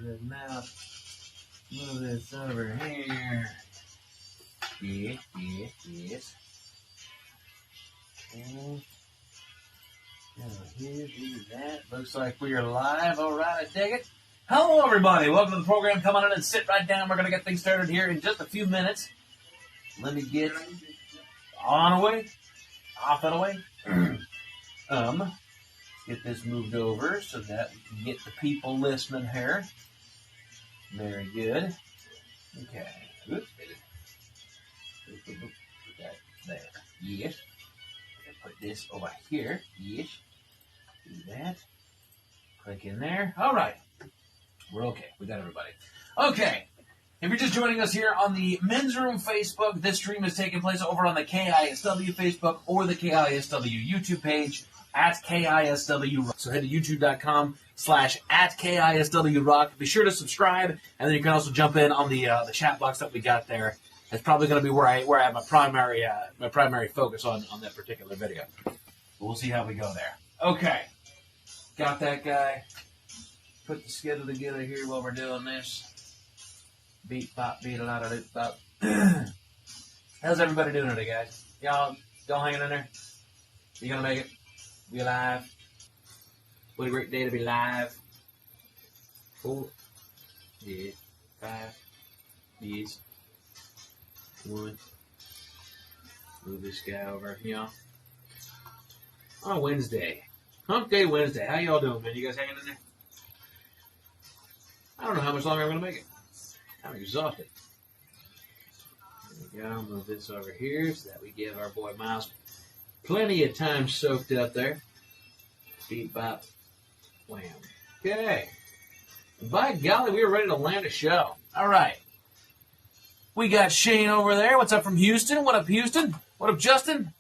this mouth. Move this over here. Yes. Okay. Now here, do that. Looks like we are live. All right, I take it. Hello, everybody. Welcome to the program. Come on in and sit right down. We're going to get things started here in just a few minutes. Let me get on away. Off and away. Get this moved over so that we can get the people listening here. Very good. Okay. Oops. Put that there. Yes. Put this over here. Yes. Do that. Click in there. All right. We're okay. We got everybody. Okay. If you're just joining us here on the Men's Room Facebook, this stream is taking place over on the KISW Facebook or the KISW YouTube page at KISW Rock. So head to youtube.com/@KISW Rock. Be sure to subscribe, and then you can also jump in on the chat box that we got there. It's probably going to be where I have my primary focus on that particular video. But we'll see how we go there. Okay. Got that guy. Put the schedule together here while we're doing this. Beat, bop, beat, a lot of loop, bop. How's everybody doing today, guys? Y'all hanging in there? You gonna make it? We alive? What a great day to be live. 4, yeah, 5, yes, 1. Move this guy over, y'all. On Wednesday. Hump Day Wednesday. How y'all doing, man? You guys hanging in there? I don't know how much longer I'm gonna make it. I'm exhausted. There we go. Move this over here so that we give our boy Miles plenty of time soaked up there. Beep, bop, wham. Okay. By golly, we are ready to land a show. All right. We got Shane over there. What's up from Houston? What up, Houston? What up, Justin?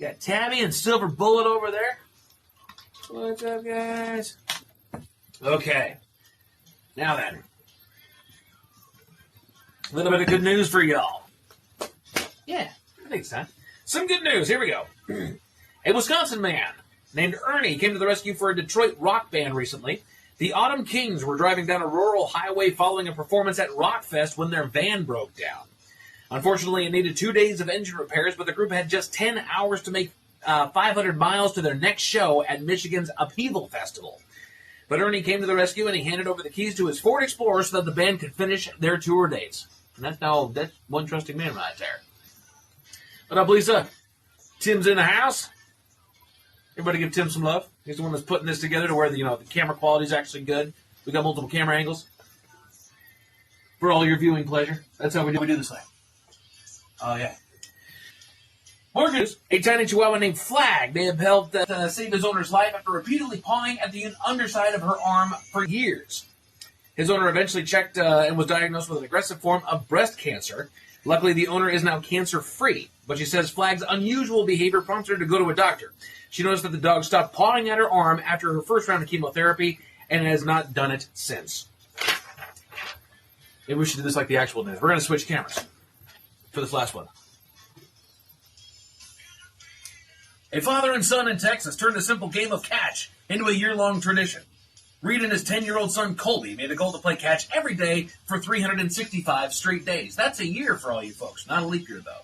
Got Tabby and Silver Bullet over there. What's up, guys? Okay. Now then. A little bit of good news for y'all. Yeah, I think so. Some good news. Here we go. A Wisconsin man named Ernie came to the rescue for a Detroit rock band recently. The Autumn Kings were driving down a rural highway following a performance at Rockfest when their van broke down. Unfortunately, it needed 2 days of engine repairs, but the group had just 10 hours to make 500 miles to their next show at Michigan's Upheaval Festival. But Ernie came to the rescue, and he handed over the keys to his Ford Explorer so that the band could finish their tour dates. And that's one trusting man right there. What up, Lisa? Tim's in the house. Everybody give Tim some love. He's the one that's putting this together to where the camera quality is actually good. We got multiple camera angles for all your viewing pleasure. That's how we do this thing. Oh, yeah. More news. A tiny chihuahua named Flag may have helped save his owner's life after repeatedly pawing at the underside of her arm for years. His owner eventually checked and was diagnosed with an aggressive form of breast cancer. Luckily, the owner is now cancer-free, but she says Flag's unusual behavior prompted her to go to a doctor. She noticed that the dog stopped pawing at her arm after her first round of chemotherapy and has not done it since. Maybe we should do this like the actual news. We're going to switch cameras for this last one. A father and son in Texas turned a simple game of catch into a year-long tradition. Reed and his 10-year-old son Colby made a goal to play catch every day for 365 straight days. That's a year for all you folks, not a leap year, though.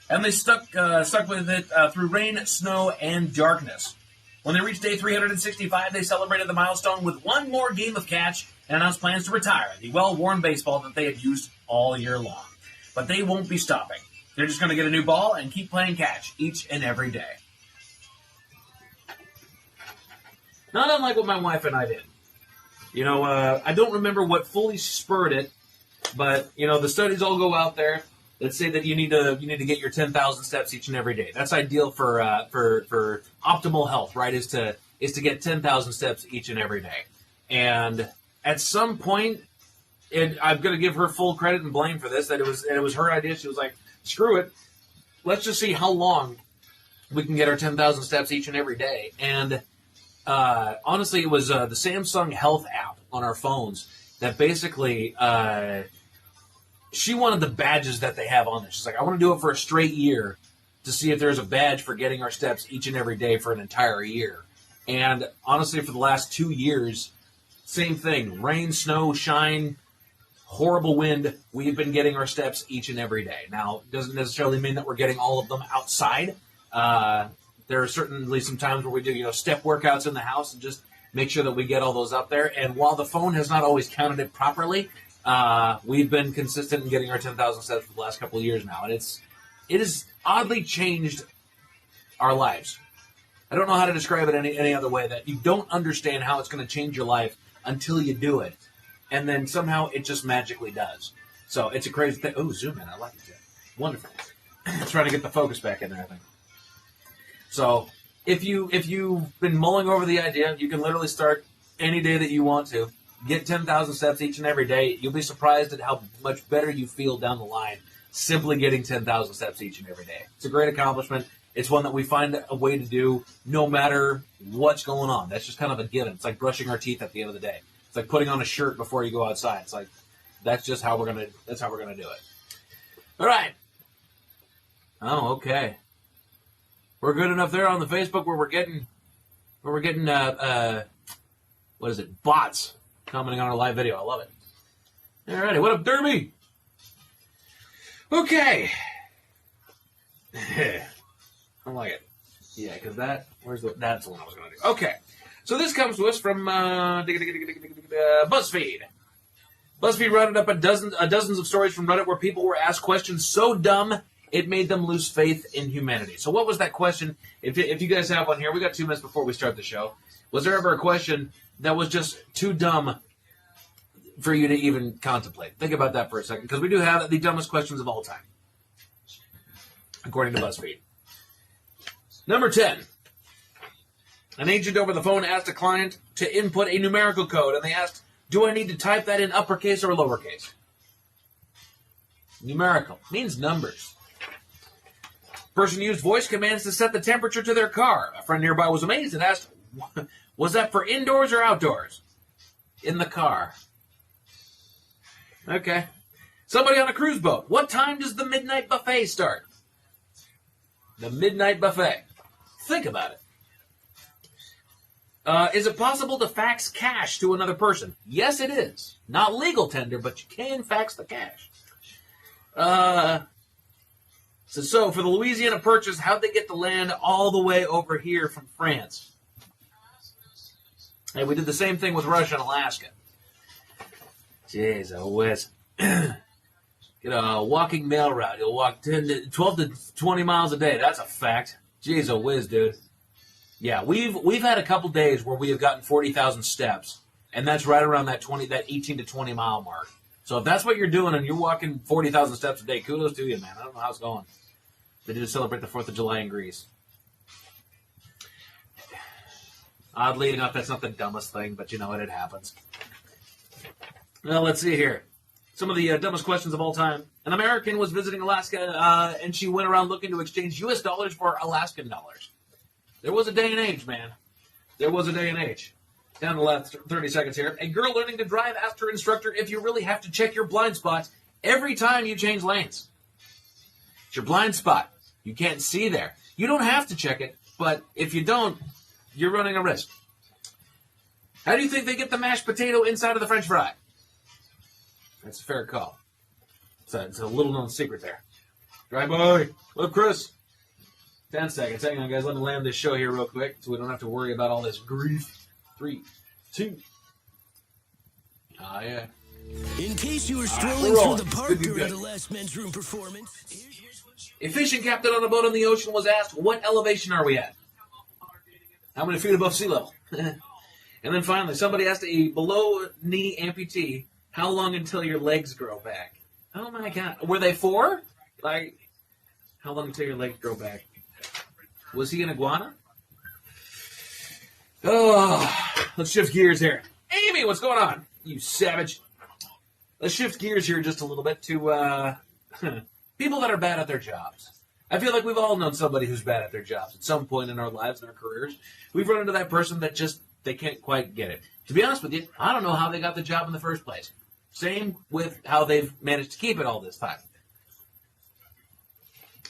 And they stuck with it through rain, snow, and darkness. When they reached day 365, they celebrated the milestone with one more game of catch and announced plans to retire the well-worn baseball that they had used all year long. But they won't be stopping. They're just going to get a new ball and keep playing catch each and every day. Not unlike what my wife and I did. I don't remember what fully spurred it, but, the studies all go out there that say that you need to get your 10,000 steps each and every day. That's ideal for optimal health, right, is to get 10,000 steps each and every day. And at some point, I'm going to give her full credit and blame for this, that it was her idea. She was like, screw it. Let's just see how long we can get our 10,000 steps each and every day. And honestly, it was the Samsung Health app on our phones that basically she wanted the badges that they have on there. She's like, I want to do it for a straight year to see if there's a badge for getting our steps each and every day for an entire year. And honestly, for the last 2 years, Same thing. Rain, snow, shine, horrible wind. We've been getting our steps each and every day. Now, it doesn't necessarily mean that we're getting all of them outside. There are certainly some times where we do, step workouts in the house and just make sure that we get all those up there. And while the phone has not always counted it properly, we've been consistent in getting our 10,000 steps for the last couple of years now. And it has oddly changed our lives. I don't know how to describe it any other way, that you don't understand how it's going to change your life until you do it. And then somehow it just magically does. So it's a crazy thing. Oh, zoom in. I like it, Jeff. Wonderful. Trying to get the focus back in there, I think. So if you've been mulling over the idea, you can literally start any day that you want to. Get 10,000 steps each and every day. You'll be surprised at how much better you feel down the line simply getting 10,000 steps each and every day. It's a great accomplishment. It's one that we find a way to do no matter what's going on. That's just kind of a given. It's like brushing our teeth at the end of the day. It's like putting on a shirt before you go outside. It's like that's how we're gonna do it. All right. Oh, okay. We're good enough there on the Facebook where we're getting what is it? Bots commenting on our live video. I love it. All righty. What up, Derby? Okay. I like it. Yeah, because that's the one I was going to do. Okay. So this comes to us from BuzzFeed. BuzzFeed rounded up dozens of stories from Reddit where people were asked questions so dumb it made them lose faith in humanity. So what was that question? If you guys have one here, we got 2 minutes before we start the show. Was there ever a question that was just too dumb for you to even contemplate? Think about that for a second, because we do have the dumbest questions of all time, according to BuzzFeed. Number 10. An agent over the phone asked a client to input a numerical code, and they asked, do I need to type that in uppercase or lowercase? Numerical means numbers. Person used voice commands to set the temperature to their car. A friend nearby was amazed and asked, was that for indoors or outdoors? In the car. Okay. Somebody on a cruise boat. What time does the midnight buffet start? The midnight buffet. Think about it. Is it possible to fax cash to another person? Yes, it is. Not legal tender, but you can fax the cash. So for the Louisiana Purchase, how'd they get the land all the way over here from France? Hey, we did the same thing with Russia and Alaska. Jeez, whiz. Get a walking mail route. You'll walk 12 to 20 miles a day. That's a fact. Jeez, whiz, dude. Yeah, we've had a couple days where we have gotten 40,000 steps, and that's right around that 18 to 20 mile mark. So if that's what you're doing and you're walking 40,000 steps a day, kudos to you, man. I don't know how it's going. They did celebrate the 4th of July in Greece. Oddly enough, that's not the dumbest thing, but you know what? It happens. Well, let's see here. Some of the dumbest questions of all time. An American was visiting Alaska, and she went around looking to exchange U.S. dollars for Alaskan dollars. There was a day and age, man. There was a day and age. Down to the last 30 seconds here. A girl learning to drive asked her instructor if you really have to check your blind spots every time you change lanes. It's your blind spot. You can't see there. You don't have to check it, but if you don't, you're running a risk. How do you think they get the mashed potato inside of the French fry? That's a fair call. It's a little-known secret there. Dry boy. What up, Chris? 10 seconds. Hang on, guys. Let me land this show here real quick so we don't have to worry about all this grief. 3, 2. Ah, yeah. In case you were strolling through the park during the last men's room performance. A fishing captain on a boat on the ocean was asked, what elevation are we at? How many feet above sea level? And then finally, somebody asked a below-knee amputee, how long until your legs grow back? Oh, my God. Were they 4? Like, how long until your legs grow back? Was he an iguana? Oh, let's shift gears here. Amy, what's going on? You savage. Let's shift gears here just a little bit to people that are bad at their jobs. I feel like we've all known somebody who's bad at their jobs at some point in our lives and our careers. We've run into that person that just, they can't quite get it. To be honest with you, I don't know how they got the job in the first place. Same with how they've managed to keep it all this time.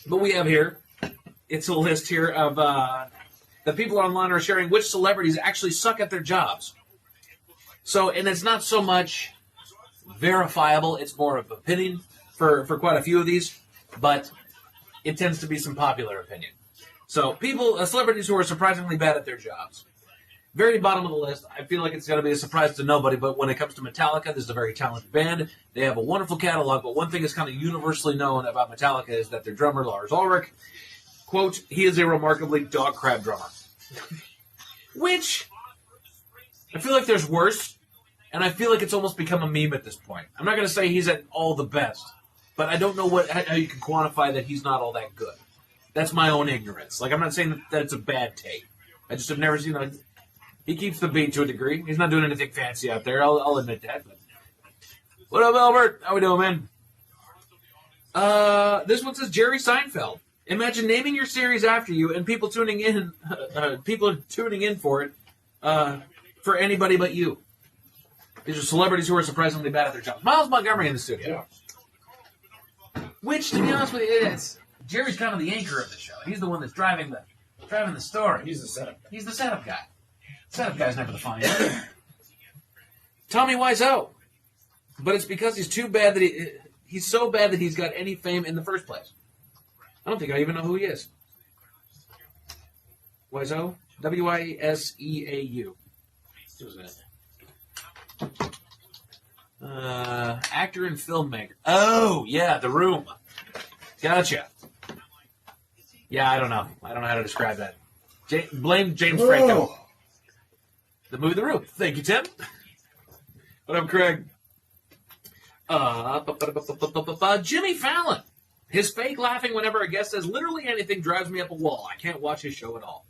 But we have here, it's a list here of the people online are sharing which celebrities actually suck at their jobs. So, and it's not so much verifiable, it's more of opinion for quite a few of these, but it tends to be some popular opinion. So, celebrities who are surprisingly bad at their jobs. Very bottom of the list. I feel like it's going to be a surprise to nobody, but when it comes to Metallica, this is a very talented band. They have a wonderful catalog, but one thing is kind of universally known about Metallica is that their drummer, Lars Ulrich, quote, he is a remarkably dog crap drummer. Which, I feel like there's worse, and I feel like it's almost become a meme at this point. I'm not going to say he's at all the best, but I don't know how you can quantify that he's not all that good. That's my own ignorance. Like, I'm not saying that it's a bad take. I just have never seen he keeps the beat to a degree. He's not doing anything fancy out there. I'll admit that. But. What up, Albert? How we doing, man? This one says Jerry Seinfeld. Imagine naming your series after you and people tuning in. People are tuning in for it for anybody but you. These are celebrities who are surprisingly bad at their jobs. Miles Montgomery in the studio. Yeah. Which, to be honest with you, is Jerry's kind of the anchor of the show. He's the one that's driving the story. He's the setup guy. He's the setup guy. Setup guy's never the funny. Tommy Wiseau. But it's because he's too bad that he's so bad that he's got any fame in the first place. I don't think I even know who he is. Wiseau? W-I-S-E-A-U. Actor and filmmaker. Oh, yeah, The Room. Gotcha. Yeah, I don't know. I don't know how to describe that. Blame James Franco. The movie The Room. Thank you, Tim. What up, Craig? Jimmy Fallon. His fake laughing whenever a guest says literally anything drives me up a wall. I can't watch his show at all.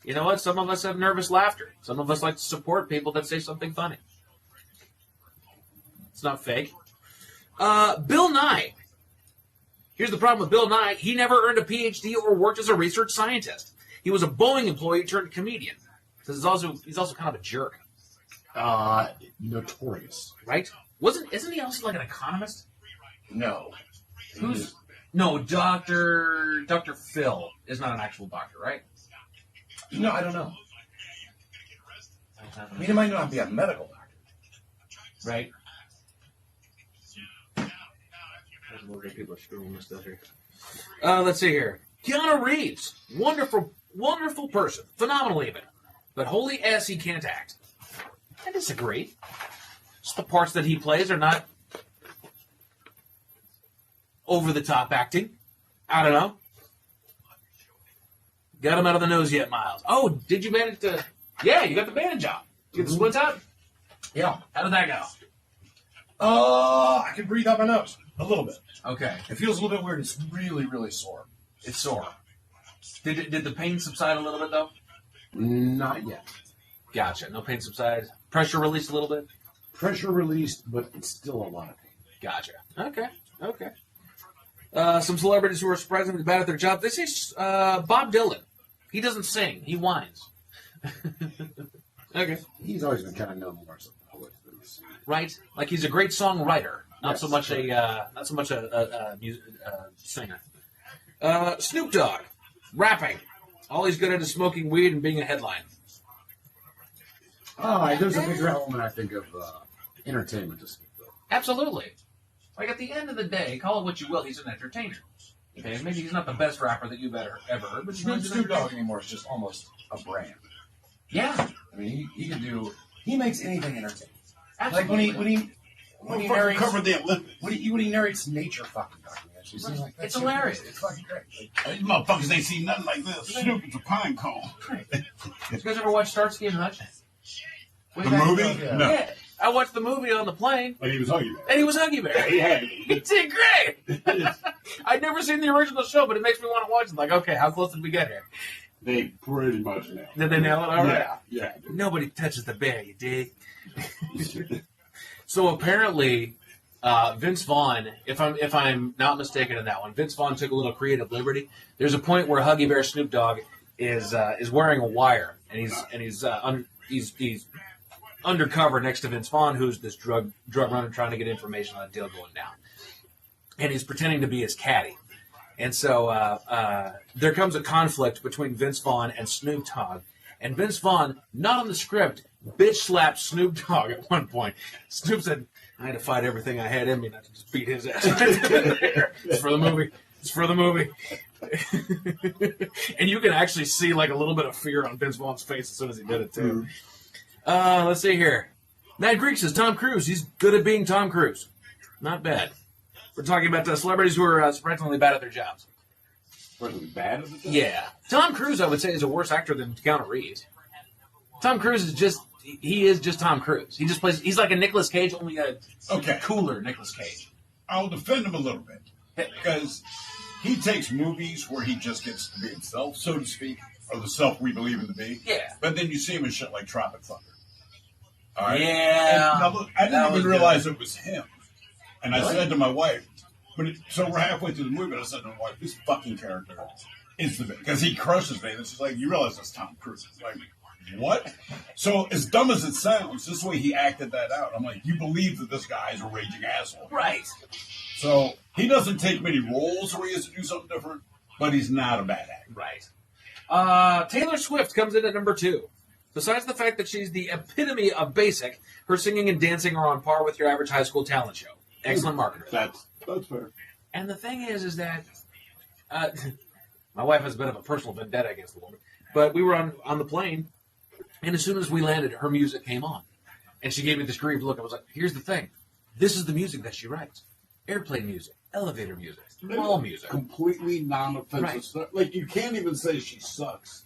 You know what? Some of us have nervous laughter. Some of us like to support people that say something funny. It's not fake. Bill Nye. Here's the problem with Bill Nye. He never earned a PhD or worked as a research scientist. He was a Boeing employee turned comedian. So he's also kind of a jerk. Notorious. Right? Isn't he also like an economist? No. No, Dr. Phil is not an actual doctor, right? No, I don't know. I mean, it might not be a medical doctor. Right? People are screwing this stuff here. Let's see here. Keanu Reeves. Wonderful person. Phenomenal even. But holy ass, he can't act. I disagree. Just the parts that he plays are not over-the-top acting. I don't know. Got him out of the nose yet, Miles? Oh, did you manage to... Yeah, you got the bandage job. You get the splints out? Yeah. How did that go? I can breathe out my nose. A little bit. Okay. It feels a little bit weird. It's really, really sore. It's sore. Did the pain subside a little bit, though? Not yet. Gotcha. No pain subside. Pressure released a little bit? Pressure released, but it's still a lot of pain. Gotcha. Okay. Some celebrities who are surprisingly bad at their job. They say Bob Dylan. He doesn't sing. He whines. Okay. He's always been kind of known more as a poet than a singer. Right? Like he's a great songwriter, not Yes, so much a singer. Snoop Dogg, rapping. All he's good at is smoking weed and being a headline. There's a bigger element, I think, of entertainment to Snoop Dogg. Absolutely. Like at the end of the day, call it what you will, he's an entertainer. Okay, maybe he's not the best rapper that you've ever heard, but Snoop Dogg anymore is just almost a brand. Yeah. I mean, he can do. He makes anything entertaining. Absolutely. Like when he narrates covered the Olympics. when he narrates nature fucking documentaries. Right. Like, It's hilarious. It's fucking great. These motherfuckers ain't seen nothing like this. Snoop is a pine cone. Did you guys ever watch Starsky and Hutch? The movie? Yeah. No. Yeah. I watched the movie on the plane, And he was hungry. and he was Huggy Bear. He had to He did great. I'd never seen the original show, but it makes me want to watch it. Like, okay, how close did we get here? They pretty much nailed it. Did they nail it? All right. Yeah. Nobody touches the bear, you dig? So apparently, Vince Vaughn, if I'm not mistaken in that one, Vince Vaughn took a little creative liberty. There's a point where Huggy Bear Snoop Dogg is wearing a wire, and he's undercover next to Vince Vaughn, who's this drug runner trying to get information on a deal going down, and he's pretending to be his caddy. And so there comes a conflict between Vince Vaughn and Snoop Dogg, And Vince Vaughn, not on the script, bitch slapped Snoop Dogg at one point. Snoop said, I had to fight everything I had in me not to just beat his ass. It's for the movie. It's for the movie. And you can actually see like a little bit of fear on Vince Vaughn's face as soon as he did it, too. Let's see here. Mad Greek says Tom Cruise. He's good at being Tom Cruise. Not bad. We're talking about celebrities who are surprisingly bad at their jobs. Surprisingly bad at the job? Yeah. Tom Cruise, I would say, is a worse actor than Keanu Reeves. Tom Cruise is just Tom Cruise. He just plays, he's like a Nicolas Cage, only a cooler Nicolas Cage. I'll defend him a little bit. Because he takes movies where he just gets to be himself, so to speak, or the self we believe him to be. Yeah. But then you see him in shit like Tropic Thunder. All right? Yeah. Now, look, I didn't even realize it was him. And I said to my wife, so we're halfway through the movie, and I said to my wife, this fucking character is the best. Because he crushes me. And she's like, you realize that's Tom Cruise. Like, what? So as dumb as it sounds, this way he acted that out. I'm like, you believe that this guy is a raging asshole. Right. So he doesn't take many roles where he has to do something different, but he's not a bad actor. Right. Taylor Swift comes in at number 2. Besides the fact that she's the epitome of basic, her singing and dancing are on par with your average high school talent show. Excellent marketer. That's fair. And the thing is that my wife has a bit of a personal vendetta against the woman, but we were on the plane, and as soon as we landed, her music came on. And she gave me this grieved look. I was like, here's the thing. This is the music that she writes. Airplane music, elevator music, mall music. Completely non-offensive stuff. Like, you can't even say she sucks.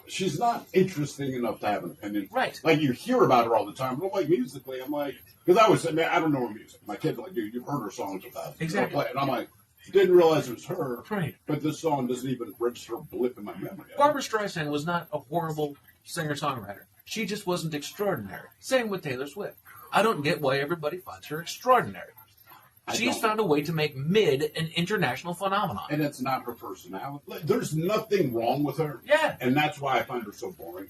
She's not interesting enough to have an opinion. Right. Like, you hear about her all the time. But, like, musically, I'm like... Because I was saying, man, I don't know her music. My kids are like, dude, you've heard her songs without Exactly. And I'm like, didn't realize it was her. Right. But this song doesn't even register a blip in my memory. Barbra Streisand was not a horrible singer-songwriter. She just wasn't extraordinary. Same with Taylor Swift. I don't get why everybody finds her extraordinary. She's found a way to make mid an international phenomenon. And it's not her personality. Like, there's nothing wrong with her. Yeah. And that's why I find her so boring.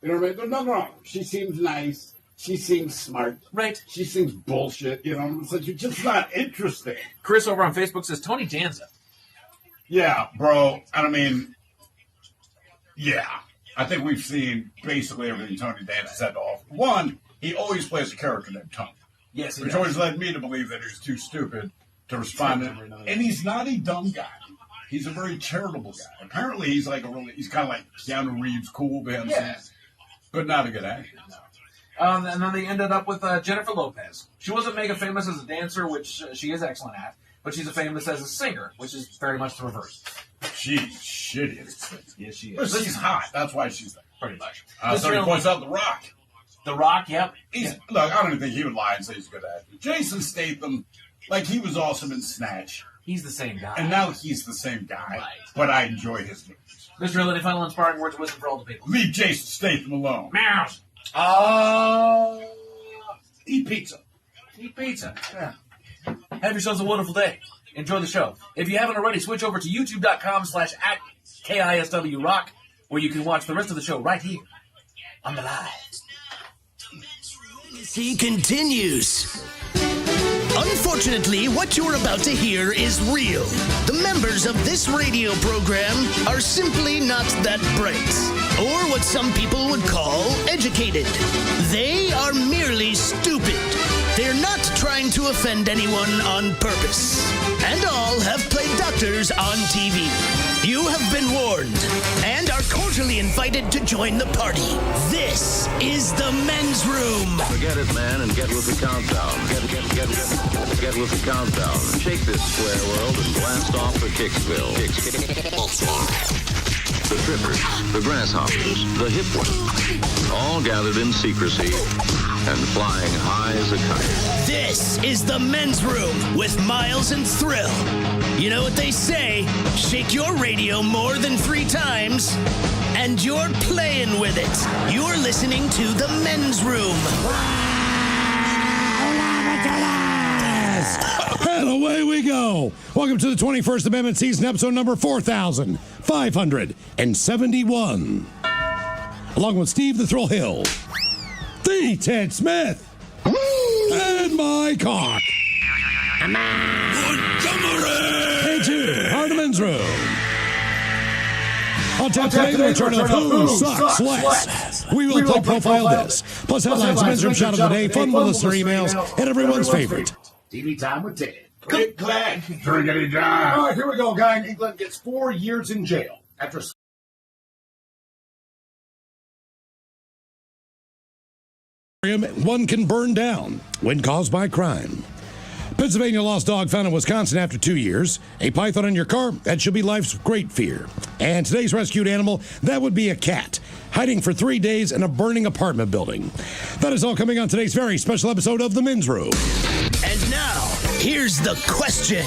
You know what I mean? There's nothing wrong. She seems nice. She seems smart. Right. She seems bullshit. You know, so she's just not interesting. Chris over on Facebook says Tony Danza. Yeah, bro. I mean, yeah. I think we've seen basically everything Tony Danza's had to offer. One, he always plays a character named Tony. Yes, which always led me to believe that he's too stupid to respond to. And he's not a dumb guy. He's a very charitable guy. Apparently, he's like he's kind of like Keanu Reeves, cool behind the scenes, but not a good actor. And then they ended up with Jennifer Lopez. She wasn't mega famous as a dancer, which she is excellent at, but she's famous as a singer, which is very much the reverse. She's shitty at it. Yes, she is. But she's hot. That's why she's there. Pretty much. So he points out The Rock. The Rock, yep. Look, I don't even think he would lie and say he's a good actor. Jason Statham, like, he was awesome in Snatch. He's the same guy. And now he's the same guy. Right. But I enjoy his movies. Mr. Hill, any final inspiring words of wisdom for all the people? Leave Jason Statham alone. Mouse. Eat pizza. Eat pizza. Yeah. Have yourselves a wonderful day. Enjoy the show. If you haven't already, switch over to youtube.com/@KISW Rock, where you can watch the rest of the show right here on the live. He continues. Unfortunately, what you're about to hear is real. The members of this radio program are simply not that bright, or what some people would call educated. They are merely stupid. They're not trying to offend anyone on purpose. And all have played doctors on TV. You have been warned and are cordially invited to join the party. This is the men's room. Forget it, man, and get with the countdown. Get with the countdown. Shake this square world and blast off for Kicksville. The trippers, the grasshoppers, the hip ones, all gathered in secrecy and flying high as a kite. This is the men's room with Miles and Thrill. You know what they say, shake your radio more than 3 times, and you're playing with it. You're listening to the men's room. And away we go. Welcome to the 21st Amendment season, episode number 4571. Along with Steve the Thrill Hill, the Ted Smith, and my cock, Montgomery. Into Hardeman's room. On tap today, the return of Who Sucks Less. We will play Profile This. Plus headlines, men's room shot of the day, fun with listener emails, and everyone's favorite. TV time with Ted. Click, clack. Driggity John. All right, here we go, guy in England gets 4 years in jail after... One can burn down when caused by crime. Pennsylvania lost dog found in Wisconsin after 2 years. A python in your car, that should be life's great fear. And today's rescued animal, that would be a cat, hiding for 3 days in a burning apartment building. That is all coming on today's very special episode of The Men's Room. And now, here's the question.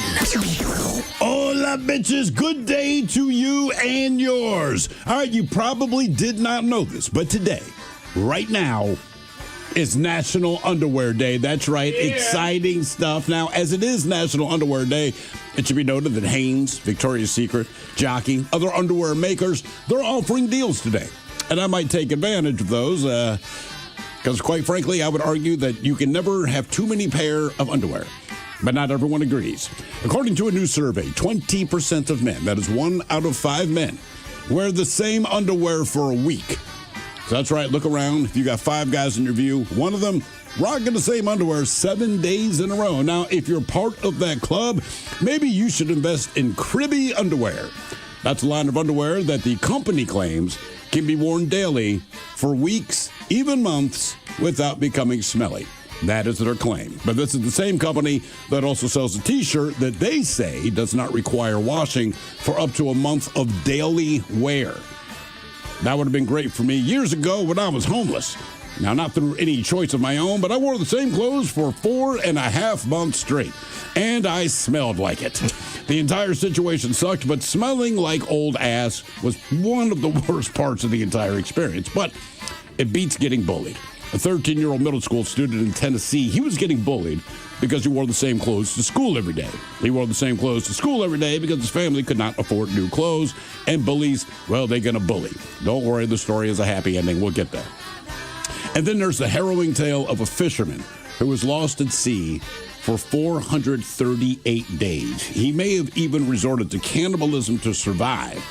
Hola, bitches. Good day to you and yours. All right, you probably did not know this, but today, right now, it's National Underwear Day. That's right. Yeah. Exciting stuff. Now, as it is National Underwear Day, it should be noted that Hanes, Victoria's Secret, Jockey, other underwear makers, they're offering deals today. And I might take advantage of those because, quite frankly, I would argue that you can never have too many pair of underwear. But not everyone agrees. According to a new survey, 20% of men, that is 1 out of 5 men, wear the same underwear for a week. So that's right. Look around. If you got 5 guys in your view, one of them rocking the same underwear 7 days in a row. Now, if you're part of that club, maybe you should invest in Cribby Underwear. That's a line of underwear that the company claims can be worn daily for weeks, even months, without becoming smelly. That is their claim. But this is the same company that also sells a T-shirt that they say does not require washing for up to a month of daily wear. That would have been great for me years ago when I was homeless. Now, not through any choice of my own, but I wore the same clothes for 4.5 months straight. And I smelled like it. The entire situation sucked, but smelling like old ass was one of the worst parts of the entire experience. But it beats getting bullied. A 13-year-old middle school student in Tennessee, he was getting bullied because he wore the same clothes to school every day. He wore the same clothes to school every day because his family could not afford new clothes. And bullies, well, they're going to bully. Don't worry, the story is a happy ending. We'll get there. And then there's the harrowing tale of a fisherman who was lost at sea for 438 days. He may have even resorted to cannibalism to survive.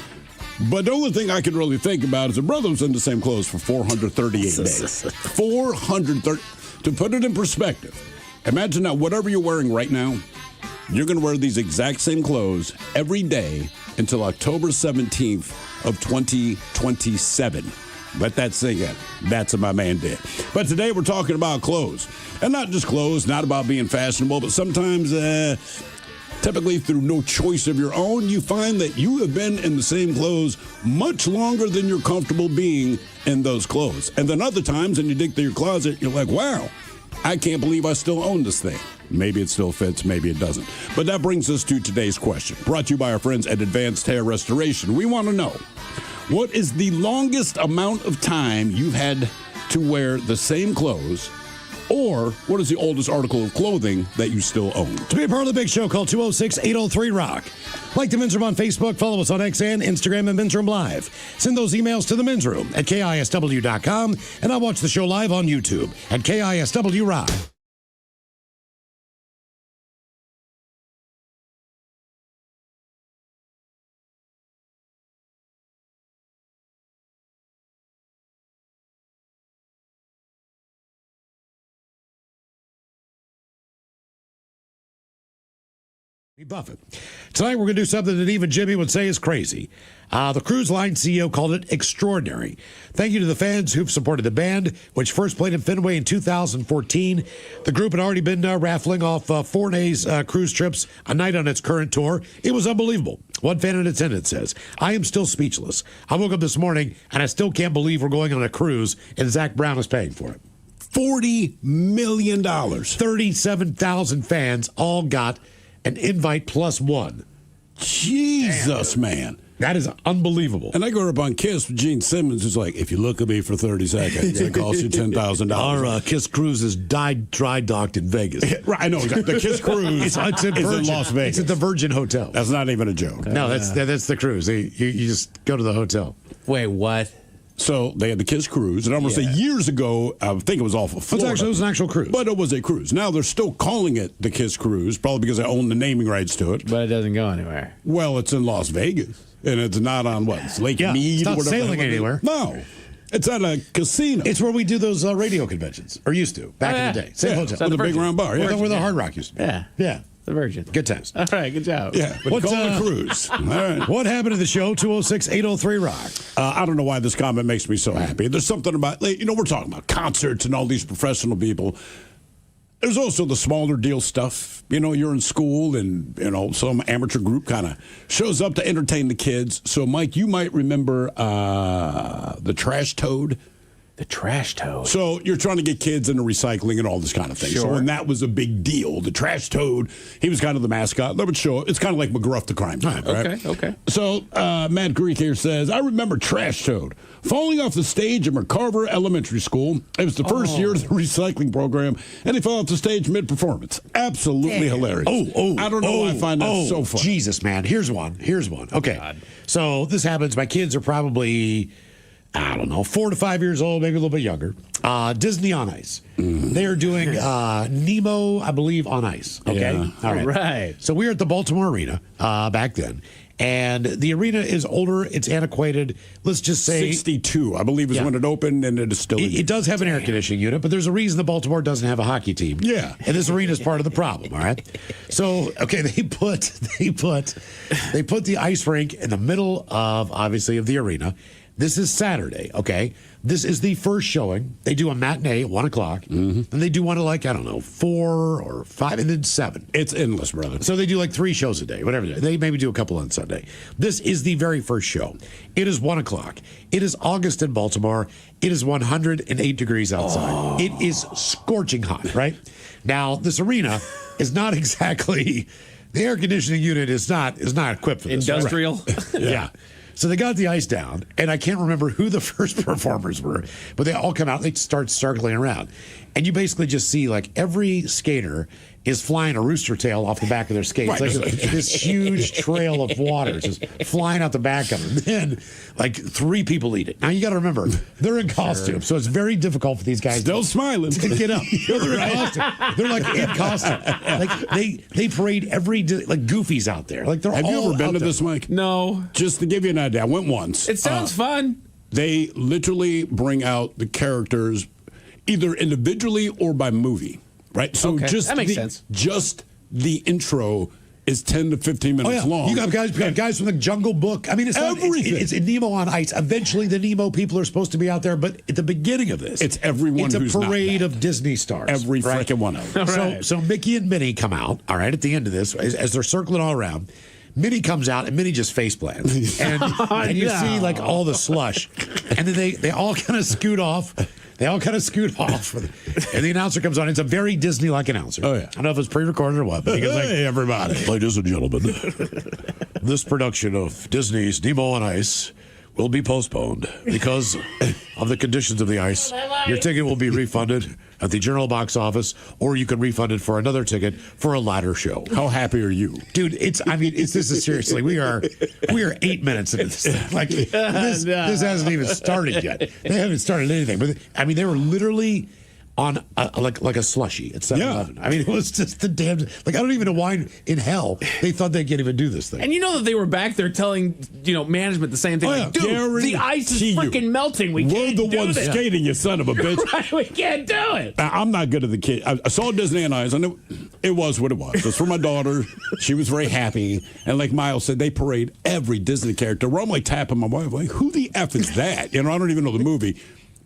But the only thing I can really think about is the brother was in the same clothes for 438 days. 430. To put it in perspective, imagine that whatever you're wearing right now, you're going to wear these exact same clothes every day until October 17th of 2027. Let that sink in. That's what my man did. But today we're talking about clothes. And not just clothes, not about being fashionable, but sometimes, typically through no choice of your own, you find that you have been in the same clothes much longer than you're comfortable being in those clothes. And then other times, when you dig through your closet, you're like, wow, I can't believe I still own this thing. Maybe it still fits, maybe it doesn't. But that brings us to today's question, brought to you by our friends at Advanced Hair Restoration. We want to know, what is the longest amount of time you've had to wear the same clothes? Or what is the oldest article of clothing that you still own? To be a part of the big show, call 206-803-ROCK. Like the Men's Room on Facebook, follow us on X and Instagram and Men's Room Live. Send those emails to the Men's Room at KISW.com, and I'll watch the show live on YouTube at KISW Rock. Buffett. Tonight we're going to do something that even Jimmy would say is crazy. The cruise line CEO called it extraordinary. Thank you to the fans who've supported the band, which first played in Fenway in 2014. The group had already been raffling off 4 days cruise trips a night on its current tour. It was unbelievable. One fan in attendance says, I am still speechless. I woke up this morning and I still can't believe we're going on a cruise and Zach Brown is paying for it. $40 million. 37,000 fans all got an invite plus one. Jesus, damn, man. That is unbelievable. And I grew up on KISS with Gene Simmons, who's like, if you look at me for 30 seconds, it costs you $10,000. Our KISS cruise is dry docked in Vegas. Right, I know. The KISS cruise it's in Las Vegas. It's at the Virgin Hotel. That's not even a joke. No, that's the cruise. You just go to the hotel. Wait, what? So they had the KISS cruise, and I'm going to say years ago, I think it was off of Florida. It was an actual cruise. But it was a cruise. Now they're still calling it the KISS cruise, probably because I own the naming rights to it. But it doesn't go anywhere. Well, it's in Las Vegas. And it's not on what? It's Lake Yeah, Mead it's not or whatever. sailing anywhere. No. It's at a casino. It's where we do those radio conventions, or used to, back in the day. Same hotel. With a big round bar. Yeah. Yeah. Where the Hard Rock used to be. Yeah. Yeah. The Virgin. Good times. All right, good job. Yeah, but What's, call it a cruise. All right. What happened to the show? 206-803-ROCK. I don't know why this comment makes me so happy. There's something about, we're talking about concerts and all these professional people. There's also the smaller deal stuff. You're in school and, some amateur group kind of shows up to entertain the kids. So, Mike, you might remember the Trash Toad. The Trash Toad. So you're trying to get kids into recycling and all this kind of thing. Sure. So when that was a big deal, the Trash Toad, he was kind of the mascot. That would show. It's kind of like McGruff the Crime Time, right? Okay. So Matt Greek here says, I remember Trash Toad falling off the stage at McCarver Elementary School. It was the first year of the recycling program, and he fell off the stage mid-performance. Absolutely hilarious. I don't know why I find that so funny. Jesus, man. Here's one. Okay. So this happens. My kids are probably, 4 to 5 years old, maybe a little bit younger. Disney on Ice. They are doing Nemo, I believe, on ice. Okay. Yeah. All right. So we were at the Baltimore Arena back then. And the arena is older. It's antiquated. Let's just say 62, I believe, is when it opened, and it is still. It does have an air conditioning unit, but there's a reason the Baltimore doesn't have a hockey team. Yeah. And this arena is part of the problem, all right? So, okay, they put the ice rink in the middle of, obviously, of the arena. This is Saturday, okay? This is the first showing. They do a matinee at 1 o'clock, and they do one at 4 or 5, and then 7. It's endless, brother. So they do 3 shows a day, whatever. They maybe do a couple on Sunday. This is the very first show. It is 1 o'clock. It is August in Baltimore. It is 108 degrees outside. It is scorching hot, right? Now, this arena is not exactly, the air conditioning unit is not equipped for this. Industrial. Right? Yeah. So they got the ice down, and I can't remember who the first performers were, but they all come out and they start circling around. And you basically just see every skater is flying a rooster tail off the back of their skates. Right. This huge trail of water just flying out the back of them. Then 3 people eat it. Now you got to remember, they're in costume, so it's very difficult for these guys Still smiling. to get up. They're in costume. They're in costume. They parade every goofies out there. They're Have all you ever been out to there. this, Mike? No. Just to give you an idea, I went once. It sounds fun. They literally bring out the characters either individually or by movie, right? So Okay, just that makes sense. Just the intro is 10 to 15 minutes long. You got guys from the Jungle Book. I mean, it's Everything. It's Nemo on Ice. Eventually, the Nemo people are supposed to be out there, but at the beginning of this, It's everyone It's a who's not parade that. of Disney stars. Every right? freaking one of them. So Mickey and Minnie come out. All right, at the end of this, as they're circling all around. Minnie comes out and Minnie just face plants, and you see all the slush, and then they all kind of scoot off. And the announcer comes on. It's a very Disney-like announcer. Oh, yeah. I don't know if it's pre-recorded or what, but he goes Hey, everybody. ladies and gentlemen, this production of Disney's Nemo on Ice will be postponed because of the conditions of the ice. Your ticket will be refunded at the general box office, or you can refund it for another ticket for a latter show. How happy are you? Dude, this is seriously. We are 8 minutes into this. This hasn't even started yet. They haven't started anything. But they were literally on like a slushy at 7-Eleven. Yeah. It was just the damn. I don't even know why in hell they thought they could even do this thing. And you know that they were back there telling management the same thing. Oh, yeah. Dude, the ice is freaking melting. We're can't the do ones this. skating, you son of a bitch. Right, we can't do it. Now, I'm not good at the kid. I saw Disney on Ice, and it was what it was. It was for my daughter. She was very happy. And like Miles said, they parade every Disney character. Where I'm tapping my wife, who the F is that? I don't even know the movie.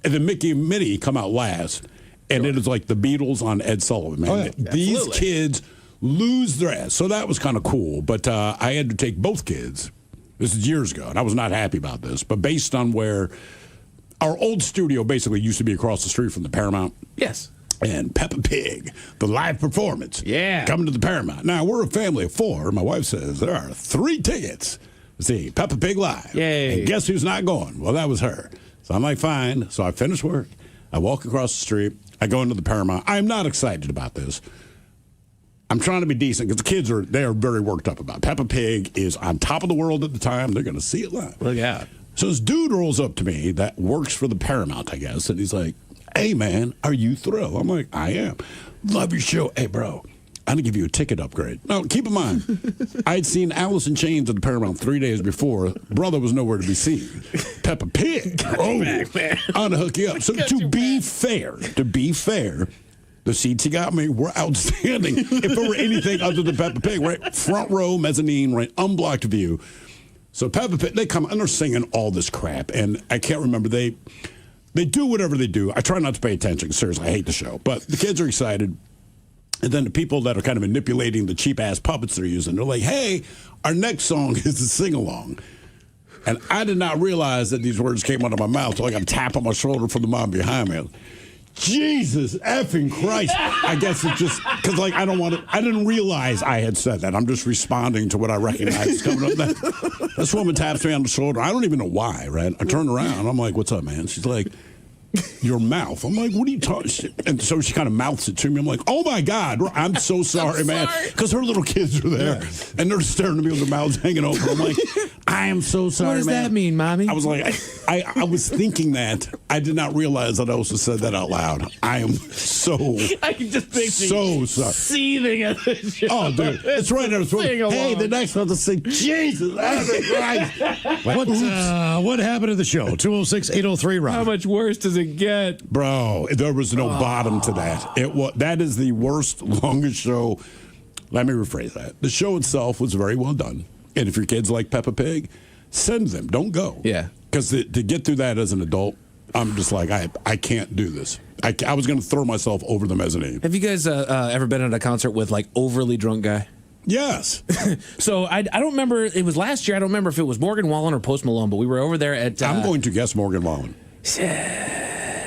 And then Mickey and Minnie come out last. And it is like the Beatles on Ed Sullivan, man. Oh, yeah. These Absolutely. kids lose their ass. So that was kind of cool. But I had to take both kids. This is years ago, and I was not happy about this. But based on where our old studio basically used to be across the street from the Paramount. Yes. And Peppa Pig, the live performance. Yeah. Coming to the Paramount. Now, we're a family of 4. My wife says there are 3 tickets to see Peppa Pig live. Yay. And guess who's not going? Well, that was her. So I'm fine. So I finish work. I walk across the street. I go into the Paramount. I'm not excited about this. I'm trying to be decent because the kids are very worked up about it. Peppa Pig is on top of the world at the time. They're going to see it live. Look out. So this dude rolls up to me that works for the Paramount, I guess, and he's like, hey, man, are you thrilled? I'm like, I am. Love your show. Hey, bro, I'm going to give you a ticket upgrade. No, keep in mind, I'd seen Alice in Chains at the Paramount 3 days before. Brother was nowhere to be seen. Peppa Pig. I'm going to hook you up. So to be fair, the seats he got me were outstanding. If it were anything other than Peppa Pig, right? Front row, mezzanine, right? Unblocked view. So Peppa Pig, they come and they're singing all this crap. And I can't remember. They do whatever they do. I try not to pay attention. Seriously, I hate the show. But the kids are excited. And then the people that are kind of manipulating the cheap-ass puppets they're using, they're like, hey, our next song is a sing-along. And I did not realize that these words came out of my mouth. So I got a tap on my shoulder from the mom behind me. Jesus effing Christ. I guess it's just because, like, I didn't realize I had said that. I'm just responding to what I recognize coming up. This woman taps me on the shoulder. I don't even know why, right? I turn around. I'm like, what's up, man? She's like, your mouth. I'm like, what are you talking? And so she kind of mouths it to me. I'm like, oh my God, I'm so sorry, man. Because her little kids are there and they're staring at me with their mouths hanging open. I'm like, I am so sorry, man. What does that mean, Mommy? I was like, I was thinking that. I did not realize that I also said that out loud. I am so, I can just picture so sorry. Seething at the show. Oh, dude. It's right there. Hey, the next one to sing, Jesus, Christ. What happened to the show? 206-803-ROCK. How much worse does it get? Bro, there was no bottom to that. That is the worst, longest show. Let me rephrase that. The show itself was very well done. And if your kids like Peppa Pig, send them. Don't go. Yeah. Because to get through that as an adult, I'm just like, I can't do this. I was going to throw myself over the mezzanine. Have you guys ever been at a concert with, like, overly drunk guy? Yes. So I don't remember. It was last year. I don't remember if it was Morgan Wallen or Post Malone, but we were over there at... I'm going to guess Morgan Wallen.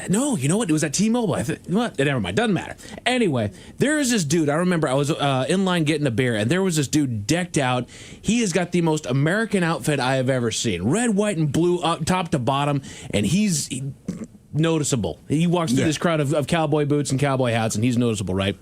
No, you know what? It was at T-Mobile. What? Never mind. Doesn't matter. Anyway, there is this dude. I remember I was in line getting a beer, and there was this dude decked out. He has got the most American outfit I have ever seen. Red, white, and blue, up top to bottom, and he's noticeable. He walks through this crowd of cowboy boots and cowboy hats, and he's noticeable, right?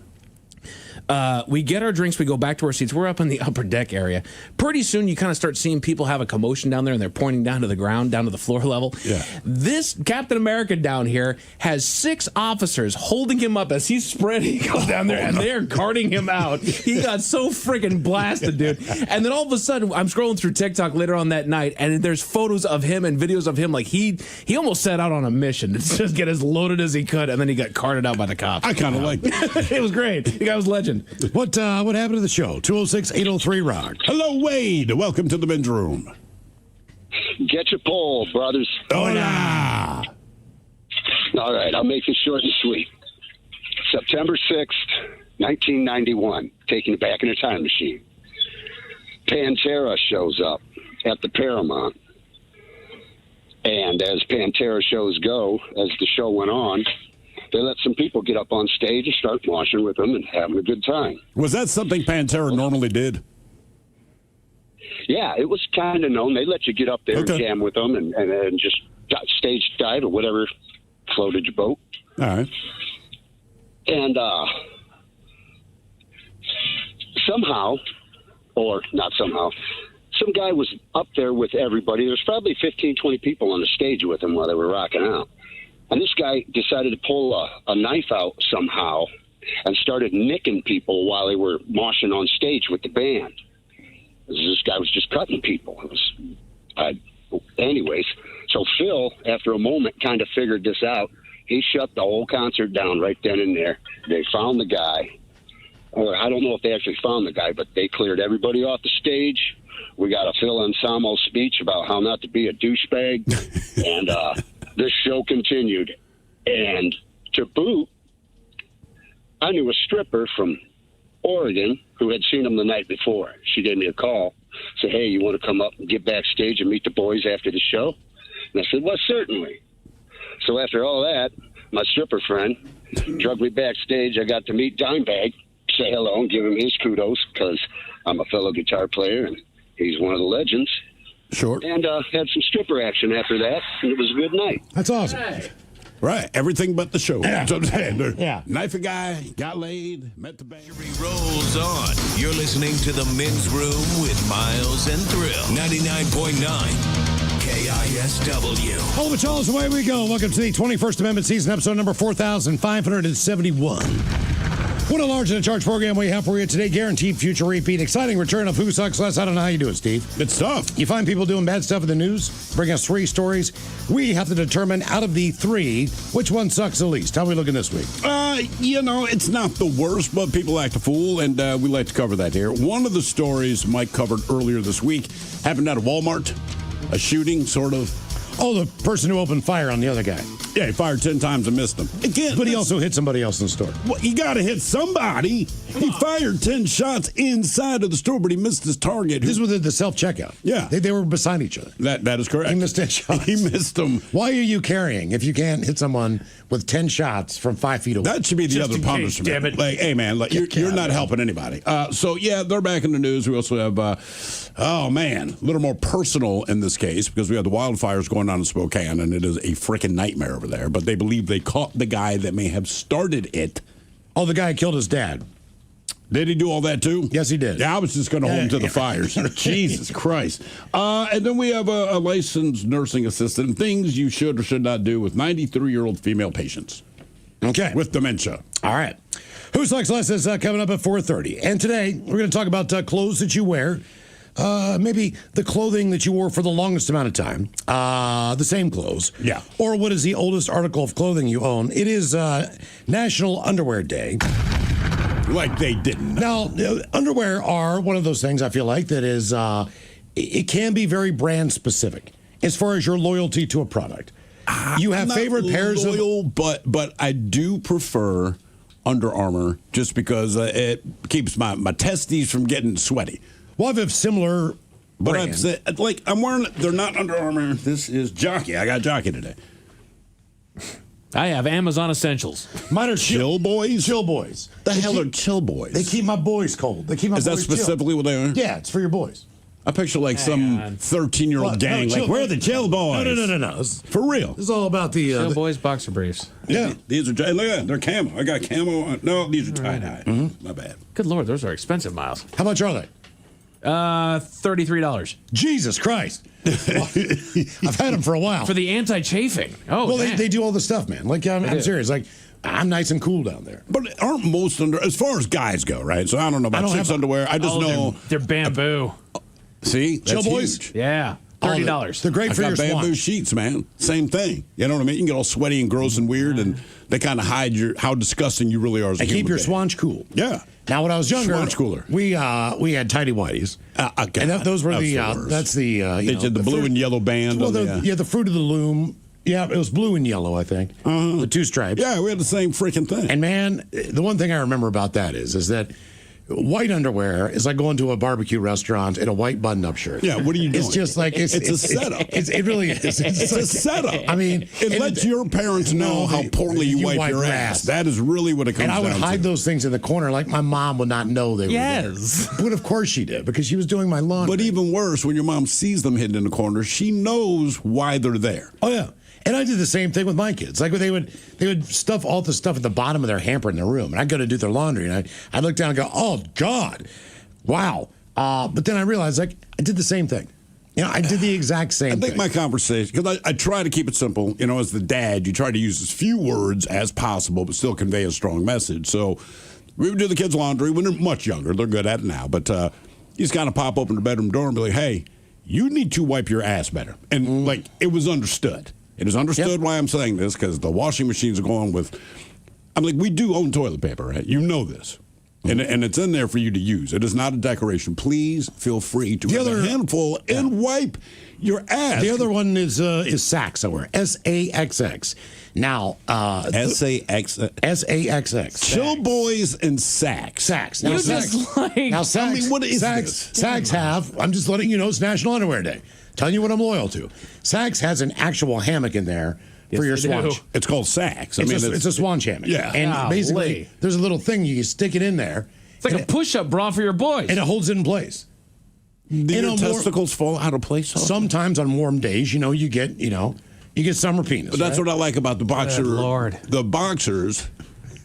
We get our drinks. We go back to our seats. We're up in the upper deck area. Pretty soon, you kind of start seeing people have a commotion down there, and they're pointing down to the ground, down to the floor level. Yeah. This Captain America down here has 6 officers holding him up as he's spreading down there, and they're carting him out. He got so freaking blasted, dude. And then all of a sudden, I'm scrolling through TikTok later on that night, and there's photos of him and videos of him. Like, he almost set out on a mission to just get as loaded as he could, and then he got carted out by the cops. I kind of like it. It was great. The guy was legend. What happened to the show? 206-803-ROCK. Hello, Wade. Welcome to the men's room. Get your poll, brothers. Hola. All right, I'll make it short and sweet. September 6th, 1991, taking it back in a time machine. Pantera shows up at the Paramount. And as Pantera shows go, as the show went on, they let some people get up on stage and start moshing with them and having a good time. Was that something Pantera normally did? Yeah, it was kind of known. They let you get up there and jam with them and just stage dive or whatever floated your boat. All right. And somehow, or not somehow, some guy was up there with everybody. There's probably 15, 20 people on the stage with him while they were rocking out. And this guy decided to pull a knife out somehow and started nicking people while they were moshing on stage with the band. This guy was just cutting people. It was, anyways, so Phil, after a moment, kind of figured this out. He shut the whole concert down right then and there. They found the guy. Or I don't know if they actually found the guy, but they cleared everybody off the stage. We got a Phil Anselmo speech about how not to be a douchebag. And this show continued. And to boot, I knew a stripper from Oregon who had seen him the night before. She gave me a call, said, hey, you want to come up and get backstage and meet the boys after the show? And I said, well, certainly. So after all that, my stripper friend drugged me backstage. I got to meet Dimebag, say hello and give him his kudos because I'm a fellow guitar player and he's one of the legends. Sure. And had some stripper action after that, and it was a good night. That's awesome. Right. Everything but the show. Yeah. That's what I'm saying. Yeah. Knife a guy, got laid, met the band. Rolls on. You're listening to The Men's Room with Miles and Thrill. 99.9 KISW. All the Charles, away we go. Welcome to the 21st Amendment season, episode number 4,571. What a large in the charge program we have for you today. Guaranteed future repeat. Exciting return of Who Sucks Less. I don't know how you do it, Steve. It's tough. You find people doing bad stuff in the news, bring us 3 stories. We have to determine out of the 3, which one sucks the least. How are we looking this week? It's not the worst, but people act a fool, and we like to cover that here. One of the stories Mike covered earlier this week happened at a Walmart. A shooting, sort of. Oh, the person who opened fire on the other guy. Yeah, he fired 10 times and missed them. Again, but he also hit somebody else in the store. Well, you got to hit somebody. He fired 10 shots inside of the store, but he missed his target. This was at the self-checkout. Yeah. They were beside each other. That is correct. He missed 10 shots. He missed them. Why are you carrying if you can't hit someone with 10 shots from 5 feet away? That should be the other punishment. Damn it. Like, hey, man, you're not helping anybody. So, yeah, they're back in the news. We also have, a little more personal in this case because we have the wildfires going on in Spokane, and it is a freaking nightmare over there. But they believe they caught the guy that may have started it. Oh, the guy who killed his dad. Did he do all that too? Yes, he did. Yeah, I was just going to hold him to the fires. Jesus Christ. And then we have a licensed nursing assistant and things you should or should not do with 93-year-old female patients. Okay. With dementia. All right. Who Sucks Less is coming up at 4:30. And today, we're going to talk about clothes that you wear. Maybe the clothing that you wore for the longest amount of time. The same clothes. Yeah. Or what is the oldest article of clothing you own? It is National Underwear Day. Like they didn't. Now, underwear are one of those things I feel like that is, it can be very brand specific as far as your loyalty to a product. You have favorite pairs of... But I do prefer Under Armour just because it keeps my testes from getting sweaty. Well, I have similar brands. But I'm wearing, they're not Under Armour. This is Jockey. I got Jockey today. I have Amazon Essentials. Mine are Chill Boys? Chill Boys. The hell are Chill Boys? They keep my boys cold. They keep my Is that boys specifically chill. what they are? Yeah, it's for your boys. I picture some 13-year-old gang. No, where are the Chill Boys? No. For real. This is all about the... Chill Boys boxer briefs. Yeah. These are, look at that. They're camo. I got camo. No, these are tie-dye. Mm-hmm. My bad. Good Lord, those are expensive, Miles. How much are they? $33. Jesus Christ. Well, I've had them for a while. For the anti-chafing. Oh, well, they do all the stuff, man. Like, I'm serious. Like, I'm nice and cool down there. But aren't most as far as guys go, right? So I don't know about chicks underwear. I just know. They're bamboo. See? That's Chill Boys? huge. Yeah. $30. They're great for your bamboo swan. sheets, man. Same thing. You know what I mean? You can get all sweaty and gross and weird, and they kind of hide how disgusting you really are as a human keep your being. swanch cool. Yeah. Now, when I was younger, Swanch cooler. we had tidy whities, and those were that's the blue and yellow band. Well, the fruit of the loom. Yeah, it was blue and yellow, I think. The 2 stripes. Yeah, we had the same freaking thing. And man, the one thing I remember about that is that white underwear is like going to a barbecue restaurant in a white button-up shirt. Yeah, what are you doing? It's just like it's a setup. It really is. It's a setup. I mean, it lets your parents know how poorly you wipe your ass. That is really what it comes down to. And I would hide those things in the corner, like my mom would not know they were there. But of course she did, because she was doing my laundry. But even worse, when your mom sees them hidden in the corner, she knows why they're there. Oh yeah. And I did the same thing with my kids. Like they would stuff all the stuff at the bottom of their hamper in their room, and I'd go to do their laundry, and I'd look down and go, "Oh God, wow!" But then I realized, like, I did the same thing. You know, I did the exact same thing. I think my conversation, because I try to keep it simple. You know, as the dad, you try to use as few words as possible, but still convey a strong message. So we would do the kids' laundry when they're much younger. They're good at it now, but you just kind of pop open the bedroom door and be like, "Hey, you need to wipe your ass better," and like it was understood. It is understood why I'm saying this, because the washing machines are going with... I'm like, we do own toilet paper, right? You know this. And it's in there for you to use. It is not a decoration. Please feel free to have a handful and wipe your ass. The other one is Saxx. I wear SAXX. Now, SAXX. Chill Boys and Saxx. Saxx. Now, Saxx. I mean, what is Saxx have? I'm just letting you know it's National Underwear Day. Telling you what I'm loyal to. Saxx has an actual hammock in there for your swanch. It's called Saxx. It's a swanch hammock. Yeah. And basically, there's a little thing you stick it in there. It's like a push-up bra for your boys. And it holds it in place. Do your testicles fall out of place? Sometimes on warm days, you get summer penis. But that's what I like about the boxer. Good Lord. The boxers.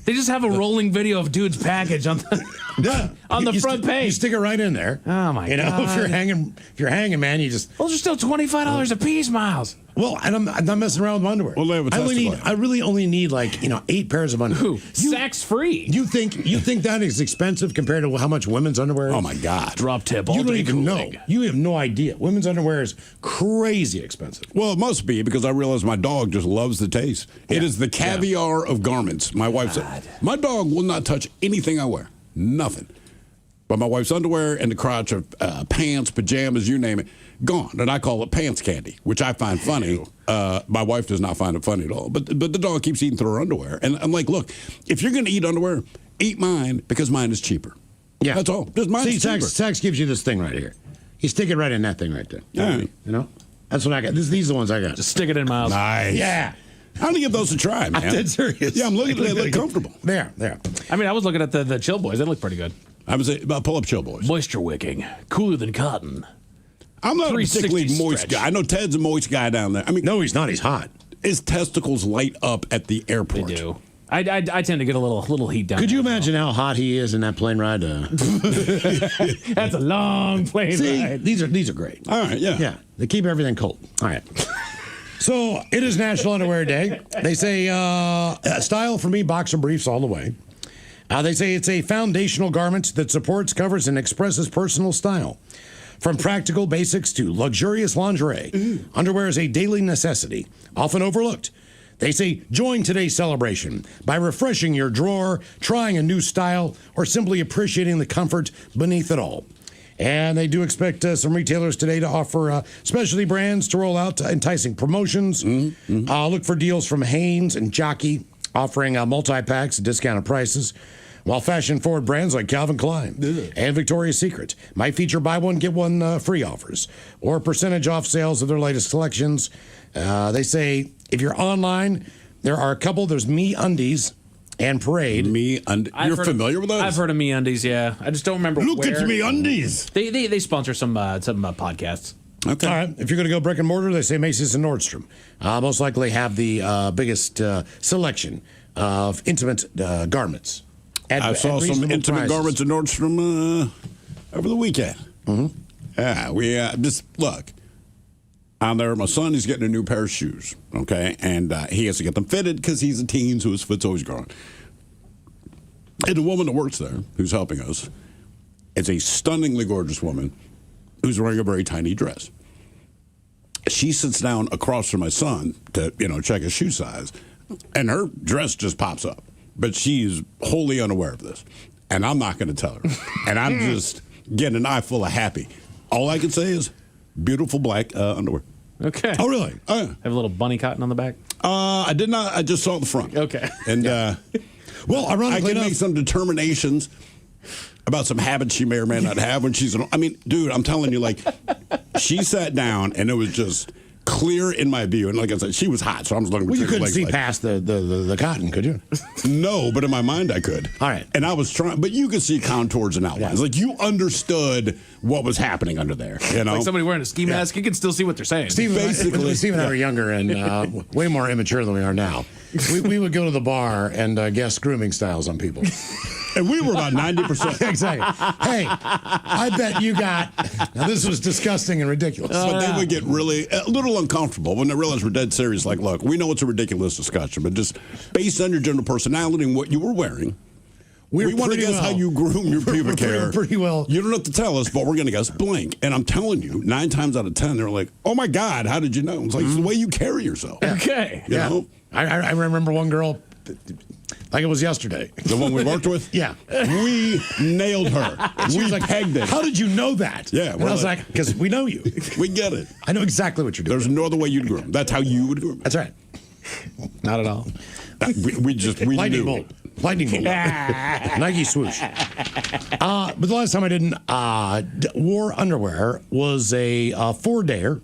They just have a rolling video of dude's package on the front page. You stick it right in there. Oh my God! If you're hanging, man, you just those are still $25 a piece, Miles. Well, and I'm not messing around with my underwear. Well, they have a I really only need 8 pairs of underwear. Sax free. You think that is expensive compared to how much women's underwear is? Oh my God. Drop tip. You don't even know. You have no idea. Women's underwear is crazy expensive. Well, it must be because I realize my dog just loves the taste. It is the caviar of garments. My wife said, my dog will not touch anything I wear. Nothing. But my wife's underwear and the crotch of pants, pajamas, you name it, gone. And I call it pants candy, which I find funny. My wife does not find it funny at all. But the dog keeps eating through her underwear. And I'm like, look, if you're going to eat underwear, eat mine because mine is cheaper. Yeah. That's all. Just mine is cheaper. Sax gives you this thing right here. You stick it right in that thing right there. Yeah. You know? That's what I got. These are the ones I got. Just stick it in, Miles. Nice. Yeah. I'm going to give those a try, man. I'm dead serious. Yeah, I'm looking at they look comfortable. There. I mean, I was looking at the Chill Boys. They look pretty good. I would say, pull up Chill Boys. Moisture wicking. Cooler than cotton. I'm not a particularly moist stretch. guy. I know Ted's a moist guy down there. I mean, no, he's not. He's hot. His testicles light up at the airport. They do. I tend to get a little heat down. Could you imagine how hot he is in that plane ride? That's a long plane ride. These are great. All right, yeah. Yeah, they keep everything cold. All right. So it is National Underwear Day. They say style for me, boxer briefs all the way. They say it's a foundational garment that supports, covers, and expresses personal style. From practical basics to luxurious lingerie, underwear is a daily necessity, often overlooked. They say join today's celebration by refreshing your drawer, trying a new style, or simply appreciating the comfort beneath it all. And they do expect some retailers today to offer specialty brands to roll out enticing promotions. Look for deals from Hanes and Jockey, offering multi-packs at discounted prices, while fashion-forward brands like Calvin Klein and Victoria's Secret might feature buy one, get one free offers or percentage off sales of their latest collections. They say if you're online, there are a couple. There's MeUndies and Parade. You're familiar with those? I've heard of MeUndies, yeah. I just don't remember Look where. at MeUndies. They sponsor some podcasts. Okay. All right. If you're going to go brick and mortar, they say Macy's and Nordstrom most likely have the biggest selection of intimate garments. I saw some intimate garments at Nordstrom over the weekend. Yeah, we just look. I'm there. My son is getting a new pair of shoes. Okay, and he has to get them fitted because he's a teen, so his foot's always growing. And the woman that works there, who's helping us, is a stunningly gorgeous woman who's wearing a very tiny dress. She sits down across from my son to check his shoe size, and her dress just pops up. But she's wholly unaware of this. And I'm not going to tell her. And I'm just getting an eye full of happy. All I can say is beautiful black underwear. Okay. Oh, really? Have a little bunny cotton on the back? I did not. I just saw the front. Okay. And, well, ironically I can make some determinations about some habits she may or may not have when she's... I mean, dude, I'm telling you, she sat down and it was just... clear in my view, and like I said, she was hot, so I was looking. Well, you couldn't see past the cotton, could you? No, but in my mind I could. All right, and I was trying, but you could see contours and outlines. Like you understood what was happening under there. Like somebody wearing a ski mask, you can still see what they're saying. Steve and I were younger and way more immature than we are now. We would go to the bar and guess grooming styles on people. And we were about 90%. Exactly. Hey, I bet you got... Now, this was disgusting and ridiculous. But they would get really a little uncomfortable when they realized we're dead serious. Like, look, we know it's a ridiculous discussion, but just based on your general personality and what you were wearing, we want to guess how you groom your pubic hair. Pretty well. You don't have to tell us, but we're going to guess blank. And I'm telling you, 9 times out of 10, they're like, oh, my God, how did you know? It's like it's the way you carry yourself. Okay. You know? I remember one girl... Like it was yesterday. The one we worked with? Yeah. We nailed her. We pegged it. How did you know that? Yeah. And I was like, because we know you. We get it. I know exactly what you're doing. There's no other way you'd groom. That's how you would groom. That's right. Not at all. We Lightning knew. bolt. Lightning bolt. Nike swoosh. But the last time I didn't wore underwear was a 4-dayer.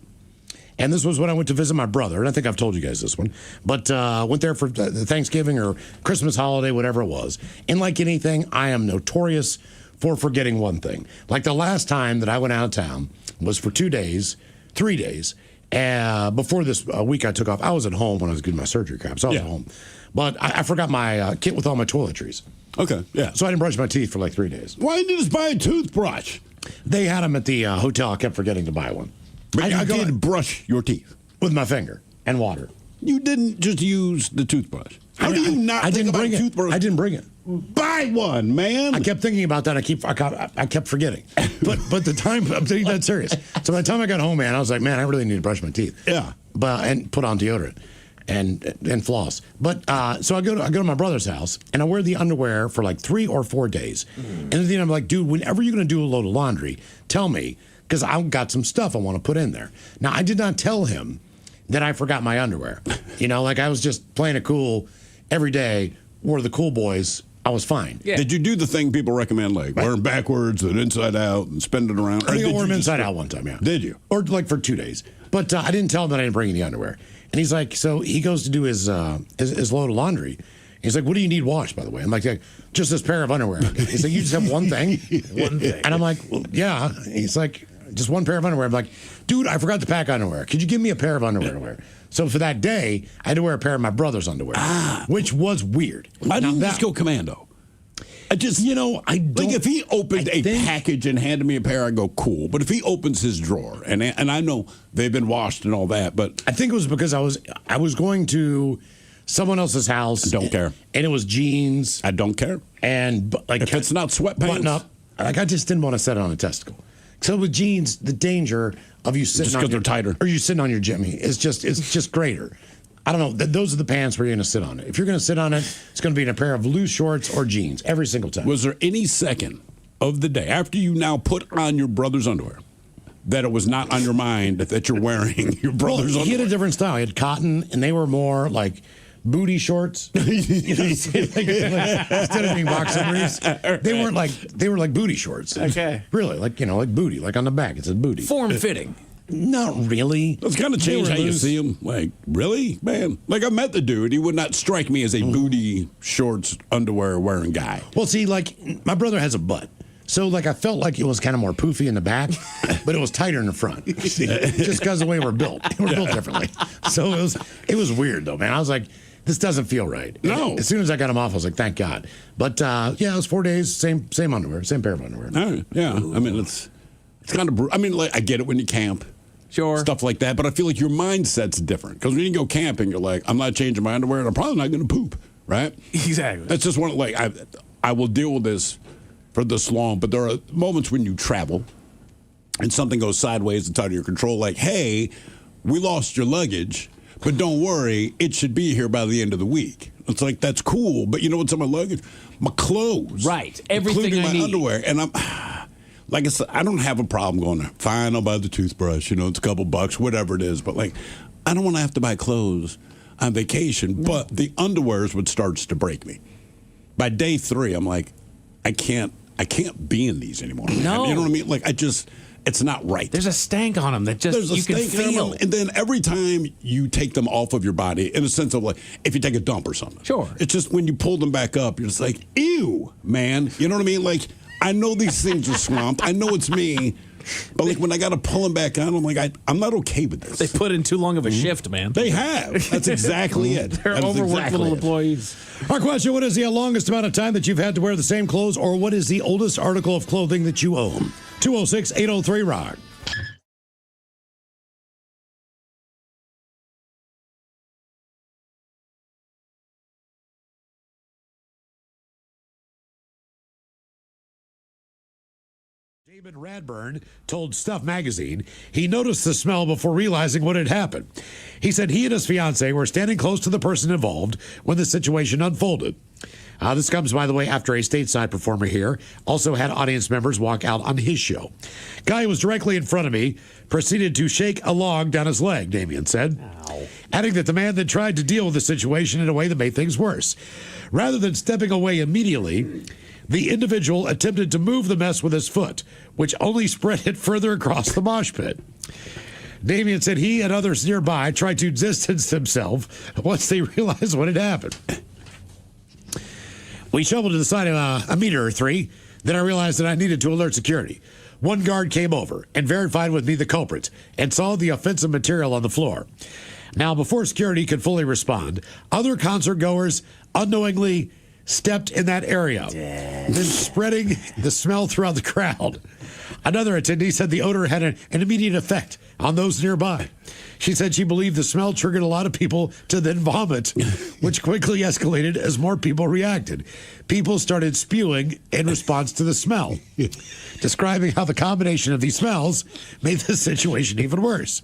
And this was when I went to visit my brother, and I think I've told you guys this one, but went there for Thanksgiving or Christmas holiday, whatever it was. And like anything, I am notorious for forgetting one thing. Like the last time that I went out of town was for 3 days. Before this week I took off, I was at home when I was getting my surgery crap, so I was at home. But I forgot my kit with all my toiletries. Okay, yeah. So I didn't brush my teeth for like 3 days. Why didn't you just buy a toothbrush? They had them at the hotel. I kept forgetting to buy one. But I did brush your teeth. With my finger and water. You didn't just use the toothbrush. How do you not think about a toothbrush? I didn't bring it. Buy one, man. I kept thinking about that. I kept forgetting. But the time, I'm taking that serious. So by the time I got home, man, I was like, man, I really need to brush my teeth. Yeah. And put on deodorant and floss. But so I go to my brother's house and I wear the underwear for like 3 or 4 days. And then I'm like, dude, whenever you're going to do a load of laundry, tell me, because I've got some stuff I want to put in there. Now, I did not tell him that I forgot my underwear. Like I was just playing it cool every day, wore the cool boys. I was fine. Yeah. Did you do the thing people recommend, like wear them backwards and inside out and spin it around? I think I wore them inside out one time, yeah. Did you? Or like for 2 days. But I didn't tell him that I didn't bring any underwear. And he's like, so he goes to do his load of laundry. He's like, what do you need washed, by the way? I'm like, just this pair of underwear. He's like, you just have one thing? One thing. And I'm like, well, yeah. He's like, just one pair of underwear. I'm like, dude, I forgot to pack underwear. Could you give me a pair of underwear to wear? So for that day, I had to wear a pair of my brother's underwear, which was weird. Why didn't you just go commando? I just, I don't. Like if he opened a package and handed me a pair, I'd go, cool. But if he opens his drawer, and I know they've been washed and all that, but. I think it was because I was going to someone else's house. I don't care. And it was jeans. I don't care. And like. If it's not sweatpants. Button up. Like I just didn't want to set it on a testicle. So with jeans, the danger of you sitting just because they're tighter, or you sitting on your Jimmy, it's just greater. I don't know. Those are the pants where you're going to sit on it. If you're going to sit on it, it's going to be in a pair of loose shorts or jeans every single time. Was there any second of the day after you now put on your brother's underwear that it was not on your mind that you're wearing your brother's underwear? He had a different style. He had cotton, and they were more like booty shorts. Instead of being boxer briefs, they were like booty shorts. Okay, really, like booty, like on the back it said booty. Form fitting. Not really. Let's kind of change how you see him. Like, really, man? Like I met the dude. He would not strike me as a booty shorts underwear wearing guy. Well, see, like my brother has a butt. So, like, I felt like it was kind of more poofy in the back, but it was tighter in the front. Just because of the way we're built. We're built differently. So it was weird, though, man. I was like, this doesn't feel right. No. As soon as I got him off, I was like, thank God. But, yeah, it was 4 days, same underwear, same pair of underwear. Yeah. I mean, it's kind of I mean, like, I get it when you camp. Sure. Stuff like that. But I feel like your mindset's different. Because when you go camping, you're like, I'm not changing my underwear, and I'm probably not going to poop, right? Exactly. That's just one, like, I will deal with this for this long, but there are moments when you travel and something goes sideways, it's out of your control, like, hey, we lost your luggage, but don't worry, it should be here by the end of the week. It's like, that's cool, but you know what's in my luggage? My clothes. Right. Everything including I my need. underwear. And I'm, like I said, I don't have a problem going, fine, I'll buy the toothbrush, it's a couple bucks, whatever it is, but like, I don't want to have to buy clothes on vacation, but the underwear is what starts to break me. By day 3, I'm like, I can't be in these anymore. No. You know what I mean? Like, it's not right. There's a stank on them that just you can feel. And then every time you take them off of your body, in a sense of like, if you take a dump or something. Sure. It's just when you pull them back up, you're just like, ew, man. You know what I mean? Like, I know these things are swamped. I know it's me. But like when I got to pull them back on, I'm like, I'm not okay with this. They put in too long of a shift, man. They have. That's exactly it. They're overworked little employees. Our question, what is the longest amount of time that you've had to wear the same clothes, or what is the oldest article of clothing that you own? 206-803-ROCK. David Radburn told Stuff Magazine he noticed the smell before realizing what had happened. He said he and his fiancée were standing close to the person involved when the situation unfolded. This comes, by the way, after a stateside performer here also had audience members walk out on his show. Guy who was directly in front of me proceeded to shake a log down his leg, Damien said, adding that the man then tried to deal with the situation in a way that made things worse. Rather than stepping away immediately, the individual attempted to move the mess with his foot, which only spread it further across the mosh pit. Damien said he and others nearby tried to distance themselves once they realized what had happened. We shoveled to the side of a meter or 3. Then I realized that I needed to alert security. One guard came over and verified with me the culprit and saw the offensive material on the floor. Now, before security could fully respond, other concert goers unknowingly stepped in that area, then spreading the smell throughout the crowd. Another attendee said the odor had an immediate effect on those nearby. She said she believed the smell triggered a lot of people to then vomit, which quickly escalated as more people reacted. People started spewing in response to the smell, describing how the combination of these smells made the situation even worse.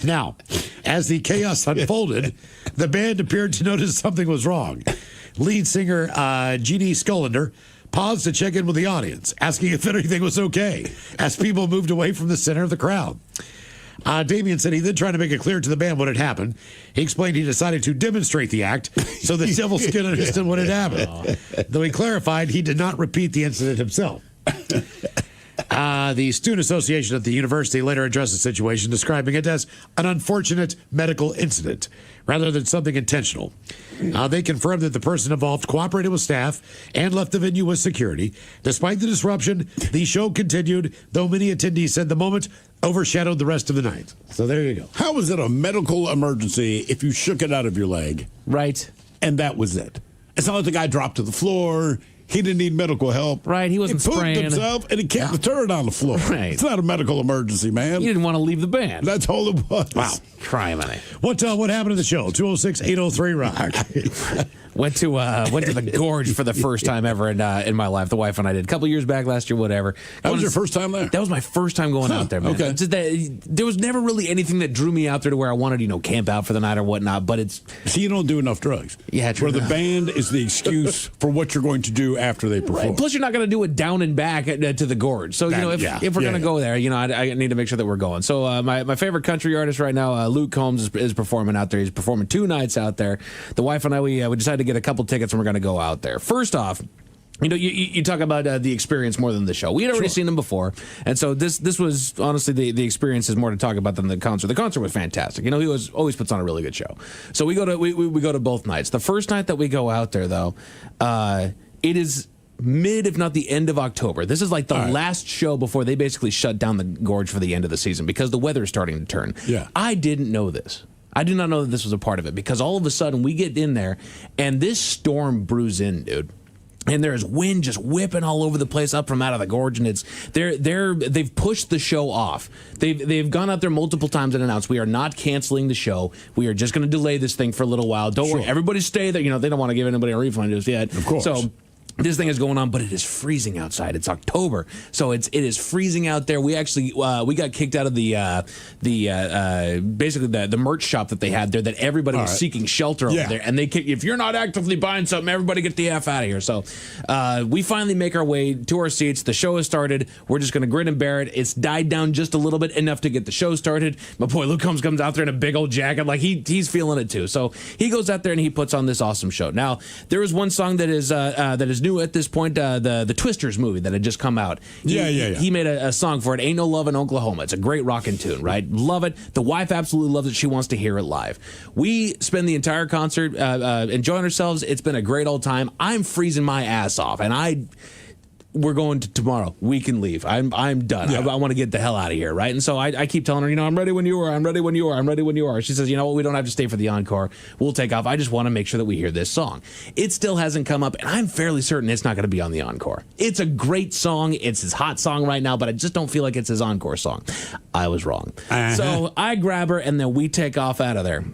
Now, as the chaos unfolded, the band appeared to notice something was wrong. Lead singer Jeannie Scullander paused to check in with the audience, asking if anything was okay, as people moved away from the center of the crowd. Damien said he then tried to make it clear to the band what had happened. He explained he decided to demonstrate the act so that Devil Skin understood what had happened. Though he clarified he did not repeat the incident himself. The Student Association at the university later addressed the situation, describing it as an unfortunate medical incident rather than something intentional. They confirmed that the person involved cooperated with staff and left the venue with security. Despite the disruption, the show continued, though many attendees said the moment overshadowed the rest of the night. So there you go. How is it a medical emergency if you shook it out of your leg? Right. And that was it. It's not like the guy dropped to the floor. He didn't need medical help. Right, he wasn't spraying. He pooped himself, and he kicked the turd on the floor. Right. It's not a medical emergency, man. He didn't want to leave the band. That's all it was. Wow. Criminy. What happened to the show? 206-803-ROCK. Went to the Gorge for the first time ever in my life. The wife and I did a couple years back last year, whatever. That was your first time there? That was my first time going out there, man. Okay. It's just that, there was never really anything that drew me out there to where I wanted to, camp out for the night or whatnot. But it's see, you don't do enough drugs. Yeah, true. Where the band is the excuse for what you're going to do after they perform. Right. Plus, you're not going to do it down and back to the Gorge. So if we're going to go there, I need to make sure that we're going. So my favorite country artist right now, Luke Combs, is performing out there. He's performing 2 nights out there. The wife and I we decided to get a couple tickets and we're going to go out there. First off, you talk about the experience more than the show. We had already seen them before, and so this was honestly the experience is more to talk about than the concert. The concert was fantastic. He always puts on a really good show. So we go to both nights. The first night that we go out there, though, it is mid, if not the end of October. This is like the last show before they basically shut down the Gorge for the end of the season because the weather is starting to turn. Yeah, I didn't know this. I did not know that this was a part of it because all of a sudden we get in there and this storm brews in, dude. And there's wind just whipping all over the place up from out of the Gorge, and they've pushed the show off. They've gone out there multiple times and announced we are not canceling the show. We are just going to delay this thing for a little while. Don't worry, everybody stay there. They don't want to give anybody a refund just yet. Of course. So this thing is going on, but it is freezing outside. It's October, so it is freezing out there. We actually we got kicked out of the basically the merch shop that they had there that everybody was seeking shelter over there. And if you're not actively buying something, everybody get the F out of here. So we finally make our way to our seats. The show has started. We're just going to grin and bear it. It's died down just a little bit, enough to get the show started. My boy Luke comes out there in a big old jacket, like he's feeling it too. So he goes out there and he puts on this awesome show. Now there is one song that is new at this point, the Twisters movie that had just come out. He made a song for it, Ain't No Love in Oklahoma. It's a great rockin' tune, right? Love it. The wife absolutely loves it. She wants to hear it live. We spend the entire concert enjoying ourselves. It's been a great old time. I'm freezing my ass off, and we're going to tomorrow. We can leave. I'm done. Yeah. I want to get the hell out of here, right? And so I keep telling her, I'm ready when you are. I'm ready when you are. I'm ready when you are. She says, you know what? We don't have to stay for the encore. We'll take off. I just want to make sure that we hear this song. It still hasn't come up, and I'm fairly certain it's not going to be on the encore. It's a great song. It's his hot song right now, but I just don't feel like it's his encore song. I was wrong. So I grab her, and then we take off out of there.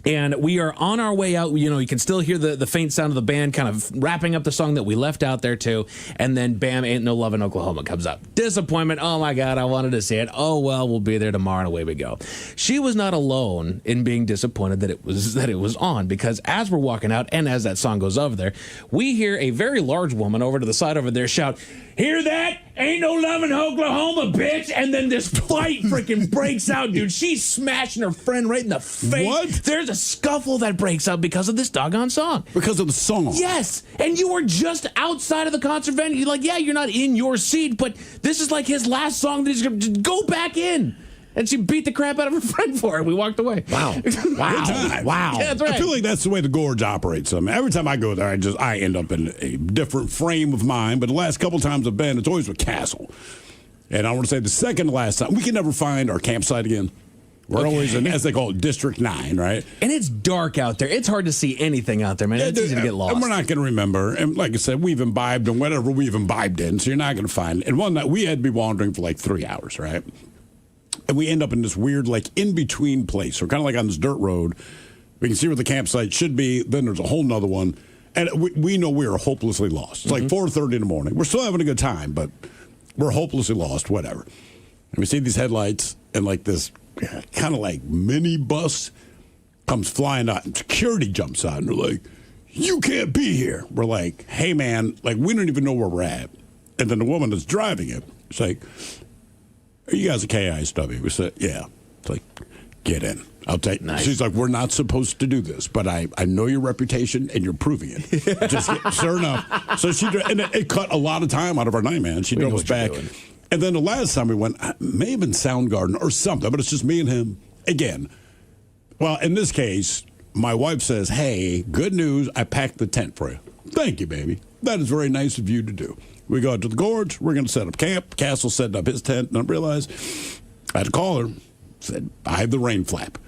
And we are on our way out. You can still hear the faint sound of the band kind of wrapping up the song that we left out there too. And then bam, Ain't No Love in Oklahoma comes up. Disappointment. Oh my God, I wanted to see it. Oh well, we'll be there tomorrow, and away we go. She was not alone in being disappointed that it was on, because as we're walking out and as that song goes over there, we hear a very large woman over to the side over there shout, "Hear that? Ain't no love in Oklahoma, bitch!" And then this fight freaking breaks out, dude. She's smashing her friend right in the face. What? There's a scuffle that breaks out because of this doggone song. Because of the song? Yes. And you were just outside of the concert venue. You're like, yeah, you're not in your seat, but this is like his last song that he's going to go back in. And she beat the crap out of her friend for it. We walked away. Wow. Wow. Yeah, that's right. I feel like that's the way the Gorge operates. I mean, every time I go there, I end up in a different frame of mind. But the last couple times I've been, it's always with Castle. And I want to say the second to last time, we can never find our campsite again. We're always in, as they call it, District 9, right? And it's dark out there. It's hard to see anything out there, man. It's easy to get lost. And we're not going to remember. And like I said, we've imbibed in whatever we've imbibed in, so you're not going to find it. And one night, we had to be wandering for like 3 hours, right? And we end up in this weird, like, in-between place. We're kind of like on this dirt road. We can see where the campsite should be. Then there's a whole nother one. And we know we are hopelessly lost. It's like 4:30 in the morning. We're still having a good time, but we're hopelessly lost, whatever. And we see these headlights and like this kind of like mini bus comes flying out and security jumps out and they're like, you can't be here. We're like, hey, man, like we don't even know where we're at. And then the woman that's driving it, it's like, are you guys a KISW? We said, yeah. It's like, get in. I'll take. Nice. She's like, we're not supposed to do this, but I know your reputation and you're proving it. Just sure enough. So and it cut a lot of time out of our night, man. She drove us back. And then the last time we went, may have been Soundgarden or something, but it's just me and him again. Well, in this case, my wife says, hey, good news, I packed the tent for you. Thank you, baby. That is very nice of you to do. We go out to the gorge. We're going to set up camp. Castle's setting up his tent. And I realized I had to call her. Said, I have the rain flap.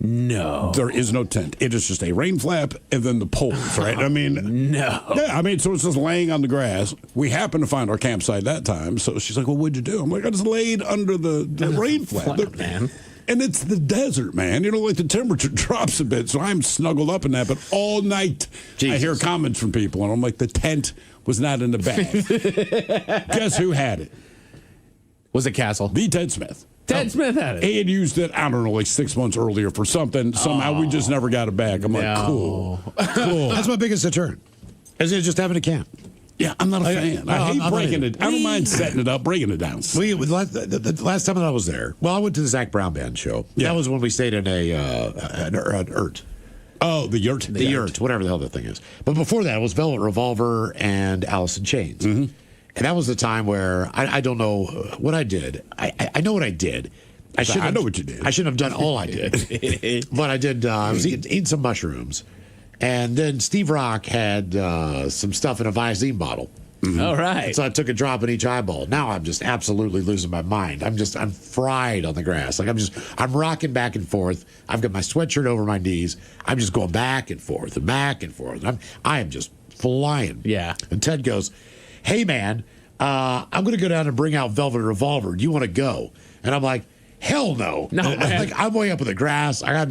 No. There is no tent. It is just a rain flap and then the poles, right? I mean, no. Yeah, I mean, so it's just laying on the grass. We happened to find our campsite that time. So she's like, well, what'd you do? I'm like, I just laid under the rain flap. Man. And it's the desert, man. You know, like the temperature drops a bit. So I'm snuggled up in that. But all night, I hear comments from people. And I'm like, the tent was not in the bag. Guess who had it? Was it Castle? The Ted Smith. Ted Smith had it. He had used it, I don't know, like 6 months earlier for something. Somehow we just never got it back. I'm like, cool. That's my biggest deterrent. Is it just having a camp? Yeah, I'm not a fan. I hate breaking it. I don't mind setting it up, breaking it down. The last time that I was there, well, I went to the Zach Brown Band show. Yeah. That was when we stayed in an yurt. Oh, the yurt. The yurt, whatever the hell that thing is. But before that, it was Velvet Revolver and Alice in Chains. Mm-hmm. And that was the time where I don't know what I did. I know what I did. I know what you did. I shouldn't have done all I did. But I did. I was eating some mushrooms. And then Steve Rock had some stuff in a Visine bottle. Mm-hmm. All right. So I took a drop in each eyeball. Now I'm just absolutely losing my mind. I'm fried on the grass. Like I'm rocking back and forth. I've got my sweatshirt over my knees. I'm just going back and forth and back and forth. I am just flying. Yeah. And Ted goes, hey, man, I'm going to go down and bring out Velvet Revolver. Do you want to go? And I'm like, hell no. No, man. Like, I'm way up in the grass. I'm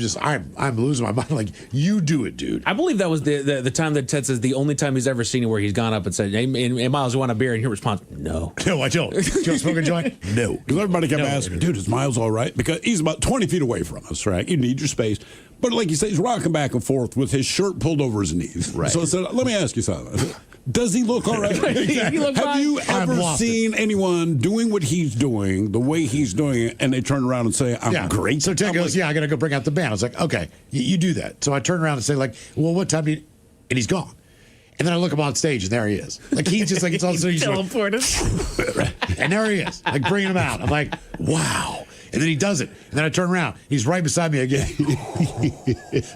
losing my mind. Like, you do it, dude. I believe that was the time that Ted says the only time he's ever seen it where he's gone up and said, hey, Miles, you want a beer? And your response, no. No, I don't. Do you want to smoke a joint? No. Because everybody kept asking, dude, is Miles all right? Because he's about 20 feet away from us, right? You need your space. But like you say, he's rocking back and forth with his shirt pulled over his knees. Right. So I said, let me ask you something. Does he look all right? Have you ever seen anyone doing what he's doing, the way he's doing it, and they turn around and say, I'm great? So Ted goes, I got to go bring out the band. I was like, okay, you do that. So I turn around and say, like, well, what time do you... And he's gone. And then I look him on stage, and there he is. Like, he's just like, it's all of a sudden he's teleported. And there he is, like, bringing him out. I'm like, wow. And then he does it. And then I turn around. He's right beside me again.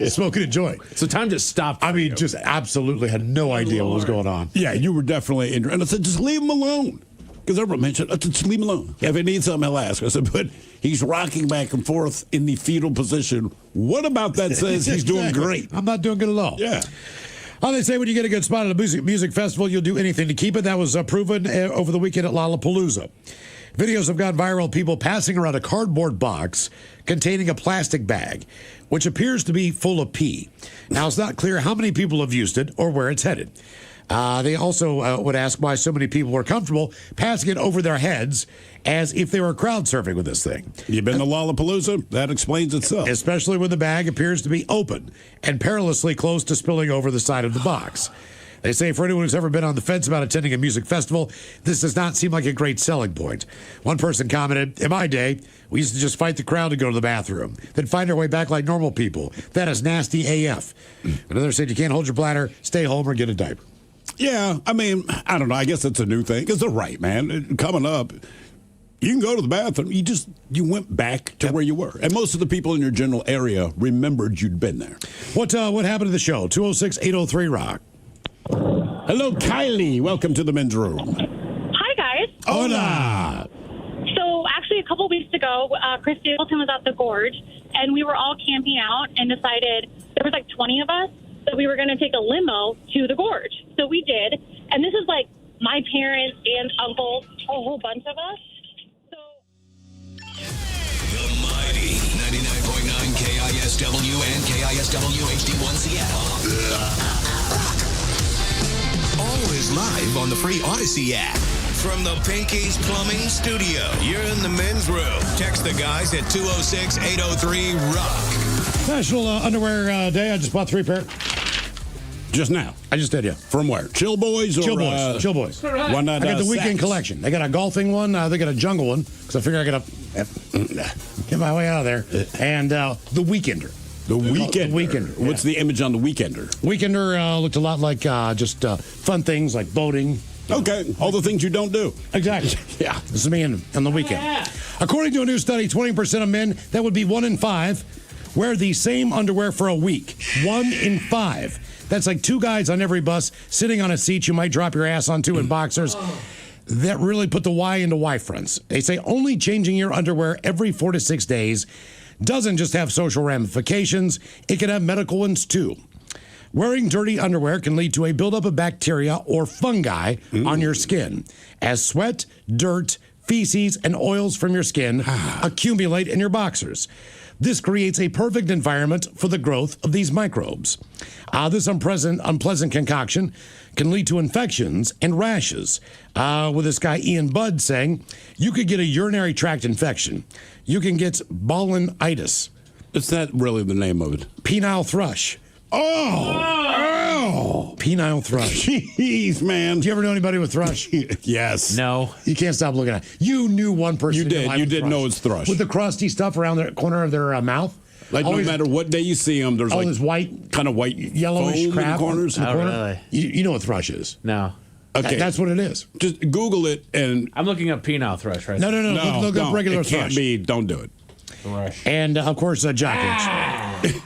Smoking a joint. So time just stopped. I mean, just absolutely had no idea what was going on. Yeah, you were definitely in. And I said, just leave him alone. Because everyone mentioned, just leave him alone. If he needs something, he'll ask. I said, but he's rocking back and forth in the fetal position. What about that says he's doing great? I'm not doing good at all. Yeah. Oh, they say when you get a good spot at a music festival, you'll do anything to keep it. That was proven over the weekend at Lollapalooza. Videos have gone viral, people passing around a cardboard box containing a plastic bag, which appears to be full of pee. Now, it's not clear how many people have used it or where it's headed. They also would ask why so many people were comfortable passing it over their heads as if they were crowd surfing with this thing. You've been to Lollapalooza? That explains itself. Especially when the bag appears to be open and perilously close to spilling over the side of the box. They say for anyone who's ever been on the fence about attending a music festival, this does not seem like a great selling point. One person commented, in my day, we used to just fight the crowd to go to the bathroom, then find our way back like normal people. That is nasty AF. Another said, you can't hold your bladder, stay home or get a diaper. Yeah, I mean, I don't know. I guess that's a new thing. Because they're right, man. Coming up, you can go to the bathroom. You went back to where you were. And most of the people in your general area remembered you'd been there. What happened to the show? 206-803-ROCK. Hello, Kylie. Welcome to the men's room. Hi, guys. Hola. So, actually, a couple weeks ago, Chris Stapleton was at the Gorge, and we were all camping out and decided, there was like 20 of us, that we were going to take a limo to the Gorge. So we did. And this is like my parents and uncles, a whole bunch of us. The mighty 99.9 KISW and KISW HD1 Seattle. Always live on the free Odyssey app. From the Pinky's Plumbing Studio, you're in the men's room. Text the guys at 206-803-ROCK. National Underwear Day. I just bought 3 pair. Just now. I just did, yeah. From where? Chill Boys or Chill Boys. Chill Boys. Why not? I got the weekend Saks? collection. They got a golfing one. They got a jungle one because I figure I got to get my way out of there. And the Weekender. The Weekender. The Weekender. Yeah. What's the image on the Weekender? Weekender looked a lot like just fun things like boating. Okay, all the things you don't do. Exactly. Yeah, this is me on the weekend. Yeah. According to a new study, 20% of men, that would be 1 in 5, wear the same underwear for a week. 1 in 5. That's like 2 guys on every bus sitting on a seat you might drop your ass onto in boxers. That really put the Y into Y, friends. They say only changing your underwear every 4 to 6 days doesn't just have social ramifications, it can have medical ones too. Wearing dirty underwear can lead to a buildup of bacteria or fungi on your skin, as sweat, dirt, feces, and oils from your skin accumulate in your boxers. This creates a perfect environment for the growth of these microbes. This unpleasant concoction can lead to infections and rashes. With this guy, Ian Budd, saying, you could get a urinary tract infection. You can get balanitis. Is that really the name of it? Penile thrush. Oh! Penile thrush. Jeez, man. Do you ever know anybody with thrush? Yes. No. You can't stop looking at it. You knew one person. You did. You did know it's thrush. With the crusty stuff around the corner of their mouth. Like always, no matter what day you see them, there's like this white, kind of white, yellowish foam crap in the corners. In the corner. Really? You know what thrush is? No. Okay, that's what it is. Just Google it, and I'm looking up penile thrush right now. No. Look up regular it thrush. Can't be. Don't do it. Thrush. And of course, jockeying.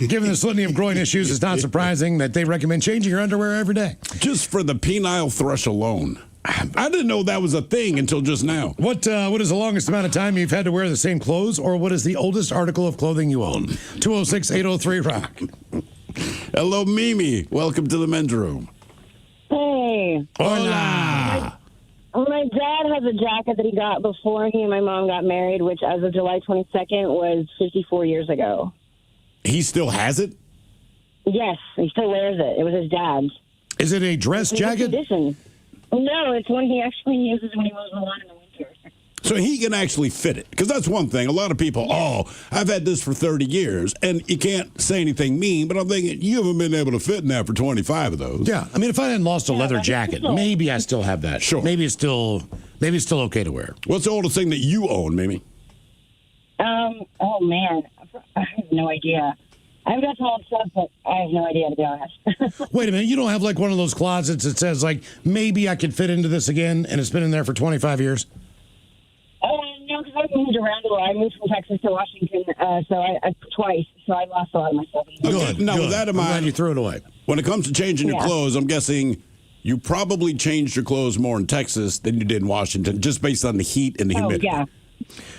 Given the litany of groin issues, it's not surprising that they recommend changing your underwear every day. Just for the penile thrush alone. I didn't know that was a thing until just now. What is the longest amount of time you've had to wear the same clothes, or what is the oldest article of clothing you own? 206-803-ROCK. Hello, Mimi. Welcome to the men's room. Hey. Hola. My dad has a jacket that he got before he and my mom got married, which as of July 22nd was 54 years ago. He still has it? Yes, he still wears it. It was his dad's. Is it a dress jacket? Condition. No, it's one he actually uses when he mows the lawn in the winter. So he can actually fit it. Because that's one thing. A lot of people, I've had this for 30 years. And you can't say anything mean, but I'm thinking, you haven't been able to fit in that for 25 of those. Yeah. I mean, if I hadn't lost a leather jacket, maybe I still have that. Sure. Maybe it's still okay to wear. What's the oldest thing that you own, Mimi? Oh, man. I have no idea. I've got some old stuff, but I have no idea, to be honest. Wait a minute. You don't have like one of those closets that says, like, maybe I could fit into this again, and it's been in there for 25 years? No, because I've moved around a lot. I moved from Texas to Washington twice, so I lost a lot of my stuff. Good. Now, with that in mind, I'm glad you threw it away. When it comes to changing your clothes, I'm guessing you probably changed your clothes more in Texas than you did in Washington, just based on the heat and the humidity. Yeah.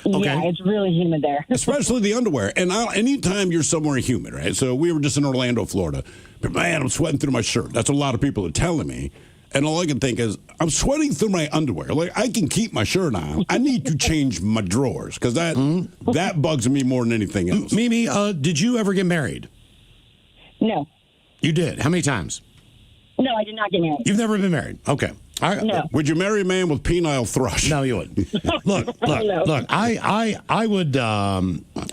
Okay. Yeah, it's really humid there. Especially the underwear. And anytime you're somewhere humid, right? So we were just in Orlando, Florida. But man, I'm sweating through my shirt. That's what a lot of people are telling me. And all I can think is, I'm sweating through my underwear. Like, I can keep my shirt on. I need to change my drawers because that bugs me more than anything else. Mimi, did you ever get married? No. You did? How many times? No, I did not get married. You've never been married? Okay. No. Would you marry a man with penile thrush? No, you wouldn't. Look. I would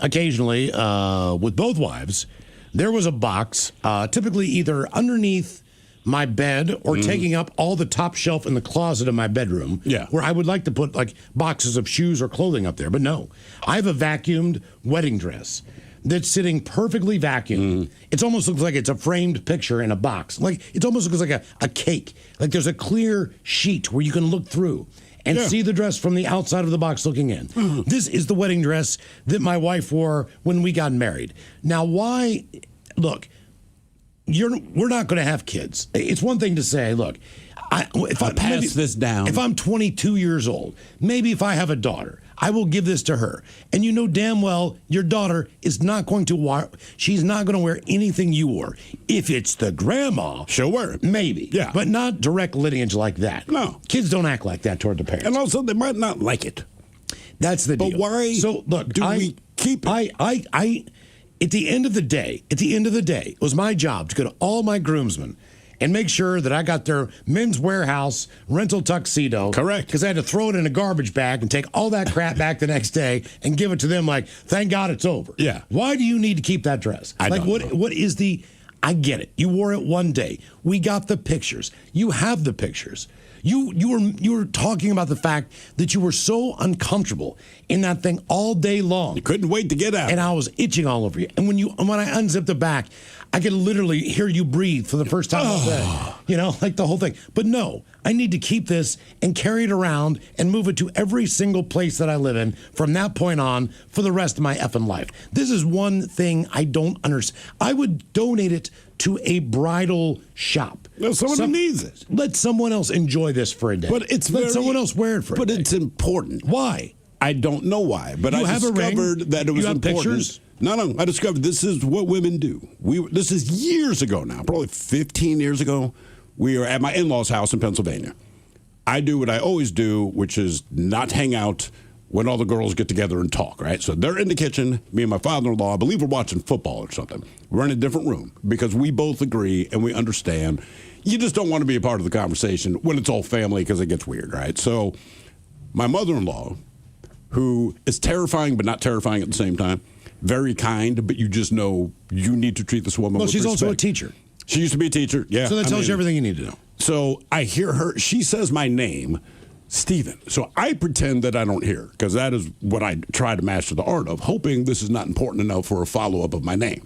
occasionally, with both wives, there was a box, typically either underneath my bed or taking up all the top shelf in the closet of my bedroom. Yeah. Where I would like to put like boxes of shoes or clothing up there. But no, I have a vacuumed wedding dress that's sitting perfectly vacuumed. It almost looks like it's a framed picture in a box. Like it almost looks like a cake. Like there's a clear sheet where you can look through and see the dress from the outside of the box looking in. This is the wedding dress that my wife wore when we got married. Now, why? Look, we're not going to have kids. It's one thing to say, look, if I pass this down. If I'm 22 years old, maybe if I have a daughter, I will give this to her. And you know damn well your daughter is not going to she's not going to wear anything you wore. If it's the grandma, she'll wear it. Maybe. Yeah. But not direct lineage like that. No. Kids don't act like that toward the parents. And also, they might not like it. That's the deal. But why so, look, we keep it? At the end of the day, it was my job to go to all my groomsmen and make sure that I got their Men's Warehouse rental tuxedo. Correct. Because I had to throw it in a garbage bag and take all that crap back the next day and give it to them like, thank God it's over. Yeah. Why do you need to keep that dress? I don't know. What is the... I get it. You wore it one day. We got the pictures. You have the pictures. You were talking about the fact that you were so uncomfortable in that thing all day long. You couldn't wait to get out. And I was itching all over you. And when I unzipped the back, I could literally hear you breathe for the first time all day. You know, like the whole thing. But no, I need to keep this and carry it around and move it to every single place that I live in from that point on for the rest of my effing life. This is one thing I don't understand. I would donate it to a bridal shop. No, someone needs it. Let someone else enjoy this for a day. But let someone else wear it for a day. But it's important. Why? I don't know why, but You I have a ring? discovered that it was You have important. pictures? No, I discovered this is what women do. This is years ago now, probably 15 years ago. We were at my in-laws' house in Pennsylvania. I do what I always do, which is not hang out when all the girls get together and talk, right? So they're in the kitchen, me and my father-in-law, I believe we're watching football or something. We're in a different room because we both agree and we understand. You just don't want to be a part of the conversation when it's all family because it gets weird, right? So my mother-in-law, who is terrifying but not terrifying at the same time, very kind, but you just know you need to treat this woman with she's respect. also a teacher. She used to be a teacher, yeah. So that tells you everything you need to know. So I hear her, she says my name, Stephen. So I pretend that I don't hear, because that is what I try to master the art of, hoping this is not important enough for a follow-up of my name.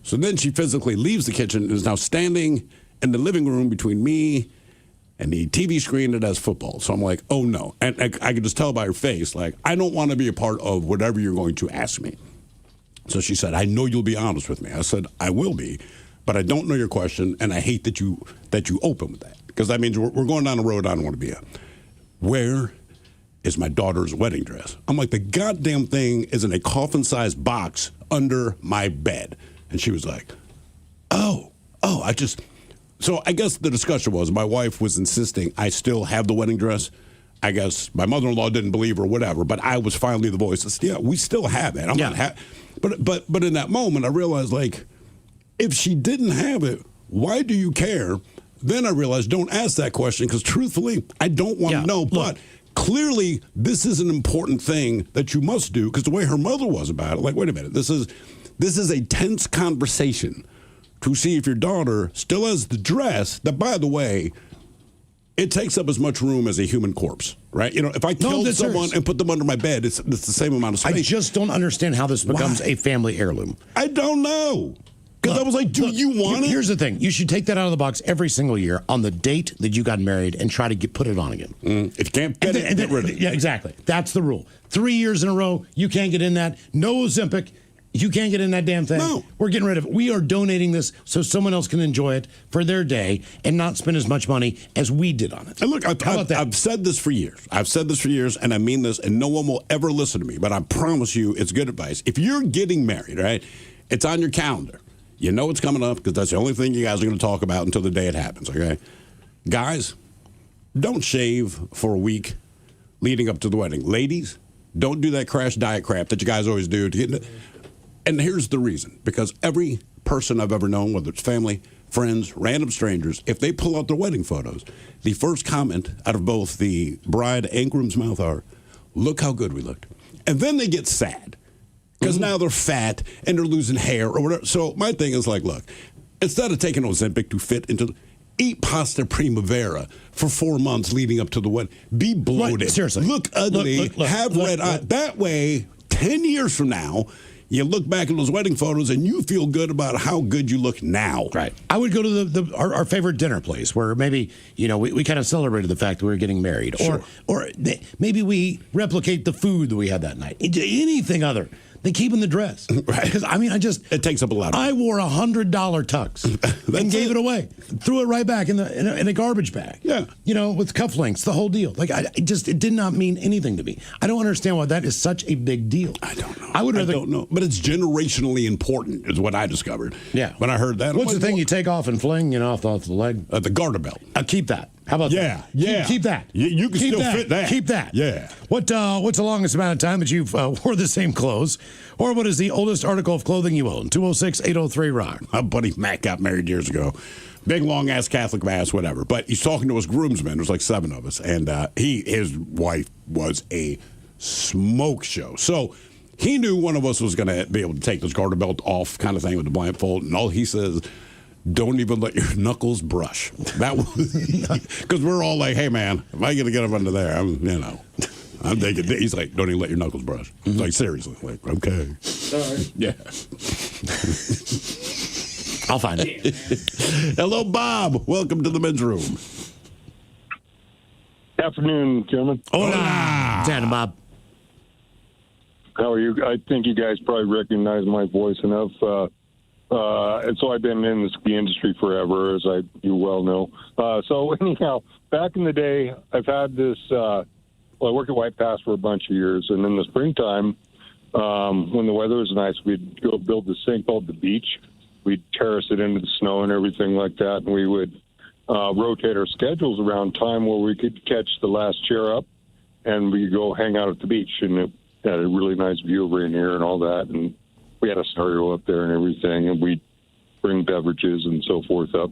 So then she physically leaves the kitchen and is now standing in the living room between me and the TV screen that has football. So I'm like, oh no. And I could just tell by her face, like, I don't want to be a part of whatever you're going to ask me. So she said, I know you'll be honest with me. I said, I will be, but I don't know your question, and I hate that you open with that, because that means we're going down a road I don't want to be on. Where is my daughter's wedding dress? I'm like, the goddamn thing is in a coffin-sized box under my bed. And she was like, So I guess the discussion was my wife was insisting I still have the wedding dress. I guess my mother-in-law didn't believe her, whatever, but I was finally the voice that said, yeah, we still have it. I'm not but in that moment, I realized, like, if she didn't have it, why do you care? Then I realized, don't ask that question, because truthfully, I don't want to know. But clearly, this is an important thing that you must do, because the way her mother was about it, like, wait a minute, this is a tense conversation to see if your daughter still has the dress that, by the way, it takes up as much room as a human corpse, right? You know, if I killed someone and put them under my bed, it's the same amount of space. I just don't understand how this becomes a family heirloom. I don't know. Because I was like, do you want it? Here's the thing. You should take that out of the box every single year on the date that you got married and try to put it on again. If you can't fit it, get rid of it. Yeah, exactly. That's the rule. 3 years in a row, you can't get in that. No Ozempic. You can't get in that damn thing. No. We're getting rid of it. We are donating this so someone else can enjoy it for their day and not spend as much money as we did on it. And look, I've said this for years. And I mean this, and no one will ever listen to me, but I promise you it's good advice. If you're getting married, right, it's on your calendar. You know it's coming up because that's the only thing you guys are going to talk about until the day it happens, okay? Guys, don't shave for a week leading up to the wedding. Ladies, don't do that crash diet crap that you guys always do. And here's the reason. Because every person I've ever known, whether it's family, friends, random strangers, if they pull out their wedding photos, the first comment out of both the bride and groom's mouth are, look how good we looked. And then they get sad. Because now they're fat and they're losing hair or whatever. So my thing is like, look, instead of taking Ozempic to fit into, eat pasta primavera for 4 months leading up to the wedding. Be bloated. Right, seriously. Look ugly. Have red eyes. That way, 10 years from now, you look back at those wedding photos and you feel good about how good you look now. Right. I would go to our favorite dinner place where maybe, we kind of celebrated the fact that we were getting married. Sure. Or maybe we replicate the food that we had that night. Anything other They keep in the dress. Right. Because, I mean, it takes up a lot of I wore $100 tux and gave it away. Threw it right back in a garbage bag. Yeah. You know, with cufflinks, the whole deal. Like, it did not mean anything to me. I don't understand why that is such a big deal. I don't know. I don't know. But it's generationally important, is what I discovered. Yeah. When I heard that. What's the thing you take off and fling, off the leg? The garter belt. Keep that. How about that? Yeah. Keep that. You can keep still that. fit that. Keep that. Yeah. What's the longest amount of time that you've wore the same clothes? Or what is the oldest article of clothing you own? 206-803-ROCK. My buddy Matt got married years ago. Big, long-ass Catholic mass, whatever. But he's talking to his groomsmen. There's like 7 of us. And his wife was a smoke show. So he knew one of us was going to be able to take this garter belt off kind of thing with the blindfold. And all he says, don't even let your knuckles brush. That was because we're all like, hey, man, if I get to get up under there, I'm thinking, he's like, don't even let your knuckles brush. It's like, seriously. Like, okay. Sorry. Yeah. I'll find it. Hello, Bob. Welcome to the men's room. Afternoon, gentlemen. Hola. Tanner, Bob. How are you? I think you guys probably recognize my voice enough. And so I've been in the ski industry forever, as you well know. So anyhow, back in the day, I've had this, I worked at White Pass for a bunch of years. And in the springtime, when the weather was nice, we'd go build this thing called the beach. We'd terrace it into the snow and everything like that. And we would rotate our schedules around time where we could catch the last chair up and we go hang out at the beach. And it had a really nice view of Rainier and all that. And we had a stereo up there and everything, and we'd bring beverages and so forth up.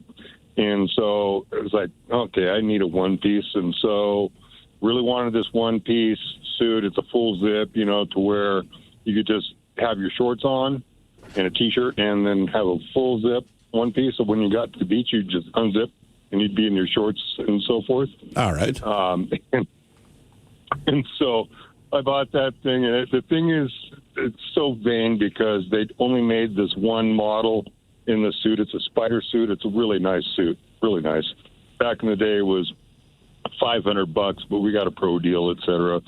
And so it was like, okay, I need a one-piece. And so really wanted this one-piece suit. It's a full zip, to where you could just have your shorts on and a T-shirt and then have a full zip one-piece. So when you got to the beach, you'd just unzip and you'd be in your shorts and so forth. All right. And so I bought that thing, and the thing is, it's so vain because they only made this one model in the suit. It's a spider suit. It's a really nice suit, really nice. Back in the day, it was $500, but we got a pro deal, etc.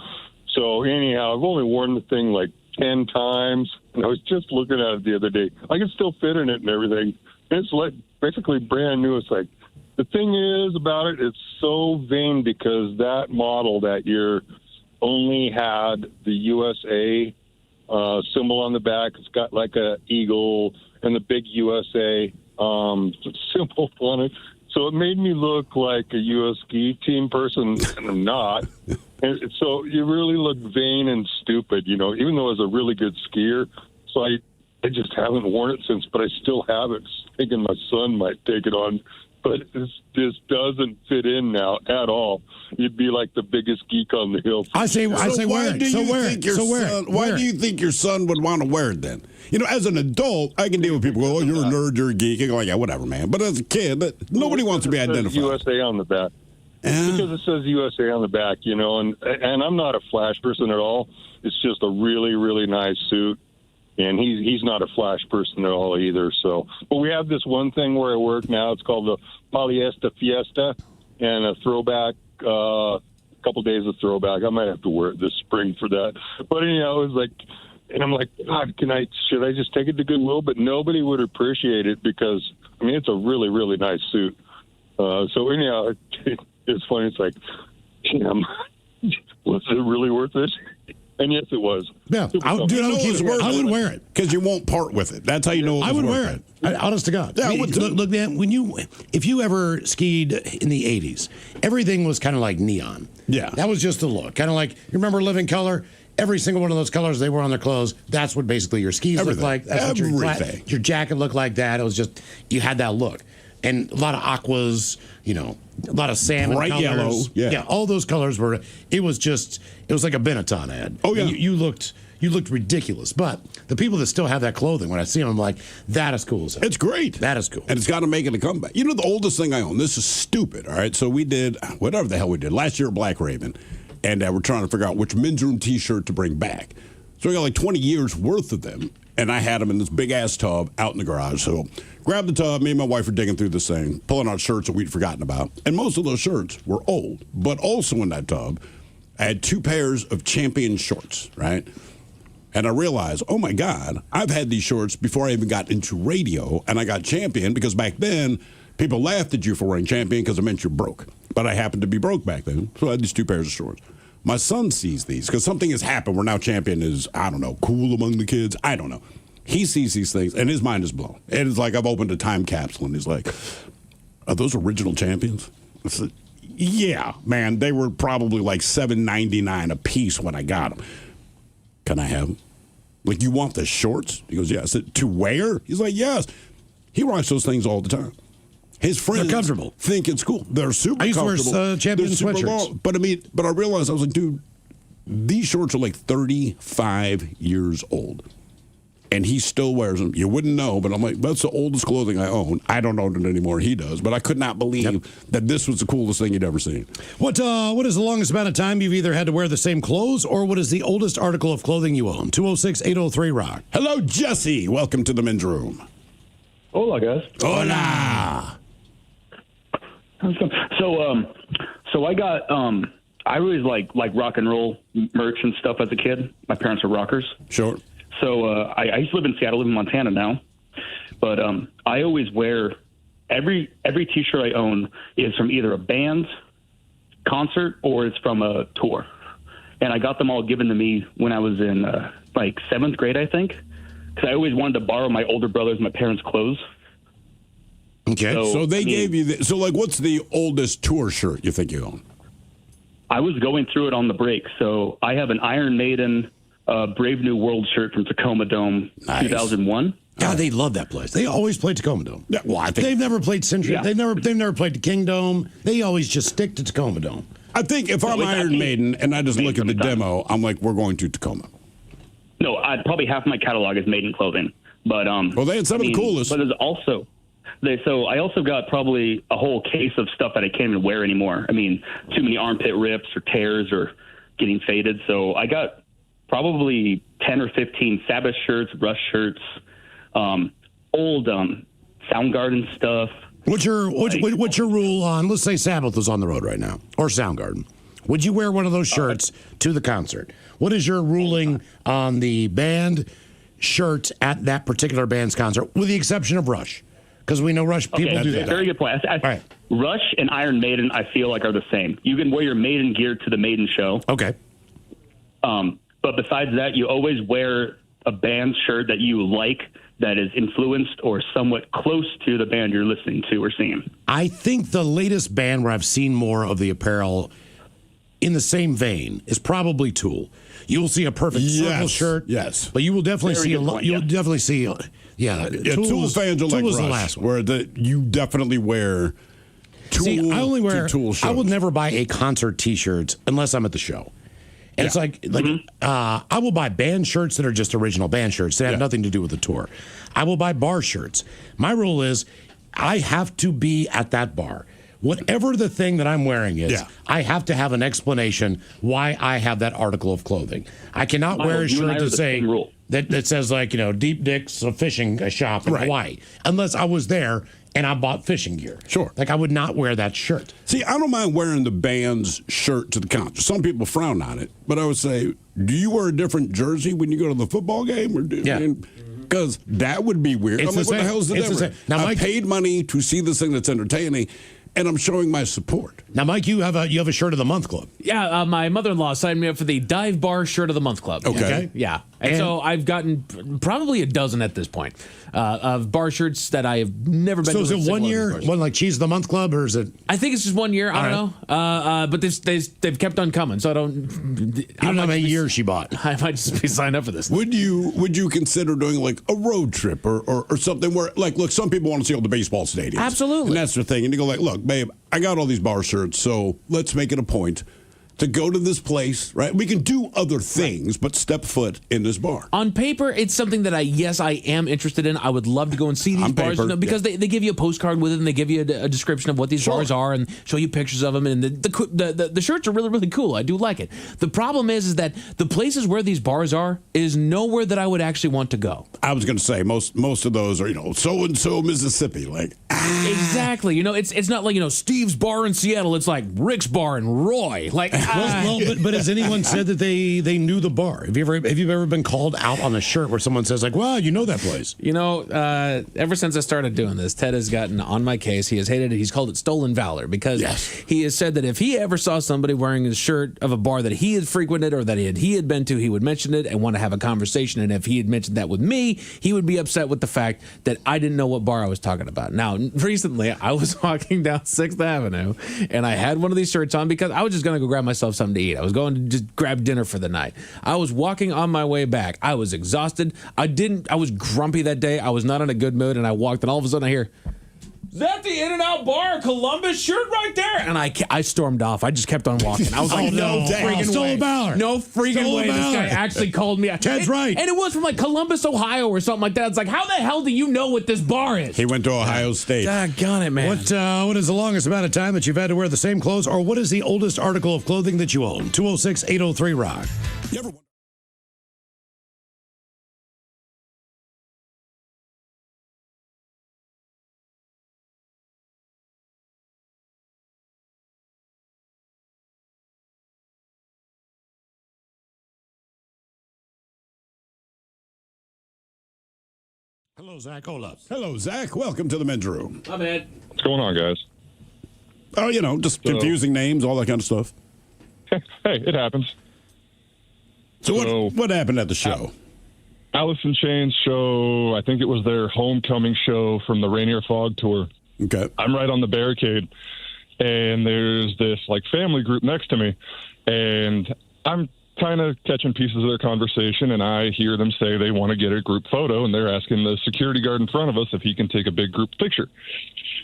So anyhow, I've only worn the thing like 10 times, and I was just looking at it the other day. I can still fit in it and everything. And it's like basically brand new. It's like the thing is about it, it's so vain because that model that year only had the USA symbol on the back. It's got like a eagle and the big USA symbol on it. So it made me look like a U.S. ski team person, and I'm not. And so you really look vain and stupid, even though I was a really good skier. So I just haven't worn it since, but I still have it, thinking my son might take it on. But this doesn't fit in now at all. You'd be like the biggest geek on the hill. I say wear it. Why do you think your son would want to wear it then? As an adult, I can deal with people. Oh, you're a nerd, you're a geek. I'm like, yeah, whatever, man. But as a kid, nobody wants to be identified. USA on the back. Because it says USA on the back, and I'm not a flash person at all. It's just a really, really nice suit. And he's not a flash person at all either. So, but we have this one thing where I work now. It's called the Polyester Fiesta, and a throwback. A couple days of throwback. I might have to wear it this spring for that. But anyhow, it was like, and I'm like, God, should I just take it to Goodwill? But nobody would appreciate it because it's a really, really nice suit. So anyhow, it's funny. It's like, damn, was it really worth it? And yes, it was. Yeah, I would wear it because you won't part with it. That's how you know. I would wear it. Honest to God. Yeah, look, man. If you ever skied in the '80s, everything was kind of like neon. Yeah, that was just the look. Kind of like you remember Living Color. Every single one of those colors they wore on their clothes. That's what basically your skis looked like. That's what your jacket looked like. That it was just you had that look, and a lot of aquas. A lot of salmon bright colors. Yellow. Yeah, all those colors were. It was like a Benetton ad. Oh yeah, you looked ridiculous. But the people that still have that clothing, when I see them, I'm like, that is cool. It's great. That is cool, and it's got to make it a comeback. The oldest thing I own. This is stupid. All right, so we did whatever the hell we did last year at Black Raven, and we're trying to figure out which men's room T-shirt to bring back. So we got like 20 years worth of them. And I had them in this big-ass tub out in the garage. So grabbed the tub. Me and my wife were digging through this thing, pulling out shirts that we'd forgotten about. And most of those shirts were old. But also in that tub, I had 2 pairs of Champion shorts, right? And I realized, oh my God, I've had these shorts before I even got into radio, and I got champion because back then people laughed at you for wearing champion because it meant you're broke. But I happened to be broke back then, so I had these 2 pairs of shorts. My son sees these because something has happened where now champion is, I don't know, cool among the kids. I don't know. He sees these things, and his mind is blown. And it's like I've opened a time capsule, and he's like, are those original champions? I said, yeah, man, they were probably like $7.99 a piece when I got them. Can I have them? Like, you want the shorts? He goes, yeah. I said, to wear? He's like, yes. He rocks those things all the time. His friends They're comfortable. Think it's cool. They're super I used comfortable. to wear champion sweatshirts. But I realized, I was like, dude, these shorts are like 35 years old. And he still wears them. You wouldn't know, but I'm like, that's the oldest clothing I own. I don't own it anymore. He does. But I could not believe that this was the coolest thing you'd ever seen. What is the longest amount of time you've either had to wear the same clothes, or what is the oldest article of clothing you own? 206-803-ROCK. Hello, Jesse. Welcome to the men's room. Hola, guys. Hola. So I got I always like rock and roll merch and stuff as a kid. My parents are rockers. Sure. So I used to live in Seattle, live in Montana now. But I always wear every T-shirt I own is from either a band, concert, or it's from a tour. And I got them all given to me when I was in like 7th grade, I think, because I always wanted to borrow my older brother's, my parents' clothes. Okay. So they gave you so like, what's the oldest tour shirt you think you own? I was going through it on the break. So I have an Iron Maiden Brave New World shirt from Tacoma Dome, 2001. God, they love that place. They always play Tacoma Dome. Yeah, well, I think they've never played Century. Yeah. They've never played the King Dome. They always just stick to Tacoma Dome. I think if I'm Iron Maiden and I just look at the demo, I'm like, we're going to Tacoma. No, probably half my catalog is Maiden clothing. But well, they had some of the coolest. But there's also so I also got probably a whole case of stuff that I can't even wear anymore. I mean, too many armpit rips or tears or getting faded. So I got probably 10 or 15 Sabbath shirts, Rush shirts, old Soundgarden stuff. What's your rule on, let's say Sabbath was on the road right now, or Soundgarden? Would you wear one of those shirts to the concert? What is your ruling on the band shirt at that particular band's concert, with the exception of Rush? Because we know Rush people do that. Very good point. Right. Rush and Iron Maiden, I feel like, are the same. You can wear your Maiden gear to the Maiden show. Okay. But besides that, you always wear a band shirt that you like, that is influenced or somewhat close to the band you're listening to or seeing. I think the latest band where I've seen more of the apparel in the same vein is probably Tool. You will see a perfect circle shirt. Yes. But you will definitely Very see good point, you'll definitely see Tool fans are like Rush, the last one. where you definitely wear Tool. See, I only wear Tool I will never buy a concert T-shirt unless I'm at the show. And it's like I will buy band shirts that are just original band shirts that have nothing to do with the tour. I will buy bar shirts. My rule is I have to be at that bar. Whatever the thing that I'm wearing is, I have to have an explanation why I have that article of clothing. I cannot wear a shirt that says, like, Deep Dick's a fishing shop in Hawaii, unless I was there and I bought fishing gear. Sure. Like, I would not wear that shirt. See, I don't mind wearing the band's shirt to the concert. Some people frown on it, but I would say, do you wear a different jersey when you go to the football game? Because that would be weird. I'm like, what the hell is the difference? Now, I paid money to see this thing that's entertaining, and I'm showing my support. Now, Mike, you have a shirt of the month club. Yeah, my mother-in-law signed me up for the Dive Bar Shirt of the Month club. Okay. Yeah. And so I've gotten probably a dozen at this point of bar shirts that I have never been to. So is it 1 year, one like Cheese of the Month club, or is it? I think it's just 1 year. I don't know. But they've kept on coming, so I don't. You don't know how many years she bought. I might just be signed up for this. Would you consider doing like a road trip or something where, like, look, some people want to see all the baseball stadiums. Absolutely. And that's their thing. And you go like, look, babe, I got all these bar shirts, so let's make it a point to go to this place, right? We can do other things, but step foot in this bar. On paper, it's something that I am interested in. I would love to go and see these bars because they give you a postcard with it, and they give you a description of what these bars are and show you pictures of them. And the shirts are really, really cool. I do like it. The problem is that the places where these bars are is nowhere that I would actually want to go. I was going to say most of those are so-and-so Mississippi, like exactly. It's not like Steve's bar in Seattle. It's like Rick's bar in Roy. Like But has anyone said that they knew the bar? Have you ever been called out on a shirt where someone says like, "Well, you know that place"? You know, ever since I started doing this, Ted has gotten on my case. He has hated it. He's called it stolen valor because he has said that if he ever saw somebody wearing a shirt of a bar that he had frequented or that he had been to, he would mention it and want to have a conversation. And if he had mentioned that with me, he would be upset with the fact that I didn't know what bar I was talking about. Now, recently, I was walking down 6th Avenue, and I had one of these shirts on because I was just going to go grab myself something to eat. I was going to just grab dinner for the night. I was walking on my way back. I was exhausted. I was grumpy that day. I was not in a good mood, and I walked, and all of a sudden I hear, "Is that the In-N-Out Bar Columbus shirt right there?" And I stormed off. I just kept on walking. I was like, no freaking way. No freaking way this guy actually called me out. Ted's right. And it was from like Columbus, Ohio or something like that. It's like, how the hell do you know what this bar is? He went to Ohio State. Doggone it, man. What is the longest amount of time that you've had to wear the same clothes, or what is the oldest article of clothing that you own? 206-803-ROCK. You ever Hello, Zach. Hold up. Hello, Zach. Welcome to the men's room. My bad. What's going on, guys? Oh, just confusing names, all that kind of stuff. Hey, it happens. So what happened at the show? Alice in Chains show, I think it was their homecoming show from the Rainier Fog tour. Okay. I'm right on the barricade, and there's this family group next to me, and I'm kind of catching pieces of their conversation, and I hear them say they want to get a group photo, and they're asking the security guard in front of us if he can take a big group picture.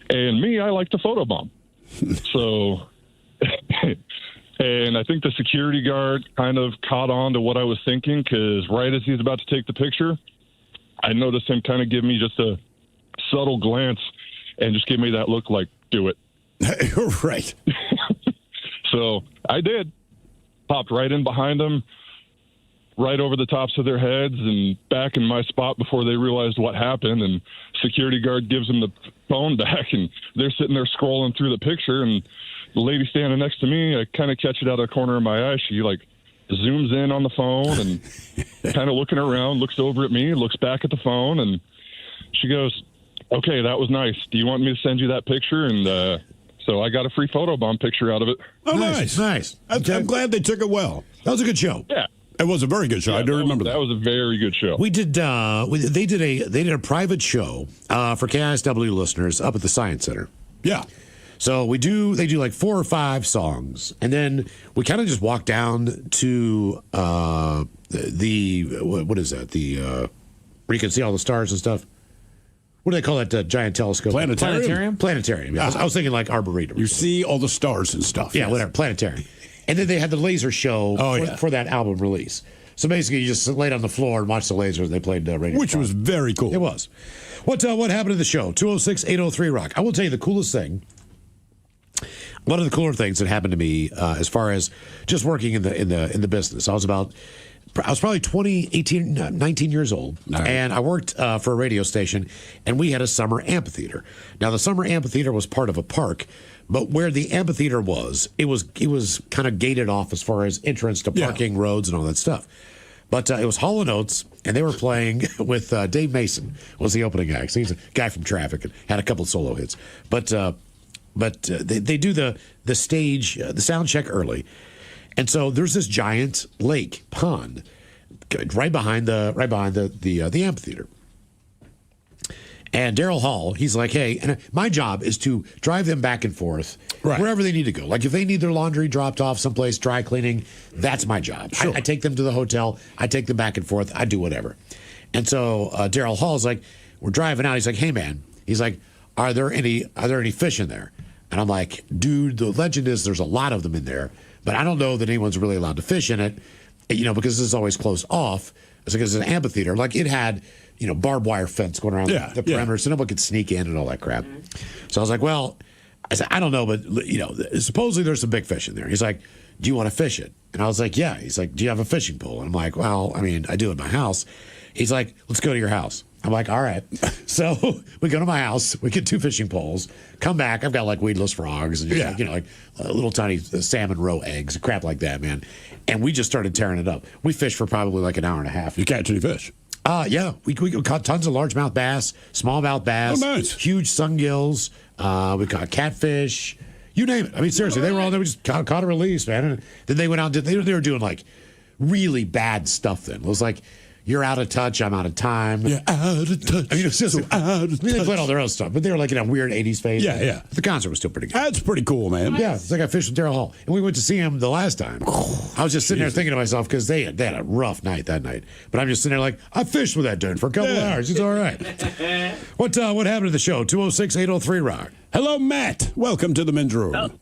And me, I like to photobomb. So, and I think the security guard kind of caught on to what I was thinking, because right as he's about to take the picture, I noticed him kind of give me just a subtle glance and just give me that look like, do it. Right. So I did. Popped right in behind them, right over the tops of their heads and back in my spot before they realized what happened. And security guard gives them the phone back, and they're sitting there scrolling through the picture. And the lady standing next to me, I kind of catch it out of the corner of my eye. She zooms in on the phone and kind of looking around, looks over at me, looks back at the phone, and she goes, "Okay, that was nice. Do you want me to send you that picture?" And so I got a free photobomb picture out of it. Oh, nice. I'm glad they took it well. That was a good show. Yeah. It was a very good show. Yeah, I do remember that. That was a very good show. We did. They did a private show for KISW listeners up at the Science Center. Yeah. So they do like 4 or 5 songs, and then we kind of just walk down to what is that? Where you can see all the stars and stuff. What do they call that giant telescope? Planetarium? Planetarium. Yeah. I was thinking like Arboretum. You see all the stars and stuff. Yeah, whatever. Planetarium. And then they had the laser show for that album release. So basically, you just laid on the floor and watched the lasers. They played Radio Which was very cool. It was. What happened to the show? 206-803-ROCK. I will tell you the coolest thing. One of the cooler things that happened to me as far as just working in the business. I was probably 19 years old, and I worked for a radio station, and we had a summer amphitheater. Now, the summer amphitheater was part of a park, but where the amphitheater was, it was kind of gated off as far as entrance to parking, roads, and all that stuff. But it was Hall & Oates, and they were playing with Dave Mason was the opening act. He's a guy from Traffic and had a couple solo hits. But they do the stage, the sound check early. And so there's this giant pond right behind the amphitheater. And Daryl Hall, he's like, hey, and my job is to drive them back and forth wherever they need to go. Like if they need their laundry dropped off someplace, dry cleaning, that's my job. Sure. I take them to the hotel. I take them back and forth. I do whatever. And so Daryl Hall's like, we're driving out. He's like, hey, man. He's like, are there any fish in there? And I'm like, dude, the legend is there's a lot of them in there, but I don't know that anyone's really allowed to fish in it, because this is always closed off. It's because it's an amphitheater. Like it had, barbed wire fence going around the perimeter, so no one could sneak in and all that crap. So I was like, well, I don't know, but supposedly there's some big fish in there. He's like, do you want to fish it? And I was like, yeah. He's like, do you have a fishing pole? And I'm like, well, I mean, I do at my house. He's like, let's go to your house. I'm like, all right. So we go to my house. We get 2 fishing poles. Come back. I've got like weedless frogs and just like little tiny salmon roe eggs, crap like that, man. And we just started tearing it up. We fished for probably like an hour and a half. You catch any fish? Yeah. We caught tons of largemouth bass, smallmouth bass, huge sungills. We caught catfish. You name it. I mean, seriously, they were all there. We just caught a release, man. And then they went out and they were doing like really bad stuff then. It was like, you're out of touch, I'm out of time. Yeah, out of touch. I mean, it's just, they played all their own stuff, but they were like in a weird 80s phase. Yeah. The concert was still pretty good. That's pretty cool, man. Yeah, it's like I fished with Daryl Hall. And we went to see him the last time. I was just sitting there thinking to myself, because they had a rough night that night. But I'm just sitting there like, I fished with that dude for a couple hours. It's all right. What happened to the show? 206-803-ROCK. Hello, Matt. Welcome to the men's room.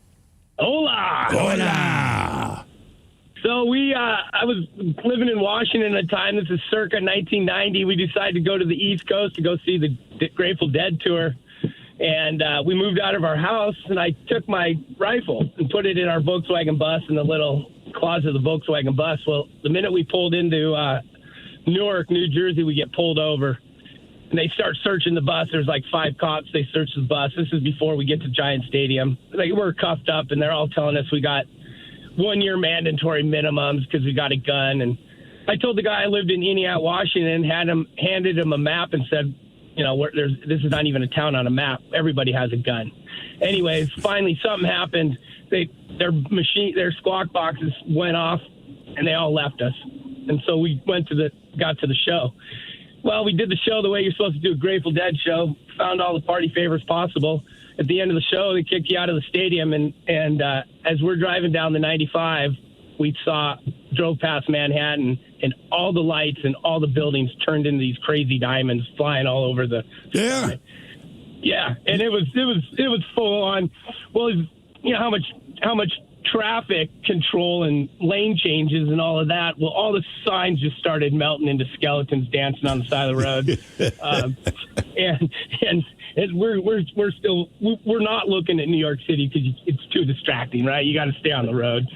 Hola. Hola. So I was living in Washington at the time. This is circa 1990. We decided to go to the East Coast to go see the Grateful Dead tour. And we moved out of our house, and I took my rifle and put it in our Volkswagen bus in the little closet of the Volkswagen bus. Well, the minute we pulled into Newark, New Jersey, we get pulled over. And they start searching the bus. There's like 5 cops. They search the bus. This is before we get to Giant Stadium. Like, we're cuffed up, and they're all telling us we got 1-year mandatory minimums because we got a gun. And I told the guy I lived in Eniat, Washington, handed him a map and said, this is not even a town on a map. Everybody has a gun. Anyways, finally something happened. Their squawk boxes went off, and they all left us. And so we got to the show. Well, we did the show the way you're supposed to do a Grateful Dead show, found all the party favors possible. At the end of the show, they kicked you out of the stadium, and as we're driving down the 95, we drove past Manhattan, and all the lights and all the buildings turned into these crazy diamonds flying all over the sky. Yeah, and it was full on. Well, how much traffic control and lane changes and all of that. Well, all the signs just started melting into skeletons dancing on the side of the road, and we're not looking at New York City because it's too distracting, right? You got to stay on the road.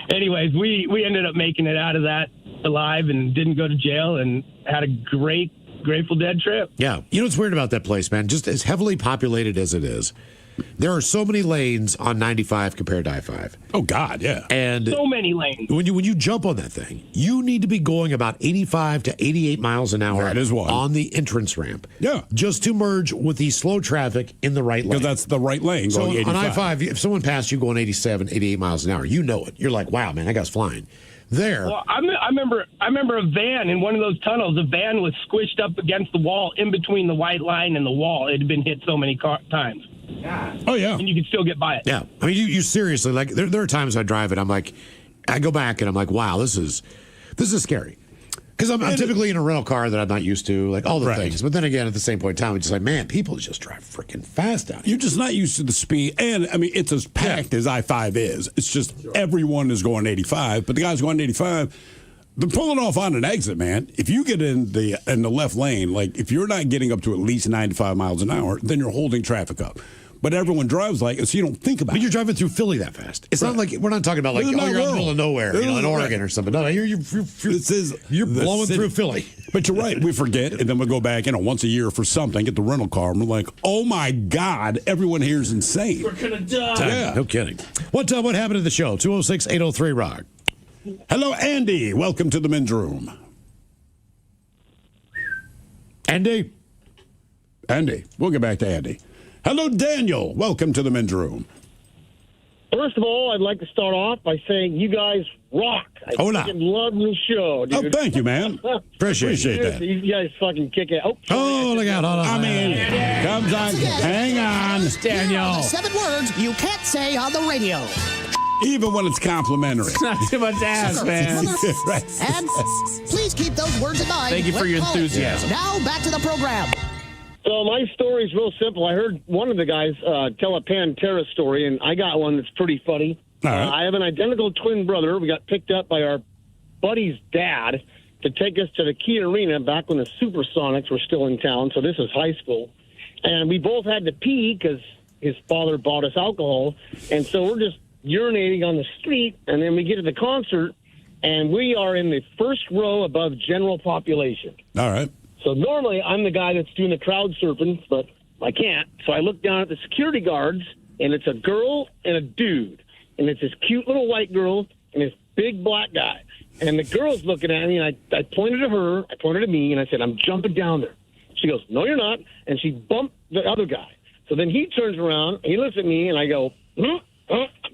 Anyways, we ended up making it out of that alive and didn't go to jail and had a great Grateful Dead trip. Yeah. You know what's weird about that place, man? Just as heavily populated as it is, there are so many lanes on 95 compared to I-5. Oh, God, yeah. And so many lanes. When you jump on that thing, you need to be going about 85 to 88 miles an hour on the entrance ramp. Yeah. Just to merge with the slow traffic in the right lane. Because that's the right lane. So going 85. on I-5, if someone passed you going 87, 88 miles an hour, you know it. You're like, wow, man, that guy's flying. Well, I remember a van in one of those tunnels. A van was squished up against the wall in between the white line and the wall. It had been hit so many times. Oh, yeah. And you could still get by it. Yeah. I mean, you seriously, like, there are times I drive it, I'm like, I go back and I'm like, wow, this is scary. Because I'm typically in a rental car that I'm not used to, like all the things. But then again, at the same point in time, it's just like, man, people just drive freaking fast out here. You're just not used to the speed. And, I mean, it's as packed as I-5 is. It's just everyone is going 85. But the guys going 85, they're pulling off on an exit, man. If you get in the left lane, like if you're not getting up to at least 95 miles an hour, then you're holding traffic up. But everyone drives like it, so you don't think about it. But you're driving through Philly that fast. It's not like, we're not talking about like, you're in the middle of nowhere, in Oregon or something. No, you're blowing through Philly. But you're right. We forget, and then we go back, once a year for something, get the rental car, and we're like, oh my God, everyone here is insane. We're going to die. Yeah. No kidding. What happened to the show? 206-803-ROCK. Hello, Andy. Welcome to the men's room. Andy. We'll get back to Andy. Hello, Daniel. Welcome to the men's room. First of all, I'd like to start off by saying you guys rock. I fucking love your show, dude. Oh, thank you, man. Appreciate that. You guys fucking kick it. Oh, look out. Hold on. I mean, comes on. Hang on. Daniel. 7 words you can't say on the radio. Even when it's complimentary. It's not too much ass, man. Right. And please keep those words in mind. Thank you for your enthusiasm. Now, back to the program. So my story is real simple. I heard one of the guys tell a Pantera story, and I got one that's pretty funny. All right. I have an identical twin brother. We got picked up by our buddy's dad to take us to the Key Arena back when the Supersonics were still in town. So this is high school. And we both had to pee because his father bought us alcohol. And so we're just urinating on the street, and then we get to the concert, and we are in the first row above general population. All right. So normally I'm the guy that's doing the crowd surfing, but I can't. So I look down at the security guards, and it's a girl and a dude. And it's this cute little white girl and this big black guy. And the girl's looking at me, and I pointed to her, I pointed to me, and I said, I'm jumping down there. She goes, no, you're not. And she bumped the other guy. So then he turns around, he looks at me, and I go, I'm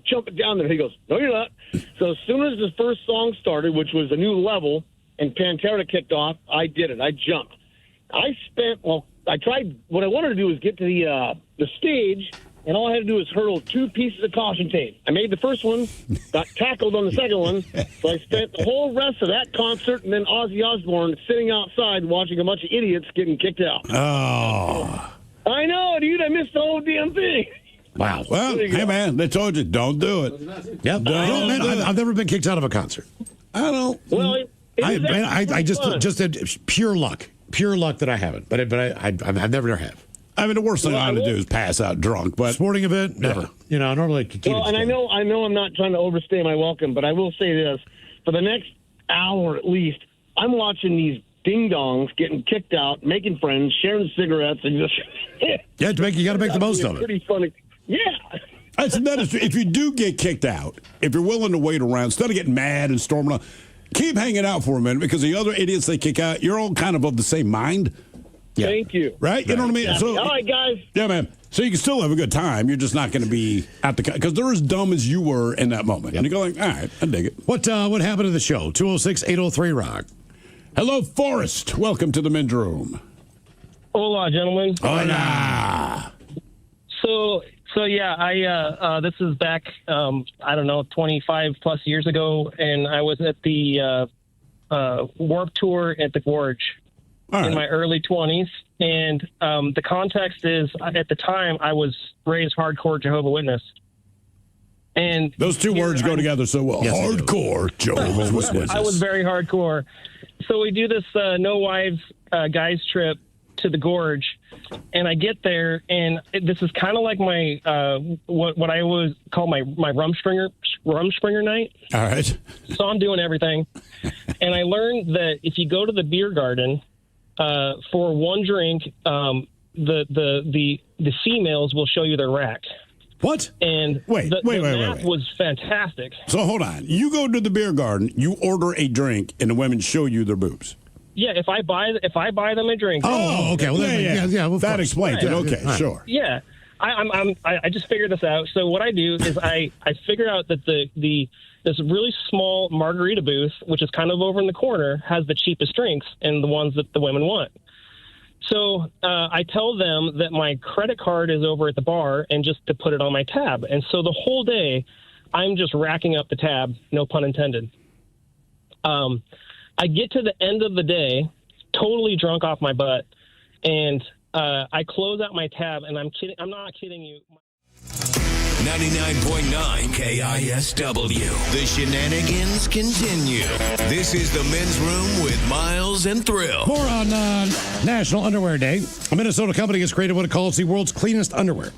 jumping down there. He goes, no, you're not. So as soon as the first song started, which was a new level, and Pantera kicked off, I did it. I jumped. I tried, what I wanted to do was get to the stage, and all I had to do was hurl 2 pieces of caution tape. I made the first one, got tackled on the second one, so I spent the whole rest of that concert and then Ozzy Osbourne sitting outside watching a bunch of idiots getting kicked out. Oh. I know, dude. I missed the whole damn thing. Wow. Well, hey, man, they told you, don't do it. Yep. Man, I've never been kicked out of a concert. I don't. Well, I just had pure luck. Pure luck that I haven't. But I've never have. I mean, the worst thing I want to do is pass out drunk. But sporting event, never. Yeah. You know, normally. Well, and I know I'm not trying to overstay my welcome, but I will say this: for the next hour at least, I'm watching these ding-dongs getting kicked out, making friends, sharing cigarettes, and just you got to make the most of it. Pretty funny. Yeah. That is, if you do get kicked out, if you're willing to wait around, instead of getting mad and storming on, keep hanging out for a minute, because the other idiots they kick out, you're all kind of the same mind. Yeah. Thank you. Right? You know what I mean? Yeah. So, all right, guys. Yeah, man. So you can still have a good time. You're just not going to be at the... Because they're as dumb as you were in that moment. Yep. And you go like, all right, I dig it. What happened to the show? 206-803-ROCK. Hello, Forrest. Welcome to the men's room. Hola, gentlemen. Hola. So yeah, this is back, 25 plus years ago, and I was at the Warped Tour at the Gorge in my early 20s. And the context is, at the time, I was raised hardcore Jehovah's Witness. And those two words go together so well. Yes, hardcore Jehovah's Witness. I was very hardcore. So we do this no wives guys trip to the Gorge, and I get there, and this is kind of like my what I always call my Rumspringer night. All right. So I'm doing everything, and I learned that if you go to the beer garden for one drink, the females will show you their rack. What? And wait. Was fantastic. So hold on. You go to the beer garden, you order a drink, and the women show you their boobs. Yeah, if I buy them a drink. Oh, okay. Well, well, that explains it. Okay, sure. Yeah, I just figured this out. So what I do is I figure out that this really small margarita booth, which is kind of over in the corner, has the cheapest drinks and the ones that the women want. So I tell them that my credit card is over at the bar and just to put it on my tab. And so the whole day, I'm just racking up the tab, no pun intended. I get to the end of the day, totally drunk off my butt, and I close out my tab, and I'm not kidding you. 99.9 KISW. The shenanigans continue. This is the men's room with Miles and Thrill. More on National Underwear Day. A Minnesota company has created what it calls the world's cleanest underwear.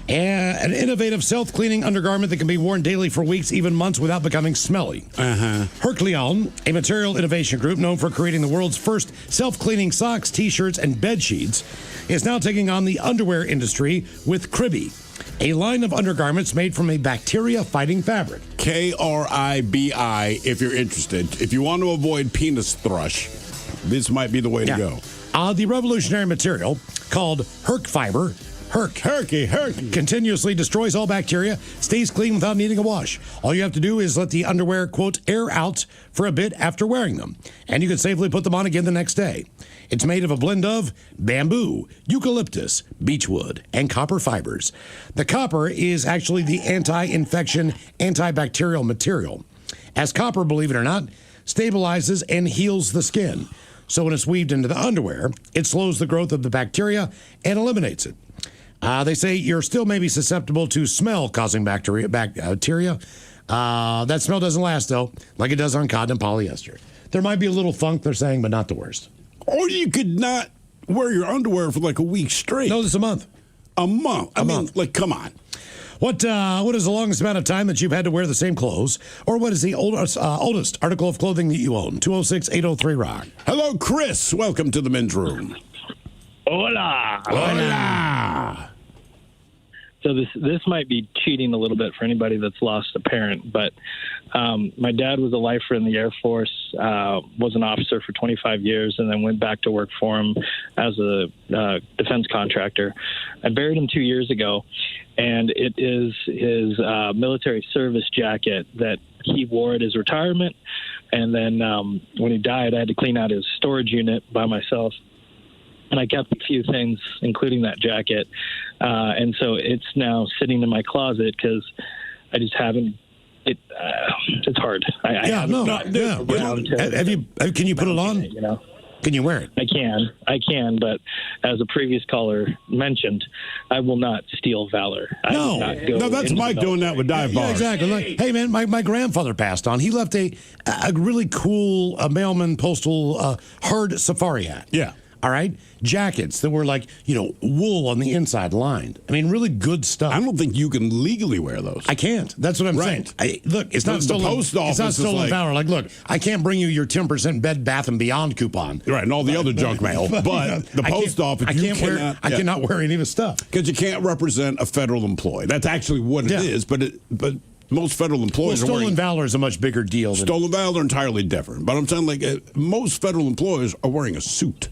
An innovative self-cleaning undergarment that can be worn daily for weeks, even months, without becoming smelly. Hercleon, a material innovation group known for creating the world's first self-cleaning socks, T-shirts, and bed sheets, is now taking on the underwear industry with Cribby, a line of undergarments made from a bacteria-fighting fabric. Kribi, if you're interested. If you want to avoid penis thrush, this might be the way to go. The revolutionary material, called Herc Fiber, Herky, continuously destroys all bacteria, stays clean without needing a wash. All you have to do is let the underwear, quote, air out for a bit after wearing them, and you can safely put them on again the next day. It's made of a blend of bamboo, eucalyptus, beechwood, and copper fibers. The copper is actually the anti-infection, antibacterial material, as copper, believe it or not, stabilizes and heals the skin. So when it's weaved into the underwear, it slows the growth of the bacteria and eliminates it. They say you're still maybe susceptible to smell-causing bacteria. That smell doesn't last, though, like it does on cotton and polyester. There might be a little funk, they're saying, but not the worst. Or you could not wear your underwear for like a week straight. No, this is a month. A month? I mean, like, come on. What is the longest amount of time that you've had to wear the same clothes? Or what is the oldest article of clothing that you own? 206-803-ROCK. Hello, Chris. Welcome to the men's room. Hola. Hola. So this might be cheating a little bit for anybody that's lost a parent, but my dad was a lifer in the Air Force, was an officer for 25 years, and then went back to work for him as a defense contractor. I buried him 2 years ago, and it is his military service jacket that he wore at his retirement. And then when he died, I had to clean out his storage unit by myself. And I kept a few things, including that jacket. And so it's now sitting in my closet because I just haven't. It's hard. Can you put it on? You know, can you wear it? I can. But as a previous caller mentioned, I will not steal valor. No, that's Mike doing that with dive bars. Yeah, exactly. Like, hey, man, my grandfather passed on. He left a really cool mailman postal hard safari hat. Yeah. All right, jackets that were like, wool on the inside lined. I mean, really good stuff. I don't think you can legally wear those. I can't. That's what I'm saying. Look, it's not stolen. The post office it's not stolen valor. Like, look, I can't bring you your 10% Bed Bath and Beyond coupon. Right, and all the other junk mail. But the post office, I cannot wear any of his stuff because you can't represent a federal employee. That's actually what it is. But most federal employees stolen valor is a much bigger deal. Stolen valor are entirely different. But I'm saying, most federal employees are wearing a suit.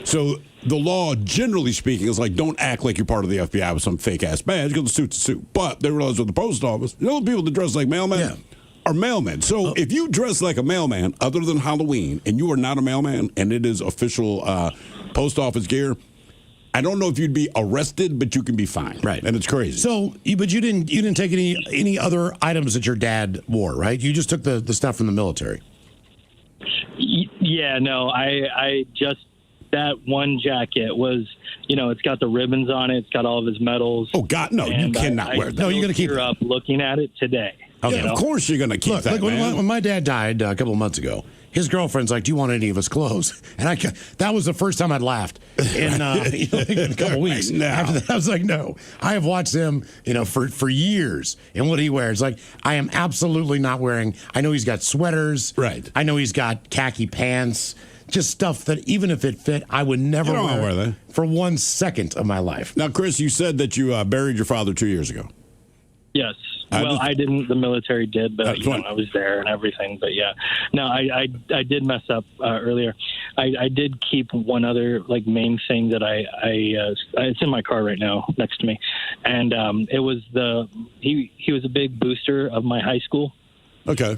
So the law, generally speaking, is like, don't act like you're part of the FBI with some fake-ass badge because the suit's a suit. But they realize with the post office, the people that dress like mailmen are mailmen. So if you dress like a mailman other than Halloween and you are not a mailman and it is official post office gear, I don't know if you'd be arrested, but you can be fined. Right. And it's crazy. So, but you didn't take any other items that your dad wore, right? You just took the stuff from the military. Yeah, no, I just... That one jacket was, it's got the ribbons on it. It's got all of his medals. Oh, God, no, you cannot wear that. No, you're going to keep it up looking at it today. Okay. Yeah, of course you're going to keep that, man. When my dad died a couple of months ago, his girlfriend's like, do you want any of his clothes? And that was the first time I'd laughed in a couple of weeks. After that, I was like, no. I have watched him, for years, and what he wears. Like, I am absolutely not wearing. I know he's got sweaters. Right. I know he's got khaki pants. Just stuff that even if it fit, I would never wear that for 1 second of my life. Now, Chris, you said that you buried your father 2 years ago. Yes. Well, I didn't. The military did, but I was there and everything. But yeah, no, I did mess up earlier. I did keep one other main thing that it's in my car right now next to me, and it was he was a big booster of my high school. Okay.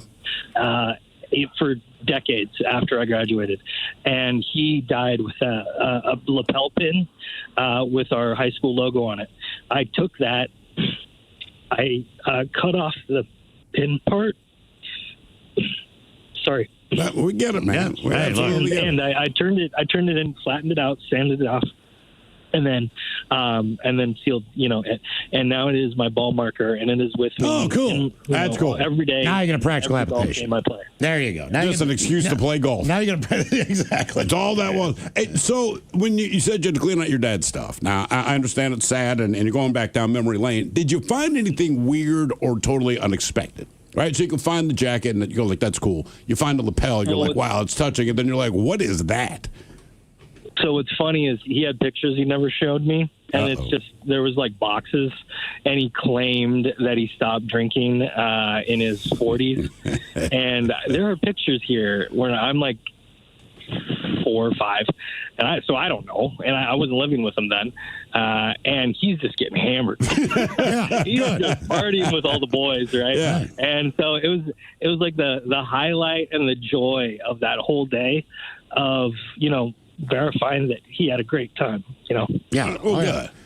For decades after I graduated, and he died with a lapel pin with our high school logo on it. I took that. I cut off the pin part. Sorry. We get it, man. Yeah. And I turned it in, flattened it out, sanded it off, and then sealed. And now it is my ball marker, and it is with me. Oh, cool! That's cool. Every day. Now you're gonna practical application. I play. There you go. Now just an excuse to play golf. Now you're gonna exactly. That's all that was. Hey, so when you said you had to clean out your dad's stuff, now I understand it's sad, and you're going back down memory lane. Did you find anything weird or totally unexpected? Right, so you can find the jacket, and you go like, "That's cool." You find the lapel, you're like, "Wow, it's touching," and then you're like, "What is that?" So what's funny is he had pictures he never showed me, and it's just there was boxes, and he claimed that he stopped drinking in his 40s, and there are pictures here where I'm 4 or 5, and I don't know, and I wasn't living with him then, and he's just getting hammered. He's just partying with all the boys, right? Yeah. And so it was like the highlight and the joy of that whole day of verifying that he had a great time, Yeah.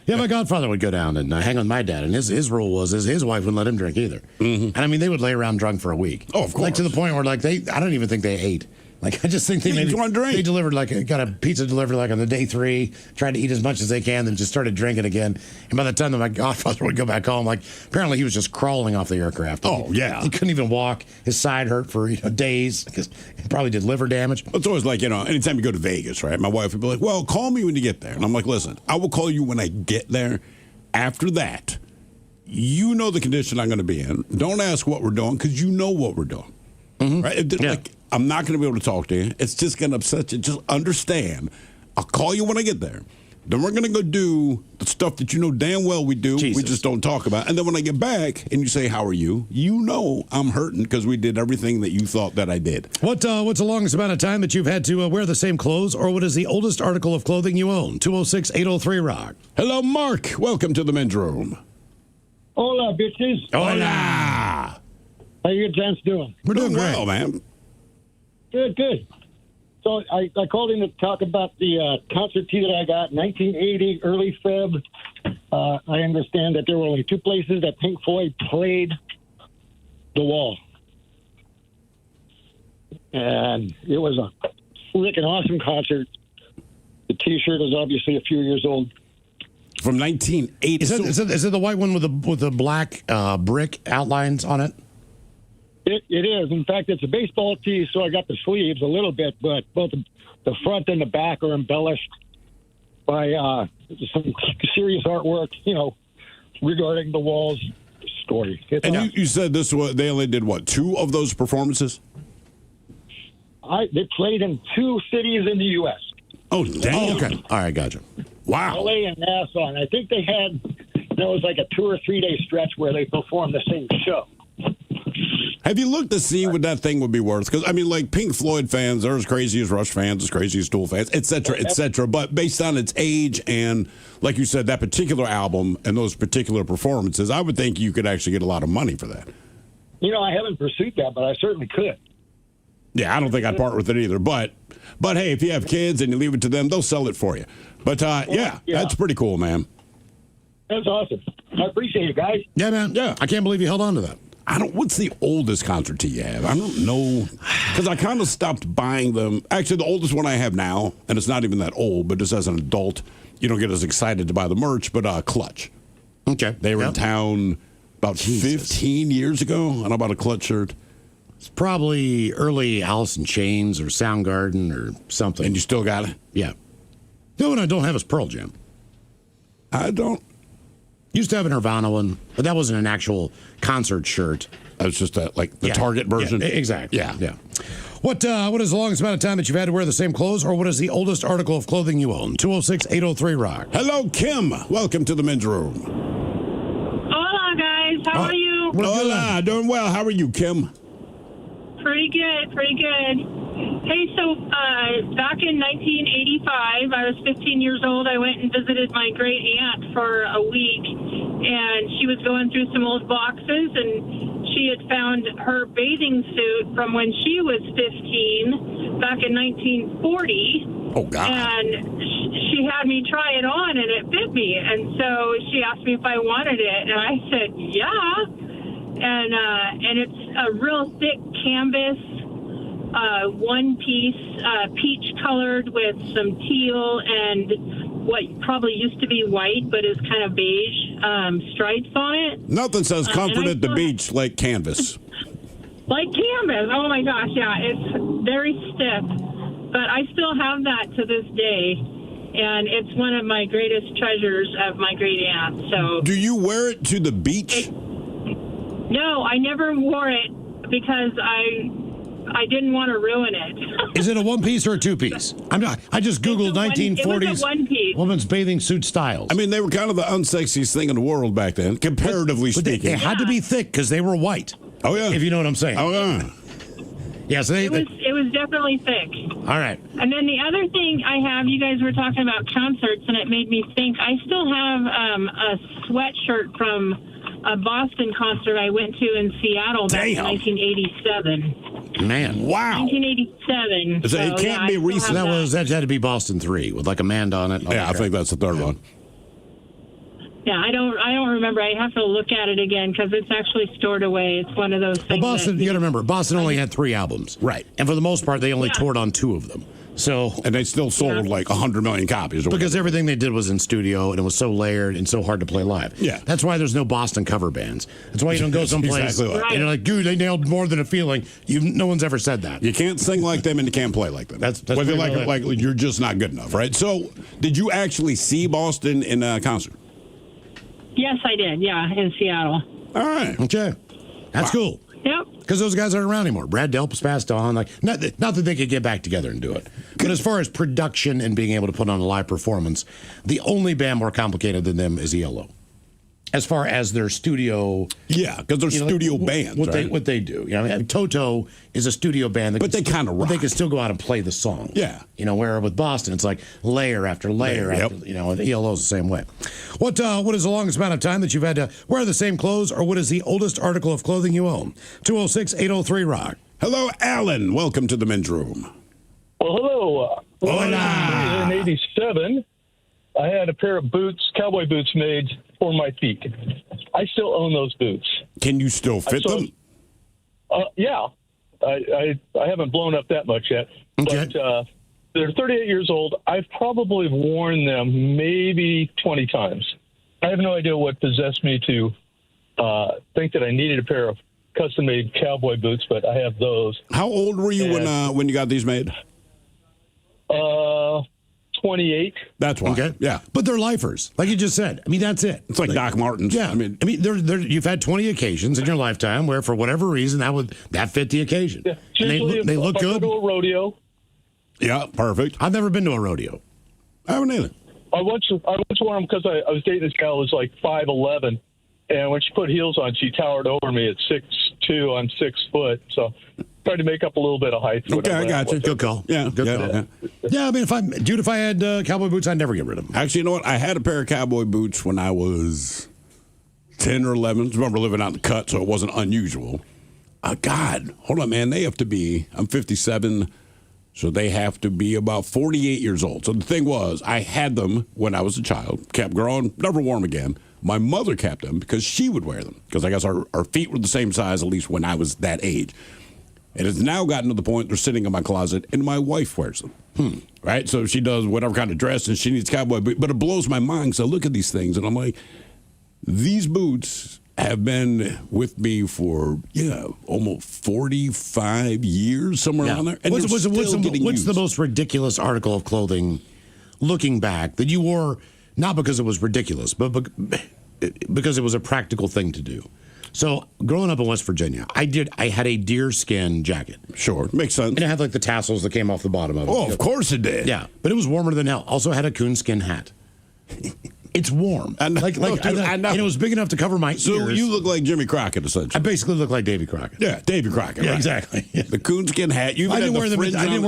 Yeah, my godfather would go down and hang with my dad, and his rule was his wife wouldn't let him drink either. Mm-hmm. And I mean, they would lay around drunk for a week. Oh, of course. To the point where I don't even think they ate. I just think they delivered got a pizza delivered on the day 3, tried to eat as much as they can, then just started drinking again. And by the time that my godfather would go back home, apparently he was just crawling off the aircraft. He couldn't even walk. His side hurt for days because he probably did liver damage. It's always anytime you go to Vegas, right? My wife would be like, "Well, call me when you get there," and I'm like, "Listen, I will call you when I get there. After that, you know the condition I'm going to be in. Don't ask what we're doing because you know what we're doing. Right? Like, I'm not going to be able to talk to you. It's just going to upset you. Just understand. I'll call you when I get there. Then we're going to go do the stuff that you know damn well we do. We just don't talk about. And then when I get back and you say, how are you? You know I'm hurting because we did everything that you thought that I did. What's the longest amount of time that you've had to wear the same clothes, or what is the oldest article of clothing you own? 206-803-ROCK. Hello, Mark. Welcome to the men's room. Hola, bitches. Hola. How you gents doing? We're doing well, man. Good. So I called in to talk about the concert tee that I got, 1980, early Feb. I understand that there were only two places that Pink Floyd played The Wall. And it was a freaking awesome concert. The T-shirt is obviously a few years old. From 1980. Is it the white one with the black brick outlines on it? It is. In fact, it's a baseball tee, so I got the sleeves a little bit, but both the front and the back are embellished by some serious artwork, regarding the Wall's story. And you said they only did, what, 2 of those performances? They played in 2 cities in the U.S. Oh, damn. Oh, okay. All right, gotcha. Wow. L.A. and Nassau. And I think they had, it was like a 2 or 3 day stretch where they performed the same show. Have you looked to see what that thing would be worth? Because, I mean, like, Pink Floyd fans, they're as crazy as Rush fans, as crazy as Tool fans, et cetera, et cetera. But based on its age and, like you said, that particular album and those particular performances, I would think you could actually get a lot of money for that. I haven't pursued that, but I certainly could. Yeah, I don't think I'd part with it either. But hey, if you have kids and you leave it to them, they'll sell it for you. But, yeah, that's pretty cool, man. That's awesome. I appreciate it, guys. Yeah, man. Yeah. I can't believe you held on to that. What's the oldest concert tee you have? I don't know. Because I kind of stopped buying them. Actually, the oldest one I have now, and it's not even that old, but just as an adult, you don't get as excited to buy the merch, but Clutch. Okay. They were in town about 15 years ago, and I bought a Clutch shirt. It's probably early Alice in Chains or Soundgarden or something. And you still got it? Yeah. The one I don't have is Pearl Jam. I don't. Used to have a Nirvana one, but that wasn't an actual concert shirt. That was just the Target version? Yeah, exactly. Yeah. What is the longest amount of time that you've had to wear the same clothes, or what is the oldest article of clothing you own? 206-803-ROCK. Hello, Kim. Welcome to the men's room. Hola, guys. How are you? Hola. Doing well. How are you, Kim? Pretty good. Hey, so back in 1985, I was 15 years old. I went and visited my great aunt for a week, and she was going through some old boxes, and she had found her bathing suit from when she was 15 back in 1940. Oh, God. And she had me try it on, and it fit me. And so she asked me if I wanted it, and I said, yeah. And it's a real thick canvas, one piece, peach colored with some teal and what probably used to be white but is kind of beige stripes on it. Nothing says comfort at the beach like canvas. Like canvas. Oh my gosh, yeah, it's very stiff. But I still have that to this day, and it's one of my greatest treasures of my great aunt. So, do you wear it to the beach? No, I never wore it because I didn't want to ruin it. Is it a one-piece or a two-piece? I just Googled 1940s women's bathing suit styles. I mean, they were kind of the unsexiest thing in the world back then, comparatively speaking. They had to be thick because they were white. Oh, yeah. If you know what I'm saying. Oh, yeah. Yeah, so it was definitely thick. All right. And then the other thing I have, you guys were talking about concerts, and it made me think, I still have a sweatshirt from a Boston concert I went to in Seattle back in 1987. Man. Wow. 1987. So it can't be recent. That had to be Boston 3 with like Amanda on it. Yeah, I think that's the third one. Yeah, I don't remember. I have to look at it again because it's actually stored away. It's one of those things. Well, Boston, you got to remember, Boston only had 3 albums. Right. And for the most part, they only toured on 2 of them. And they still sold like 100 million copies. Because everything they did was in studio, and it was so layered and so hard to play live. Yeah. That's why there's no Boston cover bands. That's why you don't go someplace exactly and you're like, dude, they nailed More Than a Feeling. No one's ever said that. You can't sing like them and you can't play like them. That's whether like you're just not good enough, right? So, did you actually see Boston in a concert? Yes, I did. Yeah, in Seattle. All right. Okay. That's cool. Yep. Because those guys aren't around anymore. Brad Delp was passed on. Like, not that they could get back together and do it. But as far as production and being able to put on a live performance, the only band more complicated than them is ELO. As far as their studio, yeah, because they're studio bands, what they do. You know, I mean, Toto is a studio band, but they kind of rock. They can still go out and play the song. Yeah, you know, where with Boston, it's like layer after layer after. You know, and ELO's the same way. What is the longest amount of time that you've had to wear the same clothes, or what is the oldest article of clothing you own? 206-803-ROCK. Hello, Alan. Welcome to the men's room. Well, hello. Hola. In '87, I had a pair of boots, cowboy boots, made for my feet. I still own those boots. Can you still fit them? Yeah. I haven't blown up that much yet. Okay. But they're 38 years old. I've probably worn them maybe 20 times. I have no idea what possessed me to think that I needed a pair of custom-made cowboy boots, but I have those. How old were you when you got these made? 28. That's why. Okay. Yeah. But they're lifers, like you just said. I mean, that's it. It's like Doc Martens. Yeah. I mean, you've had 20 occasions in your lifetime where, for whatever reason, that fit the occasion. Yeah. And they look good. I go to a rodeo. Yeah, perfect. I've never been to a rodeo. I haven't either. I once wore them because I was dating this gal who was like 5'11", and when she put heels on, she towered over me at 6'2". I'm 6 foot, so tried to make up a little bit of height. Okay, I got you. Good call. Yeah, good call. Yeah, I mean, if I had cowboy boots, I'd never get rid of them. Actually, you know what? I had a pair of cowboy boots when I was 10 or 11. I remember living out in the cut, so it wasn't unusual. God, hold on, man. They have to be, I'm 57, so they have to be about 48 years old. So the thing was, I had them when I was a child, kept growing, never wore them again. My mother kept them because she would wear them, because I guess our feet were the same size, at least when I was that age. It has now gotten to the point they're sitting in my closet, and my wife wears them. Right? So she does whatever kind of dress, and she needs cowboy boots. But it blows my mind, so I look at these things, and I'm like, these boots have been with me for, almost 45 years, somewhere around there. And what's the most ridiculous article of clothing, looking back, that you wore not because it was ridiculous, but because it was a practical thing to do? So, growing up in West Virginia, I had a deerskin jacket. Sure, makes sense. And it had like the tassels that came off the bottom of it. Oh, of course it did. Yeah, but it was warmer than hell. Also had a coonskin hat. It's warm. I know. And it was big enough to cover my ears. So you look like Jimmy Crockett, essentially. I basically look like Davy Crockett. Yeah, Davy Crockett. Yeah, right. exactly. The coonskin hat. I didn't wear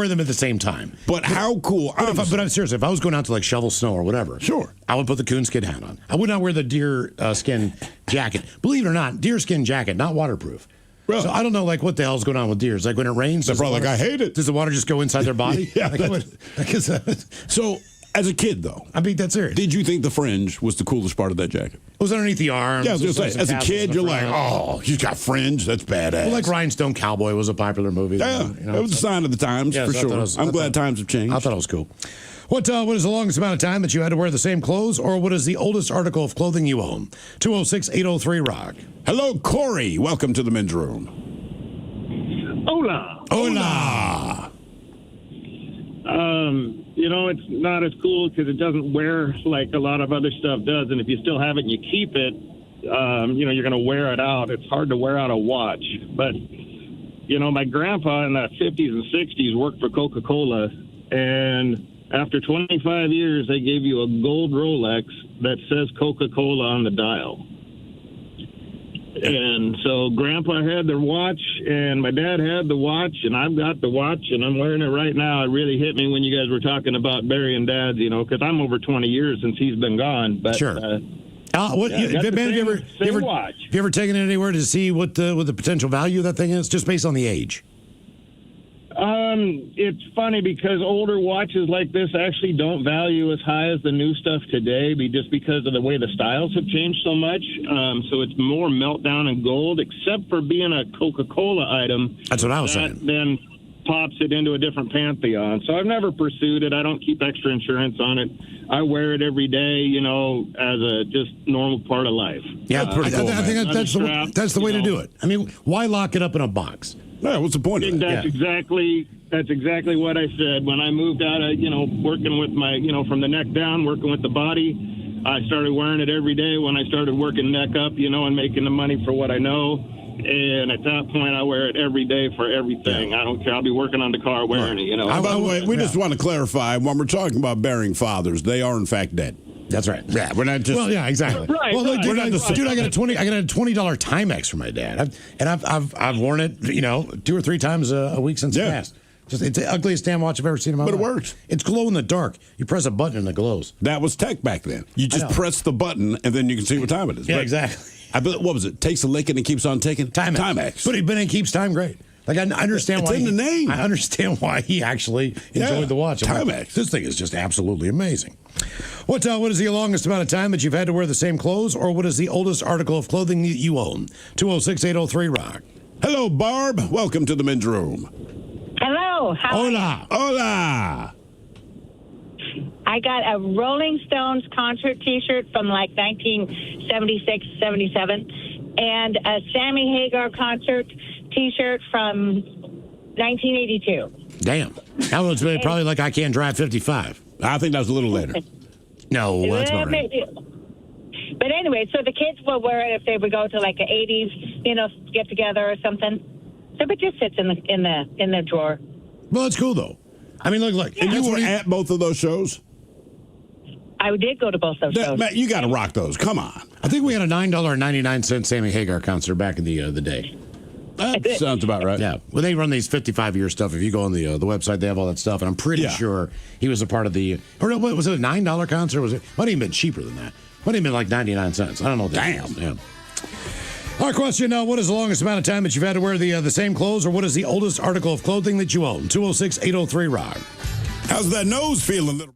them at the same time. But how cool. But I'm serious. If I was going out to like shovel snow or whatever, sure, I would put the coonskin hat on. I would not wear the deer skin jacket. Believe it or not, deer skin jacket, not waterproof. Really? So I don't know, like, what the hell's going on with deers. Like, when it rains, they're probably like, I hate it. Does the water just go inside their body? Yeah. So, as a kid, though, I mean, that's serious. Did you think the fringe was the coolest part of that jacket? It was underneath the arms. Yeah, I was going to say, as a kid, you're like, oh, he's got fringe. That's badass. Well, like Rhinestone Cowboy was a popular movie. Yeah, it was a sign of the times, for sure. I'm glad times have changed. I thought it was cool. What is the longest amount of time that you had to wear the same clothes, or what is the oldest article of clothing you own? 206-803-ROCK. Hello, Corey. Welcome to the men's room. Hola. Hola. It's not as cool because it doesn't wear like a lot of other stuff does. And if you still have it and you keep it, you're going to wear it out. It's hard to wear out a watch. But, my grandpa in the 50s and 60s worked for Coca-Cola. And after 25 years, they gave you a gold Rolex that says Coca-Cola on the dial. And so Grandpa had the watch, and my dad had the watch, and I've got the watch, and I'm wearing it right now. It really hit me when you guys were talking about burying dads, because I'm over 20 years since he's been gone. But, sure. Have you ever taken it anywhere to see what the potential value of that thing is, just based on the age? It's funny because older watches like this actually don't value as high as the new stuff today, just because of the way the styles have changed so much. So it's more meltdown and gold, except for being a Coca-Cola item. That's what I was saying. Then pops it into a different pantheon. So I've never pursued it. I don't keep extra insurance on it. I wear it every day, as a just normal part of life. Yeah, pretty cool. I think that's the way to do it. I mean, why lock it up in a box? Yeah, what's the point of that? That's exactly what I said. When I moved out of, working with my, from the neck down, working with the body, I started wearing it every day when I started working neck up, and making the money for what I know. And at that point, I wear it every day for everything. I don't care. I'll be working on the car wearing it, By the way, we just want to clarify, when we're talking about burying fathers, they are in fact dead. That's right. Yeah, we're not just. Well, yeah, exactly. Right, well, look, dude, right, I got a $20 Timex for my dad, I've worn it, 2 or 3 times a week since it passed. Just it's the ugliest damn watch I've ever seen in my life. But it works. It's glow in the dark. You press a button and it glows. That was tech back then. You just press the button and then you can see what time it is. Yeah, exactly. What was it? Takes a licking and keeps on ticking? Timex. But it keeps time great. Like, I understand it's why. It's in the name. I understand why he actually enjoyed the watch. Timex. This thing is just absolutely amazing. What is the longest amount of time that you've had to wear the same clothes, or what is the oldest article of clothing that you own? 206-803-ROCK. Hello, Barb. Welcome to the men's room. Hello. Hola. Hola. I got a Rolling Stones concert T-shirt from like 1976, 77, and a Sammy Hagar concert T-shirt from 1982. Damn. That was probably like I Can't Drive 55. I think that was a little later. No, that's not right. But anyway, so the kids will wear it if they would go to like an 80s, get together or something. So it just sits in the drawer. Well, it's cool though. I mean, look. And you were at both of those shows? I did go to both those shows. Matt, you got to rock those. Come on. I think we had a $9.99 Sammy Hagar concert back in the day. That sounds about right. Yeah. Well, they run these 55-year stuff. If you go on the website, they have all that stuff. And I'm pretty sure he was a part of the. Or no, was it a $9 concert? Might have even been cheaper than that. Might have been like 99 cents. I don't know. Damn. Yeah. Our question now, what is the longest amount of time that you've had to wear the same clothes, or what is the oldest article of clothing that you own? 206-803-ROCK. How's that nose feeling, little?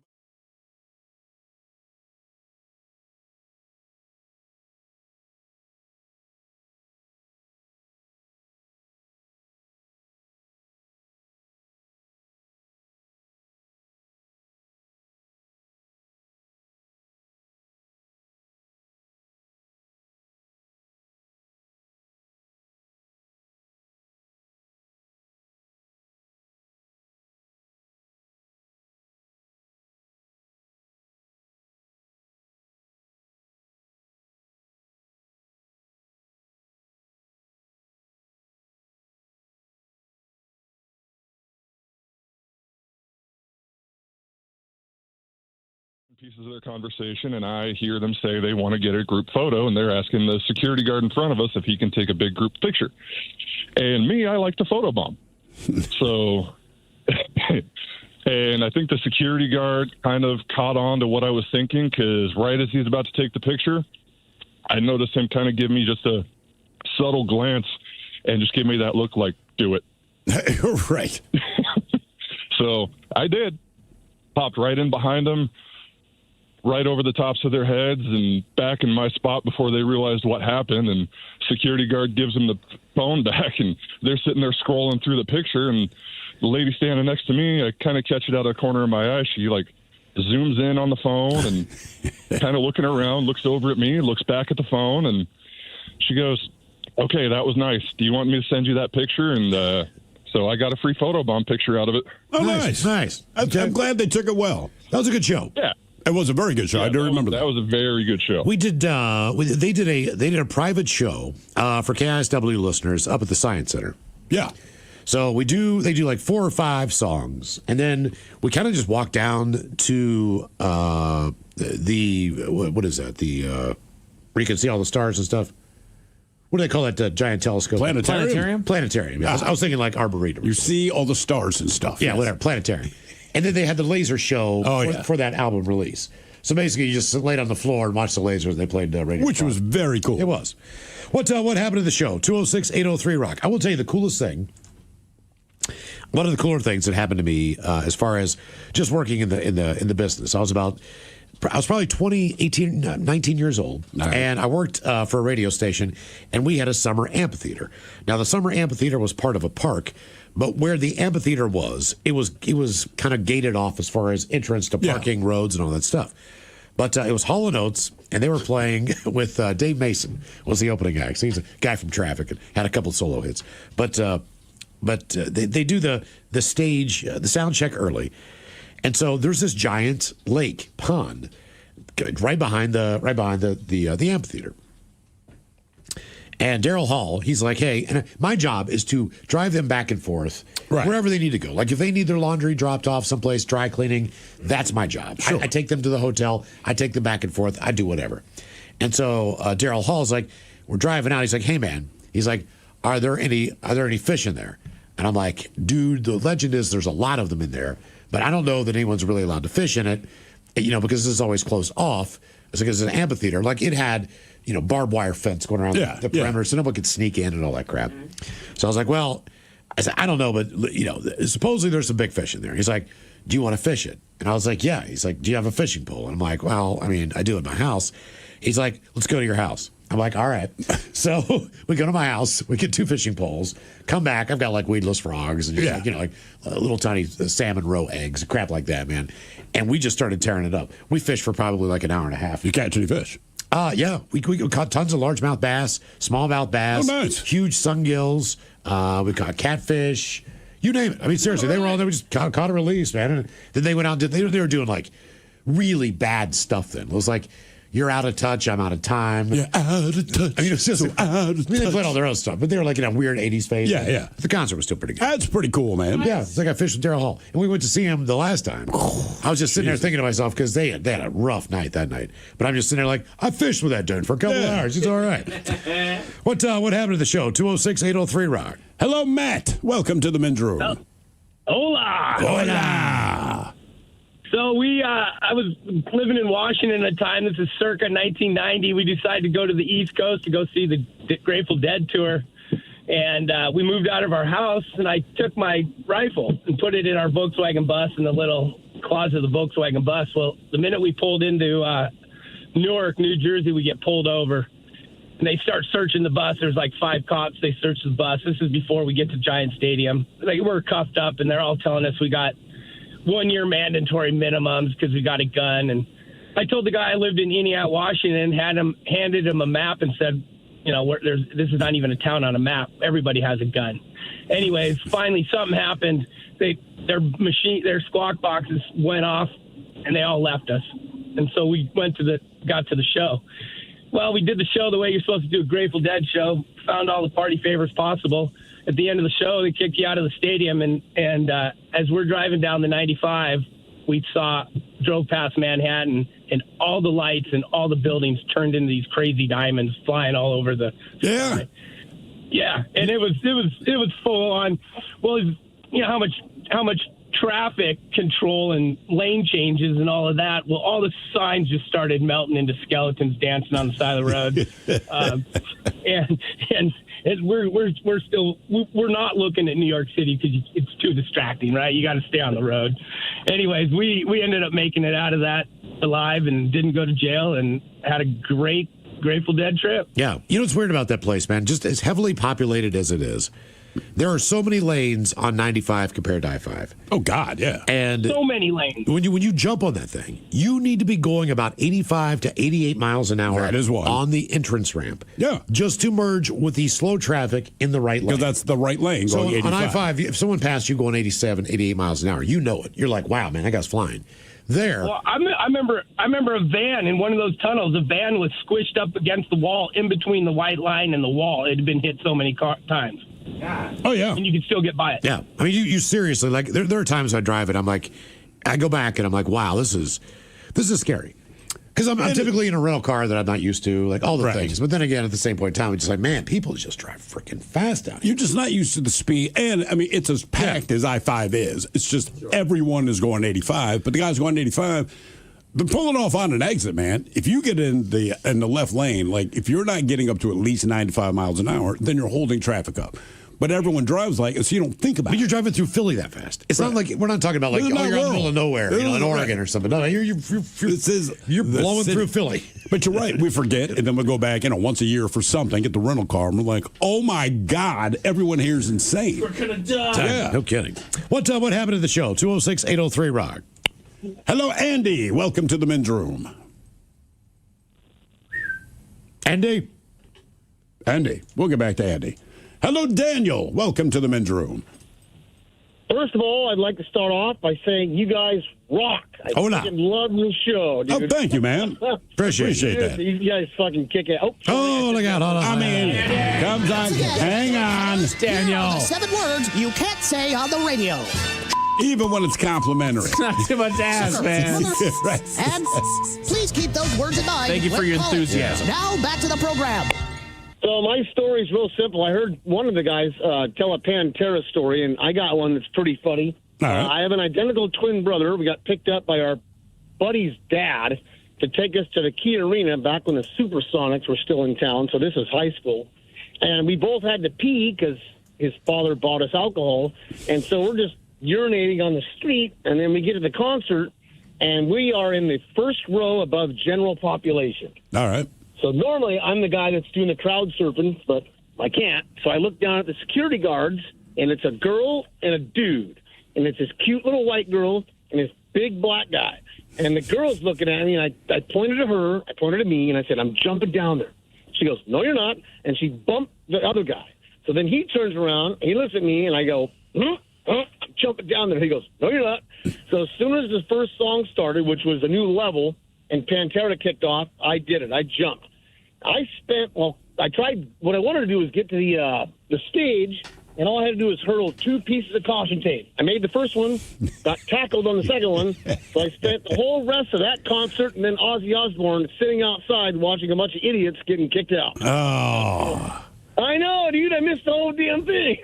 Pieces of their conversation, and I hear them say they want to get a group photo, and they're asking the security guard in front of us if he can take a big group picture. And me, I like to photobomb. So, and I think the security guard kind of caught on to what I was thinking, because right as he's about to take the picture, I noticed him kind of give me just a subtle glance and just give me that look like, do it. Right. So I did. Popped right in behind them, right over the tops of their heads and back in my spot before they realized what happened. And security guard gives them the phone back, and they're sitting there scrolling through the picture. And the lady standing next to me, I kind of catch it out of the corner of my eye. She zooms in on the phone and kind of looking around, looks over at me, looks back at the phone, and she goes, "Okay, that was nice. Do you want me to send you that picture?" And so I got a free photobomb picture out of it. Oh, nice. I'm glad they took it well. That was a good show. Yeah. It was a very good show. Yeah, I do remember that. That was a very good show. We did. They did a private show for KISW listeners up at the Science Center. Yeah. So they do like 4 or 5 songs, and then we kind of just walk down to what is that? Where you can see all the stars and stuff. What do they call that giant telescope? Planetarium. Planetarium. Yeah. I was thinking like Arboretum. You see all the stars and stuff. Yeah, whatever. Planetarium. And then they had the laser show for that album release. So basically, you just laid on the floor and watched the lasers. They played Radio Which was very cool. It was. What happened to the show? 206-803-ROCK. I will tell you the coolest thing. One of the cooler things that happened to me as far as just working in the business. I was probably 19 years old, and I worked for a radio station, and we had a summer amphitheater. Now, the summer amphitheater was part of a park, but where the amphitheater was, it was kind of gated off as far as entrance to parking, roads, and all that stuff. But it was Hall & Oates, and they were playing with Dave Mason was the opening act. So he's a guy from Traffic and had a couple solo hits. But they do the stage, the sound check early. And so there's this giant lake pond right behind the amphitheater. And Daryl Hall, he's like, hey, and my job is to drive them back and forth wherever they need to go. Like if they need their laundry dropped off someplace, dry cleaning, that's my job. Sure. I take them to the hotel. I take them back and forth. I do whatever. And so Daryl Hall's like, we're driving out. He's like, hey, man. He's like, are there any fish in there? And I'm like, dude, the legend is there's a lot of them in there, but I don't know that anyone's really allowed to fish in it, because this is always closed off. It's like it's an amphitheater. Like it had, barbed wire fence going around the perimeter, so nobody could sneak in and all that crap. So I was like, well, I said, I don't know, but, supposedly there's some big fish in there. He's like, do you want to fish it? And I was like, yeah. He's like, do you have a fishing pole? And I'm like, well, I mean, I do at my house. He's like, let's go to your house. I'm like, all right. So we go to my house. We get 2 fishing poles. Come back. I've got like weedless frogs and just like little tiny salmon roe eggs, crap like that, man. And we just started tearing it up. We fished for probably like an hour and a half. You catch any fish? Yeah. We caught tons of largemouth bass, smallmouth bass, huge sungills. We caught catfish. You name it. I mean, seriously, they were just caught and released, man. And then they went out and they were doing like really bad stuff then. It was like, you're out of touch, I'm out of time. You're out of touch. I mean, it's just out of touch. They played all their own stuff, but they were like in a weird 80s phase. Yeah. The concert was still pretty good. That's pretty cool, man. Yeah, it's like I fished with Daryl Hall. And we went to see him the last time. I was just sitting there thinking to myself, because they had a rough night that night. But I'm just sitting there like, I fished with that dude for a couple hours. He's all right. What happened to the show? 206-803-ROCK. Hello, Matt. Welcome to the men's room. Hola. Hola. So I was living in Washington at the time. This is circa 1990. We decided to go to the East Coast to go see the Grateful Dead tour. And we moved out of our house, and I took my rifle and put it in our Volkswagen bus in the little closet of the Volkswagen bus. Well, the minute we pulled into Newark, New Jersey, we get pulled over. And they start searching the bus. There's like 5 cops. They search the bus. This is before we get to Giant Stadium. Like, we're cuffed up, and they're all telling us we got 1-year mandatory minimums because we got a gun. And I told the guy I lived in Eniat, Washington, handed him a map and said, this is not even a town on a map. Everybody has a gun. Anyways, finally something happened. Their squawk boxes went off, and they all left us. And so we got to the show. Well, we did the show the way you're supposed to do a Grateful Dead show, found all the party favors possible. At the end of the show, they kicked you out of the stadium, and as we're driving down the 95, we drove past Manhattan, and all the lights and all the buildings turned into these crazy diamonds flying all over the sky. Yeah, and it was full on. Well, how much traffic control and lane changes and all of that. Well, all the signs just started melting into skeletons dancing on the side of the road, and we're not looking at New York City because it's too distracting, right? You got to stay on the road. Anyways, we ended up making it out of that alive and didn't go to jail and had a great Grateful Dead trip. Yeah, what's weird about that place, man? Just as heavily populated as it is, there are so many lanes on 95 compared to I-5. Oh, God, yeah. And so many lanes. When you jump on that thing, you need to be going about 85 to 88 miles an hour on the entrance ramp. Yeah. Just to merge with the slow traffic in the right lane. Because that's the right lane. So going 85. On I-5, if someone passed you going 87, 88 miles an hour, you know it. You're like, wow, man, that guy's flying. Well, I remember a van in one of those tunnels. A van was squished up against the wall in between the white line and the wall. It had been hit so many times. Oh, yeah. And you can still get by it. Yeah. I mean, you seriously, like, there are times I drive it, I'm like, I go back and I'm like, wow, this is scary. Because I'm typically in a rental car that I'm not used to, like all the things. But then again, at the same point in time, it's just like, man, people just drive freaking fast out here. You're just not used to the speed. And, I mean, it's as packed as I-5 is. It's just everyone is going 85, but the guys going 85, they're pulling off on an exit, man. If you get in the left lane, like if you're not getting up to at least 95 miles an hour, then you're holding traffic up. But everyone drives like it, so you don't think about it. But you're driving through Philly that fast. It's not like, we're not talking about like, you're in the middle of nowhere, in Oregon or something. No, you're blowing through Philly. But you're right. We forget, and then we go back, once a year for something, get the rental car, and we're like, oh my God, everyone here is insane. We're going to die. Yeah. No kidding. What happened to the show? 206-803-ROCK. Hello, Andy. Welcome to the men's room. Andy. We'll get back to Andy. Hello, Daniel. Welcome to the men's room. First of all, I'd like to start off by saying you guys rock. I fucking love your show, dude. Oh, thank you, man. Appreciate that. You guys fucking kick it. Oh, look out. Hold on. I mean, comes on. Hang on. Daniel. 7 words you can't say on the radio. Even when it's complimentary. Not too much ass, man. Right. And please keep those words in mind. Thank you for when your calling. enthusiasm. Now back to the program. So my story is real simple. I heard one of the guys tell a Pantera story, and I got one that's pretty funny. All right. I have an identical twin brother. We got picked up by our buddy's dad to take us to the Key Arena back when the Supersonics were still in town. So this is high school. And we both had to pee because his father bought us alcohol. And so we're just urinating on the street. And then we get to the concert, and we are in the first row above general population. All right. So normally I'm the guy that's doing the crowd surfing, but I can't. So I look down at the security guards, and it's a girl and a dude. And it's this cute little white girl and this big black guy. And the girl's looking at me, and I pointed to her, I pointed to me, and I said, I'm jumping down there. She goes, no, you're not. And she bumped the other guy. So then he turns around, he looks at me, and I go, I'm jumping down there. He goes, no, you're not. So as soon as the first song started, which was a new level, and Pantera kicked off, I did it. I jumped. I tried, what I wanted to do was get to the stage, and all I had to do was hurdle 2 pieces of caution tape. I made the first one, got tackled on the second one, so I spent the whole rest of that concert and then Ozzy Osbourne sitting outside watching a bunch of idiots getting kicked out. Oh. I know, dude, I missed the whole damn thing.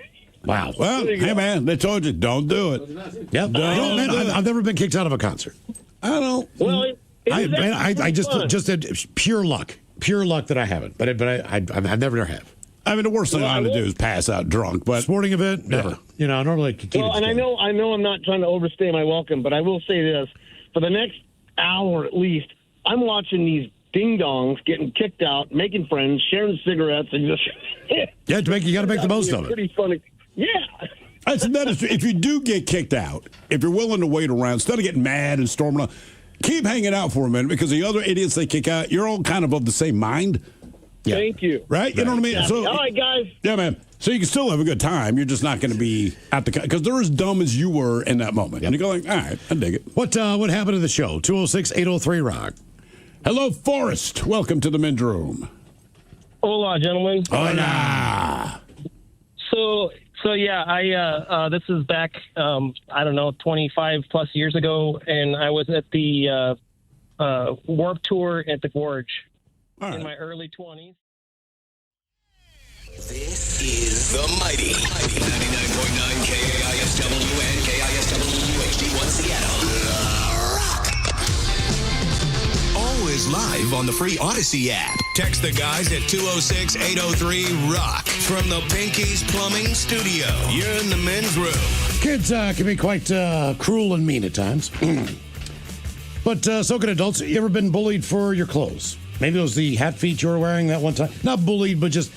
Wow. Well, hey, man, they told you, don't do it. Yep. Man, I've never been kicked out of a concert. I don't. Well, I just had pure luck that I haven't, but I've never have. I mean, the worst thing I want to do is pass out drunk, but sporting event, never. Yeah. You know, I normally keep it and I know I'm not trying to overstay my welcome, but I will say this: for the next hour at least, I'm watching these ding dongs getting kicked out, making friends, sharing cigarettes, and just you got to make the most of it. Pretty funny, yeah. That is, if you do get kicked out, if you're willing to wait around, instead of getting mad and storming out, keep hanging out for a minute, because the other idiots they kick out, you're all kind of the same mind. Yeah. Thank you. Right? You know what I mean? Yeah. So, all right, guys. Yeah, man. So you can still have a good time. You're just not going to be at the... Because they're as dumb as you were in that moment. Yep. And you go like, all right, I dig it. What happened to the show? 206-803-ROCK. Hello, Forrest. Welcome to the men's room. Hola, gentlemen. Hola. So yeah, I this is back, I don't know, 25 plus years ago, and I was at the Warped Tour at the Gorge in my early 20s. This is the mighty 99.9 KISW and KISW HD1 Seattle. Always live on the free Odyssey app. Text the guys at 206-803-ROCK from the Pinky's Plumbing Studio. You're in the men's room. Kids can be quite cruel and mean at times. But so can adults. You ever been bullied for your clothes? Maybe it was the hat feet you were wearing that one time. Not bullied, but just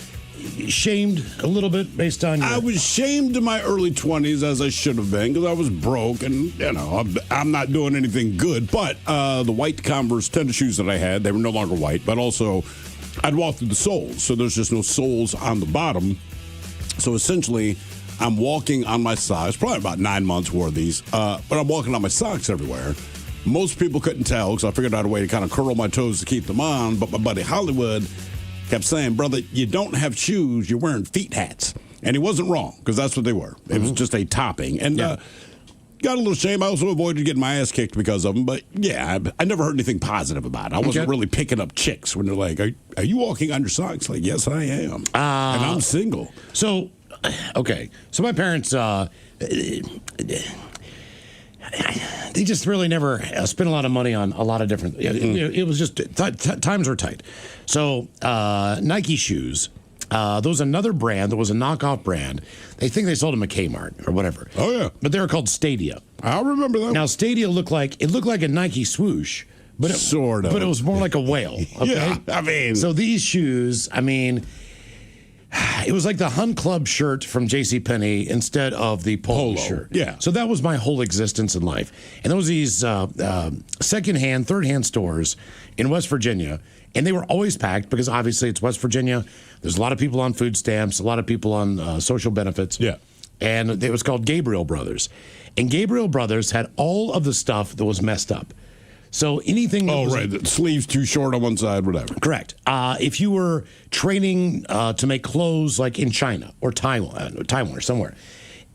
shamed a little bit based on your... I was shamed in my early 20s, as I should have been, because I was broke, and, you know, I'm not doing anything good. But the white Converse tennis shoes that I had, they were no longer white, but also I'd walk through the soles, so there's just no soles on the bottom. So essentially, I'm walking on my socks, probably about 9 months wore these, but I'm walking on my socks everywhere. Most people couldn't tell, because I figured out a way to kind of curl my toes to keep them on, but my buddy Hollywood kept saying, brother, you don't have shoes, you're wearing feet hats. And he wasn't wrong, because that's what they were. It was just a topping. And got a little shame. I also avoided getting my ass kicked because of them. But, yeah, I never heard anything positive about it. I wasn't really picking up chicks when they're like, are you walking on your socks? Like, yes, I am. And I'm single. So, okay. So my parents... they just really never spent a lot of money on a lot of different... It was just... times were tight. So, Nike shoes, there was another brand that was a knockoff brand. They think they sold them at Kmart or whatever. Oh, yeah. But they were called Stadia. I remember that. Now, Stadia looked like a Nike swoosh. But sort of. But it was more like a whale. Okay? Yeah, I mean... So these shoes, I mean... It was like the Hunt Club shirt from JCPenney instead of the polo shirt. Yeah. So that was my whole existence in life. And there was these second-hand, third-hand stores in West Virginia, and they were always packed because obviously it's West Virginia. There's a lot of people on food stamps, a lot of people on social benefits. Yeah. and it was called Gabriel Brothers. And Gabriel Brothers had all of the stuff that was messed up. So anything that was, right. The sleeves too short on one side, whatever. Correct. If you were training to make clothes like in China or Taiwan or somewhere,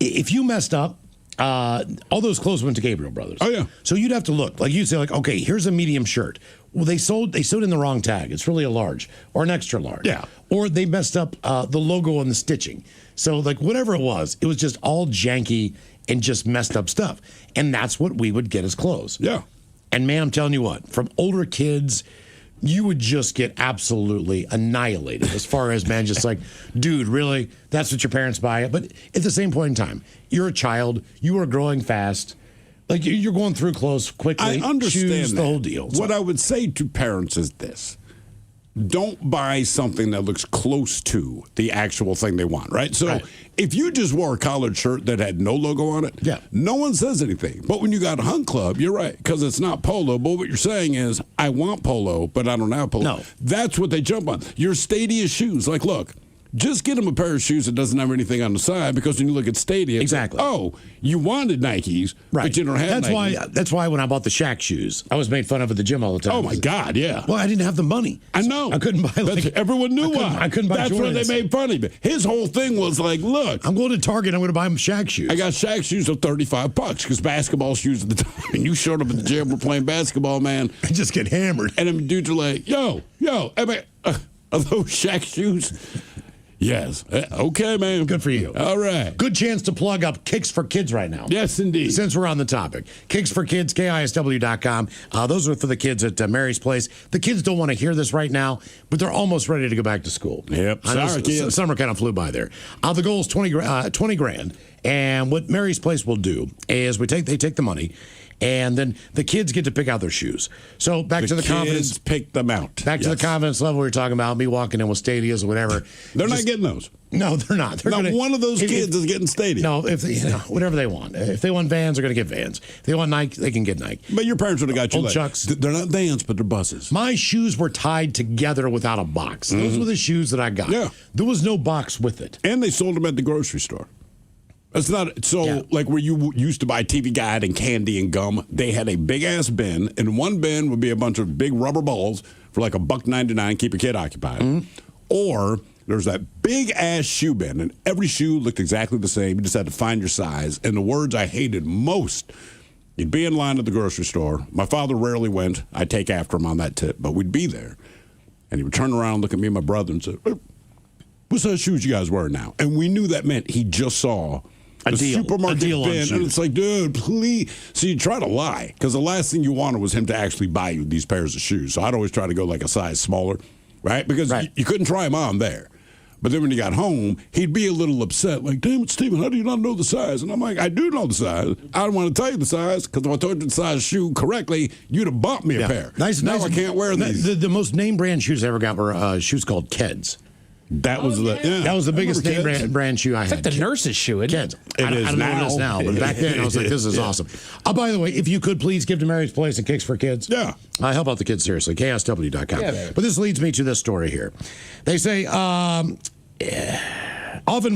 if you messed up, all those clothes went to Gabriel Brothers. Oh, yeah. So you'd have to look. Like you'd say, like, okay, here's a medium shirt. Well, they sewed in the wrong tag. It's really a large or an extra large. Yeah. Or they messed up the logo on the stitching. So like whatever it was just all janky and just messed up stuff. And that's what we would get as clothes. Yeah. And man, I'm telling you what, from older kids, you would just get absolutely annihilated as far as, man, just like, dude, really? That's what your parents buy? But at the same point in time, you're a child, you are growing fast. Like, you're going through clothes quickly. I understand Shoes, that. the whole deal. What I would say to parents is this. Don't buy something that looks close to the actual thing they want, right? So if you just wore a collared shirt that had no logo on it, no one says anything. But when you got a Hunt Club, you're right, because it's not polo. But what you're saying is, I want polo, but I don't have polo. No. That's what they jump on. Your Stadia shoes, like, look, just get them a pair of shoes that doesn't have anything on the side, because when you look at Stadia, exactly. Oh, you wanted Nikes, but you don't have Nikes. That's why when I bought the Shaq shoes, I was made fun of at the gym all the time. Oh, my God, yeah. Well, I didn't have the money. I know. I couldn't buy, like... Everyone knew why. I couldn't buy That's Jordans. why they made fun of him. His whole thing was like, look. I'm going to Target, I'm going to buy him Shaq shoes. I got Shaq shoes for $35 because basketball shoes at the time. And you showed up at the gym, we're playing basketball, man. I just get hammered. And them dudes are like, yo, I mean, are those Shaq shoes? Yes. Okay, man. Good for you. All right. Good chance to plug up Kicks for Kids right now. Yes, indeed. Since we're on the topic. Kicks for Kids, KISW.com. Those are for the kids at Mary's Place. The kids don't want to hear this right now, but they're almost ready to go back to school. Yep. Sorry, kids. Summer kind of flew by there. The goal is 20 grand. And what Mary's Place will do is they take the money, and then the kids get to pick out their shoes. So back to the confidence. Pick them out. Back to the confidence level we were talking about, me walking in with Stadias or whatever. They're not getting those. No, they're not. Not one of those kids is getting Stadia. No, if they, whatever they want. If they want Vans, they're going to get Vans. If they want Nike, they can get Nike. But your parents would have got you Old like, Chucks. They're not Vans, but they're buses. My shoes were tied together without a box. Those were the shoes that I got. Yeah. There was no box with it. And they sold them at the grocery store. It's not like where you used to buy TV Guide and candy and gum. They had a big ass bin, and one bin would be a bunch of big rubber balls for like $1.99, keep your kid occupied. Or there's that big ass shoe bin, and every shoe looked exactly the same. You just had to find your size. And the words I hated most, you'd be in line at the grocery store. My father rarely went. I'd take after him on that tip, but we'd be there. And he would turn around, look at me and my brother, and say, "What size shoes you guys wearing now?" And we knew that meant he just saw the supermarket bin, and it's like, dude, please. So you try to lie, because the last thing you wanted was him to actually buy you these pairs of shoes. So I'd always try to go like a size smaller, right? Because you couldn't try them on there. But then when he got home, he'd be a little upset, like, damn it, Stephen, how do you not know the size? And I'm like, I do know the size. I don't want to tell you the size, because if I told you the size shoe correctly, you'd have bought me a pair. Now I can't wear these. The most name brand shoes I ever got were shoes called Keds. That was that was the biggest name brand shoe I had. It's like the nurse's shoe, isn't it? I don't know what it is now, but back then I was like, this is awesome. By the way, if you could please give to Mary's Place and Kicks for Kids. Yeah. Help out the kids, seriously. KSW.com. Yeah, but this leads me to this story here. They say, often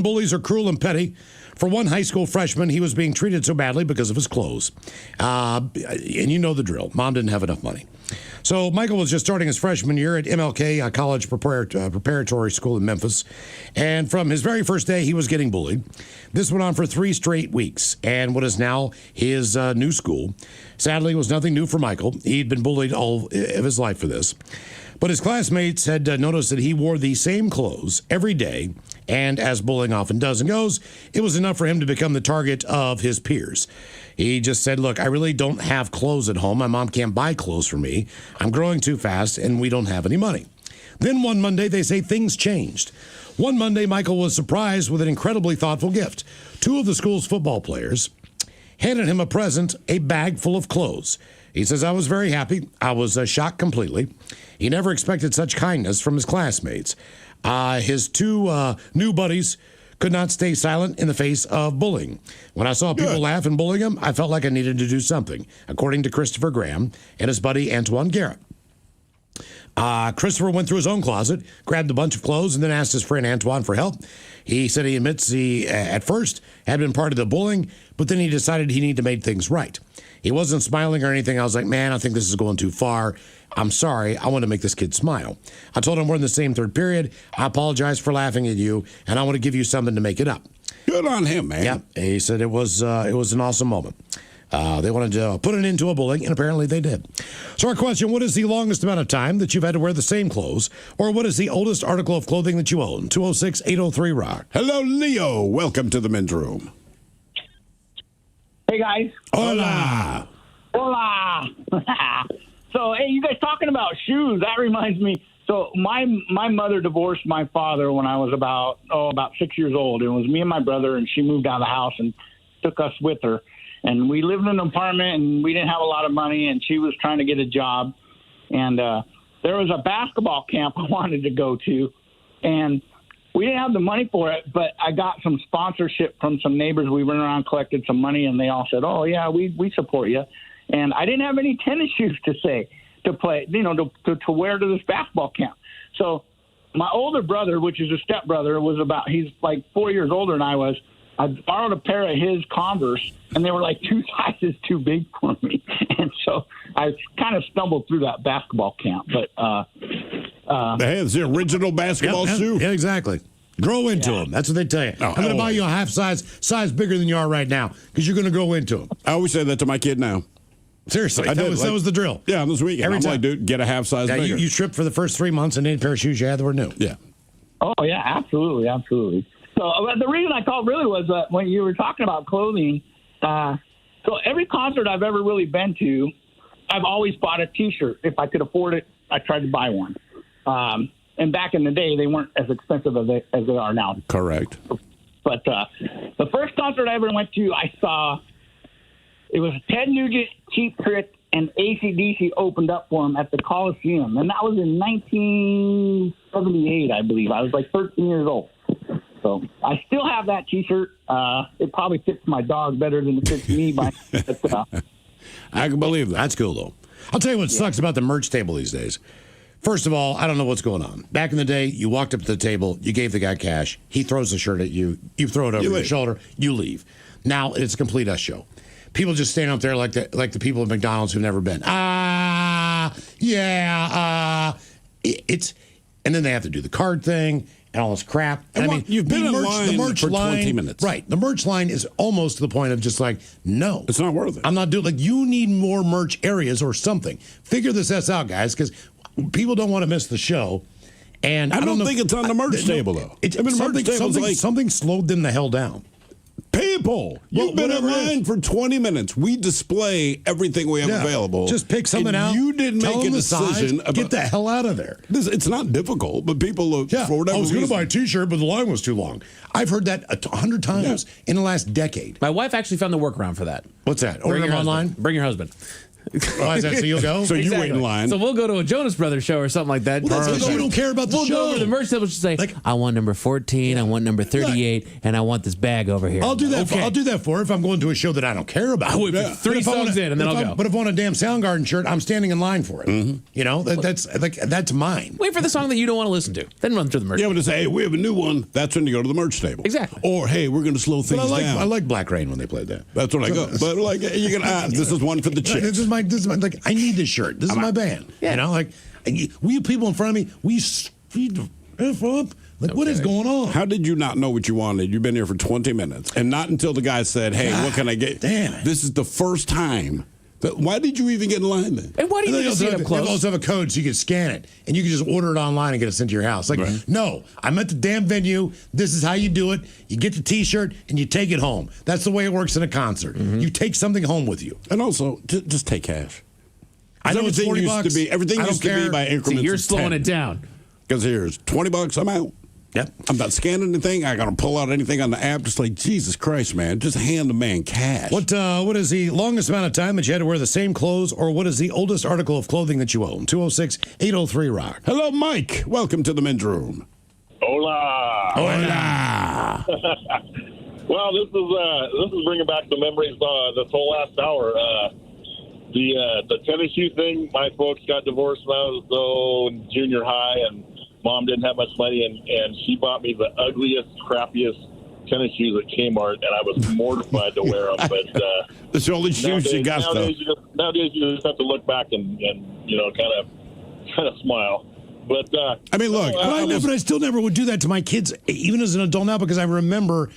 bullies are cruel and petty. For one high school freshman, he was being treated so badly because of his clothes. And you know the drill. Mom didn't have enough money. So Michael was just starting his freshman year at MLK, a college preparatory school in Memphis. And from his very first day, he was getting bullied. This went on for 3 straight weeks. And what is now his new school, sadly, was nothing new for Michael. He'd been bullied all of his life for this. But his classmates had noticed that he wore the same clothes every day. And as bullying often does and goes, it was enough for him to become the target of his peers. He just said, look, I really don't have clothes at home. My mom can't buy clothes for me. I'm growing too fast, and we don't have any money. Then one Monday, they say things changed. One Monday, Michael was surprised with an incredibly thoughtful gift. 2 of the school's football players handed him a present, a bag full of clothes. He says, I was very happy. I was shocked completely. He never expected such kindness from his classmates. His 2 new buddies could not stay silent in the face of bullying. When I saw people laugh and bullying him, I felt like I needed to do something, according to Christopher Graham and his buddy Antoine Garrett. Christopher went through his own closet, grabbed a bunch of clothes, and then asked his friend Antoine for help. He said he admits he, at first, had been part of the bullying, but then he decided he needed to make things right. He wasn't smiling or anything. I was like, man, I think this is going too far. I'm sorry. I want to make this kid smile. I told him we're in the same third period. I apologize for laughing at you, and I want to give you something to make it up. Good on him, man. Yeah, he said it was an awesome moment. They wanted to put an end to a bullying, and apparently they did. So our question, what is the longest amount of time that you've had to wear the same clothes, or what is the oldest article of clothing that you own? 206-803-ROCK. Hello, Leo. Welcome to the men's room. Hey, guys. Hola. Hola. So, hey, you guys talking about shoes, that reminds me. So my mother divorced my father when I was about 6 years old. It was me and my brother, and she moved out of the house and took us with her. And we lived in an apartment, and we didn't have a lot of money, and she was trying to get a job. And there was a basketball camp I wanted to go to, and we didn't have the money for it, but I got some sponsorship from some neighbors. We went around, collected some money, and they all said, oh, yeah, we support you. And I didn't have any tennis shoes to play, to wear to this basketball camp. So my older brother, which is a stepbrother, he's like 4 years older than I was. I borrowed a pair of his Converse, and they were like 2 sizes too big for me. And so I kind of stumbled through that basketball camp. But hey, it's the original basketball shoe. Yeah, exactly. Grow into them. That's what they tell you. I'm going to buy you a half size bigger than you are right now, because you're going to grow into them. I always say that to my kid now. Seriously, that was the drill. Yeah, this weekend. Every I'm time. like, dude, get a half size bigger. You tripped for the first 3 months, and any pair of shoes you had that were new. Yeah. Oh, yeah, absolutely. So the reason I called really was when you were talking about clothing. So every concert I've ever really been to, I've always bought a T-shirt. If I could afford it, I tried to buy one. And back in the day, they weren't as expensive as they are now. Correct. But the first concert I ever went to, I saw it was Ted Nugent, Cheap Trick, and AC/DC opened up for him at the Coliseum, and that was in 1978, I believe. I was like 13 years old. So I still have that T-shirt. It probably fits my dog better than it fits me. But I can believe that. That's cool, though. I'll tell you what sucks about the merch table these days. First of all, I don't know what's going on. Back in the day, you walked up to the table, you gave the guy cash, he throws the shirt at you, you throw it over your shoulder, you leave. Now it's a complete us show. People just stand up there like the people at McDonald's who've never been. It's and then they have to do the card thing and all this crap. And I mean, you've been in line for 20 minutes. Right. The merch line is almost to the point of just like, no. It's not worth it. I'm not doing, like, you need more merch areas or something. Figure this out, guys, because people don't want to miss the show. And I don't think it's on the merch table, though. Something slowed them the hell down. People, you've been in line for 20 minutes. We display everything we have available. Just pick something out. You didn't make a decision. Get the hell out of there. It's not difficult, but people, for whatever I was going to reason, buy a T-shirt, but the line was too long. I've heard that 100 times in the last decade. My wife actually found the workaround for that. What's that? Order them online? Bring your husband. Why is that? So you'll go? So you wait in line. So we'll go to a Jonas Brothers show or something like that. Well, that's because you don't care about the show. We'll go over to the merch table and say, I want number 14, I want number 38, and I want this bag over here. I'll do that. I'll do that for if I'm going to a show that I don't care about. I'll put 3 songs in, and then I'll go. But if I want a damn Soundgarden shirt, I'm standing in line for it. Mm-hmm. You know, that's mine. Wait for the song that you don't want to listen to, then run through the merch. Yeah, but to say, hey, we have a new one. That's when you go to the merch table. Exactly. Or hey, we're going to slow things down. I like Black Rain when they played that. That's when I go. But like, you can. This is one for the chicks. This is my like. I need this shirt. This is my band. Yeah. You know, like we have people in front of me. We speed the F up. Like, what is going on? How did you not know what you wanted? You've been here for 20 minutes, and not until the guy said, "Hey, what can I get?" Damn it! This is the first time. Why did you even get in line then? And why do you need to see it up close? They also have a code so you can scan it, and you can just order it online and get it sent to your house. Like, no, I'm at the damn venue. This is how you do it. You get the T-shirt and you take it home. That's the way it works in a concert. Mm-hmm. You take something home with you, and also just take cash. I know it's $40. Everything used to be by increments. See, you're slowing it down. Because here's $20. I'm out. Yep. I'm not scanning anything. I got to pull out anything on the app. Just like, Jesus Christ, man. Just hand the man cash. What is the longest amount of time that you had to wear the same clothes, or what is the oldest article of clothing that you own? 206-803-ROCK. Hello, Mike. Welcome to the men's room. Hola. Hola. Well, this is bringing back the memories this whole last hour. The tennis shoe thing, my folks got divorced when I was in junior high, and Mom didn't have much money, and she bought me the ugliest, crappiest tennis shoes at Kmart, and I was mortified to wear them. But that's the only shoes you got, though. Nowadays, you just have to look back and kind of smile. But I mean, look, but I still never would do that to my kids, even as an adult now, because I remember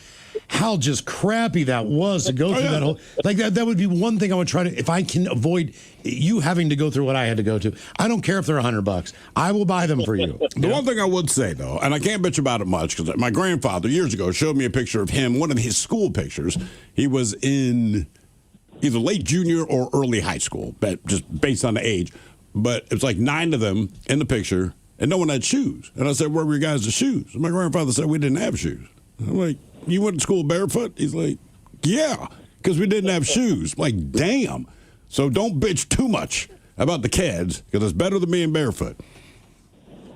how just crappy that was to go through that whole. Like that would be one thing I would try to, if I can avoid you having to go through what I had to go to. I don't care if they're $100. I will buy them for you. The one thing I would say, though, and I can't bitch about it much, because my grandfather years ago showed me a picture of him, one of his school pictures. He was in either late junior or early high school, just based on the age. But it was like 9 of them in the picture, and no one had shoes. And I said, where were your guys' shoes? And my grandfather said, we didn't have shoes. I'm like, you went to school barefoot? He's like, yeah, because we didn't have shoes. I'm like, damn. So don't bitch too much about the kids, because it's better than being barefoot.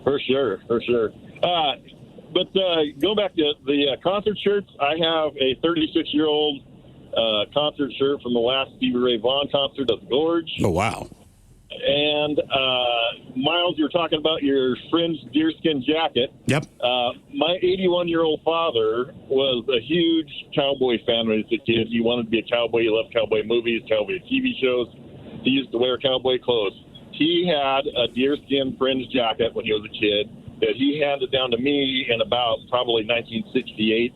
For sure. But go back to the concert shirts. I have a 36-year-old concert shirt from the last Stevie Ray Vaughan concert at the Gorge. Oh, wow. And Miles, you were talking about your fringed deerskin jacket. Yep. My 81-year-old father was a huge cowboy fan when he was a kid. He wanted to be a cowboy. He loved cowboy movies, cowboy TV shows. He used to wear cowboy clothes. He had a deerskin fringed jacket when he was a kid that he handed down to me in about probably 1968.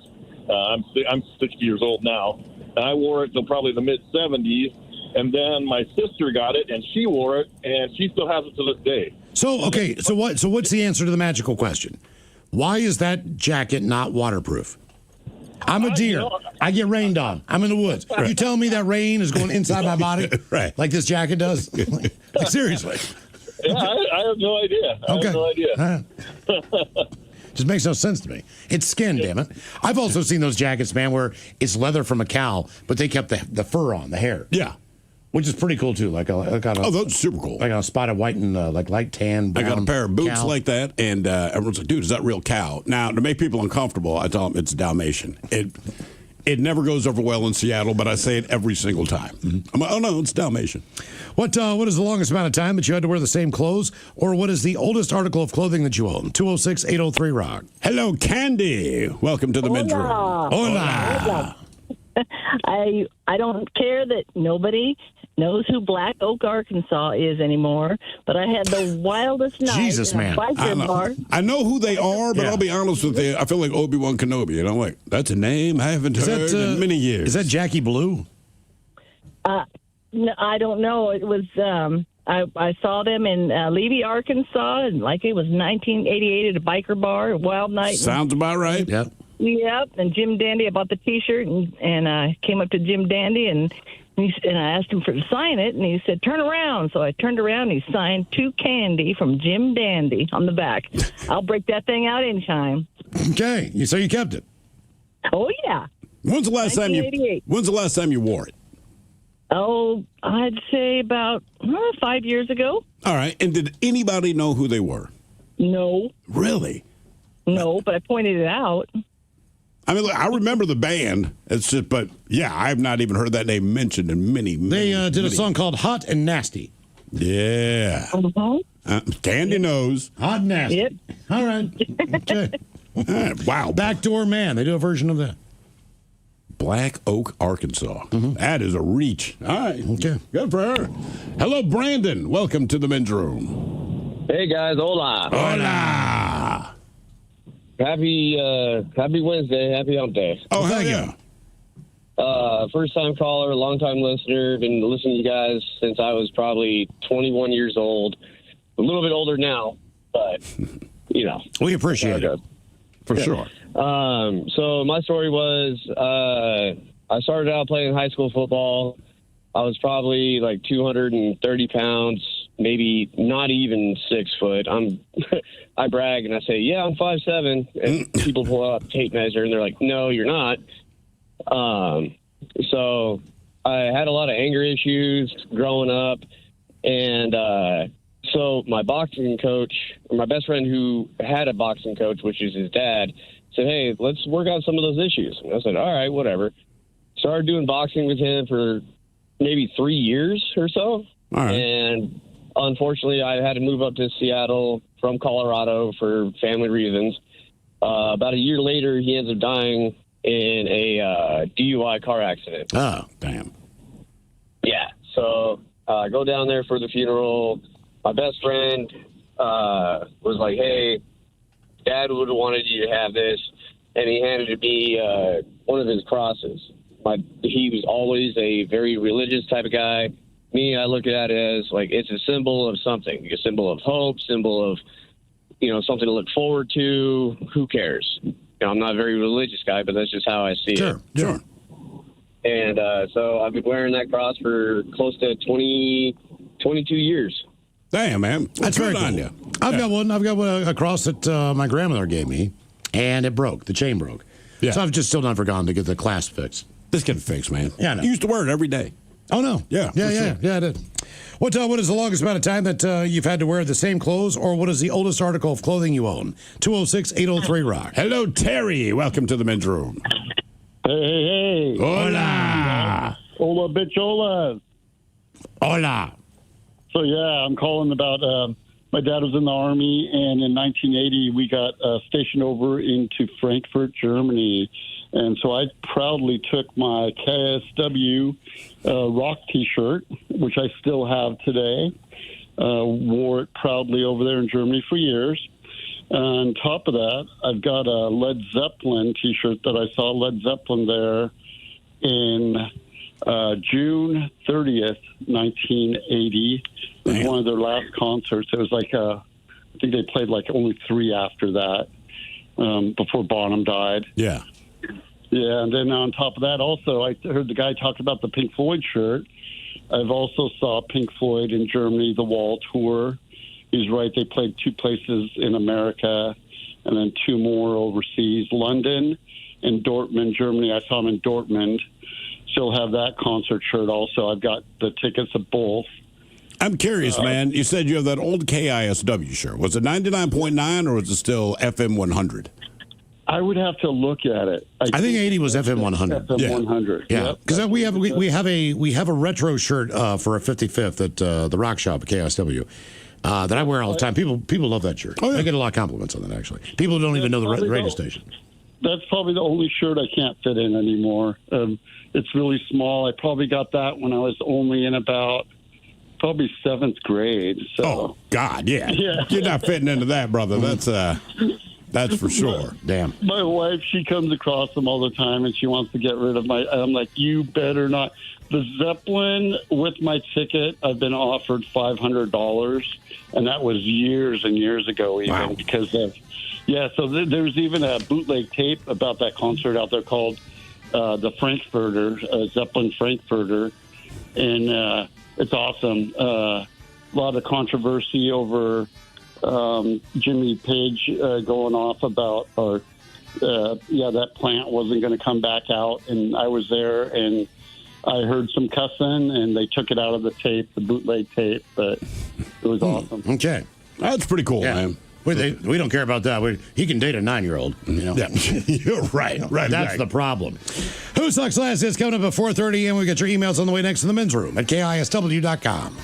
I'm 60 years old now. And I wore it till probably the mid-70s. And then my sister got it, and she wore it, and she still has it to this day. So, okay, so what's the answer to the magical question? Why is that jacket not waterproof? I'm a deer. I get rained on. I'm in the woods. Right. You telling me that rain is going inside my body? Right. Like this jacket does? Like, seriously. Yeah, I have no idea. I have no idea. Just makes no sense to me. It's skin, damn it. I've also seen those jackets, man, where it's leather from a cow, but they kept the fur on, the hair. Yeah. Which is pretty cool, too. That's super cool. Like a spotted white and light tan brown. I got a pair of boots cow. like that, and everyone's like, dude, is that real cow? Now, to make people uncomfortable, I tell them it's Dalmatian. It never goes over well in Seattle, but I say it every single time. Mm-hmm. I'm like, oh, no, it's Dalmatian. What is the longest amount of time that you had to wear the same clothes? Or what is the oldest article of clothing that you own? 206-803-ROCK. Hello, Candy. Welcome to the men's room. Hola. I don't care that nobody knows who Black Oak, Arkansas is anymore, but I had the wildest night. Jesus, man. I know who they are, but I'll be honest with you. I feel like Obi-Wan Kenobi, and I'm like, that's a name I haven't heard in many years. Is that Jackie Blue? No, I don't know. It was I saw them in Levy, Arkansas, and like it was 1988 at a biker bar, a wild night. Sounds about right. Yep. Yep. And Jim Dandy, I bought the T-shirt and I came up to Jim Dandy and I asked him to sign it, and he said, turn around. So I turned around, and he signed "To Candy" from Jim Dandy on the back. I'll break that thing out anytime. Okay. So you kept it? Oh, yeah. When's the last time you wore it? Oh, I'd say about 5 years ago. All right. And did anybody know who they were? No. Really? No, but I pointed it out. I mean, look, I remember the band. It's just, but yeah, I've not even heard that name mentioned in many. They did a song called "Hot and Nasty." Yeah. Candy knows. Hot and Nasty. Yep. All right. Okay. All right. Wow. Backdoor Man. They do a version of that. Black Oak, Arkansas. Mm-hmm. That is a reach. All right. Okay. Good for her. Hello, Brandon. Welcome to the men's room. Hey, guys. Hola. Hola. Happy Wednesday. Happy hump day. Oh, hell yeah. First time caller, long time listener. Been listening to you guys since I was probably 21 years old. A little bit older now, but, you know. We appreciate it. For sure. So my story was I started out playing high school football. I was probably like 230 pounds, maybe not even 6 foot. I brag and I say, yeah, I'm 5'7", and people pull out a tape measure and they're like, no, you're not. So I had a lot of anger issues growing up, and so my boxing coach, or my best friend who had a boxing coach, which is his dad, said, hey, let's work out some of those issues. And I said, all right, whatever. Started doing boxing with him for maybe 3 years or so. All right. And unfortunately, I had to move up to Seattle from Colorado for family reasons. About a year later, he ends up dying in a DUI car accident. Oh, damn. Yeah. So I go down there for the funeral. My best friend was like, hey, Dad would have wanted you to have this. And he handed me one of his crosses. He was always a very religious type of guy. Me, I look at it as like it's a symbol of something, a symbol of hope, symbol of, something to look forward to. Who cares? I'm not a very religious guy, but that's just how I see it. Sure. And so I've been wearing that cross for close to 22 years. Damn, man. That's very good on cool. you. I've got one. I've got a cross that my grandmother gave me, and it broke. The chain broke. Yeah. So I've just still not forgotten to get the clasp fixed. Just get it fixed, man. Yeah, I know. You used to wear it every day. Oh, no. Yeah. Yeah, I did. What is the longest amount of time that you've had to wear the same clothes, or what is the oldest article of clothing you own? 206-803-ROCK. Hello, Terry. Welcome to the men's room. Hey. Hola. Hola, bicholas. Hola. So, yeah, I'm calling about my dad was in the Army, and in 1980, we got stationed over into Frankfurt, Germany. And so I proudly took my KISW rock T-shirt, which I still have today, wore it proudly over there in Germany for years. On top of that, I've got a Led Zeppelin T-shirt that I saw Led Zeppelin there in June 30th, 1980. It was one of their last concerts. It was like, I think they played like only 3 after that, before Bonham died. Yeah. Yeah, and then on top of that, also, I heard the guy talk about the Pink Floyd shirt. I've also saw Pink Floyd in Germany, the Wall Tour. He's right, they played 2 places in America and then 2 more overseas, London and Dortmund, Germany. I saw him in Dortmund. Still have that concert shirt also. I've got the tickets of both. I'm curious, man. You said you have that old KISW shirt. Was it 99.9 or was it still FM 100? I would have to look at it. I think 80 was FM 100. FM 100. Yeah, because we have a retro shirt for a 55th at the Rock Shop at KSW that I wear all the time. People love that shirt. I get a lot of compliments on that, actually. People don't even know the radio station. That's probably the only shirt I can't fit in anymore. It's really small. I probably got that when I was only in about probably 7th grade. So. Oh, God, yeah. You're not fitting into that, brother. That's for sure. Damn. My wife, she comes across them all the time, and she wants to get rid of my. I'm like, you better not. The Zeppelin with my ticket, I've been offered $500, and that was years and years ago, even because of. Yeah, so there's even a bootleg tape about that concert out there called the Frankfurter, Zeppelin Frankfurter, and it's awesome. A lot of controversy over. Jimmy Page going off about, that plant wasn't going to come back out. And I was there and I heard some cussing and they took it out of the tape, the bootleg tape, but it was awesome. Okay. That's pretty cool, man. We don't care about that. He can date a 9-year-old. Yeah, you're right. That's the problem. Who Sucks Last is coming up at 4:30, and we get your emails on the way next to the men's room at KISW.com.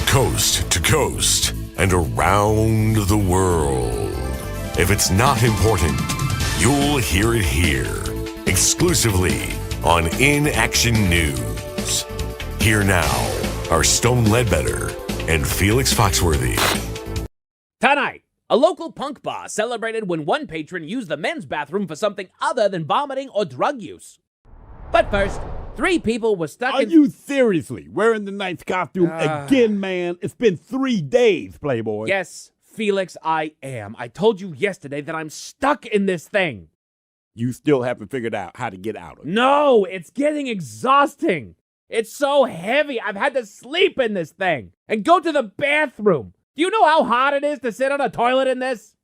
coast to coast and around the world. If it's not important, you'll hear it here, exclusively on In Action News. Here now are Stone Ledbetter and Felix Foxworthy. Tonight, a local punk bar celebrated when one patron used the men's bathroom for something other than vomiting or drug use. But first, 3 people were stuck Are you seriously wearing the ninth costume again, man? It's been 3 days, Playboy. Yes, Felix, I am. I told you yesterday that I'm stuck in this thing. You still haven't figured out how to get out of it. No, it's getting exhausting. It's so heavy. I've had to sleep in this thing and go to the bathroom. Do you know how hard it is to sit on a toilet in this?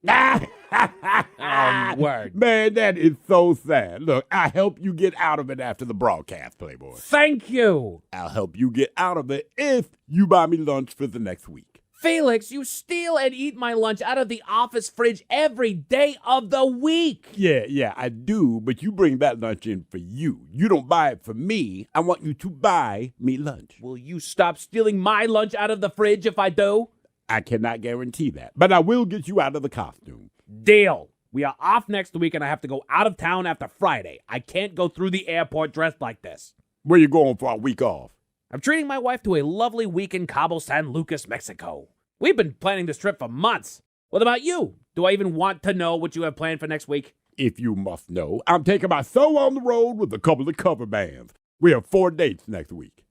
Word. Man, that is so sad. Look, I'll help you get out of it after the broadcast, Playboy. Thank you. I'll help you get out of it if you buy me lunch for the next week. Felix, you steal and eat my lunch out of the office fridge every day of the week. Yeah, I do, but you bring that lunch in for you. You don't buy it for me. I want you to buy me lunch. Will you stop stealing my lunch out of the fridge if I do? I cannot guarantee that, but I will get you out of the costume. Deal. We are off next week and I have to go out of town after Friday. I can't go through the airport dressed like this. Where you going for a week off? I'm treating my wife to a lovely week in Cabo San Lucas, Mexico. We've been planning this trip for months. What about you? Do I even want to know what you have planned for next week? If you must know, I'm taking my show on the road with a couple of cover bands. We have 4 dates next week.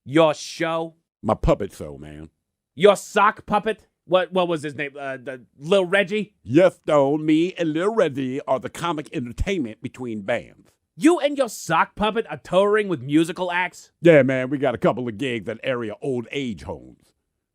Your show? My puppet show, man. Your sock puppet? What was his name? The Lil Reggie? Yes, Stone, me and Lil Reggie are the comic entertainment between bands. You and your sock puppet are touring with musical acts? Yeah, man, we got a couple of gigs at area old age homes.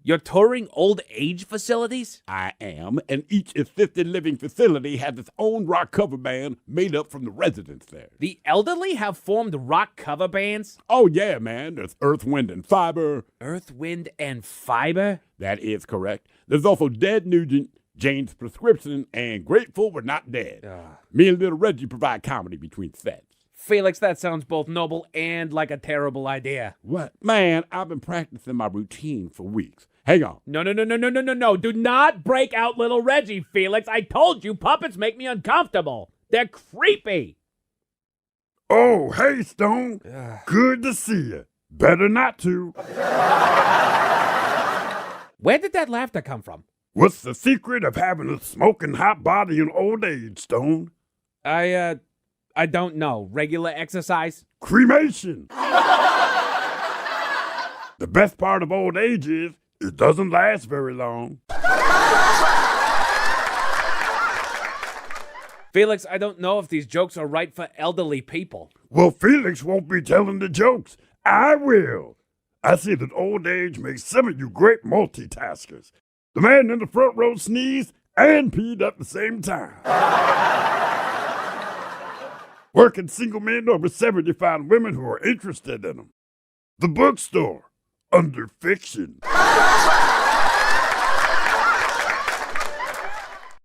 You're touring old age facilities? I am, and each assisted living facility has its own rock cover band made up from the residents there. The elderly have formed rock cover bands? Oh, yeah, man. There's Earth, Wind, and Fiber. Earth, Wind, and Fiber? That is correct. There's also Dead Nugent, Jane's Prescription, and Grateful We're Not Dead. Me and Little Reggie provide comedy between sets. Felix, that sounds both noble and like a terrible idea. What? Man, I've been practicing my routine for weeks. Hang on. No. Do not break out Little Reggie, Felix. I told you puppets make me uncomfortable. They're creepy. Oh, hey, Stone. Good to see you. Better not to. Where did that laughter come from? What's the secret of having a smoking hot body in old age, Stone? I don't know. Regular exercise? Cremation. The best part of old age is it doesn't last very long. Felix, I don't know if these jokes are right for elderly people. Well, Felix won't be telling the jokes. I will. I see that old age makes some of you great multitaskers. The man in the front row sneezed and peed at the same time. Working single men over 70 find women who are interested in them. The bookstore. Under fiction.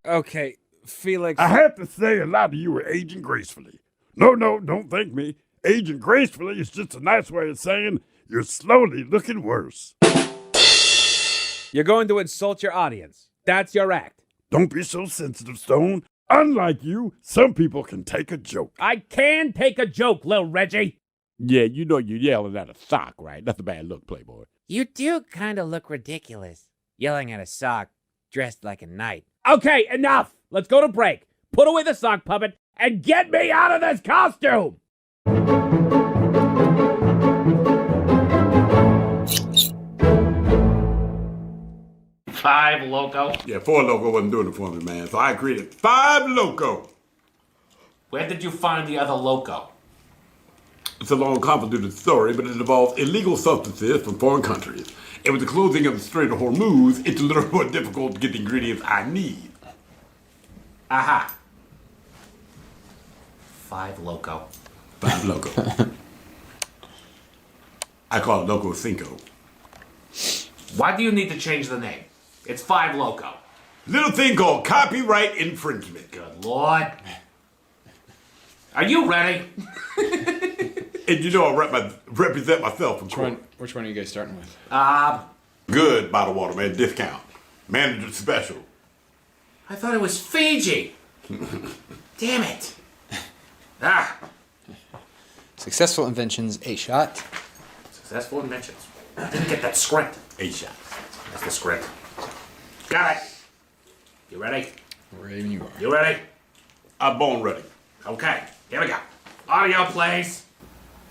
Okay, Felix. I have to say a lot of you are aging gracefully. No, don't thank me. Aging gracefully is just a nice way of saying you're slowly looking worse. You're going to insult your audience. That's your act. Don't be so sensitive, Stone. Unlike you, some people can take a joke. I can take a joke, Lil Reggie. Yeah, you know you're yelling at a sock, right? That's a bad look, Playboy. You do kind of look ridiculous, yelling at a sock dressed like a knight. Okay, enough. Let's go to break. Put away the sock puppet and get me out of this costume. $5 Loco. Yeah, $4 Loco wasn't doing it for me, man. So I created $5 Loco. Where did you find the other Loco? It's a long, convoluted story, but it involves illegal substances from foreign countries. And with the closing of the Strait of Hormuz, it's a little more difficult to get the ingredients I need. Aha. $5 Loco. $5 Loco. I call it Loco Cinco. Why do you need to change the name? It's $5 Loco. Little thing called copyright infringement. Good Lord. Are you ready? And you know I represent myself. Which one are you guys starting with? Good bottled water, man. Discount. Manager special. I thought it was Fiji. Damn it. Ah. Successful inventions, a shot. Successful inventions. I didn't get that script. A shot. That's the script. Got it. You ready? Ready when you are. You ready? I'm born ready. Okay, here we go. Audio, please.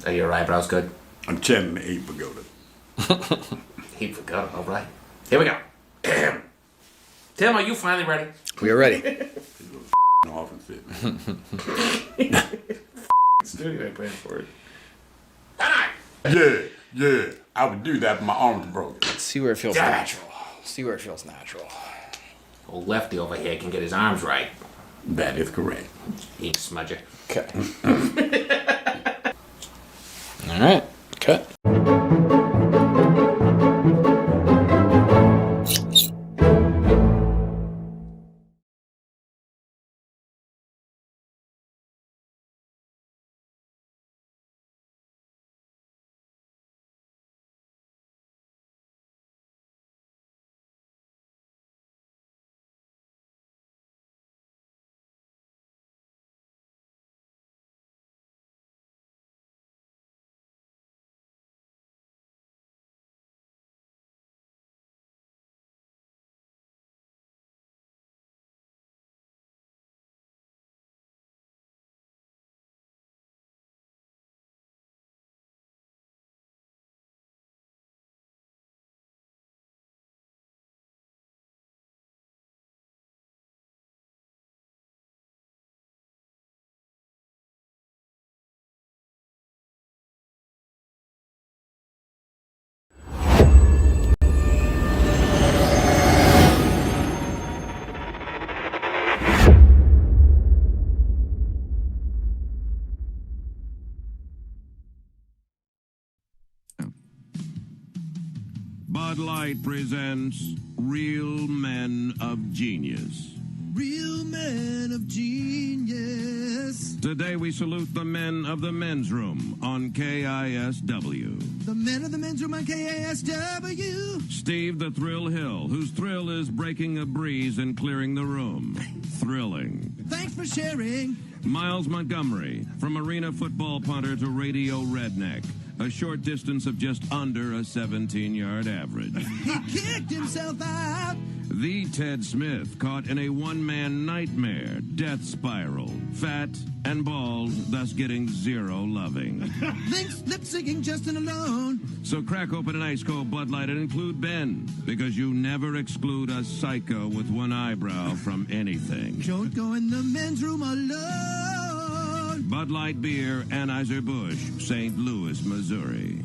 Are your eyebrows good? I'm chanting the 8 pagoda. 8 pagoda, all right. Here we go. Tim, are you finally ready? We are ready. Off and fit. Studio ain't paying for it. Yeah. I would do that, but my arms are broken. Let's see where it feels natural. See where it feels natural. Old lefty over here can get his arms right. That is correct. Ink smudger. Okay. All right. Cut. Bud Light presents Real Men of Genius. Real men of genius. Today we salute the men of the men's room on KISW. The men of the men's room on KISW. Steve the Thrill Hill, whose thrill is breaking a breeze and clearing the room. Thrilling. Thanks for sharing. Miles Montgomery, from arena football punter to radio redneck. A short distance of just under a 17-yard average. He kicked himself out. The Ted Smith, caught in a one-man nightmare, death spiral, fat and bald, thus getting zero loving. Links lip-syncing Justin alone. So crack open an ice cold Bud Light and include Ben, because you never exclude a psycho with one eyebrow from anything. Don't go in the men's room alone. Bud Light Beer, Anheuser-Busch, St. Louis, Missouri.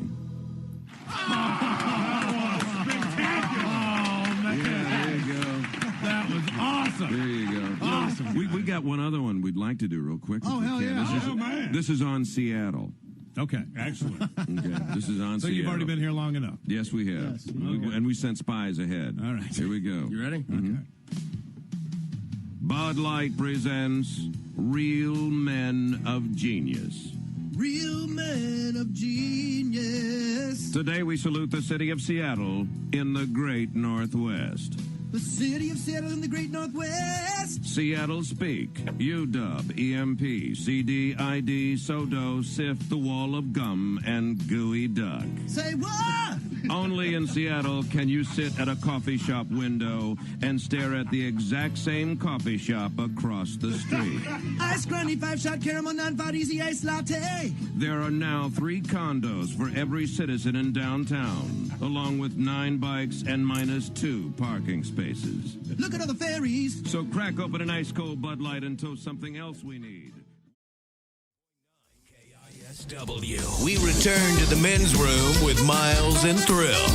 That was awesome. There you go. Awesome. We got one other one we'd like to do real quick. Oh, hell yeah. Man. This is on Seattle. Okay, excellent. Okay, this is on So Seattle. you've already been here long enough. Yes, we have. Yes. Okay. And we sent spies ahead. All right. Here we go. You ready? Okay. Bud Light presents Real Men of Genius. Real men of genius. Today we salute the city of Seattle in the great Northwest. The city of Seattle in the great Northwest. Seattle Speak, UW, EMP, CDID, SODO, SIF, The Wall of Gum, and Gooey Duck. Say what? Only in Seattle can you sit at a coffee shop window and stare at the exact same coffee shop across the street. Ice Grundy, 5-shot caramel, non-fat, easy ice latte. There are now 3 condos for every citizen in downtown, along with 9 bikes and -2 parking spaces. Look at all the ferries. So crack open an ice cold Bud Light and toast something else we need. KISW. We return to the men's room with Miles and Thrill.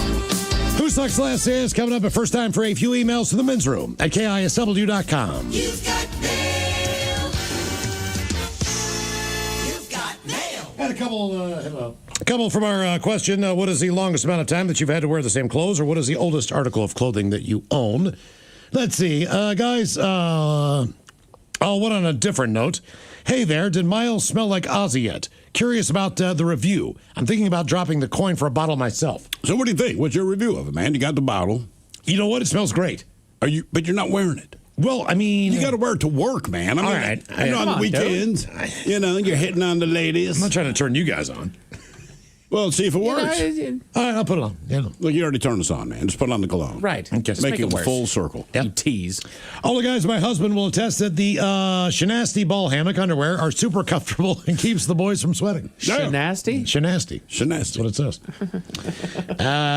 Who Sucks Last is coming up at first time for a few emails to the men's room at KISW.com. You've got mail. You've got mail. And a couple from our question. What is the longest amount of time that you've had to wear the same clothes, or what is the oldest article of clothing that you own? Let's see. Guys, one on a different note. Hey there, did Miles smell like Ozzy yet? Curious about the review. I'm thinking about dropping the coin for a bottle myself. So what do you think? What's your review of it, man? You got the bottle. You know what? It smells great. But you're not wearing it. Well, I mean, you got to wear it to work, man. I mean, all right. on the weekends, you're hitting on the ladies. I'm not trying to turn you guys on. Well, see if it works. All right, I'll put it on. Look, you already turned us on, man. Just put it on the cologne. Right. Okay. Just make it full circle. You tease. All the guys, my husband will attest that the Shanasty ball hammock underwear are super comfortable and keeps the boys from sweating. Shanasty? Shanasty. Shanasty. That's what it says.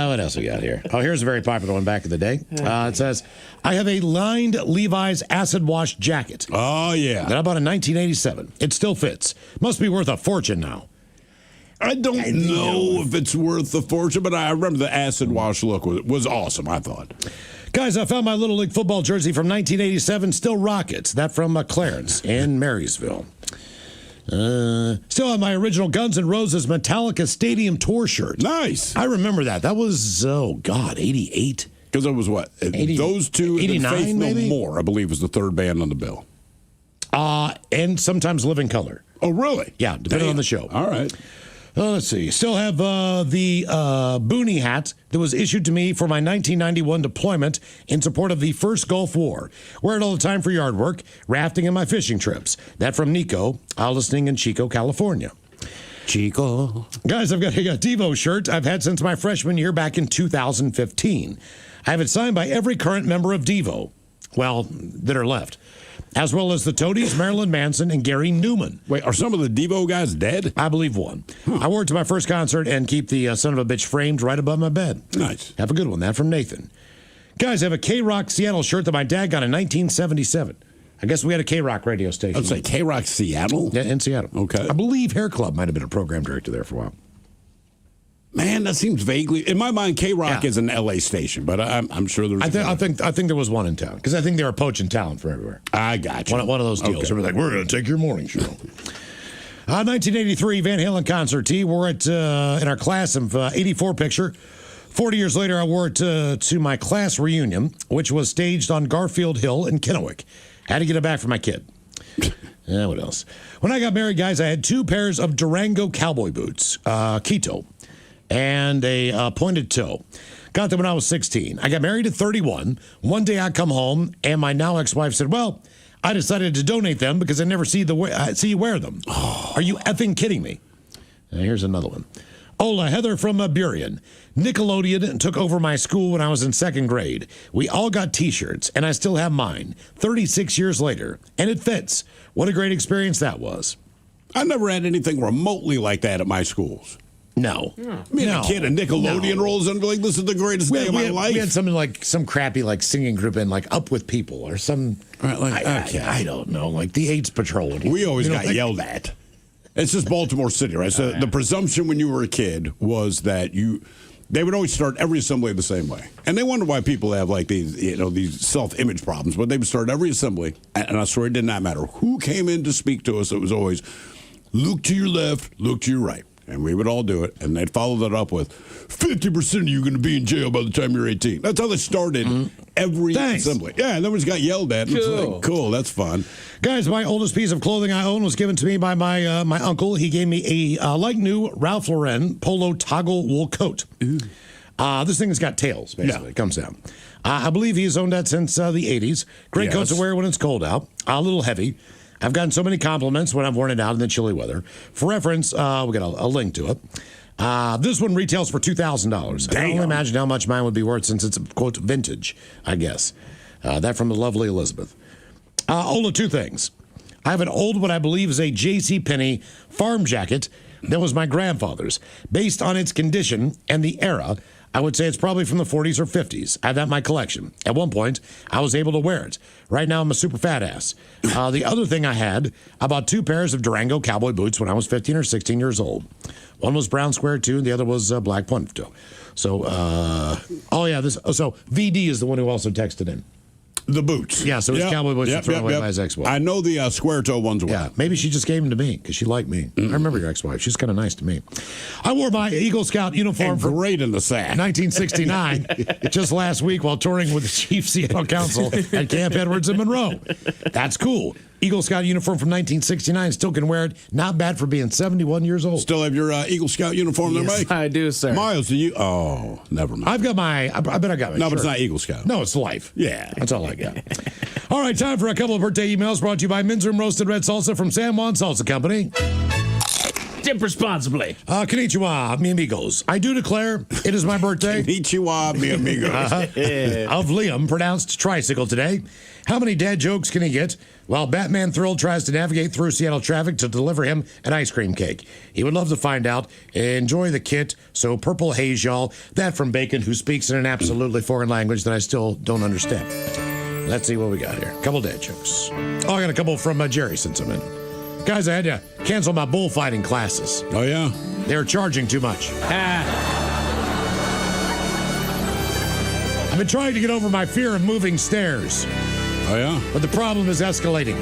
What else we got here? Oh, here's a very popular one back in the day. It says, I have a lined Levi's acid wash jacket. Oh, yeah. That I bought in 1987. It still fits. Must be worth a fortune now. I don't know if it's worth the fortune, but I remember the acid wash look was awesome, I thought. Guys, I found my Little League football jersey from 1987, still Rockets. That from Clarence in Marysville. Still have my original Guns N' Roses Metallica Stadium Tour shirt. Nice. I remember that. That was, 88? Because it was what? 80, those two, 89, Faith maybe? No More, I believe, was the third band on the bill. And sometimes Living Color. Oh, really? Yeah, depending on the show. All right. Let's see. Still have the Boonie hat that was issued to me for my 1991 deployment in support of the First Gulf War. Wear it all the time for yard work, rafting, and my fishing trips. That from Nico, listening in Chico, California. Chico. Guys, I've got a Devo shirt I've had since my freshman year back in 2015. I have it signed by every current member of Devo. Well, that are left. As well as the Toadies, Marilyn Manson, and Gary Newman. Wait, are some of the Devo guys dead? I believe one. I wore it to my first concert and keep the son of a bitch framed right above my bed. Nice. Have a good one. That from Nathan. Guys, I have a K-Rock Seattle shirt that my dad got in 1977. I guess we had a K-Rock radio station. I'd say K-Rock Seattle? Yeah, in Seattle. Okay. I believe Hair Club might have been a program director there for a while. Man, that seems vaguely. In my mind, K-Rock is an L.A. station, but I'm sure there's. I think there was one in town because I think they were poaching talent from everywhere. I got you. One of those deals. They were like, we're going to take your morning show. 1983 Van Halen concert. He wore it in our class of 84 picture. 40 years later, I wore it to my class reunion, which was staged on Garfield Hill in Kennewick. Had to get it back for my kid. What else? When I got married, guys, I had 2 pairs of Durango cowboy boots, Keto, and a pointed toe. Got them when I was 16. I got married at 31. One day I come home, and my now ex-wife said, well, I decided to donate them because I never see you wear them. Are you effing kidding me? Here's another one. Ola, Heather from Burien. Nickelodeon took over my school when I was in 2nd grade. We all got T-shirts, and I still have mine, 36 years later, and it fits. What a great experience that was. I never had anything remotely like that at my schools. No. Me and a kid, a Nickelodeon rolls in, like, this is the greatest day of my life. We had something like some crappy singing group in Up With People or some. I don't know, like the AIDS Patrol. We always got yelled at. It's just Baltimore City, right? So the presumption when you were a kid was that they would always start every assembly the same way. And they wonder why people have these self-image problems, but they would start every assembly, and I swear it did not matter who came in to speak to us. It was always, look to your left, look to your right. And we would all do it, and they'd follow that up with 50% of you are going to be in jail by the time you're 18. That's how they started every assembly. Yeah, and then we just got yelled at. It's like, cool, that's fun. Guys, my oldest piece of clothing I own was given to me by my uncle. He gave me a like-new Ralph Lauren polo toggle wool coat. This thing has got tails, basically. It comes down. I believe he's owned that since the 80s. Great coat to wear when it's cold out. A little heavy. I've gotten so many compliments when I've worn it out in the chilly weather. For reference, we got a link to it. This one retails for $2,000. I can only imagine how much mine would be worth since it's, quote, vintage, I guess. That from the lovely Elizabeth. Ola, 2 things. I have an old, what I believe is a JCPenney farm jacket that was my grandfather's. Based on its condition and the era, I would say it's probably from the 40s or 50s. I have that in my collection. At one point, I was able to wear it. Right now, I'm a super fat ass. The other thing I bought 2 pairs of Durango cowboy boots when I was 15 or 16 years old. One was brown square toe, and the other was black pointed toe. So, so VD is the one who also texted in. The boots. Yeah, so his cowboy boots were thrown away by his ex-wife. I know the square toe ones well. Yeah, maybe she just gave them to me because she liked me. I remember your ex-wife. She's kind of nice to me. I wore my Eagle Scout uniform for great in the sack. 1969 just last week while touring with the Chief Seattle Council at Camp Edwards in Monroe. That's cool. Eagle Scout uniform from 1969. Still can wear it. Not bad for being 71 years old. Still have your Eagle Scout uniform there, Mike? I do, sir. Miles, do you? Oh, never mind. I've got my. I bet I got my. No, but it's shirt. not Eagle Scout. No, it's Life. Yeah. That's all I got. All right, time for a couple of birthday emails brought to you by Men's Room Roasted Red Salsa from San Juan Salsa Company. Tip responsibly. Konnichiwa, mi amigos. I do declare it is my birthday. Konnichiwa, mi amigos. Of Liam, pronounced tricycle today. How many dad jokes can he get while Batman Thrill tries to navigate through Seattle traffic to deliver him an ice cream cake? He would love to find out. Enjoy the kit. So purple haze, y'all. That from Bacon, who speaks in an absolutely foreign language that I still don't understand. Let's see what we got here. Couple dad jokes. Oh, I got a couple from Jerry since I'm in. Guys, I had to cancel my bullfighting classes. Oh, yeah? They were charging too much. I've been trying to get over my fear of moving stairs. Oh, yeah? But the problem is escalating.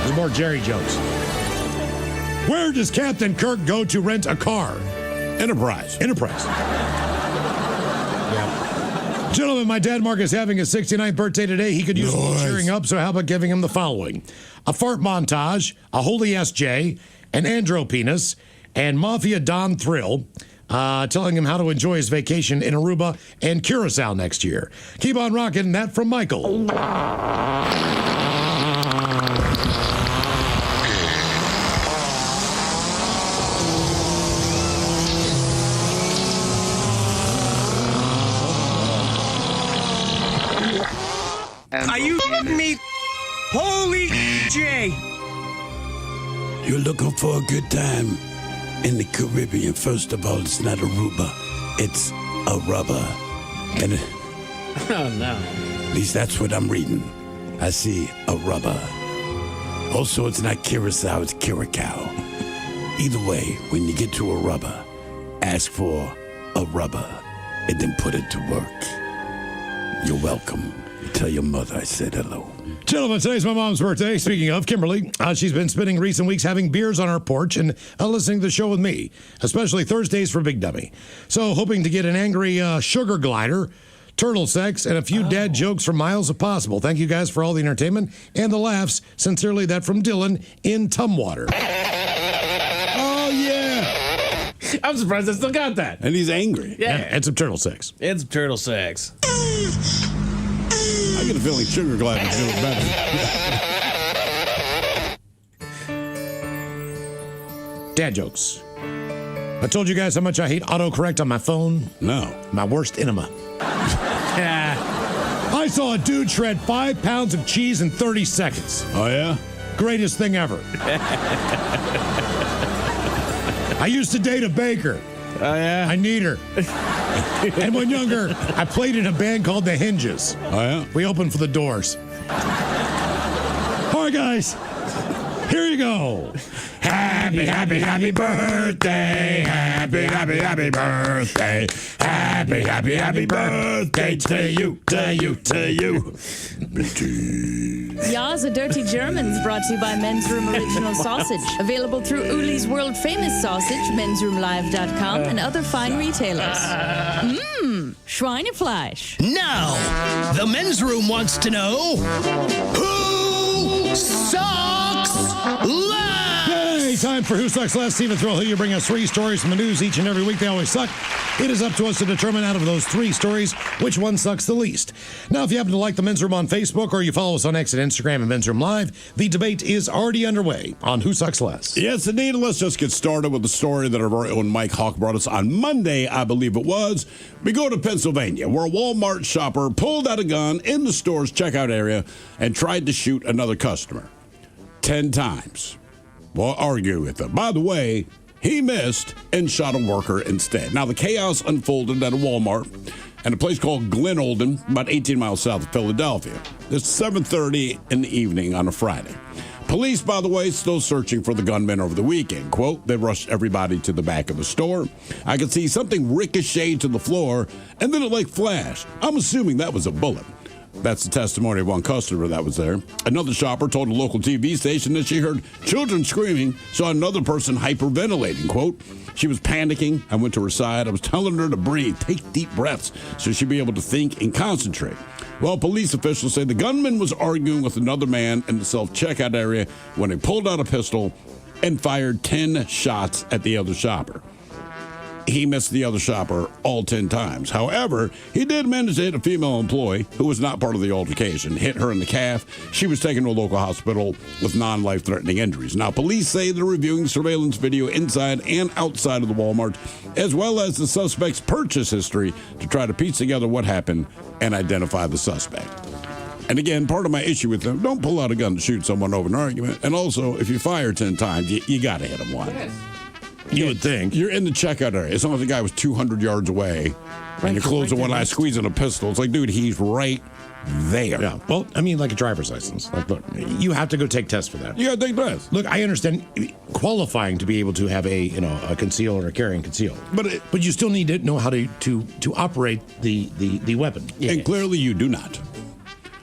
There's more Jerry jokes. Where does Captain Kirk go to rent a car? Enterprise. Yeah. Gentlemen, my dad Mark is having his 69th birthday today. He could use a little cheering up, so how about giving him the following? A fart montage, a holy SJ, an andro penis, and Mafia Don Thrill, telling him how to enjoy his vacation in Aruba and Curacao next year. Keep on rocking. That from Michael. Are you me? Holy J! You're looking for a good time in the Caribbean. First of all, it's not Aruba, it's Aruba. And Oh, no. at least that's what I'm reading. I see Aruba. Also, it's not Curacao, it's Curacao. Either way, when you get to Aruba, ask for Aruba and then put it to work. You're welcome. Tell your mother I said hello. Gentlemen, today's my mom's birthday. Speaking of Kimberly, she's been spending recent weeks having beers on our porch and listening to the show with me, especially Thursdays for Big Dummy. So, hoping to get an angry sugar glider, turtle sex, and a few dad jokes from Miles if possible. Thank you guys for all the entertainment and the laughs. Sincerely, that from Dylan in Tumwater. Oh, yeah. I'm surprised I still got that. And he's angry. Yeah. And some turtle sex. It's turtle sex. I get a feeling sugar gliders do it better. Dad jokes. I told you guys how much I hate autocorrect on my phone. No. My worst enema. I saw a dude shred 5 pounds of cheese in 30 seconds. Oh, yeah? Greatest thing ever. I used to date a baker. Oh, yeah? I need her. And when younger, I played in a band called The Hinges. Oh, yeah? We opened for the Doors. All right, guys. Here you go. Happy, happy, happy birthday. Happy, happy, happy birthday. Happy, happy, happy birthday to you, to you, to you. Ya's a Dirty Germans brought to you by Men's Room Original Sausage. Available through Uli's World Famous Sausage, mensroomlive.com, and other fine retailers. Mmm, Schweinefleisch. Now, the men's room wants to know who sucks less? Yay! Time for Who Sucks Less. Stephen Thrill here. You bring us 3 stories from the news each and every week. They always suck. It is up to us to determine out of those 3 stories which one sucks the least. Now, if you happen to like the Men's Room on Facebook or you follow us on X and Instagram and Men's Room Live, the debate is already underway on Who Sucks Less. Yes, indeed. Let's just get started with the story that our very own Mike Hawk brought us on Monday, I believe it was. We go to Pennsylvania, where a Walmart shopper pulled out a gun in the store's checkout area and tried to shoot another customer 10 times. Well, argue with them. By the way, he missed and shot a worker instead. Now, the chaos unfolded at a Walmart and a place called Glen Olden, about 18 miles south of Philadelphia. It's 7:30 in the evening on a Friday. Police, by the way, still searching for the gunman over the weekend. Quote, they rushed everybody to the back of the store. I could see something ricochet to the floor, and then it like flashed. I'm assuming that was a bullet. That's the testimony of one customer that was there. Another shopper told a local TV station that she heard children screaming, saw another person hyperventilating. Quote, she was panicking. I went to her side. I was telling her to breathe, take deep breaths so she'd be able to think and concentrate. Well, police officials say the gunman was arguing with another man in the self-checkout area when he pulled out a pistol and fired 10 shots at the other shopper. He missed the other shopper all 10 times. However, he did manage to hit a female employee who was not part of the altercation, hit her in the calf. She was taken to a local hospital with non-life-threatening injuries. Now, police say they're reviewing surveillance video inside and outside of the Walmart, as well as the suspect's purchase history to try to piece together what happened and identify the suspect. And again, part of my issue with them, don't pull out a gun to shoot someone over an argument. And also, if you fire 10 times, you got to hit them once. Yes. You would think. You're in the checkout area. It's not like the guy was 200 yards away and you're closing one eye, squeezing a pistol. It's like, dude, he's right there. Yeah. Well, I mean, like a driver's license. Like, look, you have to go take tests for that. You got to take tests. Look, I understand qualifying to be able to have a conceal or a carrying conceal, but you still need to know how to operate the weapon. And clearly, you do not.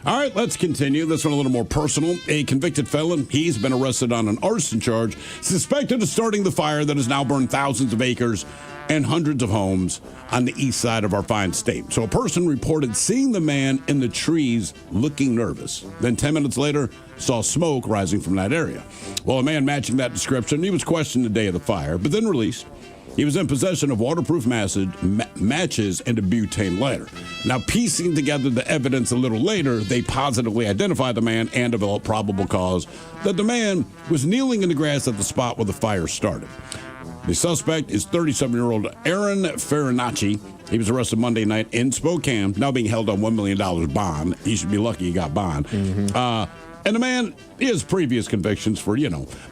All right, let's continue. This one a little more personal. A convicted felon, he's been arrested on an arson charge, suspected of starting the fire that has now burned thousands of acres and hundreds of homes on the east side of our fine state. So a person reported seeing the man in the trees looking nervous. Then 10 minutes later, saw smoke rising from that area. Well, a man matching that description, he was questioned the day of the fire, but then released. He was in possession of waterproof matches and a butane lighter. Now, piecing together the evidence a little later, they positively identified the man and developed probable cause that the man was kneeling in the grass at the spot where the fire started. The suspect is 37-year-old Aaron Farinacci. He was arrested Monday night in Spokane, now being held on $1 million bond. He should be lucky he got bond. And the man, he has previous convictions for,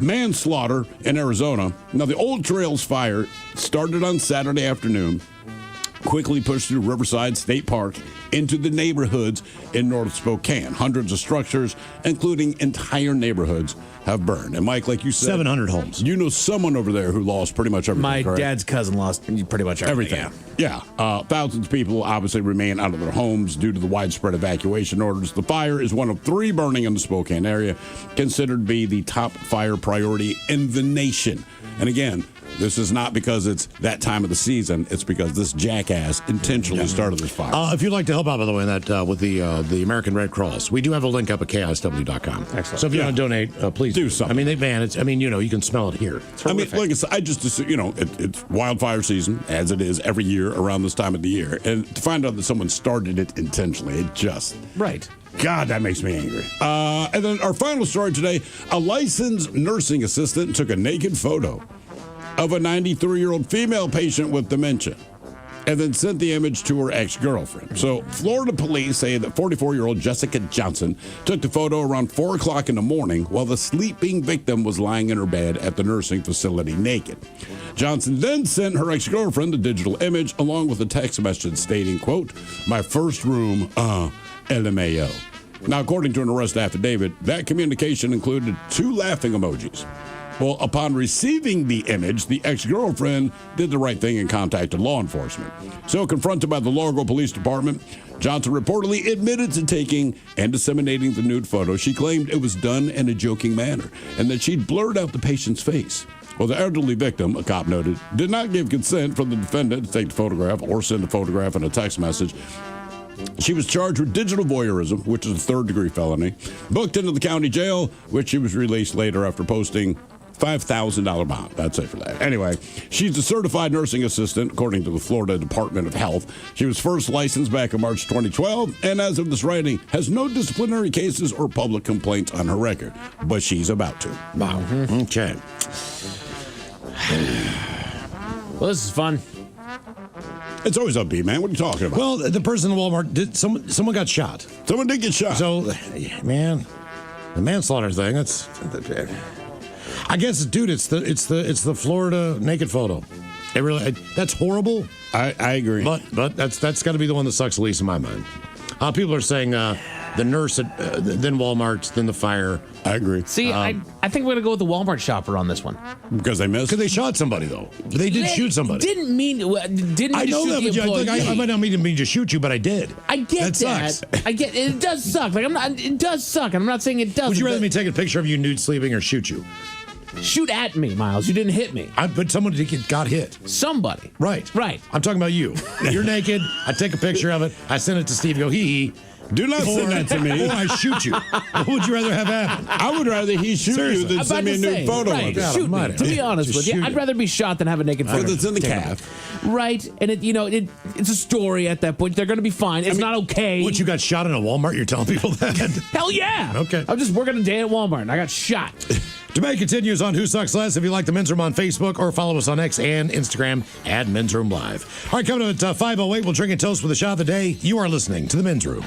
manslaughter in Arizona. Now, the Old Trails fire started on Saturday afternoon, quickly pushed through Riverside State Park into the neighborhoods in North Spokane. Hundreds of structures, including entire neighborhoods, have burned. And Mike, like you said, 700 homes. You know someone over there who lost pretty much everything. My correct? dad's cousin lost pretty much everything. Yeah. Thousands of people obviously remain out of their homes due to the widespread evacuation orders. The fire is one of 3 burning in the Spokane area, considered to be the top fire priority in the nation. And again, this is not because it's that time of the season. It's because this jackass intentionally started this fire. If you'd like to help out, by the way, in that with the American Red Cross, we do have a link up at KISW.com. Excellent. So if you want to donate, please do something. I mean, you can smell it here. I mean, like I said, I just assume, it's wildfire season, as it is every year around this time of the year. And to find out that someone started it intentionally, it just... Right. God, that makes me angry. And then our final story today, a licensed nursing assistant took a naked photo of a 93-year-old female patient with dementia and then sent the image to her ex-girlfriend. So Florida police say that 44-year-old Jessica Johnson took the photo around 4 o'clock in the morning while the sleeping victim was lying in her bed at the nursing facility naked. Johnson then sent her ex-girlfriend the digital image along with a text message stating, quote, "My first room, LMAO." Now, according to an arrest affidavit, that communication included 2 laughing emojis. Well, upon receiving the image, the ex-girlfriend did the right thing and contacted law enforcement. So, confronted by the Largo Police Department, Johnson reportedly admitted to taking and disseminating the nude photo. She claimed it was done in a joking manner and that she'd blurred out the patient's face. Well, the elderly victim, a cop noted, did not give consent for the defendant to take the photograph or send a photograph and a text message. She was charged with digital voyeurism, which is a 3rd-degree felony, booked into the county jail, which she was released later after posting $5,000 bond. That's it for that. Anyway, she's a certified nursing assistant, according to the Florida Department of Health. She was first licensed back in March 2012, and as of this writing, has no disciplinary cases or public complaints on her record. But she's about to. Wow. Okay. Well, this is fun. It's always upbeat, man. What are you talking about? Well, the person in Walmart someone got shot. Someone did get shot. So, man, the manslaughter thing. That's, I guess, dude. It's the Florida naked photo. It really that's horrible. I agree. But that's got to be the one that sucks the least in my mind. People are saying the nurse, then Walmart, then the fire. I agree. See, I think we're gonna go with the Walmart shopper on this one because they missed. Because they shot somebody though. They did shoot somebody. Didn't mean to I know shoot that, the employee. I might not mean to shoot you, but I did. I get that. Sucks. I get it. Does suck. Like it does suck. I'm not saying it doesn't. Would you rather me take a picture of you nude sleeping or shoot you? Shoot at me, Miles. You didn't hit me. But someone got hit. Somebody. Right. Right. I'm talking about you. You're naked. I take a picture of it. I send it to Steve. Go hee hee. Do not send that to me. Or I shoot you. What would you rather have happen? I would rather he shoot you than send me a new photo right, of it. shoot me. To be honest with you, I'd rather be shot than have a naked photo. Because it's in the taken. calf. Right, and it's a story at that point. They're going to be fine. It's not okay. What, you got shot in a Walmart? You're telling people that? Hell yeah. Okay. I'm just working a day at Walmart, and I got shot. Debate continues on Who Sucks Less. If you like the Men's Room on Facebook or follow us on X and Instagram at Men's Room Live. All right, coming up at 5:08, we'll drink and toast with a shot of the day. You are listening to the Men's Room.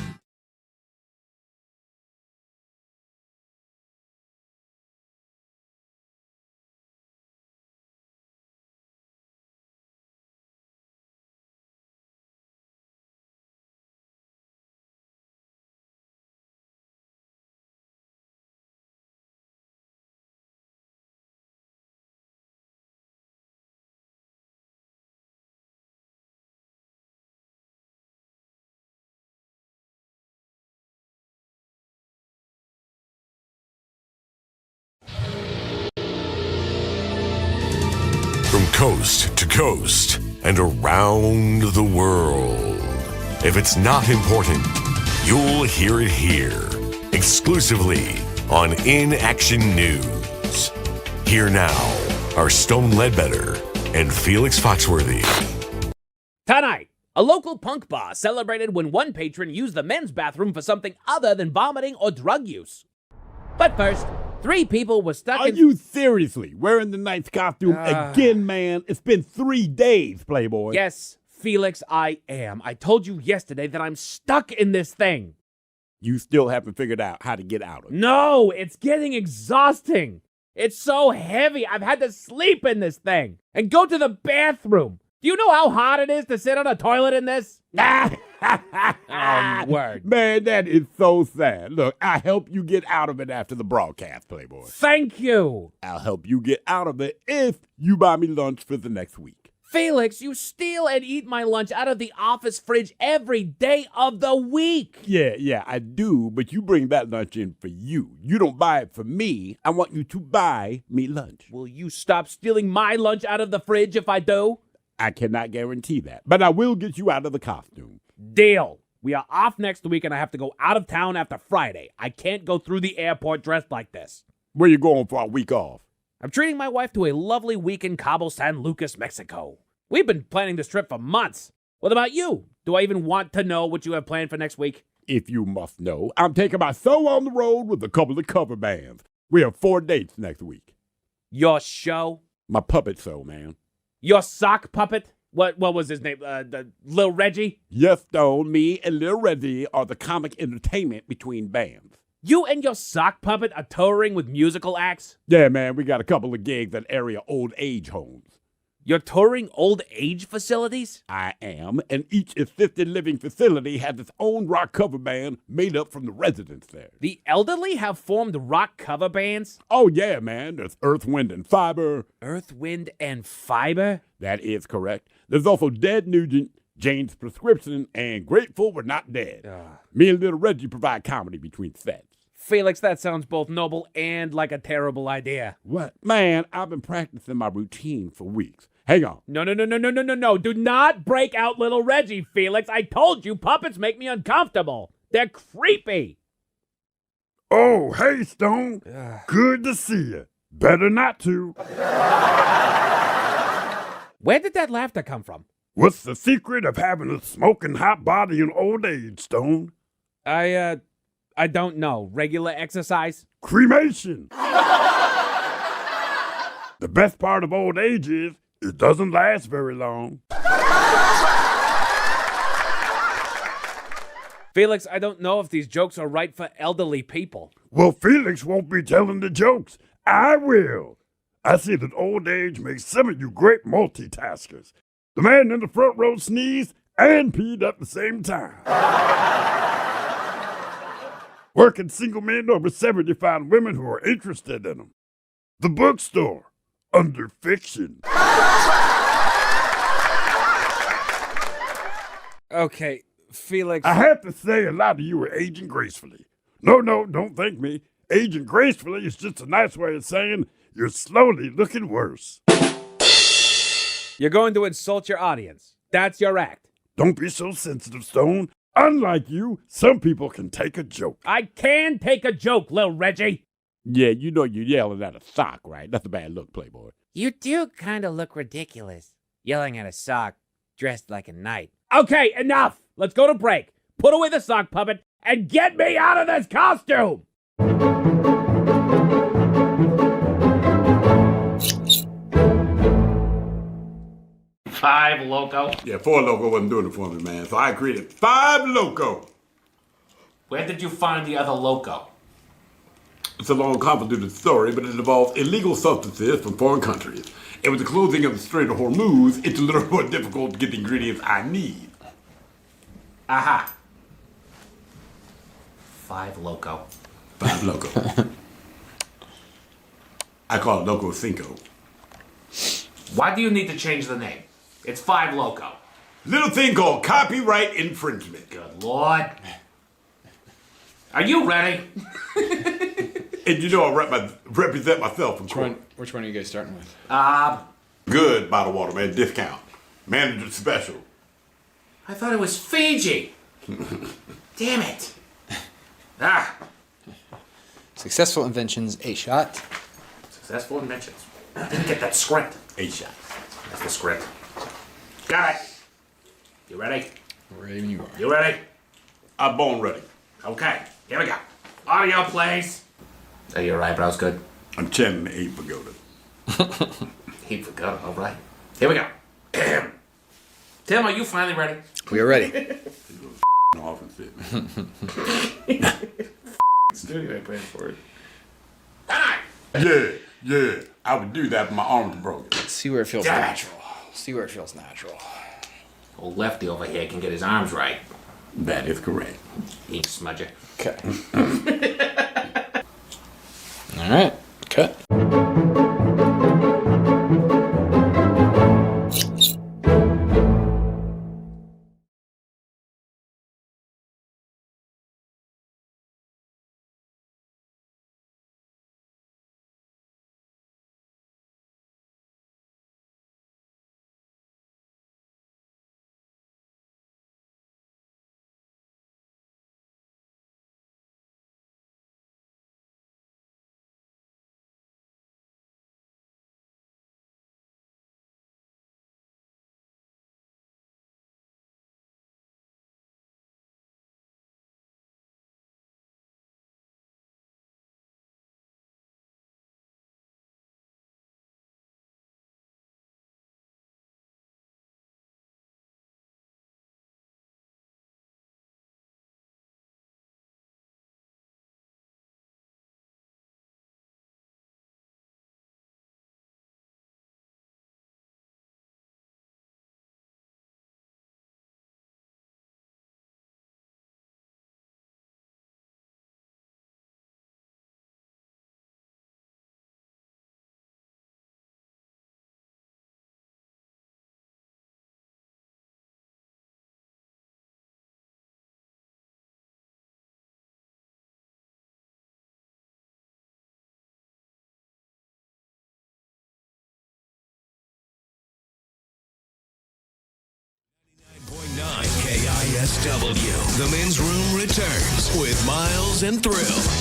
From coast to coast and around the world. If it's not important, you'll hear it here. Exclusively on In Action News. Here now are Stone Ledbetter and Felix Foxworthy. Tonight, a local punk bar celebrated when one patron used the men's bathroom for something other than vomiting or drug use. But first, 3 people were stuck Are you seriously wearing the knight's costume again, man? It's been 3 days, Playboy. Yes, Felix, I am. I told you yesterday that I'm stuck in this thing. You still haven't figured out how to get out of it. No, it's getting exhausting. It's so heavy. I've had to sleep in this thing and go to the bathroom. Do you know how hard it is to sit on a toilet in this? Word. Man, that is so sad. Look, I help you get out of it after the broadcast, Playboy. Thank you. I'll help you get out of it if you buy me lunch for the next week. Felix, you steal and eat my lunch out of the office fridge every day of the week. Yeah, I do, but you bring that lunch in for you. You don't buy it for me. I want you to buy me lunch. Will you stop stealing my lunch out of the fridge if I do? I cannot guarantee that, but I will get you out of the costume. Deal. We are off next week and I have to go out of town after Friday. I can't go through the airport dressed like this. Where you going for a week off? I'm treating my wife to a lovely week in Cabo San Lucas, Mexico. We've been planning this trip for months. What about you? Do I even want to know what you have planned for next week? If you must know, I'm taking my show on the road with a couple of cover bands. We have 4 dates next week. Your show? My puppet show, man. Your sock puppet? What was his name? The Lil Reggie? Yes, Stone, me and Lil Reggie are the comic entertainment between bands. You and your sock puppet are touring with musical acts? Yeah, man, we got a couple of gigs at area old age homes. You're touring old age facilities? I am, and each assisted living facility has its own rock cover band made up from the residents there. The elderly have formed rock cover bands? Oh, yeah, man. There's Earth, Wind, and Fiber. Earth, Wind, and Fiber? That is correct. There's also Dead Nugent, Jane's Prescription, and Grateful We're Not Dead. Me and Little Reggie provide comedy between sets. Felix, that sounds both noble and like a terrible idea. What? Man, I've been practicing my routine for weeks. Hang on. No. Do not break out Little Reggie, Felix. I told you, puppets make me uncomfortable. They're creepy. Oh, hey, Stone. Good to see you. Better not to. Where did that laughter come from? What's the secret of having a smoking hot body in old age, Stone? I don't know. Regular exercise? Cremation. The best part of old age is it doesn't last very long. Felix, I don't know if these jokes are right for elderly people. Well, Felix won't be telling the jokes. I will. I see that old age makes some of you great multitaskers. The man in the front row sneezed and peed at the same time. Working single men over 70 find women who are interested in them. The bookstore. Under fiction. Okay, Felix. I have to say a lot of you are aging gracefully. No, don't thank me. Aging gracefully is just a nice way of saying you're slowly looking worse. You're going to insult your audience. That's your act. Don't be so sensitive, Stone. Unlike you, some people can take a joke. I can take a joke, Lil Reggie. Yeah, you know you're yelling at a sock, right? That's a bad look, Playboy. You do kind of look ridiculous. Yelling at a sock dressed like a knight. Okay, enough. Let's go to break. Put away the sock puppet and get me out of this costume. $5 Loco. Yeah, $4 Loco wasn't doing it for me, man. So I created $5 Loco. Where did you find the other Loco? It's a long, convoluted story, but it involves illegal substances from foreign countries. And with the closing of the Strait of Hormuz, it's a little more difficult to get the ingredients I need. Aha. $5 Loco. $5 Loco. I call it Loco Cinco. Why do you need to change the name? It's $5 Loco. Little thing called copyright infringement. Good Lord. Are you ready? And you know I represent myself from court. Which one are you guys starting with? Good bottled water, man. Discount. Manager special. I thought it was Fiji. Damn it. Successful Inventions, a shot. Successful inventions. I didn't get that script. A shot. That's the script. Got it. You ready? Ready when you are. You ready? I'm born ready. Okay, here we go. Audio plays. Are your eyebrows good? I'm chanting the 8 pagoda. Heap pagoda, all right. Here we go. Tim, are you finally ready? We are ready. Off and sit. Studio ain't paying for it. Yeah. I would do that, but my arms are broken. Let's see where it feels natural. See where it feels natural. Old Lefty over here can get his arms right. That is correct. Ink smudger. Okay. All right. Cut. KISW. The men's room returns with Miles and Thrill.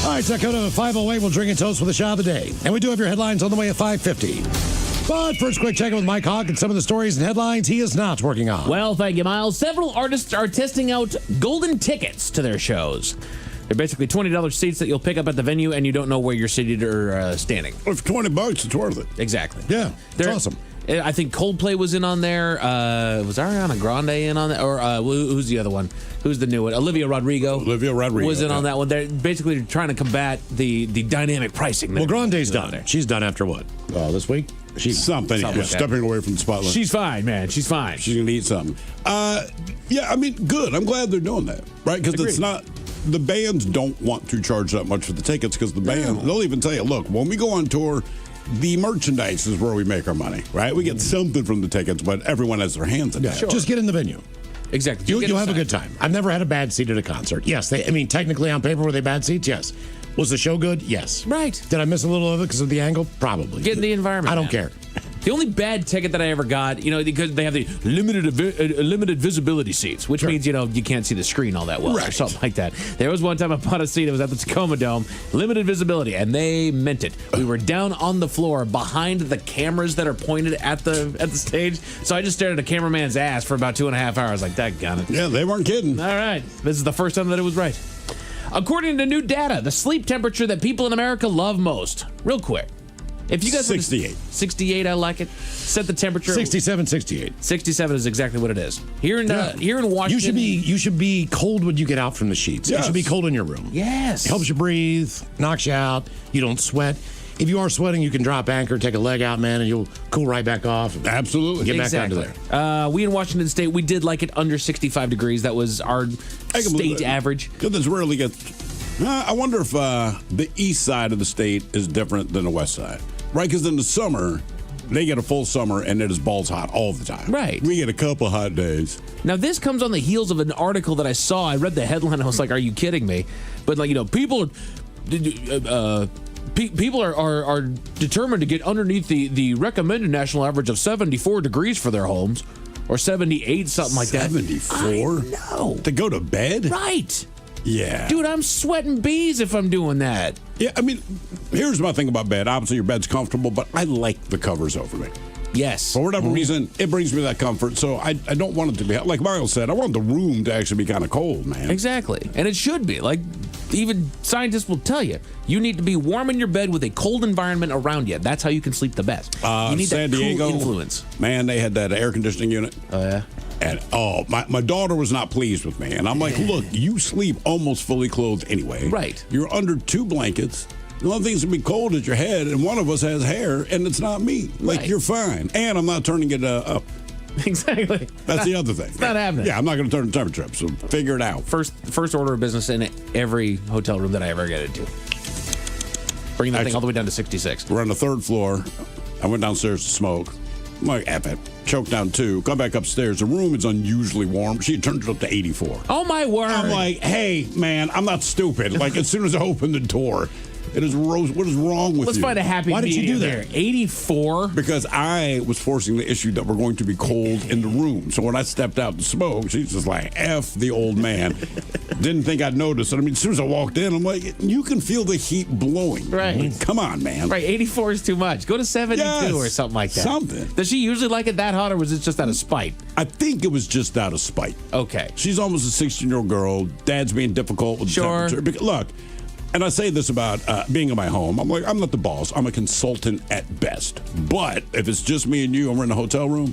All right, so coming up at 5:08, we'll drink and toast with the shot of the day. And we do have your headlines on the way at 5:50. But first, quick check-in with Mike Hawk and some of the stories and headlines he is not working on. Well, thank you, Miles. Several artists are testing out golden tickets to their shows. They're basically $20 seats that you'll pick up at the venue, and you don't know where you're seated or standing. Well, for $20, it's worth it. Exactly. Yeah, it's awesome. I think Coldplay was in on there. Was Ariana Grande in on that? Or who's the other one? Who's the new one? Olivia Rodrigo. Was in on that one. They're basically trying to combat the dynamic pricing. Well, Grande's done. She's done after what? This week? She's something like stepping away from the spotlight. She's fine, man. She's fine. She's going to eat something. Yeah, I mean, good. I'm glad they're doing that, right? Because it's not... The bands don't want to charge that much for the tickets because the band, they'll even tell you, look, when we go on tour, the merchandise is where we make our money, right? We get something from the tickets, but everyone has their hands in that. Sure. Just get in the venue. Exactly. You'll have a good time. I've never had a bad seat at a concert. Yes, technically on paper, were they bad seats? Yes. Was the show good? Yes. Right. Did I miss a little of it because of the angle? Probably. Get in the environment. I don't care. The only bad ticket that I ever got, because they have the limited visibility seats, which means, you can't see the screen all that well or something like that. There was one time I bought a seat, it was at the Tacoma Dome, limited visibility, and they meant it. We were down on the floor behind the cameras that are pointed at the stage, so I just stared at a cameraman's ass for about 2.5 hours, like, daggone it. Yeah, they weren't kidding. All right, this is the first time that it was right. According to new data, the sleep temperature that people in America love most. Real quick. If you guys 68. 68, I like it. Set the temperature. 67, 68. 67 is exactly what it is. Here in Washington. You should be cold when you get out from the sheets. Yes. You should be cold in your room. Yes. It helps you breathe, knocks you out. You don't sweat. If you are sweating, you can drop anchor, take a leg out, man, and you'll cool right back off. Absolutely. Get back under there. We in Washington State, we did like it under 65 degrees. That was our state average. This rarely gets. I wonder if the east side of the state is different than the west side. Right, because in the summer, they get a full summer and it is balls hot all the time. Right. We get a couple hot days. Now, this comes on the heels of an article that I saw. I read the headline. I was like, are you kidding me? But, people are determined to get underneath the recommended national average of 74 degrees for their homes, or 78, something like that. 74? No. To go to bed? Right. Yeah. Dude, I'm sweating bees if I'm doing that. Yeah, I mean, here's my thing about bed. Obviously, your bed's comfortable, but I like the covers over me. Yes. For whatever reason, it brings me that comfort. So I don't want it to be, like Miles said, I want the room to actually be kind of cold, man. Exactly. And it should be. Like, even scientists will tell you, you need to be warm in your bed with a cold environment around you. That's how you can sleep the best. You need San that cool Diego, influence. Man, they had that air conditioning unit. Oh, yeah? And, my daughter was not pleased with me. And I'm like, look, you sleep almost fully clothed anyway. Right. You're under 2 blankets. The only thing that's going to be cold is your head, and one of us has hair, and it's not me. Like, you're fine. And I'm not turning it up. Exactly. That's the other thing. It's not happening. Yeah, I'm not going to turn the temperature up, so figure it out. First order of business in every hotel room that I ever get into. Bring that thing all the way down to 66. We're on the 3rd floor. I went downstairs to smoke. I'm like, F it. Choked down 2. Come back upstairs. The room is unusually warm. She turned it up to 84. Oh, my word. I'm like, hey, man, I'm not stupid. Like, as soon as I opened the door, it is Rose. What is wrong with you? Let's find a happy Why did you do medium that? there. 84? Because I was forcing the issue that we're going to be cold in the room. So when I stepped out to smoke, she's just like, F the old man. Didn't think I'd notice it. I mean, as soon as I walked in, I'm like, you can feel the heat blowing. Right. Come on, man. Right, 84 is too much. Go to 72 or something like that. Something. Does she usually like it that hot, or was it just out of spite? I think it was just out of spite. Okay. She's almost a 16-year-old girl. Dad's being difficult with the temperature. Because, look, and I say this about being in my home. I'm like, I'm not the boss. I'm a consultant at best. But if it's just me and you and we're in a hotel room,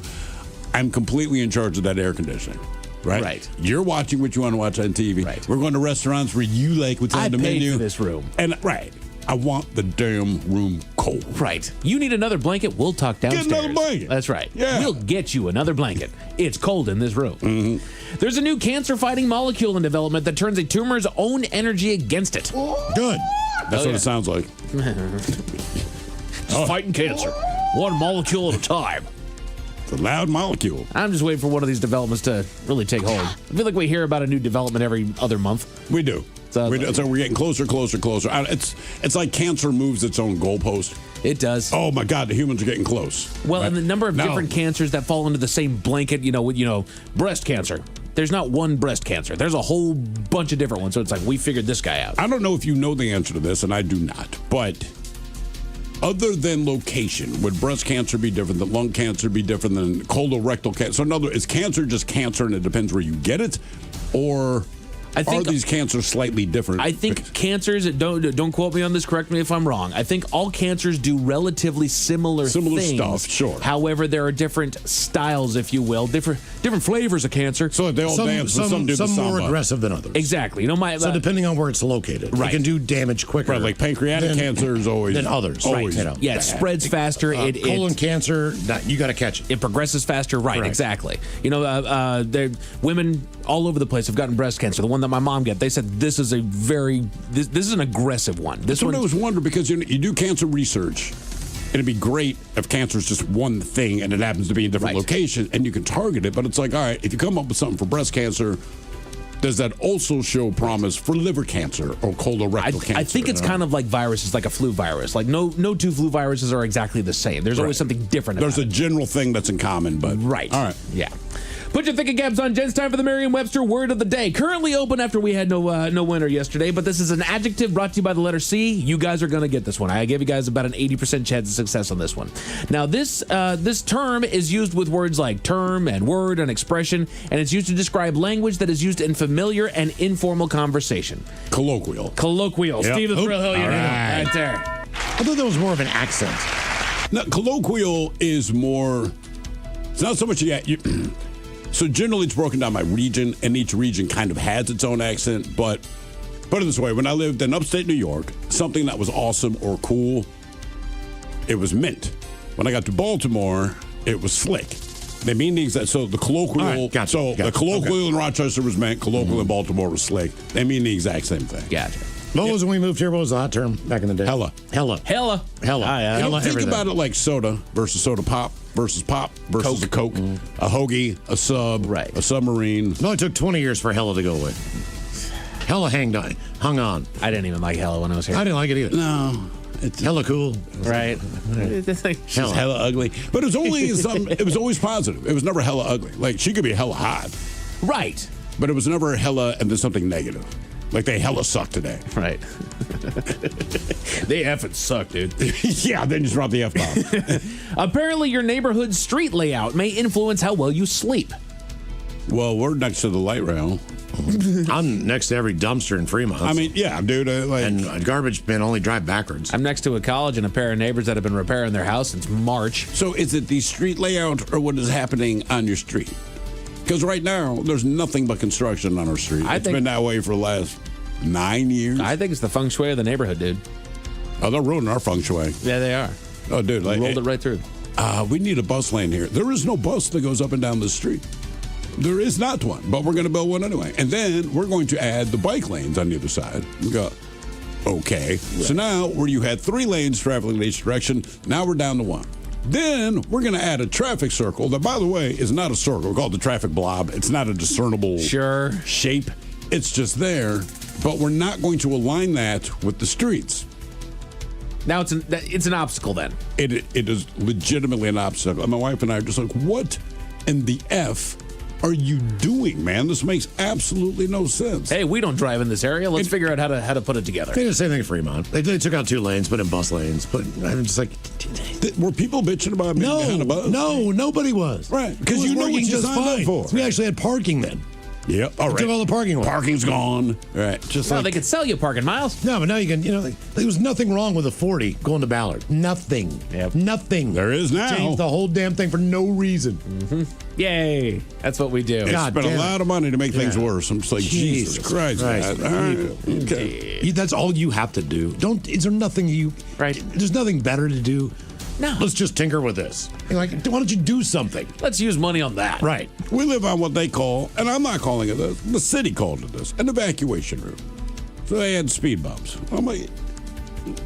I'm completely in charge of that air conditioning. Right? You're watching what you want to watch on TV. Right. We're going to restaurants where you like what's on the menu. I paid for this room. And I want the damn room cold. Right. You need another blanket? We'll talk downstairs. Get another blanket. That's right. Yeah. We'll get you another blanket. It's cold in this room. Mm-hmm. There's a new cancer-fighting molecule in development that turns a tumor's own energy against it. Good. That's what it sounds like. Fighting cancer. One molecule at a time. It's a loud molecule. I'm just waiting for one of these developments to really take hold. I feel like we hear about a new development every other month. We do. So we're getting closer. It's like cancer moves its own goalpost. It does. Oh my God, the humans are getting close. Well, and the number of different cancers that fall into the same blanket, breast cancer. There's not one breast cancer. There's a whole bunch of different ones. So it's like, we figured this guy out. I don't know if you know the answer to this, and I do not. But other than location, would breast cancer be different than lung cancer be different than colorectal cancer? So in other words, is cancer just cancer and it depends where you get it? Or are these cancers slightly different? I think cancers, don't quote me on this, correct me if I'm wrong. I think all cancers do relatively similar things. Stuff, sure. However, there are different styles, if you will, different flavors of cancer. So they all dance, but some do the more samba. aggressive than others. Exactly. So depending on where it's located, it can do damage quicker. Right, like pancreatic cancer is always than others. Always. Yeah, it spreads faster. Colon cancer, you got to catch it. It progresses faster. Right, exactly. Women all over the place have gotten breast cancer. The one that my mom got, they said this is this is an aggressive one. That's what I was wondering, because you do cancer research. It'd be great if cancer is just one thing and it happens to be in different locations and you can target it. But it's like, all right, if you come up with something for breast cancer, does that also show promise for liver cancer or colorectal cancer? I think it's kind of like viruses, like a flu virus. Like no two flu viruses are exactly the same. There's always something different about There's a general thing that's in common, but... Right. All right. Yeah. Put your thinking caps on, gents. Time for the Merriam-Webster word of the day. Currently open after we had no winner yesterday, but this is an adjective brought to you by the letter C. You guys are going to get this one. I gave you guys about an 80% chance of success on this one. Now, this term is used with words like term and word and expression, and it's used to describe language that is used in familiar and informal conversation. Colloquial. Colloquial. Yep. Steve the Thrill Hill, right there. I thought that was more of an accent. No, colloquial is more... It's not so much... So generally it's broken down by region, and each region kind of has its own accent, but put it this way, when I lived in upstate New York, something that was awesome or cool, it was mint. When I got to Baltimore, it was slick. They mean the exact, so the colloquial, the colloquial in Rochester was mint, colloquial in Baltimore was slick. They mean the exact same thing. Gotcha. What was when we moved here? What was the hot term back in the day? Hella. Hella. Hella. Hella. Hella Think everything. about it like soda versus soda pop versus a Coke, a hoagie, a sub, a submarine. No, it took 20 years for Hella to go away. Hella hung on. I didn't even like Hella when I was here. I didn't like it either. No. It's hella cool. Right. She's hella ugly. But it was only it was always positive. It was never hella ugly. Like, she could be hella hot. Right. But it was never hella and then something negative. Like, they hella suck today. Right. They effing suck, dude. Yeah, then just drop the F-bomb. Apparently, your neighborhood's street layout may influence how well you sleep. Well, we're next to the light rail. I'm next to every dumpster in Fremont. I mean, yeah, dude. And a garbage bin only drive backwards. I'm next to a college and a pair of neighbors that have been repairing their house since March. So is it the street layout or what is happening on your street? Because right now, there's nothing but construction on our street. It's been that way for the last 9 years. I think it's the feng shui of the neighborhood, dude. Oh, they're ruining our feng shui. Yeah, they are. Oh, dude. Rolled it right through. We need a bus lane here. There is no bus that goes up and down the street. There is not one, but we're going to build one anyway. And then we're going to add the bike lanes on the other side. We go, okay. Right. So now, where you had 3 lanes traveling in each direction, now we're down to 1. Then we're going to add a traffic circle that, by the way, is not a circle. We call it the traffic blob. It's not a discernible shape. It's just there. But we're not going to align that with the streets. Now it's an obstacle then. It is legitimately an obstacle. And my wife and I are just like, what in the F are you doing, man? This makes absolutely no sense. Hey, we don't drive in this area. Let's figure out how to put it together. They did the same thing in Fremont. They took out 2 lanes, put in bus lanes. But I'm just like, were people bitching about being behind a bus? No, nobody was. Right, because you know what you signed up for. We actually had parking then. Yep. All right. Took all the parking away. Parking's gone. Right. Just they could sell you parking, Miles. No, but now you can. There was nothing wrong with a 40 going to Ballard. Nothing. Yep. Nothing. There is now. Changed the whole damn thing for no reason. Mm-hmm. Yay! That's what we do. They spent a lot of money to make things worse. I'm just like, Jesus Christ. All right. Okay. That's all you have to do. Is there nothing There's nothing better to do. No. Let's just tinker with this. Why don't you do something? Let's use money on that. Right. We live on what they call, and I'm not calling it this, the city called it this, an evacuation route. So they had speed bumps. I'm like,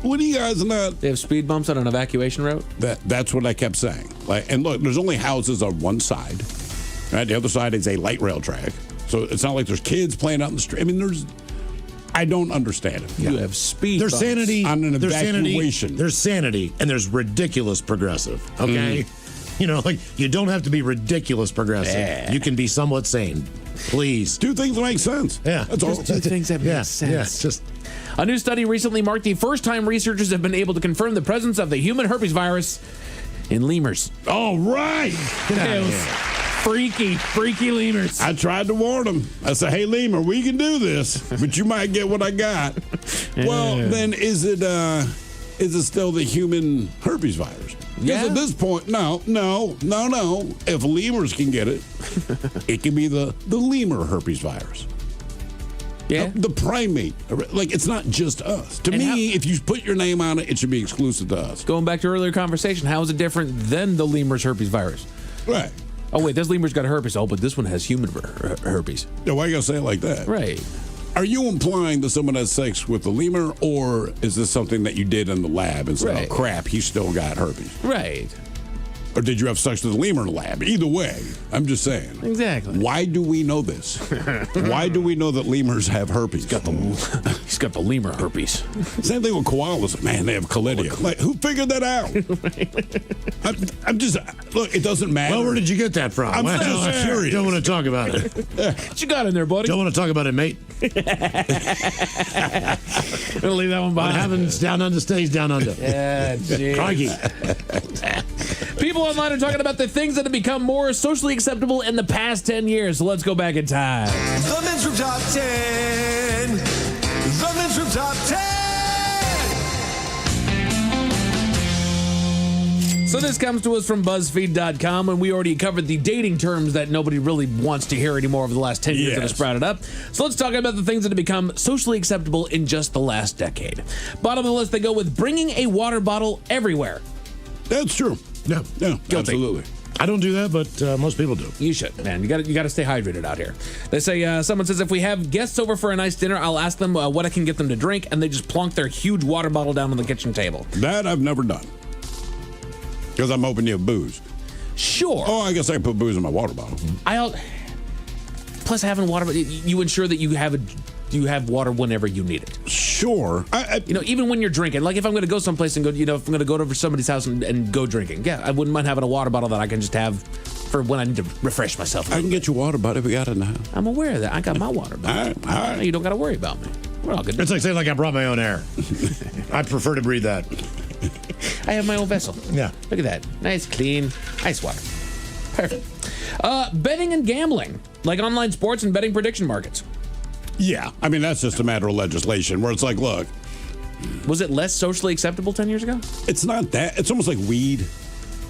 what do you guys not? They have speed bumps on an evacuation route? That's what I kept saying. And look, there's only houses on one side. Right? The other side is a light rail track. So it's not like there's kids playing out in the street. I mean, I don't understand it. You have speed There's bumps. sanity on an evacuation. There's sanity, and there's ridiculous progressive. Okay, you don't have to be ridiculous progressive. Yeah. You can be somewhat sane. Please do things that make sense. Yeah, that's all. Do things that make sense. Yeah, just. A new study recently marked the first time researchers have been able to confirm the presence of the human herpes virus in lemurs. All right. Get out of here. Freaky lemurs. I tried to warn them. I said, hey, lemur, we can do this, but you might get what I got. Well, then is it still the human herpes virus? Because at this point, no. If lemurs can get it, it can be the lemur herpes virus. Yeah. The primate. Like, it's not just us. To me, if you put your name on it, it should be exclusive to us. Going back to earlier conversation, how is it different than the lemur's herpes virus? Right. Oh, wait, this lemur's got herpes. Oh, but this one has human herpes. Yeah, why you gotta say it like that? Right. Are you implying that someone has sex with the lemur, or is this something that you did in the lab and said, oh, crap, he still got herpes? Right. Or did you have sex with a lemur in the lab? Either way, I'm just saying. Exactly. Why do we know this? Why do we know that lemurs have herpes? He's got the lemur herpes. Same thing with koalas. Man, they have chlamydia. Like, who figured that out? I'm just, look, it doesn't matter. Well, where did you get that from? I'm just curious. Don't want to talk about it. What you got in there, buddy? Don't want to talk about it, mate. We'll leave that one What behind. happens down under stays down under. Yeah, geez. Crikey. People online are talking about the things that have become more socially acceptable in the past 10 years. So let's go back in time. The Men's Room Top 10. The Men's Room Top 10. So this comes to us from BuzzFeed.com, and we already covered the dating terms that nobody really wants to hear anymore over the last 10 years that have sprouted up. So let's talk about the things that have become socially acceptable in just the last decade. Bottom of the list, they go with bringing a water bottle everywhere. That's true. Yeah, absolutely. I don't do that, but most people do. You should, man. You got to stay hydrated out here. They say someone says if we have guests over for a nice dinner, I'll ask them what I can get them to drink, and they just plonk their huge water bottle down on the kitchen table. That I've never done. Because I'm hoping you have booze. Sure. Oh, I guess I can put booze in my water bottle. Plus having water, you ensure that you have water whenever you need it. Sure. Even when you're drinking, like if I'm going to go someplace and go, if I'm going to go over to somebody's house and go drinking, I wouldn't mind having a water bottle that I can just have for when I need to refresh myself. I can get you water bottle if we got it in the house. I'm aware of that. I got my water bottle. All right. You don't got to worry about me. We're all good. It's like saying I brought my own air. I prefer to breathe that. I have my own vessel. Yeah. Look at that. Nice, clean, ice water. Perfect. Betting and gambling, like online sports and betting prediction markets. Yeah. I mean, that's just a matter of legislation where it's like, look. Was it less socially acceptable 10 years ago? It's not that. It's almost like weed.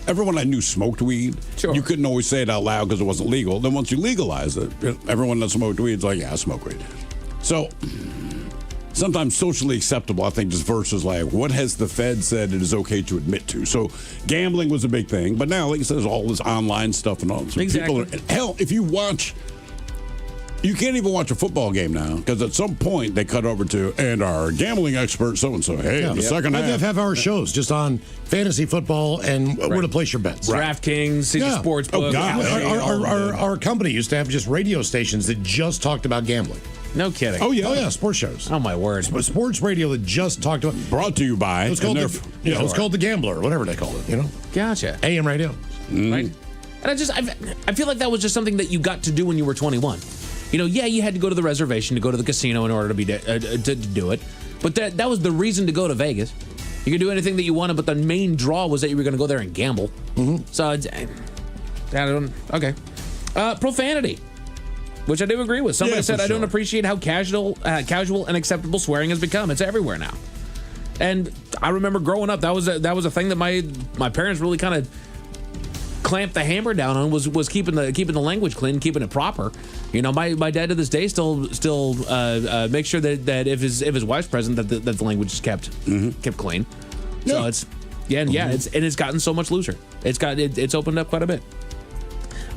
Everyone I knew smoked weed. Sure. You couldn't always say it out loud because it wasn't legal. Then once you legalize it, everyone that smoked weed is like, yeah, I smoke weed. So sometimes socially acceptable, I think, just versus like, what has the Fed said it is okay to admit to? So gambling was a big thing. But now, like you said, there's all this online stuff and all. So exactly. Hell, if you watch... You can't even watch a football game now because at some point they cut over to, and our gambling expert so-and-so, in the second half. They have our shows just on fantasy football and where to place your bets. DraftKings, Caesar Sportsbook. Oh, God. Our company used to have just radio stations that just talked about gambling. No kidding. Oh, yeah, sports shows. Oh, my word. Sports radio that just talked about. Brought to you by. It was called, it's called The Gambler, whatever they call it, Gotcha. AM radio. Right? And I feel like that was just something that you got to do when you were 21. You had to go to the reservation to go to the casino in order to be to do it, but that was the reason to go to Vegas. You could do anything that you wanted, but the main draw was that you were going to go there and gamble. Mm-hmm. So, okay. Profanity, which I do agree with. Somebody said I don't appreciate how casual and acceptable swearing has become. It's everywhere now, and I remember growing up that was a thing that my parents really kind of clamped the hammer down on was keeping the language clean, keeping it proper. My dad to this day still makes sure that if his wife's present that the language is kept clean. So it's gotten so much looser. It's opened up quite a bit.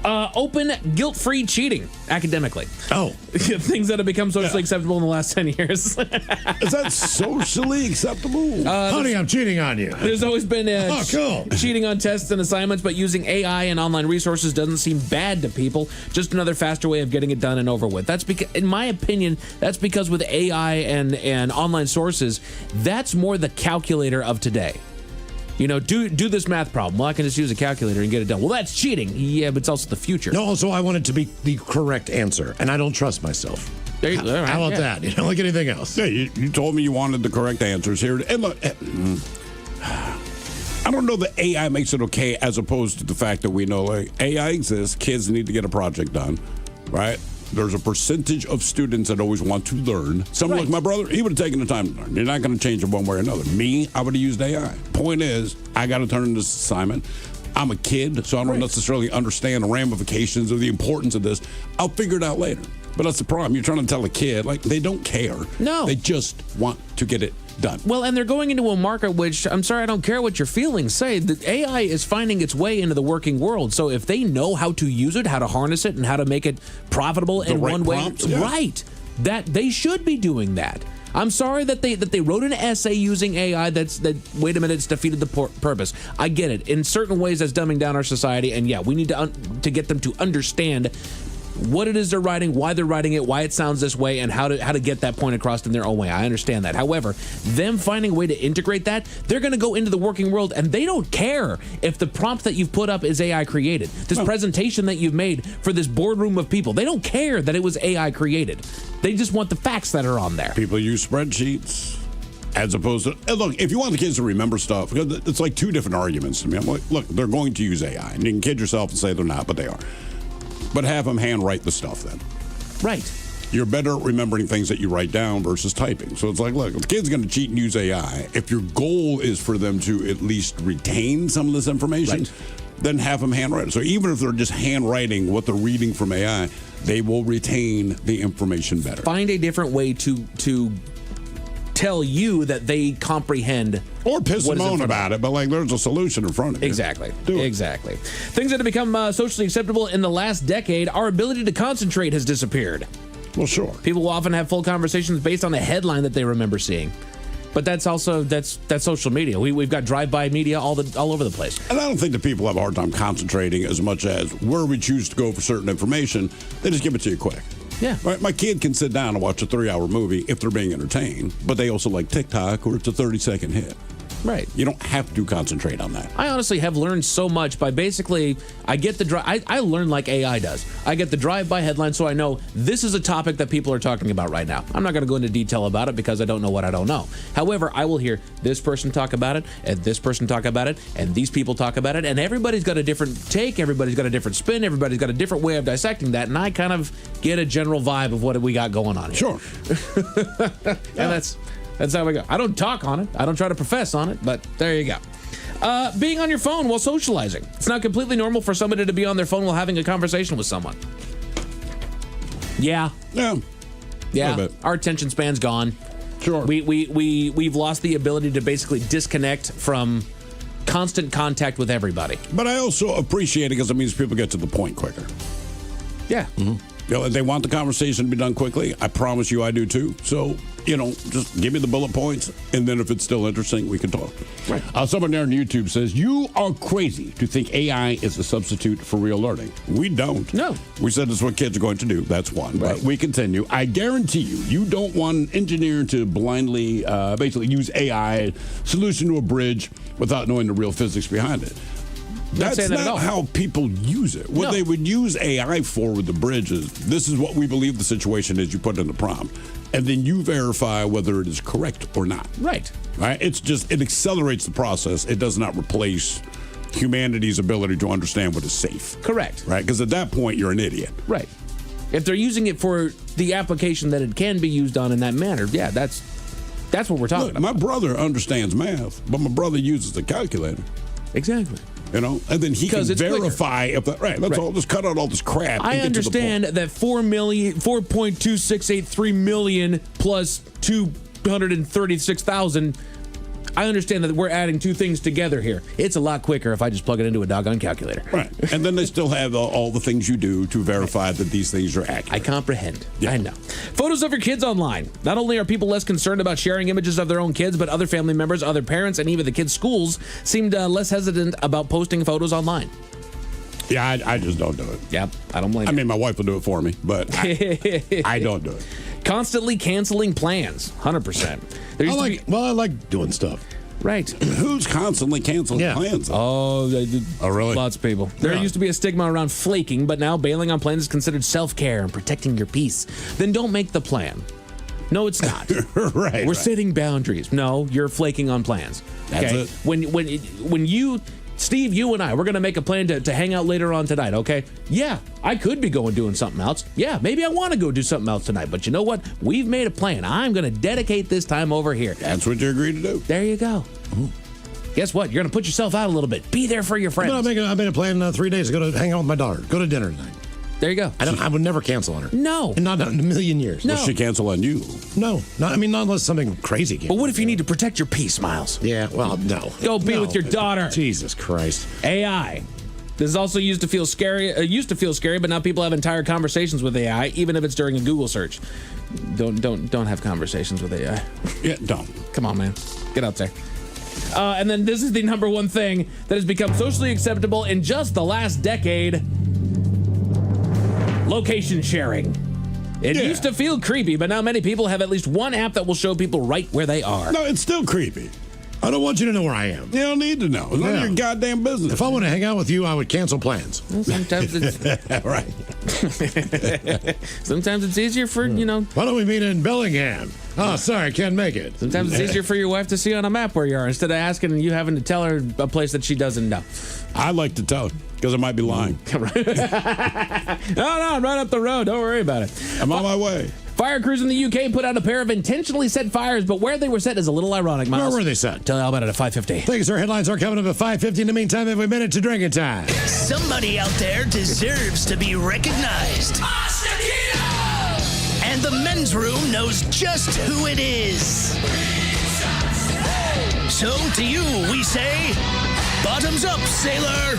Open, guilt-free cheating academically. Oh. Things that have become socially acceptable in the last 10 years. Is that socially acceptable? Honey, I'm cheating on you. There's always been cool. cheating on tests and assignments, but using AI and online resources doesn't seem bad to people. Just another faster way of getting it done and over with. That's because, in my opinion, that's because with AI and online sources, that's more the calculator of today. Do this math problem. Well, I can just use a calculator and get it done. Well, that's cheating. Yeah, but it's also the future. No, also I want it to be the correct answer, and I don't trust myself. How about that? Like anything else. Yeah, you told me you wanted the correct answers here. And look, I don't know that AI makes it okay as opposed to the fact that we know like AI exists. Kids need to get a project done, right? There's a percentage of students that always want to learn. Someone like my brother, he would have taken the time to learn. You're not going to change it one way or another. Me, I would have used AI. Point is, I got to turn in this assignment. I'm a kid, so I don't necessarily understand the ramifications or the importance of this. I'll figure it out later. But that's the problem. You're trying to tell a kid, like, they don't care. No. They just want to get it done. Well, and they're going into a market which, I'm sorry, I don't care what your feelings say. The AI is finding its way into the working world. So if they know how to use it, how to harness it, and how to make it profitable in one way, right, that they should be doing that. I'm sorry that they wrote an essay using AI wait a minute, it's defeated the purpose. I get it. In certain ways, that's dumbing down our society, and yeah, we need to get them to understand what it is they're writing, why they're writing it, why it sounds this way, and how to get that point across in their own way. I understand that. However, them finding a way to integrate that, they're going to go into the working world, and they don't care if the prompt that you've put up is AI created. This presentation that you've made for this boardroom of people, they don't care that it was AI created. They just want the facts that are on there. People use spreadsheets as opposed to, and look, if you want the kids to remember stuff, because it's like two different arguments to me. I'm like, look, they're going to use AI, and you can kid yourself and say they're not, but they are. But have them handwrite the stuff then. Right. You're better at remembering things that you write down versus typing. So it's like, look, if the kid's going to cheat and use AI, if your goal is for them to at least retain some of this information, then have them handwrite it. So even if they're just handwriting what they're reading from AI, they will retain the information better. Find a different way to tell you that they comprehend. Or piss and moan about it, but like there's a solution in front of you. Exactly. Exactly. Things that have become socially acceptable in the last decade, our ability to concentrate has disappeared. Well, sure. People will often have full conversations based on a headline that they remember seeing. But that's also that's social media. We've got drive-by media all over the place. And I don't think that people have a hard time concentrating as much as where we choose to go for certain information. They just give it to you quick. Yeah. Right? My kid can sit down and watch a 3-hour movie if they're being entertained, but they also like TikTok or it's a 30-second hit. Right. You don't have to concentrate on that. I honestly have learned so much by basically, I get the I learn like AI does. I get the drive-by headline so I know this is a topic that people are talking about right now. I'm not going to go into detail about it because I don't know what I don't know. However, I will hear this person talk about it, and this person talk about it, and these people talk about it, and everybody's got a different take, everybody's got a different spin, everybody's got a different way of dissecting that, and I kind of get a general vibe of what we got going on here. Sure. And that's how we go. I don't talk on it. I don't try to profess on it, but there you go. Being on your phone while socializing. It's not completely normal for somebody to be on their phone while having a conversation with someone. Yeah. Yeah. Our attention span's gone. Sure. We've lost the ability to basically disconnect from constant contact with everybody. But I also appreciate it because it means people get to the point quicker. Yeah. Mm-hmm. You know, if they want the conversation to be done quickly, I promise you I do too. So, just give me the bullet points, and then if it's still interesting, we can talk. Right. Someone there on YouTube says, you are crazy to think AI is a substitute for real learning. We don't. No. We said it's what kids are going to do. That's one. Right. But we continue. I guarantee you don't want an engineer to blindly basically use AI solution to a bridge without knowing the real physics behind it. That's not how people use it. What they would use AI for with the bridge is, this is what we believe the situation is, you put in the prompt, and then you verify whether it is correct or not. Right. Right? It accelerates the process. It does not replace humanity's ability to understand what is safe. Correct. Right? Because at that point, you're an idiot. Right. If they're using it for the application that it can be used on in that manner, yeah, that's what we're talking about. My brother understands math, but my brother uses a calculator. Exactly. And then he can verify if that that's all. Just cut out all this crap. I understand that 4.2683 million plus 236,000. I understand that we're adding two things together here. It's a lot quicker if I just plug it into a doggone calculator. Right. And then they still have all the things you do to verify that these things are accurate. I comprehend. Yeah. I know. Photos of your kids online. Not only are people less concerned about sharing images of their own kids, but other family members, other parents, and even the kids' schools seemed less hesitant about posting photos online. Yeah, I just don't do it. Yep, I don't blame you. I mean, my wife will do it for me, but I don't do it. Constantly canceling plans, 100%. I like doing stuff. Right. Who's constantly canceling plans? Oh, really? Lots of people. There used to be a stigma around flaking, but now bailing on plans is considered self-care and protecting your peace. Then don't make the plan. No, it's not. Right. We're setting boundaries. No, you're flaking on plans. That's it. When you... Steve, you and I, we're going to make a plan to hang out later on tonight, okay? Yeah, I could be going doing something else. Yeah, maybe I want to go do something else tonight. But you know what? We've made a plan. I'm going to dedicate this time over here. That's what you agreed to do. There you go. Ooh. Guess what? You're going to put yourself out a little bit. Be there for your friends. I made a plan 3 days ago to hang out with my daughter. Go to dinner tonight. There you go. I would never cancel on her. No. And not in a million years. No. Will she cancel on you? No. Not unless something crazy came. But what if you need to protect your peace, Miles? Yeah, well, no. Go be with your daughter. Jesus Christ. AI. This is also used to feel scary, but now people have entire conversations with AI, even if it's during a Google search. Don't have conversations with AI. Yeah, don't. Come on, man. Get out there. And then this is the number one thing that has become socially acceptable in just the last decade. Location sharing. It used to feel creepy, but now many people have at least one app that will show people right where they are. No, it's still creepy. I don't want you to know where I am. You don't need to know. It's none of your goddamn business. If I want to hang out with you, I would cancel plans. Well, sometimes it's right. Sometimes it's easier for, Why don't we meet in Bellingham? Oh, sorry, can't make it. Sometimes it's easier for your wife to see on a map where you are instead of asking and you having to tell her a place that she doesn't know. I like to tell her because I might be lying. No, I'm right up the road. Don't worry about it. I'm on my way. Fire crews in the UK put out a pair of intentionally set fires, but where they were set is a little ironic, Miles. Where were they set? Tell you all about it at 5:50. Thanks, sir. Headlines are coming up at 5:50. In the meantime, every minute to drinking time. Somebody out there deserves to be recognized. And the men's room knows just who it is. So to you, we say, bottoms up, sailor.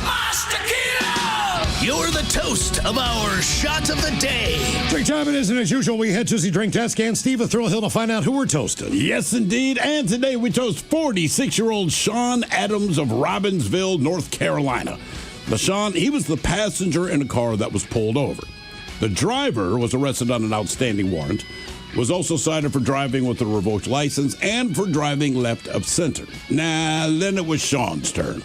You're the toast of our shot of the day. Drink time it is, and as usual, we head to the drink desk, and Steve will throw a hill to find out who we're toasting. Yes, indeed. And today we toast 46-year-old Sean Adams of Robbinsville, North Carolina. Now, Sean, he was the passenger in a car that was pulled over. The driver was arrested on an outstanding warrant, was also cited for driving with a revoked license and for driving left of center. Now, then it was Sean's turn.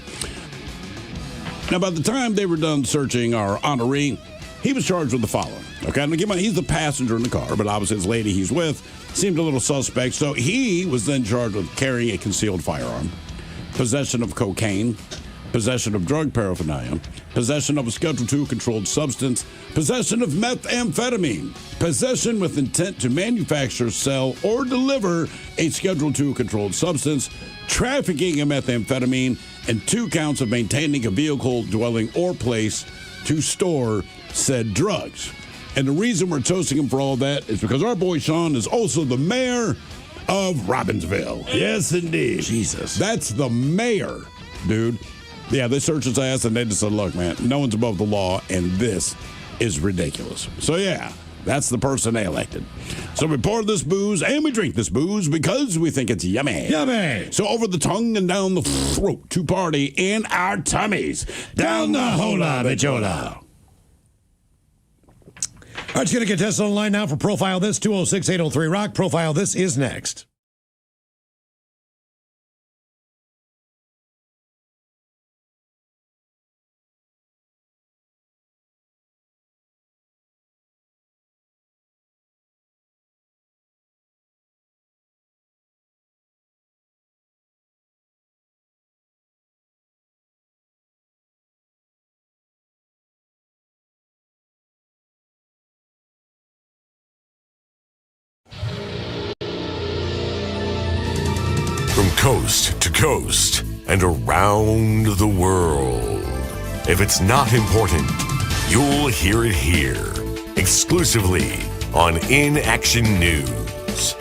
Now, by the time they were done searching our honoree, he was charged with the following. Okay, now, he's the passenger in the car, but obviously his lady he's with seemed a little suspect, so he was then charged with carrying a concealed firearm, possession of cocaine, possession of drug paraphernalia, possession of a Schedule II controlled substance, possession of methamphetamine, possession with intent to manufacture, sell, or deliver a Schedule II controlled substance, trafficking in methamphetamine, and 2 counts of maintaining a vehicle, dwelling, or place to store said drugs. And the reason we're toasting him for all that is because our boy Sean is also the mayor of Robbinsville. Yes, indeed. Jesus. That's the mayor, dude. Yeah, they searched his ass and they just said, look, man, no one's above the law, and this is ridiculous. So, yeah, that's the person they elected. So we pour this booze and we drink this booze because we think it's yummy. Yummy. So over the tongue and down the throat to party in our tummies. Down the hola bichola. All right, let's get a contestant online now for Profile This, 206-803-ROCK. Profile This is next. From coast to coast and around the world. If it's not important, you'll hear it here, exclusively on In Action News.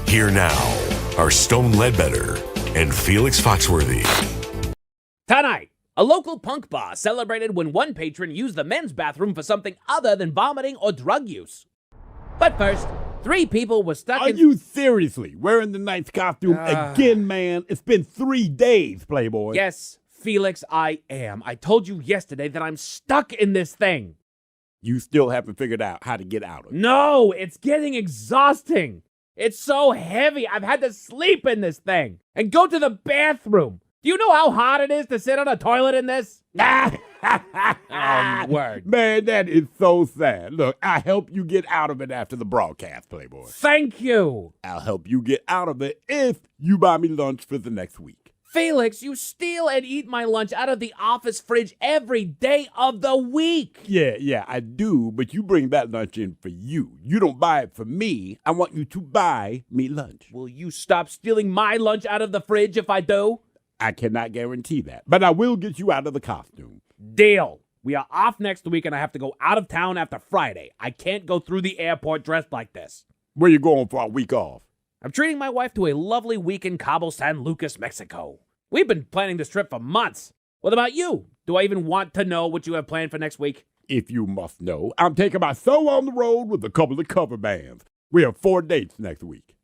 Here now are Stone Ledbetter and Felix Foxworthy. Tonight, a local punk bar celebrated when one patron used the men's bathroom for something other than vomiting or drug use. But first, 3 people were stuck in... Are you seriously wearing the knight's costume again, man? It's been 3 days, Playboy. Yes, Felix, I am. I told you yesterday that I'm stuck in this thing. You still haven't figured out how to get out of it. No, it's getting exhausting. It's so heavy. I've had to sleep in this thing and go to the bathroom. Do you know how hard it is to sit on a toilet in this? Word. Man, that is so sad. Look, I'll help you get out of it after the broadcast, Playboy. Thank you. I'll help you get out of it if you buy me lunch for the next week. Felix, you steal and eat my lunch out of the office fridge every day of the week. Yeah, I do, but you bring that lunch in for you. You don't buy it for me. I want you to buy me lunch. Will you stop stealing my lunch out of the fridge if I do? I cannot guarantee that, but I will get you out of the costume. Deal. We are off next week and I have to go out of town after Friday. I can't go through the airport dressed like this. Where you going for a week off? I'm treating my wife to a lovely week in Cabo San Lucas, Mexico. We've been planning this trip for months. What about you? Do I even want to know what you have planned for next week? If you must know, I'm taking my soul on the road with a couple of cover bands. We have 4 dates next week.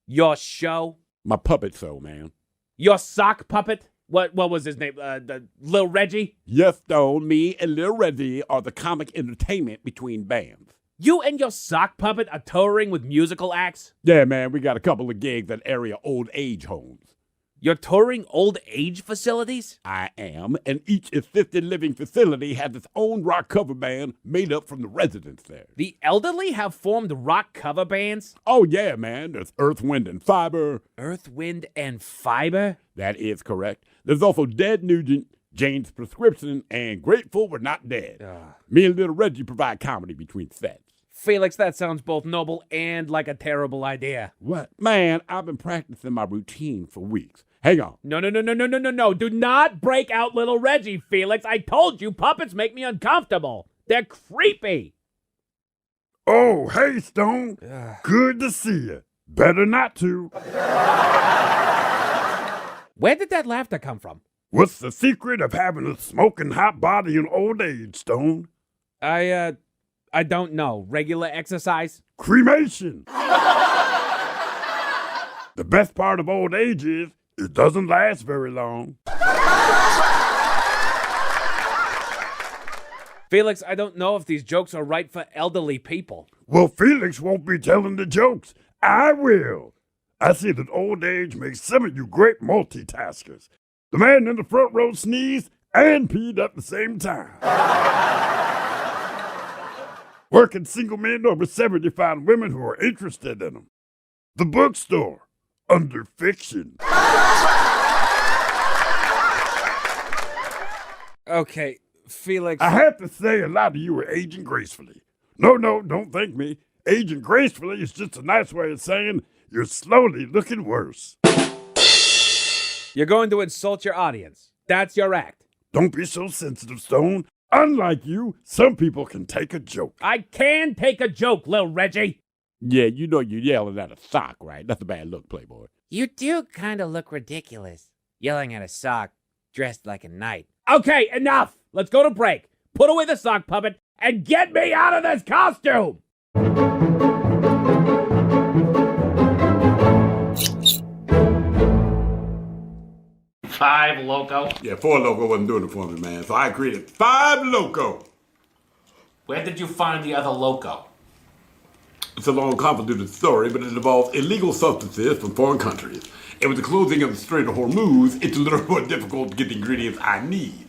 Your show? My puppet show, man. Your sock puppet? What was his name? The Lil Reggie? Yes, Stone, me and Lil Reggie are the comic entertainment between bands. You and your sock puppet are touring with musical acts? Yeah, man, we got a couple of gigs at area old age homes. You're touring old age facilities? I am, and each assisted living facility has its own rock cover band made up from the residents there. The elderly have formed rock cover bands? Oh, yeah, man. There's Earth, Wind, and Fiber. Earth, Wind, and Fiber? That is correct. There's also Dead Nugent, Jane's Prescription, and Grateful We're Not Dead. Me and Little Reggie provide comedy between sets. Felix, that sounds both noble and like a terrible idea. What? Man, I've been practicing my routine for weeks. Hang on. No. Do not break out Little Reggie, Felix. I told you, puppets make me uncomfortable. They're creepy. Oh, hey, Stone. Good to see you. Better not to. Where did that laughter come from? What's the secret of having a smoking hot body in old age, Stone? I don't know. Regular exercise? Cremation. The best part of old age is it doesn't last very long. Felix, I don't know if these jokes are right for elderly people. Well, Felix won't be telling the jokes. I will. I see that old age makes some of you great multitaskers. The man in the front row sneezed and peed at the same time. Working single men over 70 find women who are interested in them. The bookstore, under fiction. Okay, Felix. I have to say a lot of you are aging gracefully. No, don't thank me. Aging gracefully is just a nice way of saying you're slowly looking worse. You're going to insult your audience. That's your act. Don't be so sensitive, Stone. Unlike you, some people can take a joke. I can take a joke, Lil Reggie. Yeah, you know you're yelling at a sock, right? That's a bad look, Playboy. You do kind of look ridiculous, yelling at a sock dressed like a knight. Okay, enough. Let's go to break. Put away the sock puppet and get me out of this costume. Five Loco. Yeah, 4 Loco wasn't doing it for me, man. So I created 5 Loco. Where did you find the other Loco? It's a long, convoluted story, but it involves illegal substances from foreign countries. And with the closing of the Strait of Hormuz, it's a little more difficult to get the ingredients I need.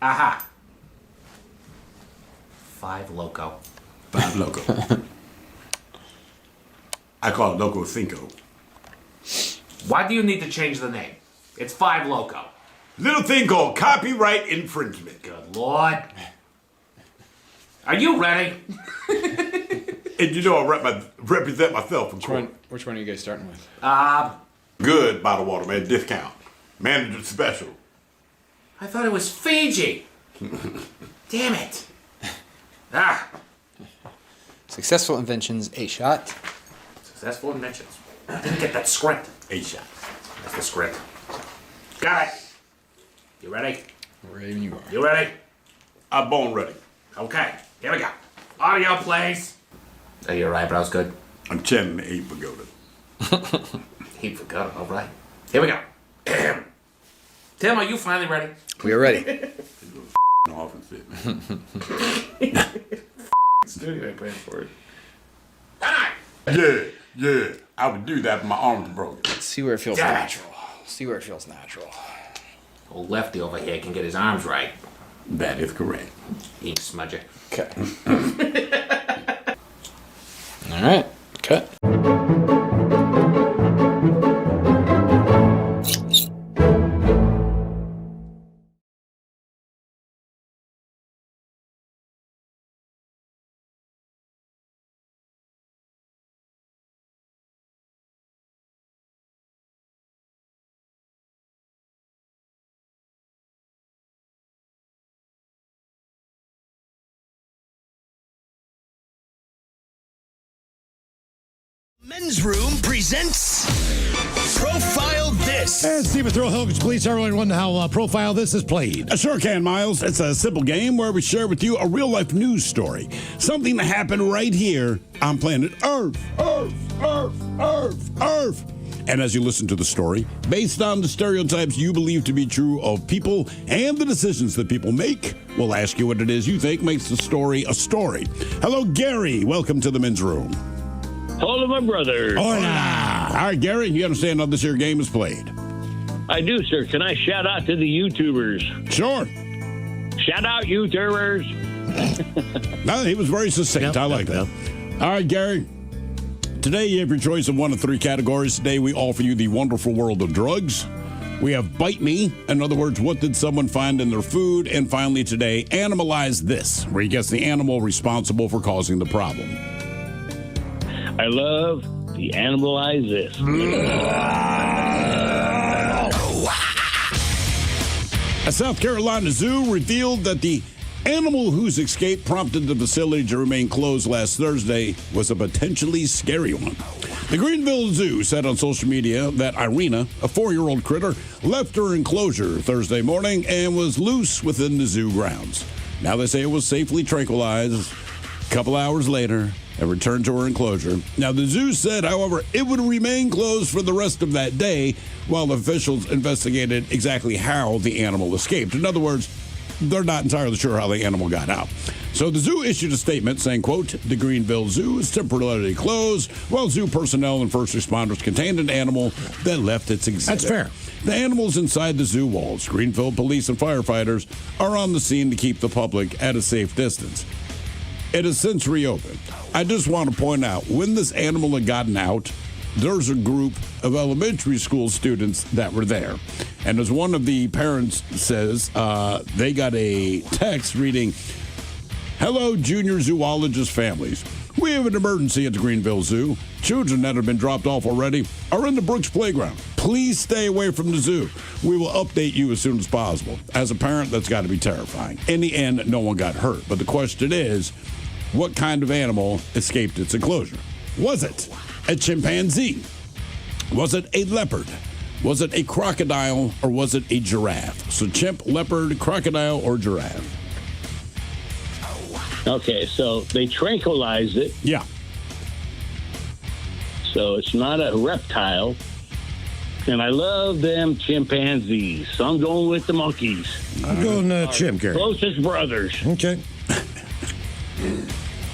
Aha. 5 Loco. 5 Loco. I call it Loco Cinco. Why do you need to change the name? It's 5 Loco. Little thing called copyright infringement. Good Lord. Are you ready? And you know I represent myself. Which one are you guys starting with? Good bottled water, man. Discount. Manager special. I thought it was Fiji. Damn it. Successful Inventions, a shot. Successful inventions. I didn't get that script. 8 shots. That's the script. Got it. You ready? Ready when you are. You ready? I'm born ready. Okay, here we go. Audio plays. Are your eyebrows good? I'm chanting the 8 pagoda. 8 pagoda, all right. Here we go. Tim, are you finally ready? We are ready. Off and fit. Studio ain't paying for it. Yeah. I would do that, but my arms are broken. Let's see where it feels natural. See where it feels natural. Old Lefty over here can get his arms right. That is correct. Ink smudger. Okay. All right. Cut. Men's Room presents Profile This. this? And Stephen Thrill Hilgers, please tell everyone how Profile This is played. I sure can, Miles. It's a simple game where we share with you a real-life news story. Something that happened right here on planet Earth. Earth. And as you listen to the story, based on the stereotypes you believe to be true of people and the decisions that people make, we'll ask you what it is you think makes the story a story. Hello, Gary. Welcome to the men's room. Hello, my brother. Hola. All right, Gary, you understand how this here game is played? I do, sir. Can I shout out to the YouTubers? Sure. Shout out, YouTubers. No, he was very succinct. I like that. All right, Gary. Today, you have your choice of one of three categories. Today, we offer you the wonderful world of drugs. We have Bite Me. In other words, what did someone find in their food? And finally, today, Animalize This, where you guess the animal responsible for causing the problem. I love the Animalize This. A South Carolina zoo revealed that the animal whose escape prompted the facility to remain closed last Thursday was a potentially scary one. The Greenville Zoo said on social media that Irina, a 4-year-old critter, left her enclosure Thursday morning and was loose within the zoo grounds. Now they say it was safely tranquilized a couple hours later and returned to her enclosure. Now the zoo said, however, it would remain closed for the rest of that day while officials investigated exactly how the animal escaped. In other words, they're not entirely sure how the animal got out. So the zoo issued a statement saying, quote, the Greenville Zoo is temporarily closed while zoo personnel and first responders contained an animal that left its exhibit. That's fair. The animals inside the zoo walls. Greenville police and firefighters are on the scene to keep the public at a safe distance. It has since reopened. I just want to point out, when this animal had gotten out, there's a group of elementary school students that were there. And as one of the parents says, they got a text reading, hello, junior zoologist families. We have an emergency at the Greenville Zoo. Children that have been dropped off already are in the Brooks Playground. Please stay away from the zoo. We will update you as soon as possible. As a parent, that's got to be terrifying. In the end, no one got hurt. But the question is, what kind of animal escaped its enclosure? Was it a chimpanzee? Was it a leopard? Was it a crocodile, or was it a giraffe? So chimp, leopard, crocodile, or giraffe? Okay, so they tranquilized it. Yeah. So it's not a reptile. And I love them chimpanzees. So I'm going with the monkeys. I'm going chimp, Gary. Closest brothers. Okay.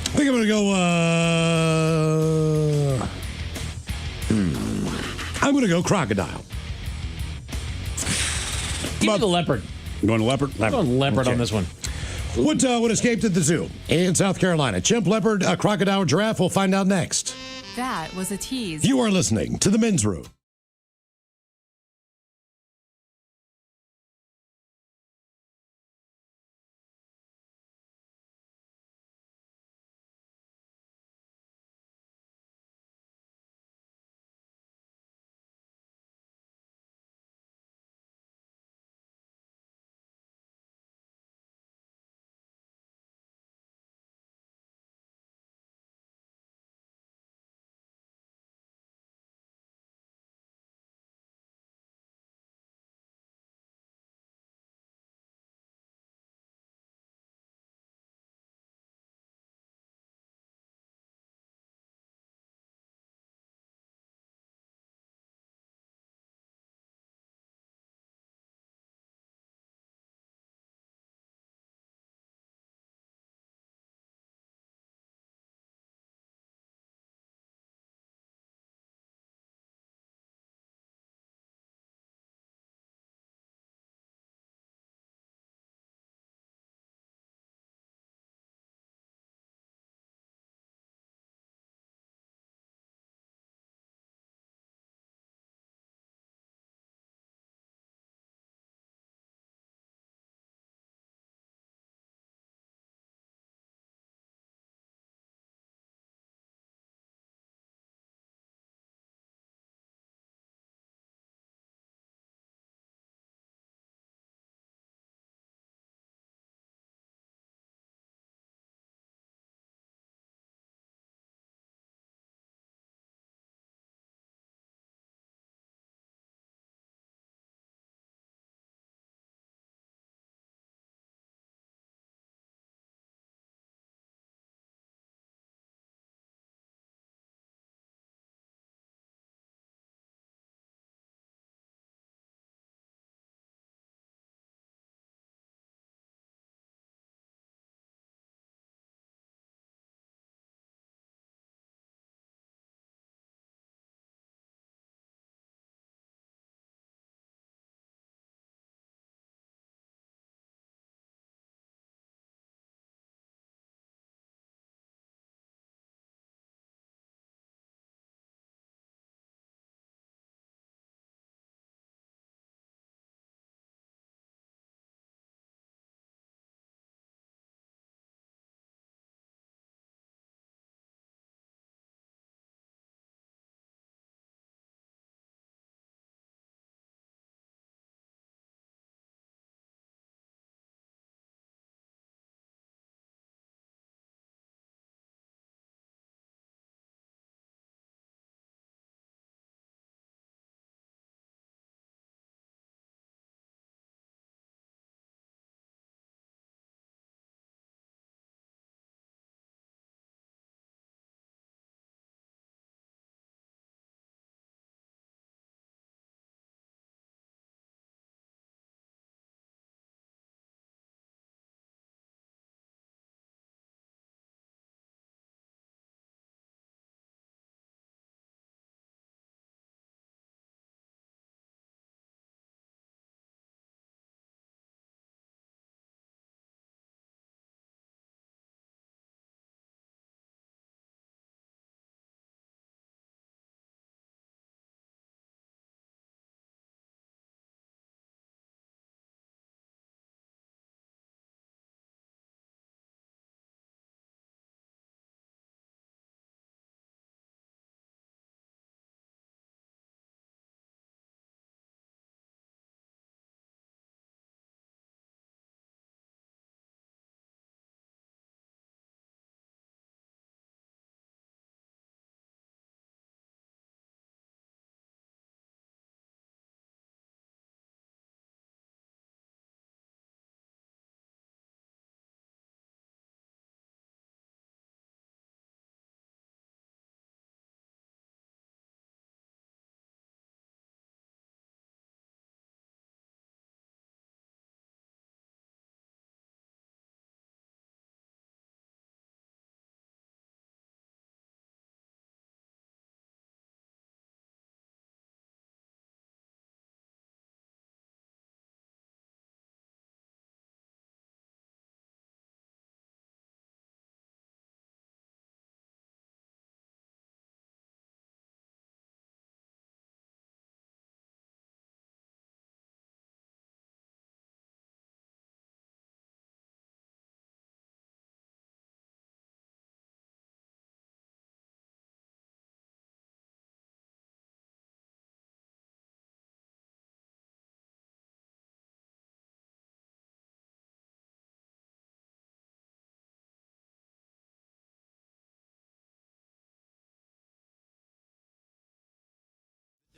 I think I'm going to go, I'm going to go crocodile. Give me the leopard. You going to leopard? I'm going leopard Okay. on this one. What escaped at the zoo in South Carolina? Chimp, leopard, crocodile, giraffe? We'll find out next. That was a tease. You are listening to The Men's Room.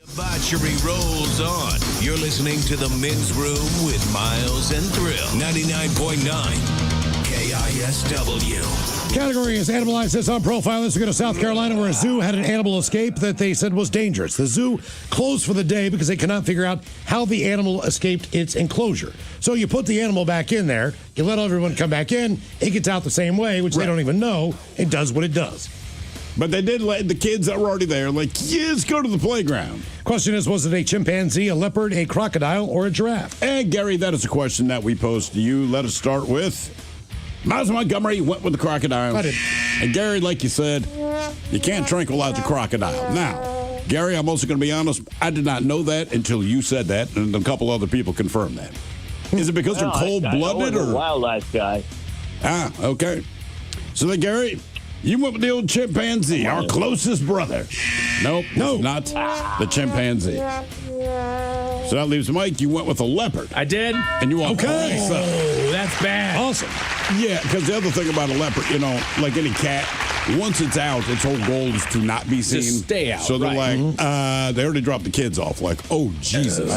Debauchery rolls on. You're listening to The Men's Room with Miles and Thrill. 99.9 KISW. Category is Animalized. This on Profile. Let's go to South Carolina, where a zoo had an animal escape that they said was dangerous. The zoo closed for the day because they cannot figure out how the animal escaped its enclosure. So you put the animal back in there, you let everyone come back in, it gets out the same way, which they don't even know. It does what it does. But they did let the kids that were already there, like, kids, go to the playground. Question is, was it a chimpanzee, a leopard, a crocodile, or a giraffe? And, Gary, that is a question that we pose to you. Let us start with Miles Montgomery went with the crocodile. I did. And, Gary, like you said, you can't tranquilize a crocodile. Now, Gary, I'm also going to be honest, I did not know that until you said that, and a couple other people confirmed that. Is it because they're cold-blooded? I was a wildlife guy. Ah, okay. So then, Gary, you went with the old chimpanzee, our closest brother. Nope, no, not the chimpanzee. So that leaves Mike. You went with a leopard. I did. And you went Oh, that's bad. Awesome. Yeah, because the other thing about a leopard, you know, like any cat, once it's out, its whole goal is to not be seen. Just stay out. So they're right. like, they already dropped the kids off. Like, oh, Jesus.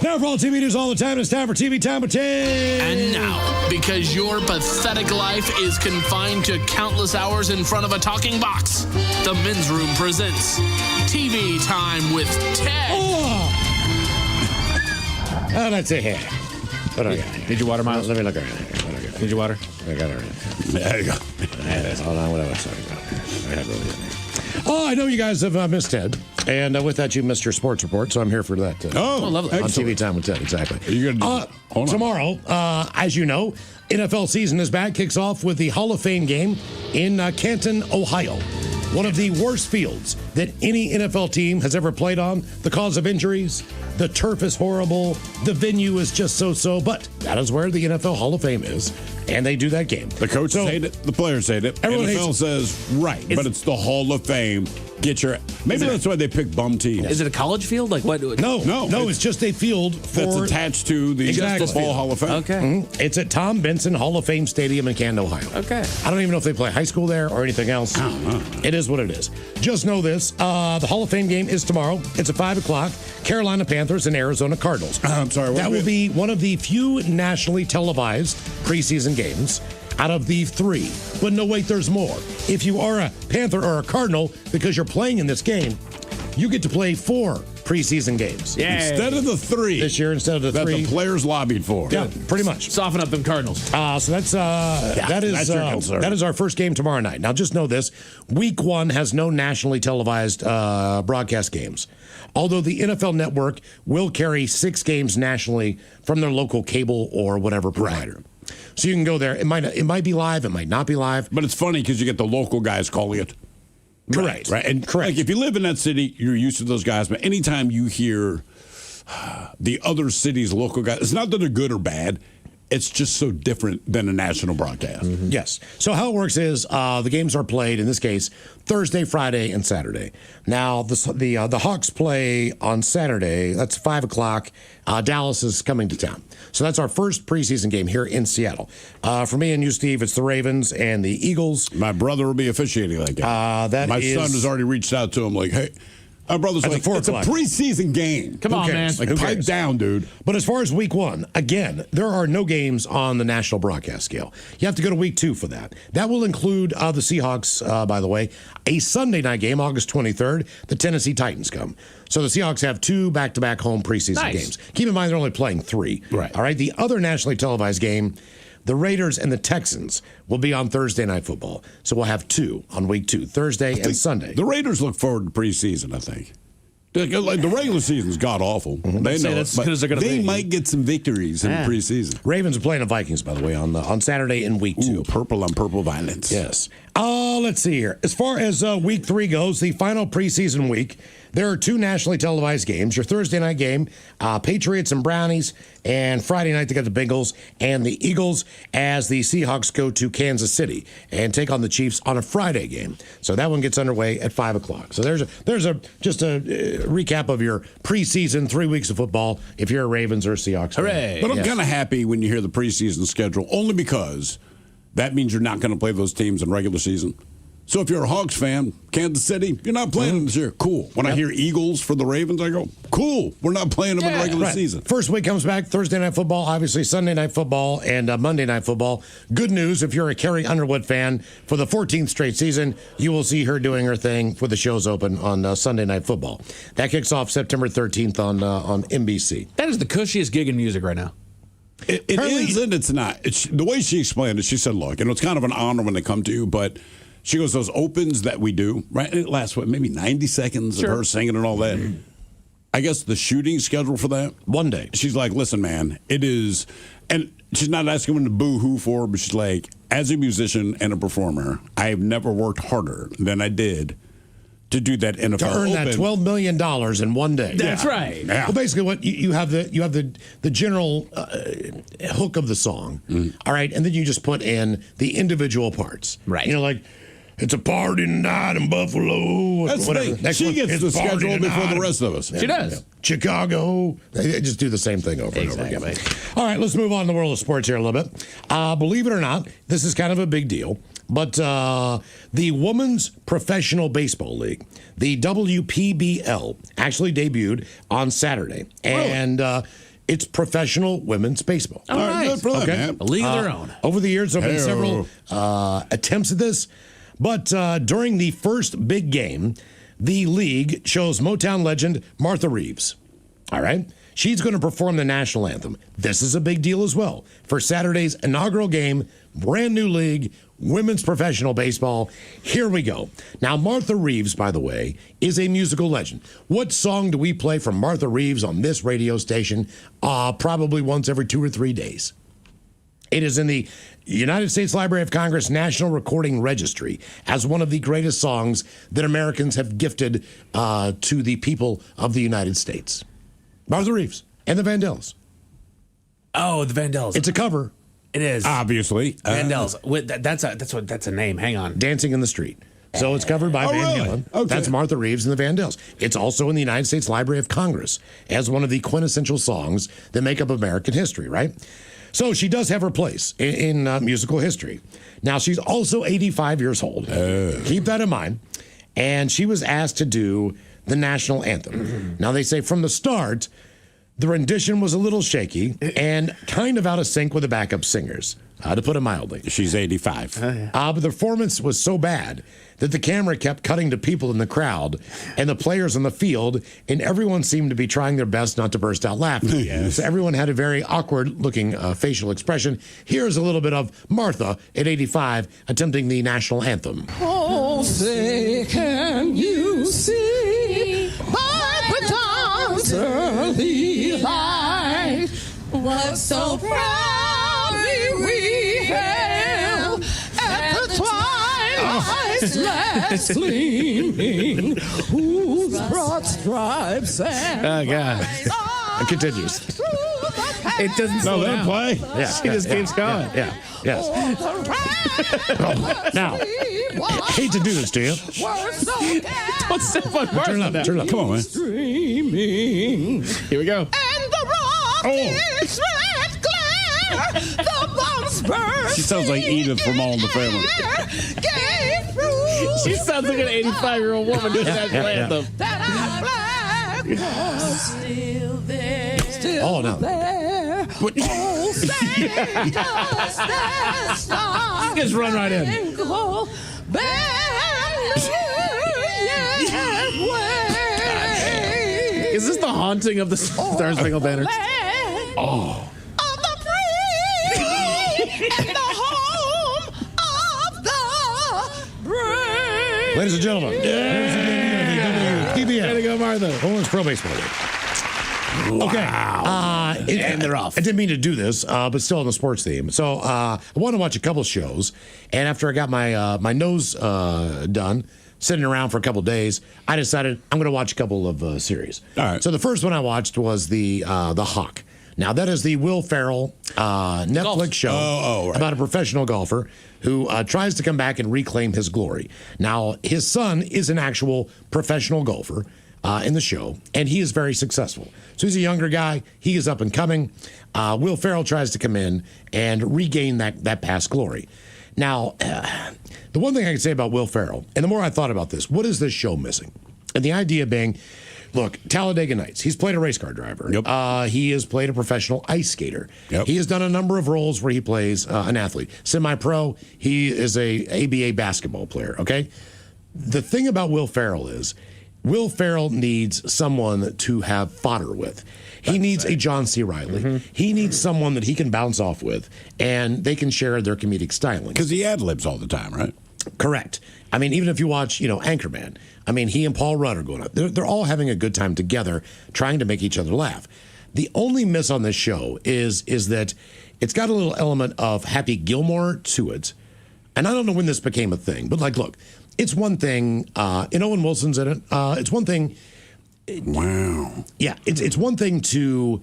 Now for all TV news all the time, it's time for TV Time with 10. And now, because your pathetic life is confined to countless hours in front of a talking box, the Men's Room presents TV Time with Ted. Oh, that's a hit. What do I got? Need your water, Miles? Let me look around. Need your water? I got it right. There you go. Hold on, what was I talking about? I had really in there. Oh, I know you guys have missed Ted. And with that, you missed your sports report, so I'm here for that. Oh, lovely. On TV Time with Ted, exactly. You're gonna tomorrow, as you know, NFL season is back. Kicks off with the Hall of Fame game in Canton, Ohio. One of the worst fields that any NFL team has ever played on. The cause of injuries, the turf is horrible, the venue is just so-so, but that is where the NFL Hall of Fame is, and they do that game. The coaches hate it, the players hate it. Everyone NFL says, right, but it's the Hall of Fame. Get your... Maybe that's why they pick bum teams. Is it a college field? Like what? No, it's just a field that's attached to the Football Hall of Fame. Okay. Mm-hmm. It's at Tom Benson Hall of Fame Stadium in Canton, Ohio. Okay. I don't even know if they play high school there or anything else. It is what it is. Just know this. The Hall of Fame game is tomorrow. It's at 5 o'clock. Carolina Panthers and Arizona Cardinals. I'm sorry. That will be one of the few nationally televised preseason games out of the 3. But no, wait, there's more. If you are a Panther or a Cardinal, because you're playing in this game, you get to play 4 preseason games. Yeah. Instead of the 3. This year, instead of the 3. That the players lobbied for. Yeah, pretty much. Soften up them Cardinals. So that's that is our first game tomorrow night. Now, just know this: Week 1 has no nationally televised broadcast games. Although the NFL Network will carry 6 games nationally from their local cable or whatever provider. Right. So you can go there. It might be live. It might not be live. But it's funny because you get the local guys calling it. Correct. Right. And correct. Like if you live in that city, you're used to those guys. But anytime you hear the other city's local guys, it's not that they're good or bad. It's just so different than a national broadcast. Mm-hmm. Yes. So how it works is the games are played, in this case, Thursday, Friday, and Saturday. Now, the Hawks play on Saturday. That's 5 o'clock. Dallas is coming to town. So that's our first preseason game here in Seattle. For me and you, Steve, it's the Ravens and the Eagles. My brother will be officiating that game. My son has already reached out to him like, hey, my brother's like, it's a preseason game. Come on, man. Like, pipe down, dude. But as far as week 1, again, there are no games on the national broadcast scale. You have to go to week 2 for that. That will include the Seahawks, by the way, a Sunday night game, August 23rd. The Tennessee Titans come. So the Seahawks have 2 back-to-back home preseason games. Keep in mind, they're only playing 3. Right. All right. The other nationally televised game, the Raiders and the Texans, will be on Thursday Night Football. So we'll have 2 on week 2, Thursday and Sunday. The Raiders look forward to preseason, I think. Like the regular season's god awful. Mm-hmm. They know that's it, because they're going to they might get some victories in preseason. Ravens are playing the Vikings, by the way, on Saturday in week 2. Ooh, purple on purple violence. Yes. Let's see here. As far as week 3 goes, the final preseason week, there are 2 nationally televised games. Your Thursday night game, Patriots and Brownies, and Friday night they got the Bengals and the Eagles as the Seahawks go to Kansas City and take on the Chiefs on a Friday game. So that one gets underway at 5 o'clock. So there's just a recap of your preseason 3 weeks of football if you're a Ravens or a Seahawks fan. Hooray! But I'm kind of happy when you hear the preseason schedule, only because that means you're not going to play those teams in regular season. So if you're a Hawks fan, Kansas City, you're not playing them this year. Cool. When I hear Eagles for the Ravens, I go, cool. We're not playing them in the regular season. First week comes back, Thursday Night Football, obviously Sunday Night Football, and Monday Night Football. Good news, if you're a Carrie Underwood fan, for the 14th straight season, you will see her doing her thing for the show's open on Sunday Night Football. That kicks off September 13th on NBC. That is the cushiest gig in music right now. It is and it's not. The way she explained it, she said, look, it's kind of an honor when they come to you, but she goes, those opens that we do, right? It lasts, maybe 90 seconds of her singing and all that. I guess the shooting schedule for that? One day. She's like, listen, man, it is. And she's not asking him to boo-hoo for her, but she's like, as a musician and a performer, I have never worked harder than I did to do that NFL to earn Open. that $12 million in one day. That's right. Yeah. Well, basically, what you have the general hook of the song, all right, and then you just put in the individual parts, right? Like it's a party tonight in Buffalo. That's whatever. the thing. She gets the schedule before the rest of us. She does. Chicago. They just do the same thing over and over again. All right, let's move on to the world of sports here a little bit. Believe it or not, this is kind of a big deal. But the Women's Professional Baseball League, the WPBL, actually debuted on Saturday. And it's professional women's baseball. All right. Good for them, man. A league of their own. Over the years, there have been several attempts at this. But during the first big game, the league chose Motown legend Martha Reeves. All right? She's going to perform the national anthem. This is a big deal as well. For Saturday's inaugural game, brand new league, women's professional baseball. Here we go. Now, Martha Reeves, by the way, is a musical legend. What song do we play from Martha Reeves on this radio station? Probably once every 2 or 3 days. It is in the United States Library of Congress National Recording Registry as one of the greatest songs that Americans have gifted to the people of the United States. Martha Reeves and the Vandellas. Oh, the Vandellas. It's a cover. It is. Obviously. Vandellas. That's a name. Hang on. Dancing in the Street. So it's covered by Van Halen. Okay. That's Martha Reeves and the Vandellas. It's also in the United States Library of Congress as one of the quintessential songs that make up American history, right? So she does have her place in musical history. Now, she's also 85 years old. Keep that in mind. And she was asked to do the national anthem. Now, they say from the start, the rendition was a little shaky and kind of out of sync with the backup singers, to put it mildly. She's 85. But the performance was so bad that the camera kept cutting to people in the crowd and the players on the field, and everyone seemed to be trying their best not to burst out laughing. So everyone had a very awkward-looking facial expression. Here's a little bit of Martha at 85 attempting the national anthem. Oh, say, can you see by the dawn's early light what so proudly we hailed at the twilight's last gleaming, whose broad stripes and Oh, God. It continues. It doesn't slow down. play. Yeah, She just keeps going. Yes. Now, I hate to do this to you. Don't step on Martha. Turn it up. Turn it up. Come on, man. Streaming. Here we go. And the rocket's red glare, the bombs burst. She sounds like Edith from All in the Family. Gave proof She sounds like an 85-year-old woman doing that anthem. that our flag was still there. Oh, no. There. Oh, stand us that star. Just run right in. And go Is this the haunting of the Star Spangled Banner? Oh. Of the free and the home of the brave. Ladies and gentlemen, Way to go, Martha. Women's Pro Baseball League. Okay. And they're off. I didn't mean to do this, but still on the sports theme. So I want to watch a couple shows, and after I got my my nose done, sitting around for a couple days, I decided I'm going to watch a couple of series. All right. So the first one I watched was the Hawk. Now that is the Will Ferrell Netflix show right. about a professional golfer who tries to come back and reclaim his glory. Now his son is an actual professional golfer. In the show, and he is very successful. So he's a younger guy. He is up and coming. Will Ferrell tries to come in and regain that past glory. Now, The one thing I can say about Will Ferrell, and the more I thought about this, what is this show missing? And the idea being, look, Talladega Nights. He's played a race car driver. Yep. He has played a professional ice skater. Yep. He has done a number of roles where he plays an athlete. Semi-pro, he is a ABA basketball player, okay? The thing about Will Ferrell is, Will Ferrell needs someone to have fodder with. He needs a John C. Reilly. He needs someone that he can bounce off with, and they can share their comedic styling. Because he ad-libs all the time, right? Correct. I mean, even if you watch, Anchorman, I mean, he and Paul Rudd are going up. They're all having a good time together, trying to make each other laugh. The only miss on this show is that it's got a little element of Happy Gilmore to it. And I don't know when this became a thing, but look, it's one thing, and Owen Wilson's in it. It's one thing. Wow. Yeah, it's one thing to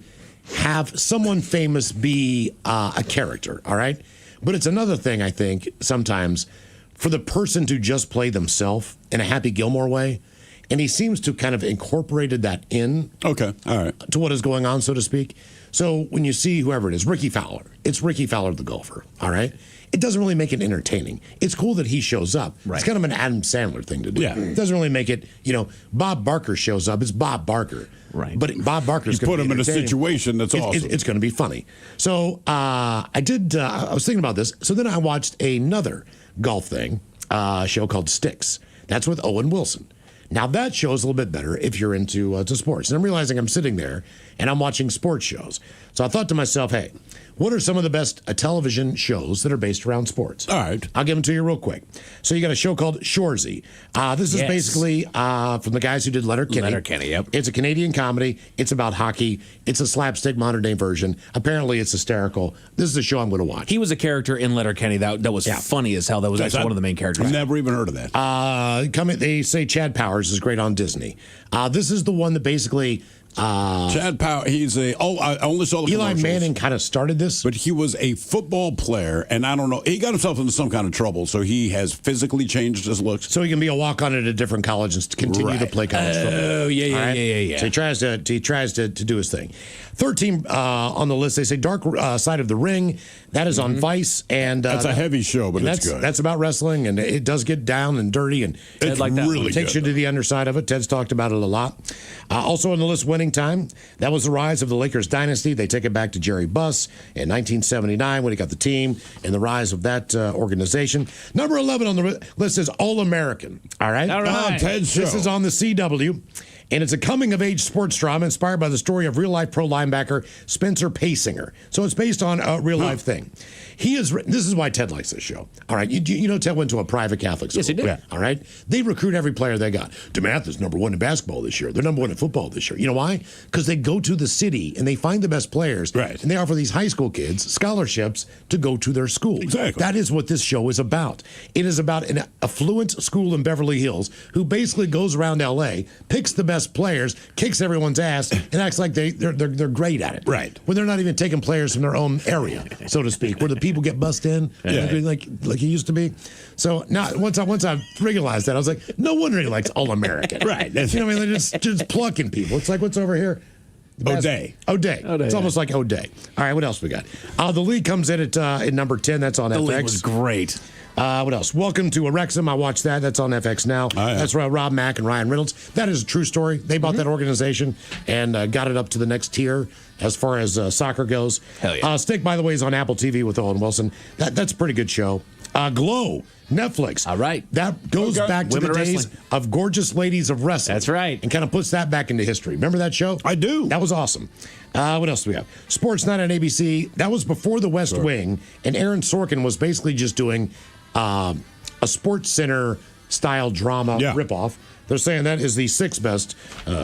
have someone famous be a character, all right? But it's another thing, I think, sometimes for the person to just play themselves in a Happy Gilmore way. And he seems to kind of incorporated that in okay, all right, to what is going on, so to speak. So when you see whoever it is, Ricky Fowler, it's Ricky Fowler the golfer, all right? It doesn't really make it entertaining. It's cool that he shows up. Right. It's kind of an Adam Sandler thing to do. Yeah. It doesn't really make it, Bob Barker shows up. It's Bob Barker. Right. But Bob Barker's going to put him in a situation that's awesome. It's going to be funny. So I was thinking about this. So then I watched another golf thing, show called Sticks. That's with Owen Wilson. Now that show is a little bit better if you're into to sports. And I'm realizing I'm sitting there and I'm watching sports shows. So I thought to myself, hey, what are some of the best television shows that are based around sports? All right. I'll give them to you real quick. So you got a show called Shoresy. This is basically from the guys who did Letterkenny. Letterkenny, yep. It's a Canadian comedy. It's about hockey. It's a slapstick modern day version. Apparently it's hysterical. This is a show I'm going to watch. He was a character in Letterkenny that was funny as hell. That was actually one of the main characters. I've never even heard of that. They say Chad Powers is great on Disney. This is the one that basically... Chad Powell, I only saw the Eli commercials. Manning kind of started this. But he was a football player, and I don't know, he got himself into some kind of trouble, so he has physically changed his looks. So he can be a walk-on at a different college and continue to play college football. Oh, yeah. So he tries to do his thing. 13 on the list, they say Dark Side of the Ring. That is on Vice. And that's a heavy show, but it's good. That's about wrestling, and it does get down and dirty, and it's like that. Really it takes good, you to the underside of it. Ted's talked about it a lot. Also on the list, Winning Time. That was the rise of the Lakers dynasty. They take it back to Jerry Buss in 1979 when he got the team and the rise of that organization. Number 11 on the list is All American. All right? All right. Ted's show. This is on the CW. And it's a coming-of-age sports drama inspired by the story of real-life pro linebacker Spencer Paysinger. So it's based on a real-life thing. He has written, this is why Ted likes this show. All right, you know Ted went to a private Catholic school. Yes, he did. Yeah. All right? They recruit every player they got. DeMath is number 1 in basketball this year. They're number 1 in football this year. You know why? Because they go to the city and they find the best players. Right. And they offer these high school kids scholarships to go to their school. Exactly. That is what this show is about. It is about an affluent school in Beverly Hills who basically goes around L.A., picks the best players, kicks everyone's ass, and acts like they're great at it. Right. When they're not even taking players from their own area, so to speak, where the people get bussed in, like it used to be. So now, once I realized that, I was like, no wonder he likes All American. Right. You know what I mean? They're just plucking people. It's like, what's over here? O'Day. It's almost like O'Day. All right, what else we got? The League comes in at number 10. That's on FX. The League was great. What else? Welcome to Wrexham. I watched that. That's on FX now. Oh, yeah. That's Rob Mack and Ryan Reynolds. That is a true story. They bought that organization and got it up to the next tier as far as soccer goes. Hell yeah. Stick, by the way, is on Apple TV with Owen Wilson. That's a pretty good show. Glow, Netflix. All right. That goes back to Women the of days wrestling. of Gorgeous Ladies of Wrestling. That's right. And kind of puts that back into history. Remember that show? I do. That was awesome. What else do we have? Sports Night on ABC. That was before The West Wing. And Aaron Sorkin was basically just doing a Sports Center style drama ripoff. They're saying that is the 6th best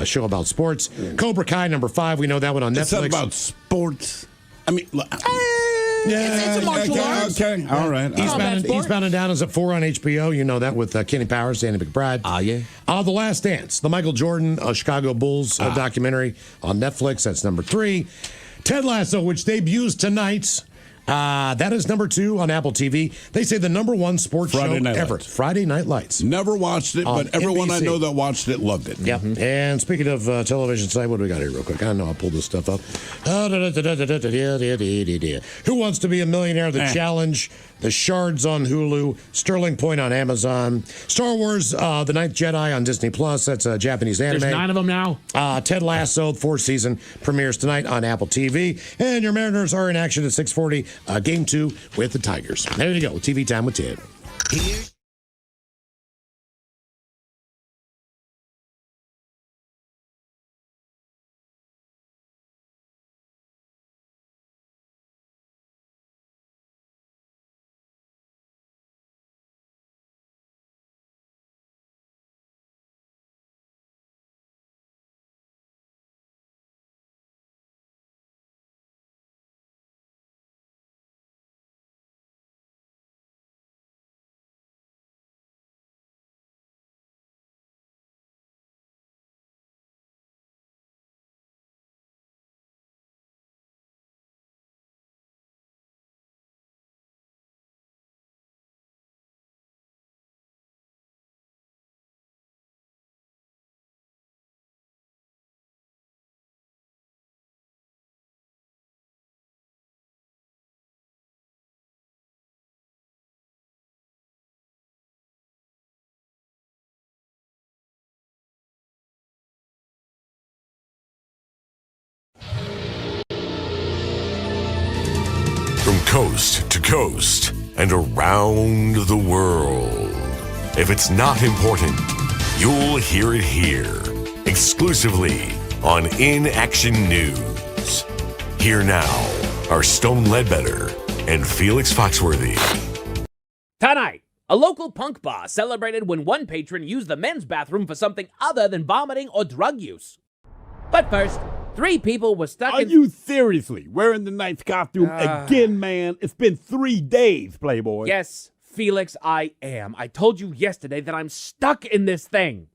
show about sports. Cobra Kai, number 5. We know that one on Netflix. It's not about sports. I mean, it's a martial arts. Okay, all right. Eastbound and Down is at 4 on HBO. You know that with Kenny Powers, Danny McBride. Yeah. The Last Dance, the Michael Jordan Chicago Bulls documentary on Netflix. That's number 3. Ted Lasso, which debuts tonight. That is number 2 on Apple TV. They say the number 1 sports Friday show Night ever. Lights. Friday Night Lights. Never watched it, but everyone I NBC. know that watched it loved it. Yep. And speaking of television site, what do we got here real quick? I know I'll pull this stuff up. Who Wants to Be a Millionaire? The Challenge. The Shards on Hulu, Sterling Point on Amazon, Star Wars, The Ninth Jedi on Disney Plus. That's a Japanese anime. There's 9 of them now. Ted Lasso, 4th season, premieres tonight on Apple TV. And your Mariners are in action at 6:40, Game 2 with the Tigers. There you go, TV time with Ted. From coast to coast and around the world. If it's not important, you'll hear it here, exclusively on In Action News. Here now are Stone Ledbetter and Felix Foxworthy. Tonight, a local punk bar celebrated when one patron used the men's bathroom for something other than vomiting or drug use. But first, 3 people were stuck Are you seriously wearing the Knight's costume again, man? It's been 3 days, Playboy. Yes, Felix, I am. I told you yesterday that I'm stuck in this thing.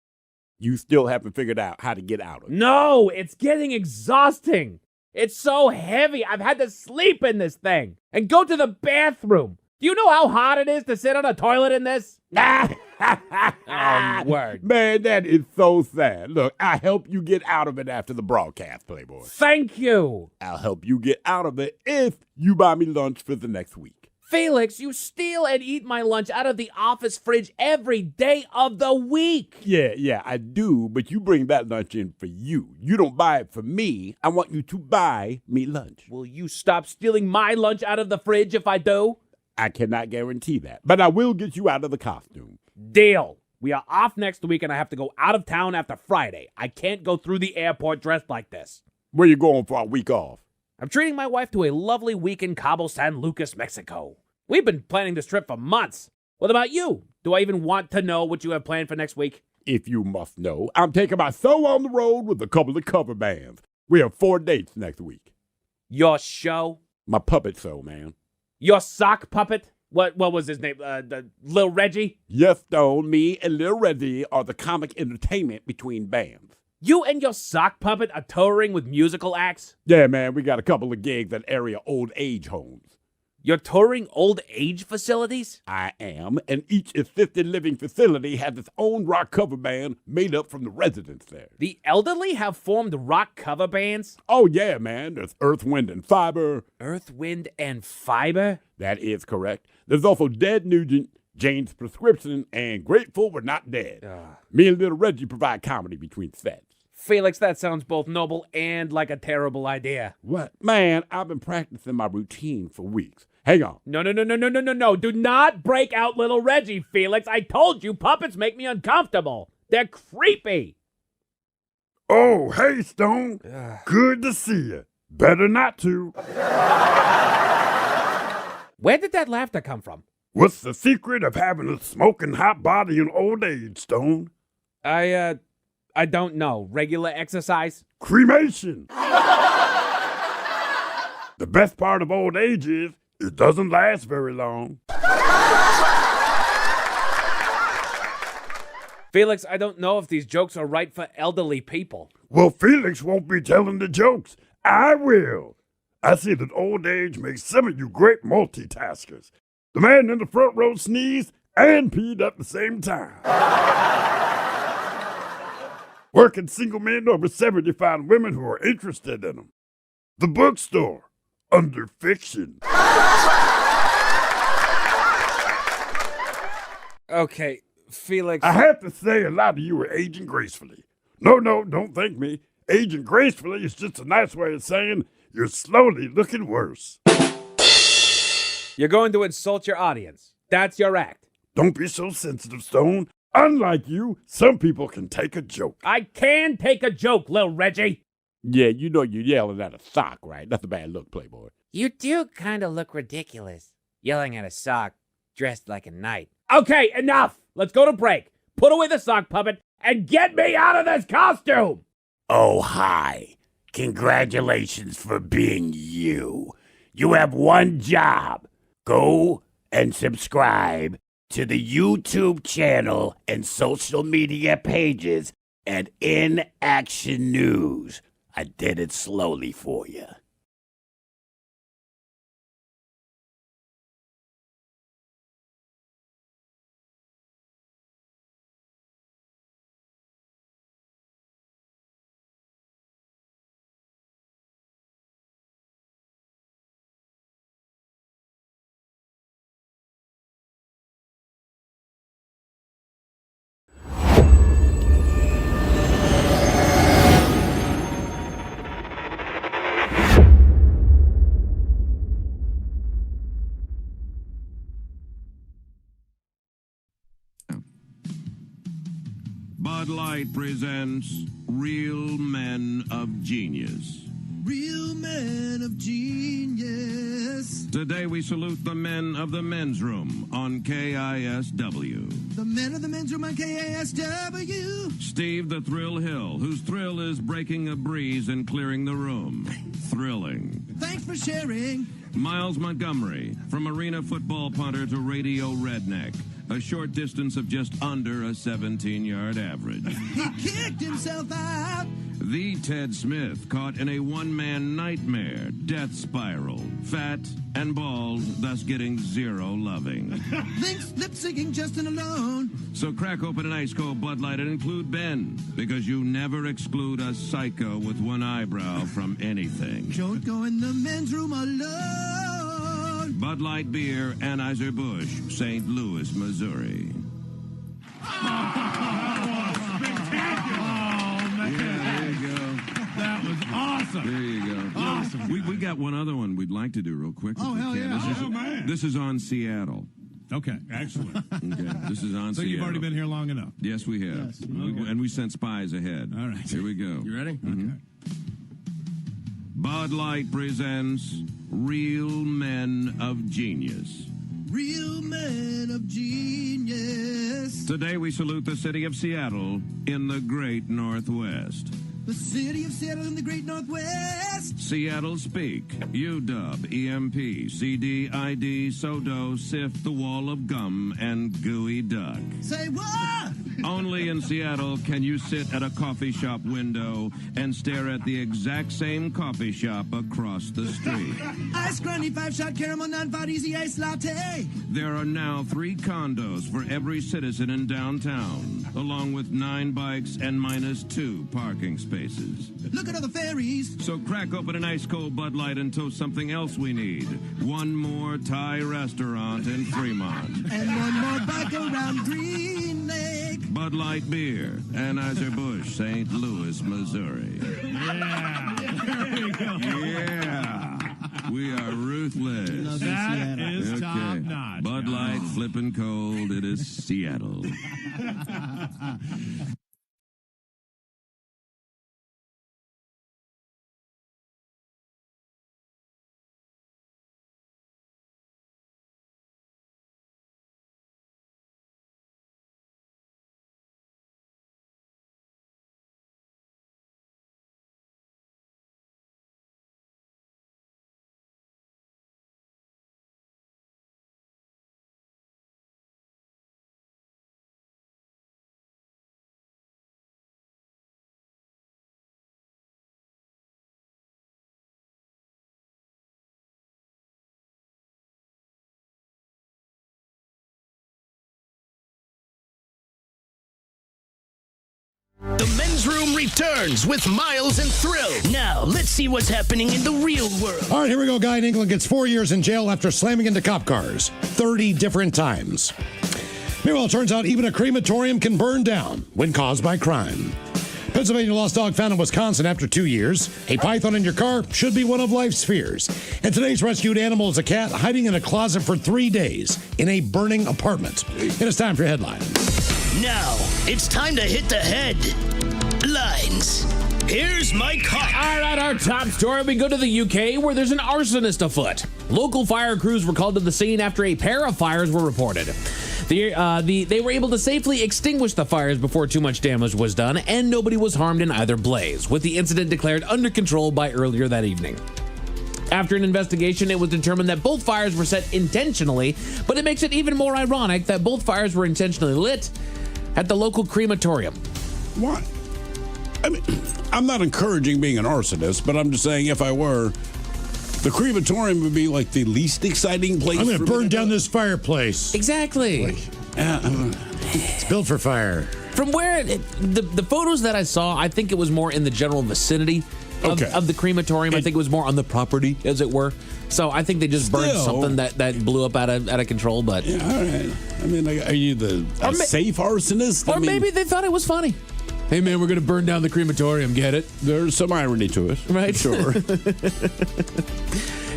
You still haven't figured out how to get out of it. No, it's getting exhausting. It's so heavy. I've had to sleep in this thing and go to the bathroom. Do you know how hard it is to sit on a toilet in this? Oh, word. Man, that is so sad. Look, I'll help you get out of it after the broadcast, Playboy. Thank you. I'll help you get out of it if you buy me lunch for the next week. Felix, you steal and eat my lunch out of the office fridge every day of the week. Yeah, I do, but you bring that lunch in for you. You don't buy it for me. I want you to buy me lunch. Will you stop stealing my lunch out of the fridge if I do? I cannot guarantee that, but I will get you out of the costume. Deal. We are off next week and I have to go out of town after Friday. I can't go through the airport dressed like this. Where you going for a week off? I'm treating my wife to a lovely week in Cabo San Lucas, Mexico. We've been planning this trip for months. What about you? Do I even want to know what you have planned for next week? If you must know, I'm taking my show on the road with a couple of cover bands. We have 4 dates next week. Your show? My puppet show, man. Your sock puppet? What was his name? The Lil Reggie? Yes, Stone, me and Lil Reggie are the comic entertainment between bands. You and your sock puppet are touring with musical acts? Yeah, man, we got a couple of gigs at area old age homes. You're touring old age facilities? I am, and each assisted living facility has its own rock cover band made up from the residents there. The elderly have formed rock cover bands? Oh, yeah, man. There's Earth, Wind, and Fiber. Earth, Wind, and Fiber? That is correct. There's also Dead Nugent, Jane's Prescription, and Grateful We're Not Dead. Me and Little Reggie provide comedy between sets. Felix, that sounds both noble and like a terrible idea. What? Man, I've been practicing my routine for weeks. Hang on. No. Do not break out Little Reggie, Felix. I told you puppets make me uncomfortable. They're creepy. Oh, hey, Stone. Good to see you. Better not to. Where did that laughter come from? What's the secret of having a smoking hot body in old age, Stone? I don't know. Regular exercise? Cremation. The best part of old age is it doesn't last very long. Felix, I don't know if these jokes are right for elderly people. Well, Felix won't be telling the jokes. I will. I see that old age makes some of you great multitaskers. The man in the front row sneezed and peed at the same time. Working single men over 70 find women who are interested in them. The bookstore, under fiction. Okay, Felix. I have to say a lot of you are aging gracefully. No, don't thank me. Aging gracefully is just a nice way of saying you're slowly looking worse. You're going to insult your audience. That's your act. Don't be so sensitive, Stone. Unlike you, some people can take a joke. I can take a joke, Lil Reggie. Yeah, you know you're yelling at a sock, right? That's a bad look, Playboy. You do kind of look ridiculous, yelling at a sock dressed like a knight. Okay, enough. Let's go to break. Put away the sock puppet and get me out of this costume. Oh, hi. Congratulations for being you. You have one job. Go and subscribe to the YouTube channel and social media pages at In Action News. I did it slowly for you. Bud Light presents Real Men of Genius. Real men of genius. Today we salute the men of the men's room on KISW. The men of the men's room on KISW. Steve the Thrill Hill, whose thrill is breaking a breeze and clearing the room. Thrilling. Thanks for sharing. Miles Montgomery, from arena football punter to radio redneck. A short distance of just under a 17-yard average. He kicked himself out. The Ted Smith, caught in a one-man nightmare, death spiral, fat and bald, thus getting zero loving. Thinks lip-syncing Justin alone. So crack open an ice cold Bud Light and include Ben, because you never exclude a psycho with one eyebrow from anything. Don't go in the men's room alone. Bud Light Beer, Anheuser-Busch, St. Louis, Missouri. That was awesome. There you go. Awesome. We got one other one we'd like to do real quick. Oh, hell yeah. This is on Seattle. Okay, excellent. Okay, this is on So Seattle. you've already been here long enough. Yes, we have. Yes, okay. And we sent spies ahead. All right. Here we go. You ready? Okay. Bud Light presents Real Men of Genius. Real men of genius. Today we salute the city of Seattle in the great Northwest. The city of Seattle in the great Northwest. Seattle Speak, UW, EMP, CD, Sodo, Sift, The Wall of Gum, and Gooey Duck. Say what? Only in Seattle can you sit at a coffee shop window and stare at the exact same coffee shop across the street. Ice Grundy, 5-shot caramel, non-fat, easy ice latte. There are now 3 condos for every citizen in downtown, along with 9 bikes and -2 parking spaces. Look at all the ferries. So crack open an ice cold Bud Light and toast something else we need. One more Thai restaurant in Fremont. And one more bike around Green Lake. Bud Light Beer, Anheuser-Busch, St. Louis, Missouri. Yeah. There we go. Yeah. We are ruthless. That is top notch. Bud Light, flipping cold. It is Seattle. The men's room returns with Miles and Thrill. Now, let's see what's happening in the real world. All right, here we go. Guy in England gets 4 years in jail after slamming into cop cars 30 different times. Meanwhile, it turns out even a crematorium can burn down when caused by crime. Pennsylvania lost dog found in Wisconsin after 2 years. A python in your car should be one of life's fears. And today's rescued animal is a cat hiding in a closet for 3 days in a burning apartment. And it's time for your headline. Now, it's time to hit the headlines. Here's Mike Hawk. All right, our top story. We go to the UK where there's an arsonist afoot. Local fire crews were called to the scene after a pair of fires were reported. They were able to safely extinguish the fires before too much damage was done, and nobody was harmed in either blaze, with the incident declared under control by earlier that evening. After an investigation, it was determined that both fires were set intentionally, but it makes it even more ironic that both fires were intentionally lit at the local crematorium. Why? I mean, I'm not encouraging being an arsonist, but I'm just saying if I were, the crematorium would be like the least exciting place. I'm going to burn down this fireplace. Exactly. It's built for fire. From where the photos that I saw, I think it was more in the general vicinity of the crematorium. I think it was more on the property, as it were. So I think they just burned something that blew up out of control. But yeah, all right. I mean, are you a safe arsonist? Or maybe they thought it was funny. Hey, man, we're going to burn down the crematorium. Get it? There's some irony to it. Right? Sure.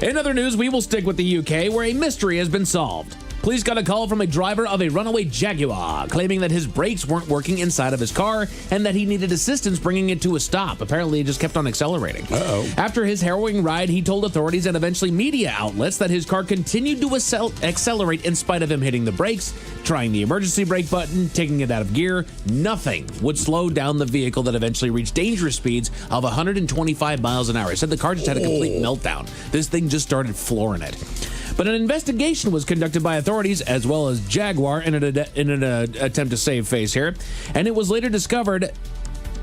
In other news, we will stick with the UK, where a mystery has been solved. Police got a call from a driver of a runaway Jaguar, claiming that his brakes weren't working inside of his car and that he needed assistance bringing it to a stop. Apparently, it just kept on accelerating. After his harrowing ride, he told authorities and eventually media outlets that his car continued to accelerate in spite of him hitting the brakes, trying the emergency brake button, taking it out of gear. Nothing would slow down the vehicle that eventually reached dangerous speeds of 125 miles an hour. He said the car just had a complete meltdown. This thing just started flooring it. But an investigation was conducted by authorities as well as Jaguar in an attempt to save face here. And it was later discovered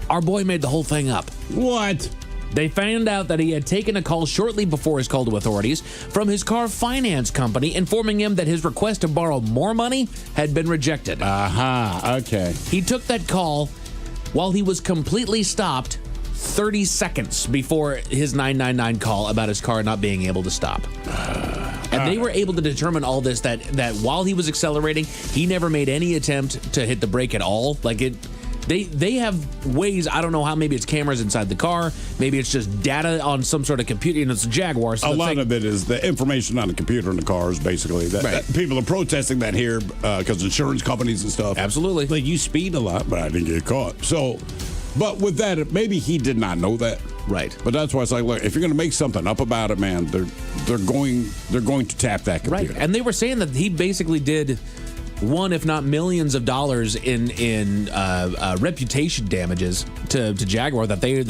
our boy made the whole thing up. What? They found out that he had taken a call shortly before his call to authorities from his car finance company, informing him that his request to borrow more money had been rejected. Okay. He took that call while he was completely stopped 30 seconds before his 999 call about his car not being able to stop. And they were able to determine all this, that while he was accelerating, he never made any attempt to hit the brake at all. Like they have ways, I don't know how, maybe it's cameras inside the car, maybe it's just data on some sort of computer, and it's a Jaguar. So a lot of it is the information on the computer in the cars, basically. That people are protesting that here because insurance companies and stuff. Absolutely. Like, you speed a lot, but I didn't get caught. So, but with that, maybe he did not know that. Right. But that's why it's like, look, if you're going to make something up about it, man, they're going to tap that computer. Right. And they were saying that he basically did one, if not millions of dollars in reputation damages to Jaguar, that they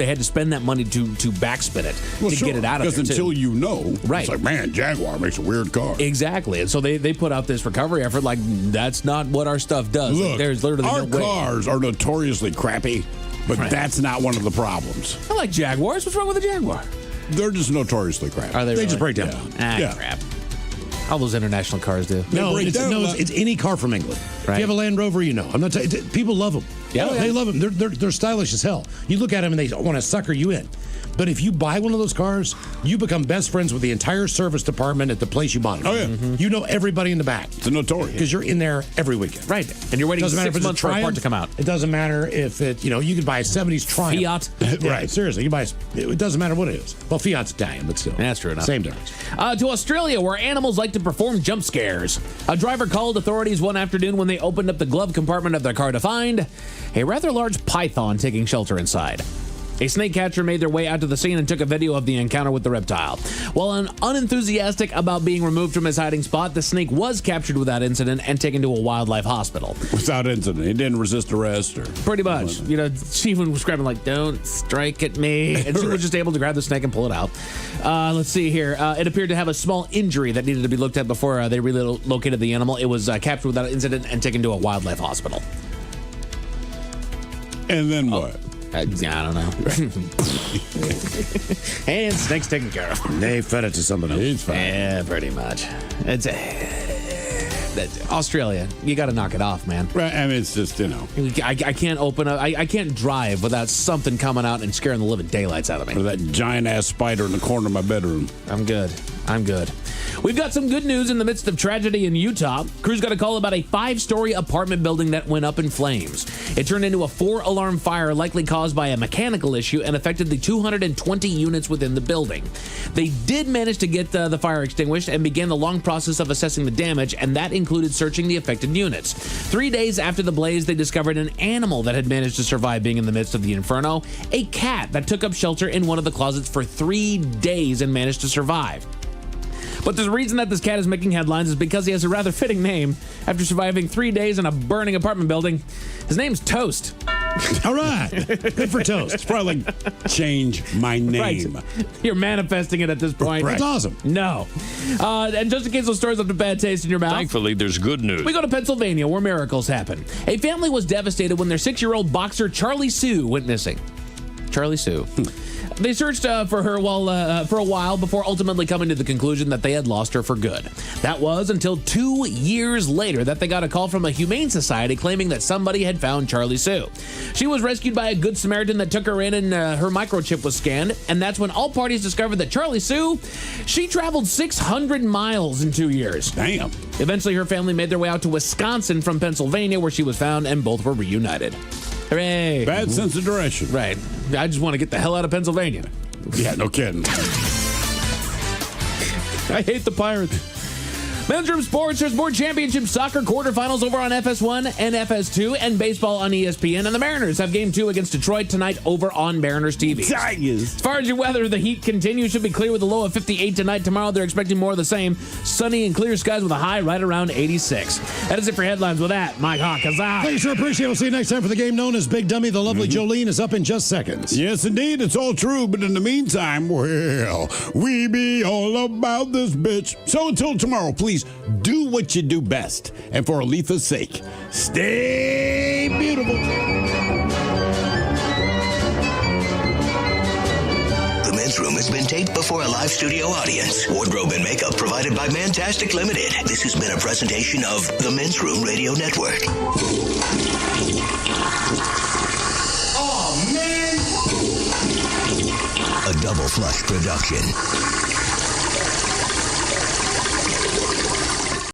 had to spend that money to backspin it to get it out of there. Because until you know, right. It's like, man, Jaguar makes a weird car. Exactly. And so they put out this recovery effort like that's not what our stuff does. Look, like, there's literally our no way. cars are notoriously crappy, but that's not one of the problems. I like Jaguars. What's wrong with a Jaguar? They're just notoriously crappy. Are they really? Just break down. Crap. All those international cars do. It's any car from England. If you have a Land Rover, you know. I'm not. People love them. Yeah, they love them. They're stylish as hell. You look at them and they want to sucker you in. But if you buy one of those cars, you become best friends with the entire service department at the place you bought it. Oh, yeah. Mm-hmm. You know everybody in the back. It's a notorious. Because you're in there every weekend. Right. And you're waiting 6 months for a part to come out. It doesn't matter if it, you could buy a 70s Triumph. Fiat. Right. Seriously. It doesn't matter what it is. Well, Fiat's Italian, but still. That's true enough. Same difference. To Australia, where animals like to perform jump scares. A driver called authorities one afternoon when they opened up the glove compartment of their car to find a rather large python taking shelter inside. A snake catcher made their way out to the scene and took a video of the encounter with the reptile. While unenthusiastic about being removed from his hiding spot, the snake was captured without incident and taken to a wildlife hospital. Without incident? He didn't resist arrest? Pretty much. She was screaming like, "Don't strike at me." And she was just able to grab the snake and pull it out. Let's see here. It appeared to have a small injury that needed to be looked at before they relocated the animal. It was captured without incident and taken to a wildlife hospital. And then what? I don't know. And snake's taken care of. They fed it to somebody else. He's fine. Yeah, pretty much. It's Australia. You got to knock it off, man. Right. I mean, it's just, I can't open up. I can't drive without something coming out and scaring the living daylights out of me. Or that giant ass spider in the corner of my bedroom. I'm good. We've got some good news in the midst of tragedy in Utah. Crews got a call about a 5-story apartment building that went up in flames. It turned into a 4-alarm fire likely caused by a mechanical issue and affected the 220 units within the building. They did manage to get the fire extinguished and began the long process of assessing the damage, and that included searching the affected units. 3 days after the blaze, they discovered an animal that had managed to survive being in the midst of the inferno, a cat that took up shelter in one of the closets for 3 days and managed to survive. But the reason that this cat is making headlines is because he has a rather fitting name. After surviving 3 days in a burning apartment building, his name's Toast. All right. Good for Toast. It's probably like, change my name. Right. You're manifesting it at this point. That's awesome. No. And just in case those stories left a bad taste in your mouth. Thankfully, there's good news. We go to Pennsylvania, where miracles happen. A family was devastated when their 6-year-old boxer Charlie Sue went missing. Charlie Sue. They searched for her for a while before ultimately coming to the conclusion that they had lost her for good. That was until 2 years later that they got a call from a humane society claiming that somebody had found Charlie Sue. She was rescued by a good Samaritan that took her in, and her microchip was scanned, and that's when all parties discovered that Charlie Sue, she traveled 600 miles in 2 years. Damn. Eventually, her family made their way out to Wisconsin from Pennsylvania, where she was found, and both were reunited. Hooray. Bad sense of direction. Right. I just want to get the hell out of Pennsylvania. Yeah, no kidding. I hate the Pirates. Men's Room Sports, there's more championship soccer quarterfinals over on FS1 and FS2 and baseball on ESPN. And the Mariners have game 2 against Detroit tonight over on Mariners TV. Tigers. As far as your weather, the heat continues. Should be clear with a low of 58 tonight. Tomorrow, they're expecting more of the same. Sunny and clear skies with a high right around 86. That is it for headlines. With that, Mike Hawk, huzzah. Thank you, sir. Appreciate it. We'll see you next time for the game known as Big Dummy. The lovely Jolene is up in just seconds. Yes, indeed. It's all true. But in the meantime, well, we be all about this bitch. So until tomorrow, please do what you do best. And for Aletha's sake, stay beautiful. The Men's Room has been taped before a live studio audience. Wardrobe and makeup provided by Mantastic Limited. This has been a presentation of the Men's Room Radio Network. Oh, man! A Double Flush production.